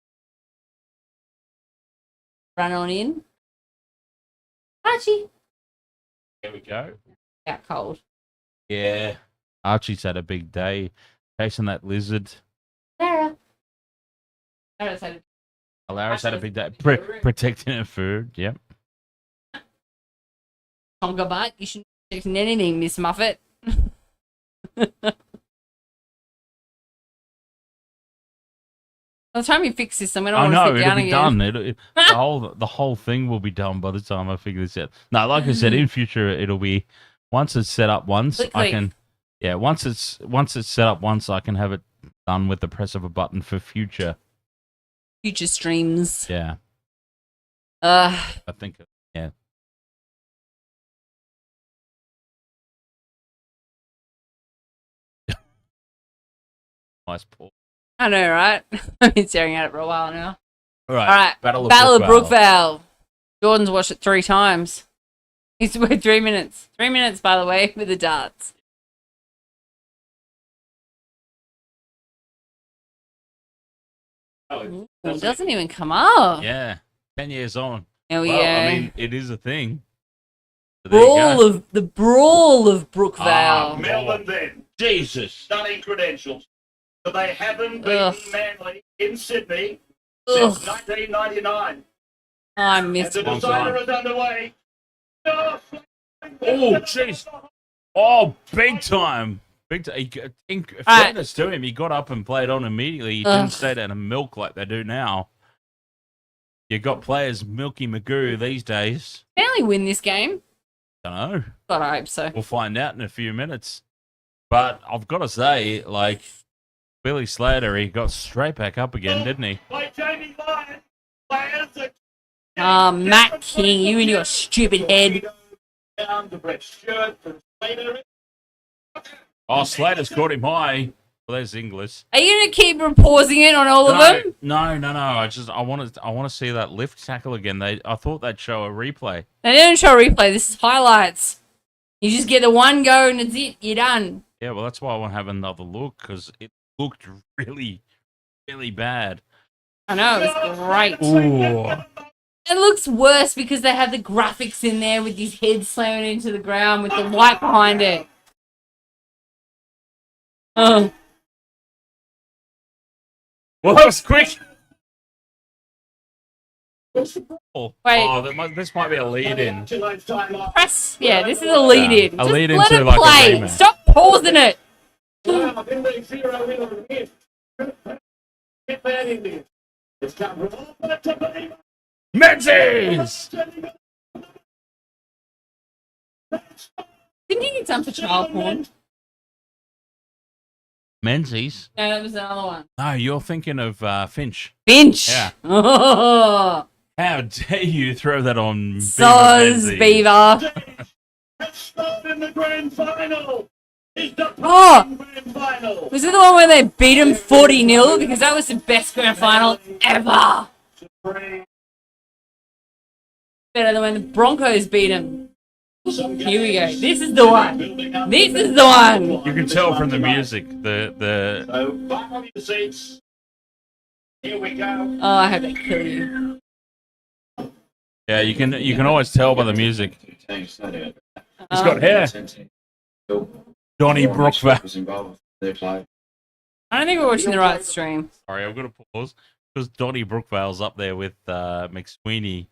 Speaker 2: run on in? Archie.
Speaker 1: here we go.
Speaker 2: Out cold.
Speaker 1: Yeah, Archie's had a big day chasing that lizard.
Speaker 2: Sarah. Sarah's had a
Speaker 1: Alara's had a big day protecting her food. Yep.
Speaker 2: conga butt. You shouldn't be protecting anything, Miss Muffet. By the time you fix this, I'm going to
Speaker 1: I
Speaker 2: want to
Speaker 1: know
Speaker 2: sit
Speaker 1: it'll
Speaker 2: down
Speaker 1: be
Speaker 2: again.
Speaker 1: done. The whole thing will be done by the time I figure this out. No, like I said, in future it'll be once it's set up once
Speaker 2: Click,
Speaker 1: I
Speaker 2: click.
Speaker 1: can. Yeah, once it's set up once I can have it done with the press of a button for future.
Speaker 2: Future streams.
Speaker 1: Yeah,
Speaker 2: Uh,
Speaker 1: I think. Yeah. Nice pull.
Speaker 2: I know, right? I've been staring at it for a while now.
Speaker 1: All right.
Speaker 2: All right.
Speaker 1: Battle
Speaker 2: of
Speaker 1: Brookvale.
Speaker 2: Brookvale. Jordan's watched it 3 times. He's wait 3 minutes. 3 minutes, by the way, with the darts. Ooh, it doesn't even come up.
Speaker 1: Yeah, 10 years on.
Speaker 2: Oh,
Speaker 1: Well,
Speaker 2: yeah.
Speaker 1: I mean, it is a thing. So there you go.
Speaker 2: The brawl of Brookvale.
Speaker 3: Melbourne then.
Speaker 1: Jesus.
Speaker 3: Stunning credentials. But they haven't
Speaker 2: Ugh.
Speaker 3: beaten Manly in Sydney
Speaker 2: Ugh.
Speaker 3: since 1999.
Speaker 2: I
Speaker 3: And
Speaker 2: missed
Speaker 3: the
Speaker 1: Long
Speaker 3: decider
Speaker 1: time.
Speaker 3: is underway. Oh,
Speaker 1: Oh, jeez. Oh, big time. Big time. In
Speaker 2: Right.
Speaker 1: fairness to him, he got up and played on immediately. He
Speaker 2: Ugh.
Speaker 1: didn't stay down and milk like they do now. You got players Milky Magoo these days.
Speaker 2: Manly win this game.
Speaker 1: Don't know.
Speaker 2: God, I hope so.
Speaker 1: We'll find out in a few minutes. But I've got to say, like, Billy Slater, he got straight back up again, didn't he?
Speaker 3: by Jamie Lyon. Players that-
Speaker 2: Matt King, you and your stupid head.
Speaker 3: Down to Brett Stewart from Slater.
Speaker 1: Oh, Slater's caught him high. Well, there's Inglis.
Speaker 2: Are you going to keep pausing it on all of them?
Speaker 1: No. I want to see that lift tackle again. I thought they'd show a replay.
Speaker 2: They don't show a replay. This is highlights. You just get the one go and it's it. You're done.
Speaker 1: Yeah, well, that's why I want to have another look because it looked really, really bad.
Speaker 2: I know, it's great.
Speaker 1: Ooh.
Speaker 2: It looks worse because they have the graphics in there with his head slamming into the ground with the white behind it. Oh,
Speaker 1: Well, that was quick. Oh,
Speaker 2: Wait.
Speaker 1: this might be a lead-in.
Speaker 2: press. Yeah, this is a lead in.
Speaker 1: A
Speaker 2: Just
Speaker 1: lead-in
Speaker 2: let
Speaker 1: to,
Speaker 2: it
Speaker 1: like, a
Speaker 2: play.
Speaker 1: rematch.
Speaker 2: Stop pausing it.
Speaker 1: Menzies!
Speaker 2: Didn't you get some for child porn?
Speaker 1: Menzies?
Speaker 2: No, that was another one.
Speaker 1: No, you're thinking of Finch.
Speaker 2: Finch.
Speaker 1: Yeah.
Speaker 2: Oh,
Speaker 1: How dare you throw that on
Speaker 2: Soz
Speaker 1: Menzies?
Speaker 2: Beaver.
Speaker 3: In the grand final. Is the
Speaker 2: Oh.
Speaker 3: grand final.
Speaker 2: Was it the one where they beat him 40-0? Because that was the best grand final ever. Better than when the Broncos beat him. Here we go. This is the one. This is the one.
Speaker 1: You can tell from the music, the
Speaker 3: So back on your seats. Here we go.
Speaker 2: Oh, I hope they kill you.
Speaker 1: yeah, you can always tell by the music. He's
Speaker 2: Oh.
Speaker 1: got hair. Donny Brookvale.
Speaker 2: I don't think we're watching the right stream.
Speaker 1: Sorry, I've got to pause because Donny Brookvale's up there with McSweeney.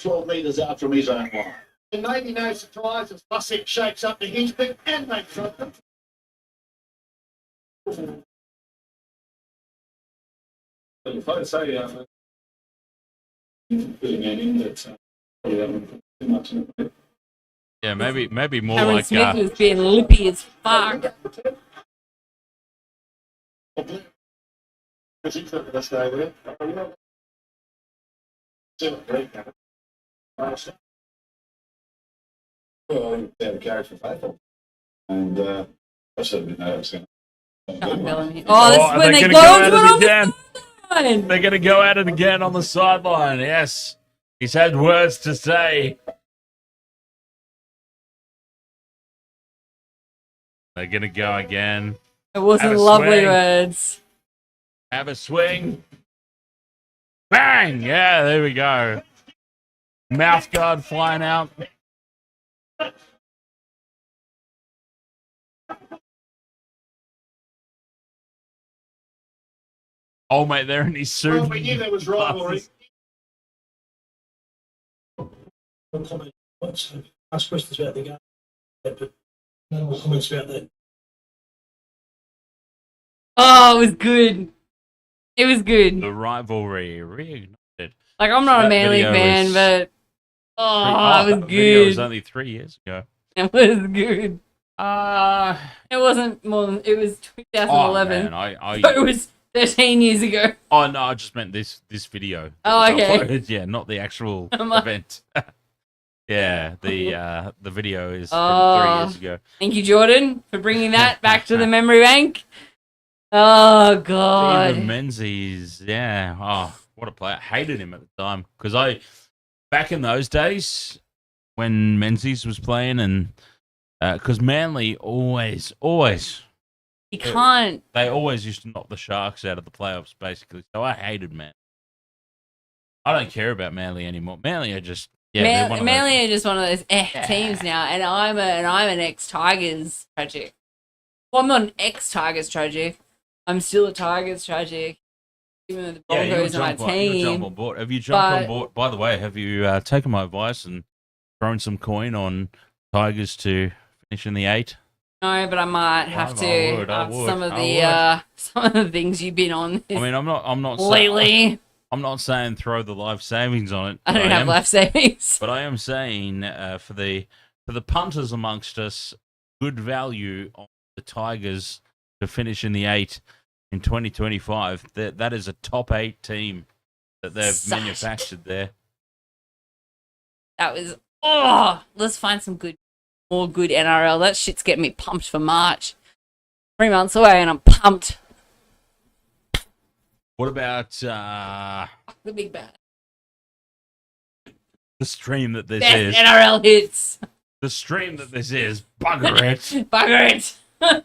Speaker 3: 12 metres out from his own line. And maybe no surprise as Bussick shakes up the Hinchman and makes up them. Well, if I say,
Speaker 1: Yeah, maybe more
Speaker 2: Cameron
Speaker 1: like
Speaker 2: Smith was being lippy as fuck.
Speaker 3: Well, they have a character faithful. And I sort of didn't know it was going to
Speaker 2: Oh, this is when they
Speaker 1: they're
Speaker 2: go
Speaker 1: gonna
Speaker 2: on
Speaker 1: go at it again.
Speaker 2: the sideline.
Speaker 1: They're going to go at it again on the sideline. Yes. He's had words to say. They're going to go again.
Speaker 2: It wasn't
Speaker 1: Have a
Speaker 2: lovely
Speaker 1: swing.
Speaker 2: words.
Speaker 1: Have a swing. Bang! Yeah, there we go. Mouth guard flying out. Oh, mate, they're in his suit.
Speaker 4: Well, we knew there was rivalry. No comment. Ask questions about the game, but no more comments about that.
Speaker 2: Oh, it was good. It was good.
Speaker 1: The rivalry reignited.
Speaker 2: Like, I'm not
Speaker 1: That
Speaker 2: a Manly
Speaker 1: video
Speaker 2: fan,
Speaker 1: is-
Speaker 2: but it was
Speaker 1: that video was
Speaker 2: good.
Speaker 1: only 3 years ago.
Speaker 2: It was good.
Speaker 1: Uh,
Speaker 2: It wasn't more than, it was
Speaker 1: oh,
Speaker 2: 2011.
Speaker 1: man,
Speaker 2: So it was 13 years ago.
Speaker 1: Oh no, I just meant this video.
Speaker 2: Oh,
Speaker 1: that was
Speaker 2: okay.
Speaker 1: uploaded. Yeah, not the actual
Speaker 2: I'm like-
Speaker 1: event. Yeah, the video is from
Speaker 2: Oh.
Speaker 1: 3 years ago.
Speaker 2: Thank you, Jordan, for bringing that back to the memory bank. Oh, God.
Speaker 1: Steven Menzies, yeah. Oh, what a player! Hated him at the time because back in those days when Menzies was playing, and because Manly always
Speaker 2: You can't.
Speaker 1: they always used to knock the Sharks out of the playoffs, basically. So I hated Man. I don't care about Manly anymore. Manly are just they're one of
Speaker 2: Manly are just one of those teams now, and I'm an ex-Tigers tragic. Well, I'm not an ex-Tigers tragic. I'm still a Tigers tragic. Even though the Broncos are my
Speaker 1: you'll jump
Speaker 2: team.
Speaker 1: on board. Have you jumped on
Speaker 2: But-
Speaker 1: board? By the way, have you taken my advice and thrown some coin on Tigers to finish in the 8?
Speaker 2: No, but I might have to.
Speaker 1: I would,
Speaker 2: after
Speaker 1: I
Speaker 2: some of
Speaker 1: would.
Speaker 2: the some of the things you've been on
Speaker 1: I mean, I'm not
Speaker 2: lately.
Speaker 1: I'm not saying throw the life savings on it.
Speaker 2: I
Speaker 1: but
Speaker 2: don't have
Speaker 1: am-
Speaker 2: life savings.
Speaker 1: But I am saying for the punters amongst us, good value on the Tigers to finish in the 8 in 2025. That is a top 8 team that they've
Speaker 2: Such.
Speaker 1: manufactured there.
Speaker 2: That was let's find some more good NRL. That shit's getting me pumped for March. 3 months away and I'm pumped.
Speaker 1: What about
Speaker 2: Fuck the big bad.
Speaker 1: the stream that this
Speaker 2: Best
Speaker 1: is?
Speaker 2: NRL hits.
Speaker 1: The stream that this is. Bugger it.
Speaker 2: Bugger it.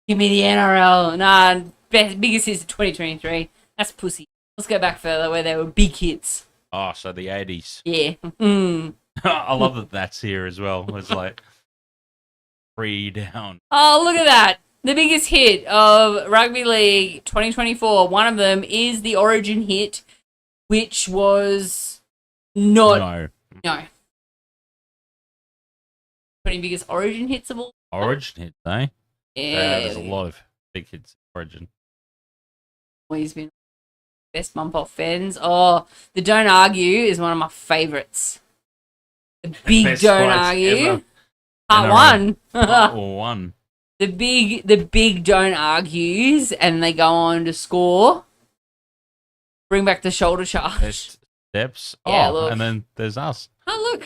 Speaker 2: Give me the NRL. Nah, biggest hits of 2023. That's pussy. Let's go back further where there were big hits.
Speaker 1: Oh, so the 80s.
Speaker 2: Yeah. Mm.
Speaker 1: I love that that's here as well. It's like 3 down.
Speaker 2: Oh, look at that. The biggest hit of Rugby League 2024. One of them is the Origin hit, which was not.
Speaker 1: No.
Speaker 2: 20 biggest Origin hits of all.
Speaker 1: Origin hits, eh?
Speaker 2: Yeah.
Speaker 1: There's a lot of big hits in Origin.
Speaker 2: Always been best bump off fans. Oh, the Don't Argue is one of my favorites. The big
Speaker 1: Best
Speaker 2: Don't
Speaker 1: fights
Speaker 2: Argue.
Speaker 1: ever.
Speaker 2: Part
Speaker 1: NRL.
Speaker 2: one.
Speaker 1: Or one.
Speaker 2: The big Don't Argues, and they go on to score. Bring back the shoulder charge.
Speaker 1: Best steps.
Speaker 2: Yeah,
Speaker 1: Oh,
Speaker 2: look.
Speaker 1: and then there's us.
Speaker 2: Oh, look.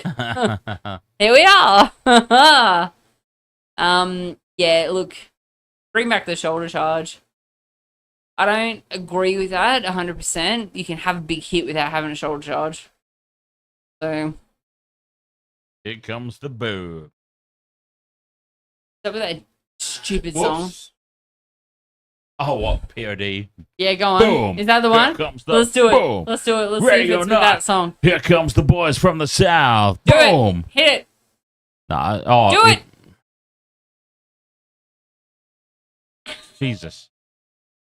Speaker 2: Here we are. Yeah, look. Bring back the shoulder charge. I don't agree with that 100%. You can have a big hit without having a shoulder charge. So,
Speaker 1: Here comes the boo.
Speaker 2: stop with that stupid song.
Speaker 1: Whoops. Oh, what? POD.
Speaker 2: Yeah, go on.
Speaker 1: Boom.
Speaker 2: Is that the
Speaker 1: Here
Speaker 2: one?
Speaker 1: comes the
Speaker 2: Let's do it.
Speaker 1: boom.
Speaker 2: Let's do it. Let's
Speaker 1: Ready
Speaker 2: see if
Speaker 1: or
Speaker 2: it's with
Speaker 1: not.
Speaker 2: that song.
Speaker 1: Here comes the boys from the south.
Speaker 2: Do it.
Speaker 1: Boom.
Speaker 2: Hit it.
Speaker 1: Nah, oh,
Speaker 2: Do it.
Speaker 1: Jesus.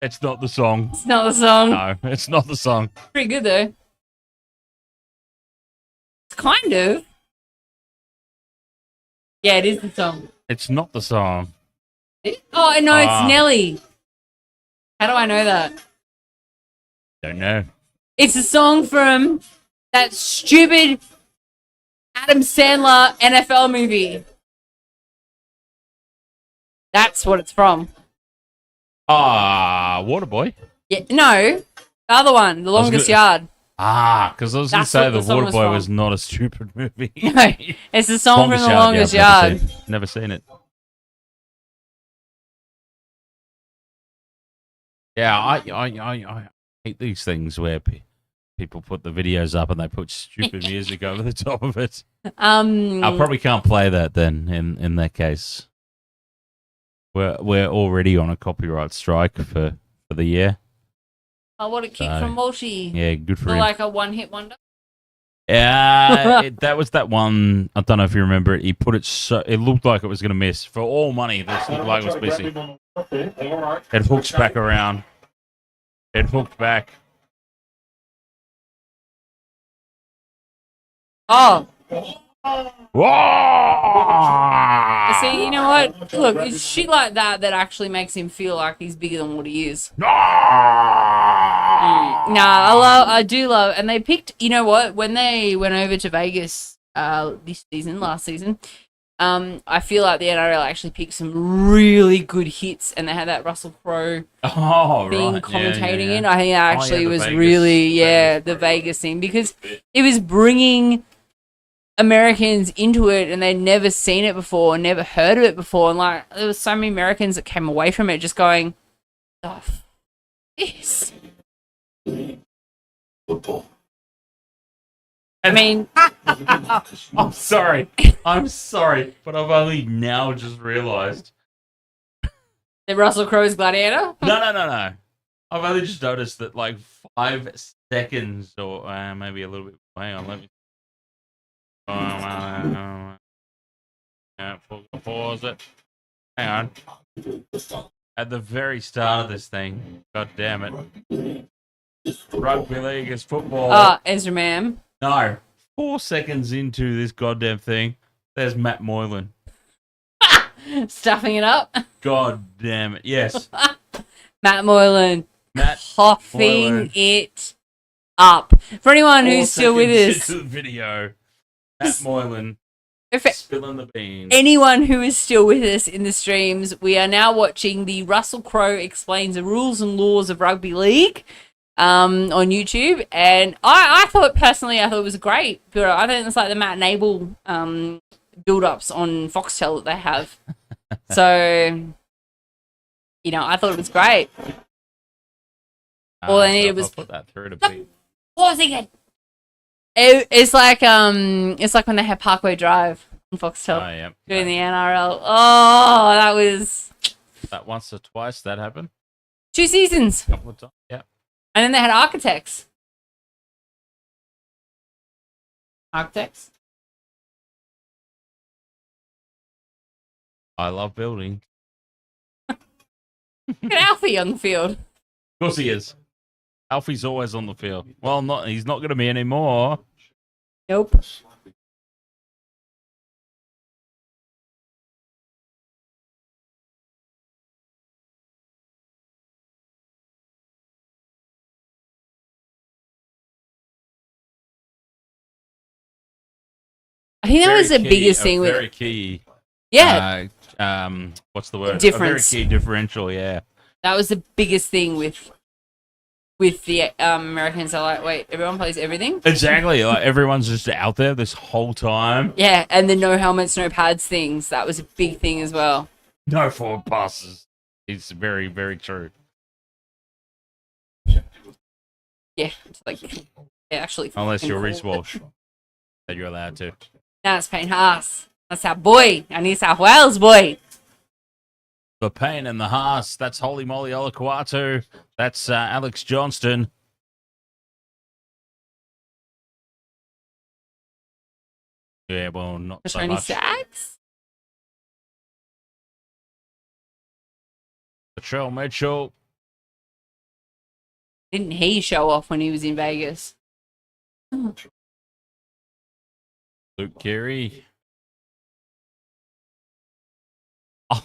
Speaker 1: It's not the song.
Speaker 2: It's not the song.
Speaker 1: No, it's not the song.
Speaker 2: Pretty good, though. It's kind of. Yeah, it is the song.
Speaker 1: It's not the song.
Speaker 2: Oh, no, it's
Speaker 1: Ah.
Speaker 2: Nelly. How do I know that?
Speaker 1: Don't know.
Speaker 2: It's a song from that stupid Adam Sandler NFL movie. That's what it's from.
Speaker 1: Ah, Waterboy.
Speaker 2: Yeah, no, the other one, The Longest
Speaker 1: gonna-
Speaker 2: Yard.
Speaker 1: Ah, because I was going to
Speaker 2: That's
Speaker 1: say
Speaker 2: what
Speaker 1: the
Speaker 2: the song was
Speaker 1: Waterboy
Speaker 2: from.
Speaker 1: was not a stupid movie.
Speaker 2: No, it's the song from The Longest
Speaker 1: yeah,
Speaker 2: Yard.
Speaker 1: Never seen it. Yeah, I hate these things where people put the videos up and they put stupid music over the top of it. I probably can't play that then. In that case, we're already on a copyright strike for the year.
Speaker 2: Oh, what a kick
Speaker 1: So,
Speaker 2: from Walshy.
Speaker 1: Yeah, good for
Speaker 2: Feel
Speaker 1: him.
Speaker 2: like a one-hit wonder.
Speaker 1: Yeah, that was that one. I don't know if you remember it. He put it so it looked like it was going to miss for all money. This looked like it was missing. It hooks back around. It hooked back.
Speaker 2: Oh,
Speaker 1: Whoa!
Speaker 2: see, you know what? Look, it's shit like that that actually makes him feel like he's bigger than what he is. Nah, I do love, and they picked. You know what? When they went over to Vegas last season, I feel like the NRL actually picked some really good hits, and they had that Russell Crowe thing commentating in. I think that actually was
Speaker 1: Vegas,
Speaker 2: really,
Speaker 1: Vegas
Speaker 2: the Vegas thing, because it was bringing Americans into it, and they'd never seen it before, never heard of it before, and like there was so many Americans that came away from it just going, "Oh, this."
Speaker 4: Football.
Speaker 2: I mean,
Speaker 1: I'm sorry. I'm sorry, but I've only now just realised.
Speaker 2: the Russell Crowe's Gladiator.
Speaker 1: No. I've only just noticed that like 5 seconds or maybe a little bit. Hang on, let me. Yeah, pause it. Hang on. At the very start of this thing, god damn it. Rugby league is football.
Speaker 2: Ah, Ezra Mam.
Speaker 1: No. 4 seconds into this goddamn thing, there's Matt Moylan.
Speaker 2: Stuffing it up.
Speaker 1: God damn it. Yes.
Speaker 2: Matt Moylan.
Speaker 1: Matt
Speaker 2: Coughing
Speaker 1: Moylan.
Speaker 2: it up. For anyone
Speaker 1: 4
Speaker 2: who's still with
Speaker 1: seconds
Speaker 2: us,
Speaker 1: into the video, Matt Moylan
Speaker 2: if
Speaker 1: spilling the beans.
Speaker 2: anyone who is still with us in the streams, we are now watching the Russell Crowe Explains the Rules and Laws of Rugby League on YouTube, and I thought personally it was great. But I think it's like the Matt Nable build-ups on Foxtel that they have. So, you know, I thought it was great. All they needed was.
Speaker 1: I'll put that through to be.
Speaker 2: What was he good? It's like when they had Parkway Drive on Foxtel
Speaker 1: Oh, yeah.
Speaker 2: doing the NRL. Oh, that was
Speaker 1: That once or twice that happened.
Speaker 2: 2 seasons,
Speaker 1: A couple of times. Yeah.
Speaker 2: and then they had Architects. Architects.
Speaker 1: I love building.
Speaker 2: Look at Alfie on the field.
Speaker 1: Of course he is. Alfie's always on the field. Well, he's not going to be anymore.
Speaker 2: Nope. I think that was the biggest thing with
Speaker 1: very key.
Speaker 2: yeah.
Speaker 1: What's the word?
Speaker 2: Difference.
Speaker 1: A very key differential. Yeah.
Speaker 2: That was the biggest thing with the Americans. Are like, wait, everyone plays everything.
Speaker 1: Exactly. Like everyone's just out there this whole time.
Speaker 2: Yeah, and the no helmets, no pads things. That was a big thing as well.
Speaker 1: No forward passes. It's very, very true.
Speaker 2: Yeah, it's like actually.
Speaker 1: Unless you're Reece
Speaker 2: fucking
Speaker 1: Walsh, that you're allowed to.
Speaker 2: Now it's Payne Haas. That's our boy. And New South Wales boy.
Speaker 1: The Payne and the Haas. That's Holy Moly Olaquatu. That's Alex Johnston. Yeah, well, not so
Speaker 2: Tony
Speaker 1: much.
Speaker 2: Sacks.
Speaker 1: Latrell Mitchell.
Speaker 2: Didn't he show off when he was in Vegas?
Speaker 1: Luke Keary.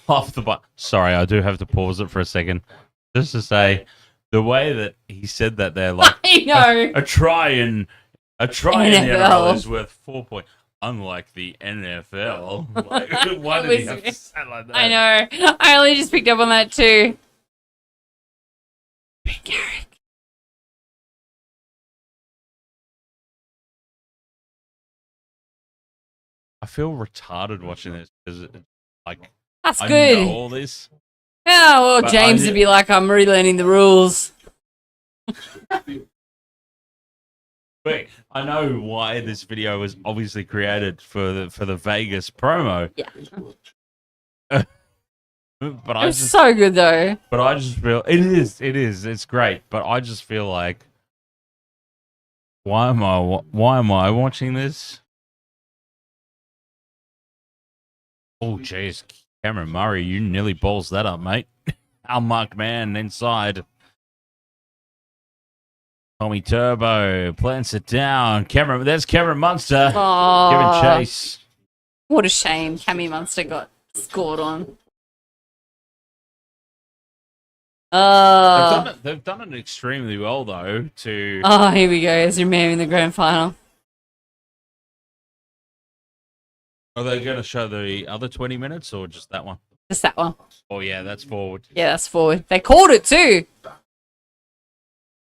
Speaker 1: Off the butt. Sorry, I do have to pause it for a second. Just to say, the way that he said that there, like
Speaker 2: I know.
Speaker 1: a try in the
Speaker 2: NFL.
Speaker 1: NFL is worth 4 points. Unlike the NFL. Like, why did he have to say it like that?
Speaker 2: I know. I only just picked up on that too. Garrick.
Speaker 1: I feel retarded watching this because, like,
Speaker 2: That's
Speaker 1: I
Speaker 2: good.
Speaker 1: know all this.
Speaker 2: Yeah, well,
Speaker 1: But
Speaker 2: James would be like, I'm relearning the rules.
Speaker 1: But I know why this video was obviously created for the Vegas promo.
Speaker 2: Yeah.
Speaker 1: But
Speaker 2: It's so good, though.
Speaker 1: But I just feel it's great. But I just feel like, why am I watching this? Oh jeez, Cameron Murray, you nearly balls that up, mate. Unmarked man inside. Tommy Turbo plants it down. There's Cameron Munster.
Speaker 2: Aww.
Speaker 1: Giving chase.
Speaker 2: What a shame. Cammy Munster got scored on.
Speaker 1: They've done it extremely well, though.
Speaker 2: Oh, here we go. As you're in the grand final.
Speaker 1: Are they going to show the other 20 minutes or just that one?
Speaker 2: Just that one.
Speaker 1: Oh, yeah, that's forward.
Speaker 2: Yeah, that's forward. They called it too.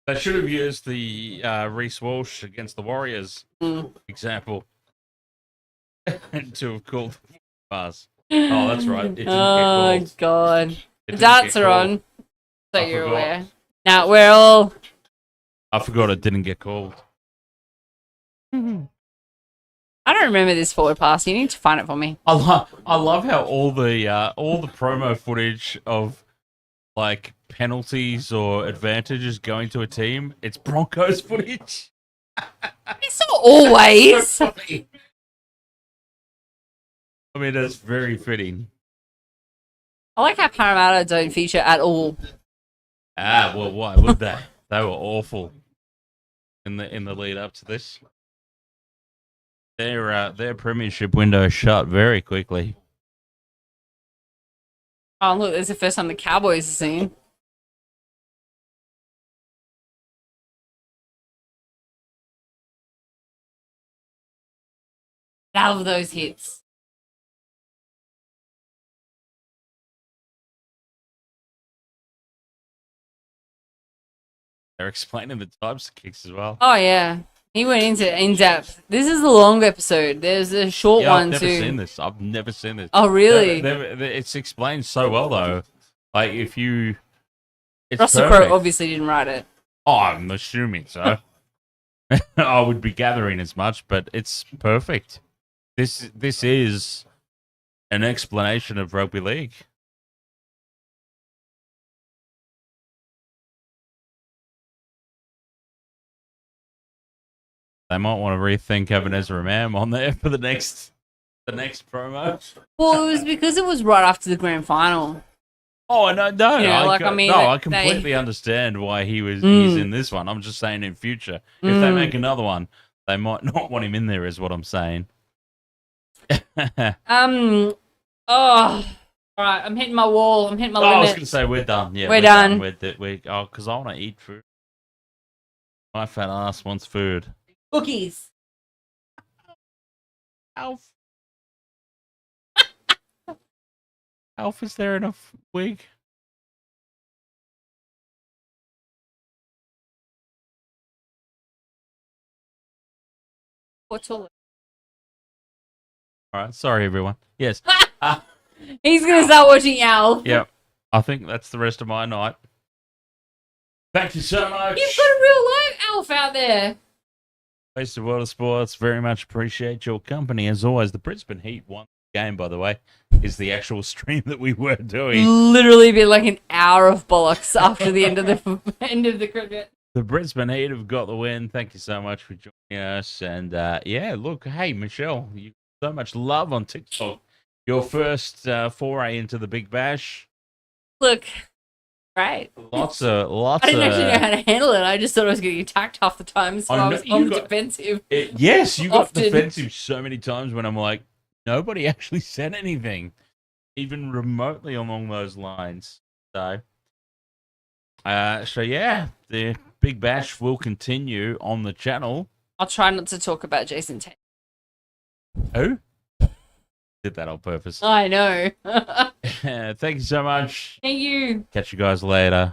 Speaker 1: They should have used the Reece Walsh against the Warriors example to have called the pass. Oh, that's right. It didn't get called.
Speaker 2: God.
Speaker 1: It
Speaker 2: The
Speaker 1: didn't
Speaker 2: darts
Speaker 1: get
Speaker 2: are
Speaker 1: called.
Speaker 2: on. So
Speaker 1: I
Speaker 2: you're
Speaker 1: forgot.
Speaker 2: aware. Now, we're all...
Speaker 1: I forgot it didn't get called.
Speaker 2: I don't remember this forward pass. You need to find it for me.
Speaker 1: I love how all the promo footage of like penalties or advantages going to a team, it's Broncos footage.
Speaker 2: It's not always.
Speaker 1: So funny. I mean, that's very fitting.
Speaker 2: I like how Parramatta don't feature at all.
Speaker 1: Well, why would they? They were awful in the lead up to this. Their premiership window shut very quickly.
Speaker 2: Oh, look, there's the first time the Cowboys are seen. Love those hits.
Speaker 1: They're explaining the types of kicks as well.
Speaker 2: Oh, yeah. He went into in depth. This is a long episode. There's a short one
Speaker 1: I've
Speaker 2: too.
Speaker 1: never seen this. I've never seen this.
Speaker 2: Oh, really?
Speaker 1: It's explained so well though. Like if you, it's
Speaker 2: Russell
Speaker 1: perfect.
Speaker 2: Crowe obviously didn't write it.
Speaker 1: Oh, I'm assuming so. I would be gathering as much, but it's perfect. This is an explanation of rugby league. They might want to rethink having Ezra Mam on there for the next promo.
Speaker 2: Well, it was because it was right after the grand final.
Speaker 1: Oh no!
Speaker 2: You know,
Speaker 1: I completely understand why he's in this one. I'm just saying in future, if they make another one, they might not want him in there. Is what I'm saying.
Speaker 2: Oh, all right. I'm hitting my wall. I'm hitting my limit.
Speaker 1: I was going to say we're done. Yeah,
Speaker 2: we're done.
Speaker 1: Because I want to eat food. My fat ass wants food.
Speaker 2: Cookies.
Speaker 1: Alf. Alf, is there enough wig?
Speaker 2: What's all?
Speaker 1: All right, sorry everyone. Yes.
Speaker 2: He's gonna start watching Alf.
Speaker 1: Yep. I think that's the rest of my night. Thank you so much.
Speaker 2: You've got a real live Alf out there.
Speaker 1: Face the world of sports. Very much appreciate your company as always. The Brisbane Heat won the game, by the way, is the actual stream that we were doing.
Speaker 2: Literally been like an hour of bollocks after the end of the end of the cricket.
Speaker 1: The Brisbane Heat have got the win. Thank you so much for joining us. And yeah, look, hey Michelle, you so much love on TikTok. Your first foray into the Big Bash.
Speaker 2: Look, right.
Speaker 1: Lots
Speaker 2: I didn't actually know how to handle it. I just thought I was getting attacked half the time, so I was on defensive.
Speaker 1: Yes, you got
Speaker 2: Often.
Speaker 1: defensive so many times when I'm like, nobody actually said anything, even remotely along those lines. So yeah, the Big Bash will continue on the channel.
Speaker 2: I'll try not to talk about Jason Tate.
Speaker 1: Who? Did that on purpose.
Speaker 2: I know.
Speaker 1: Thank you so much.
Speaker 2: Thank you.
Speaker 1: Catch you guys later.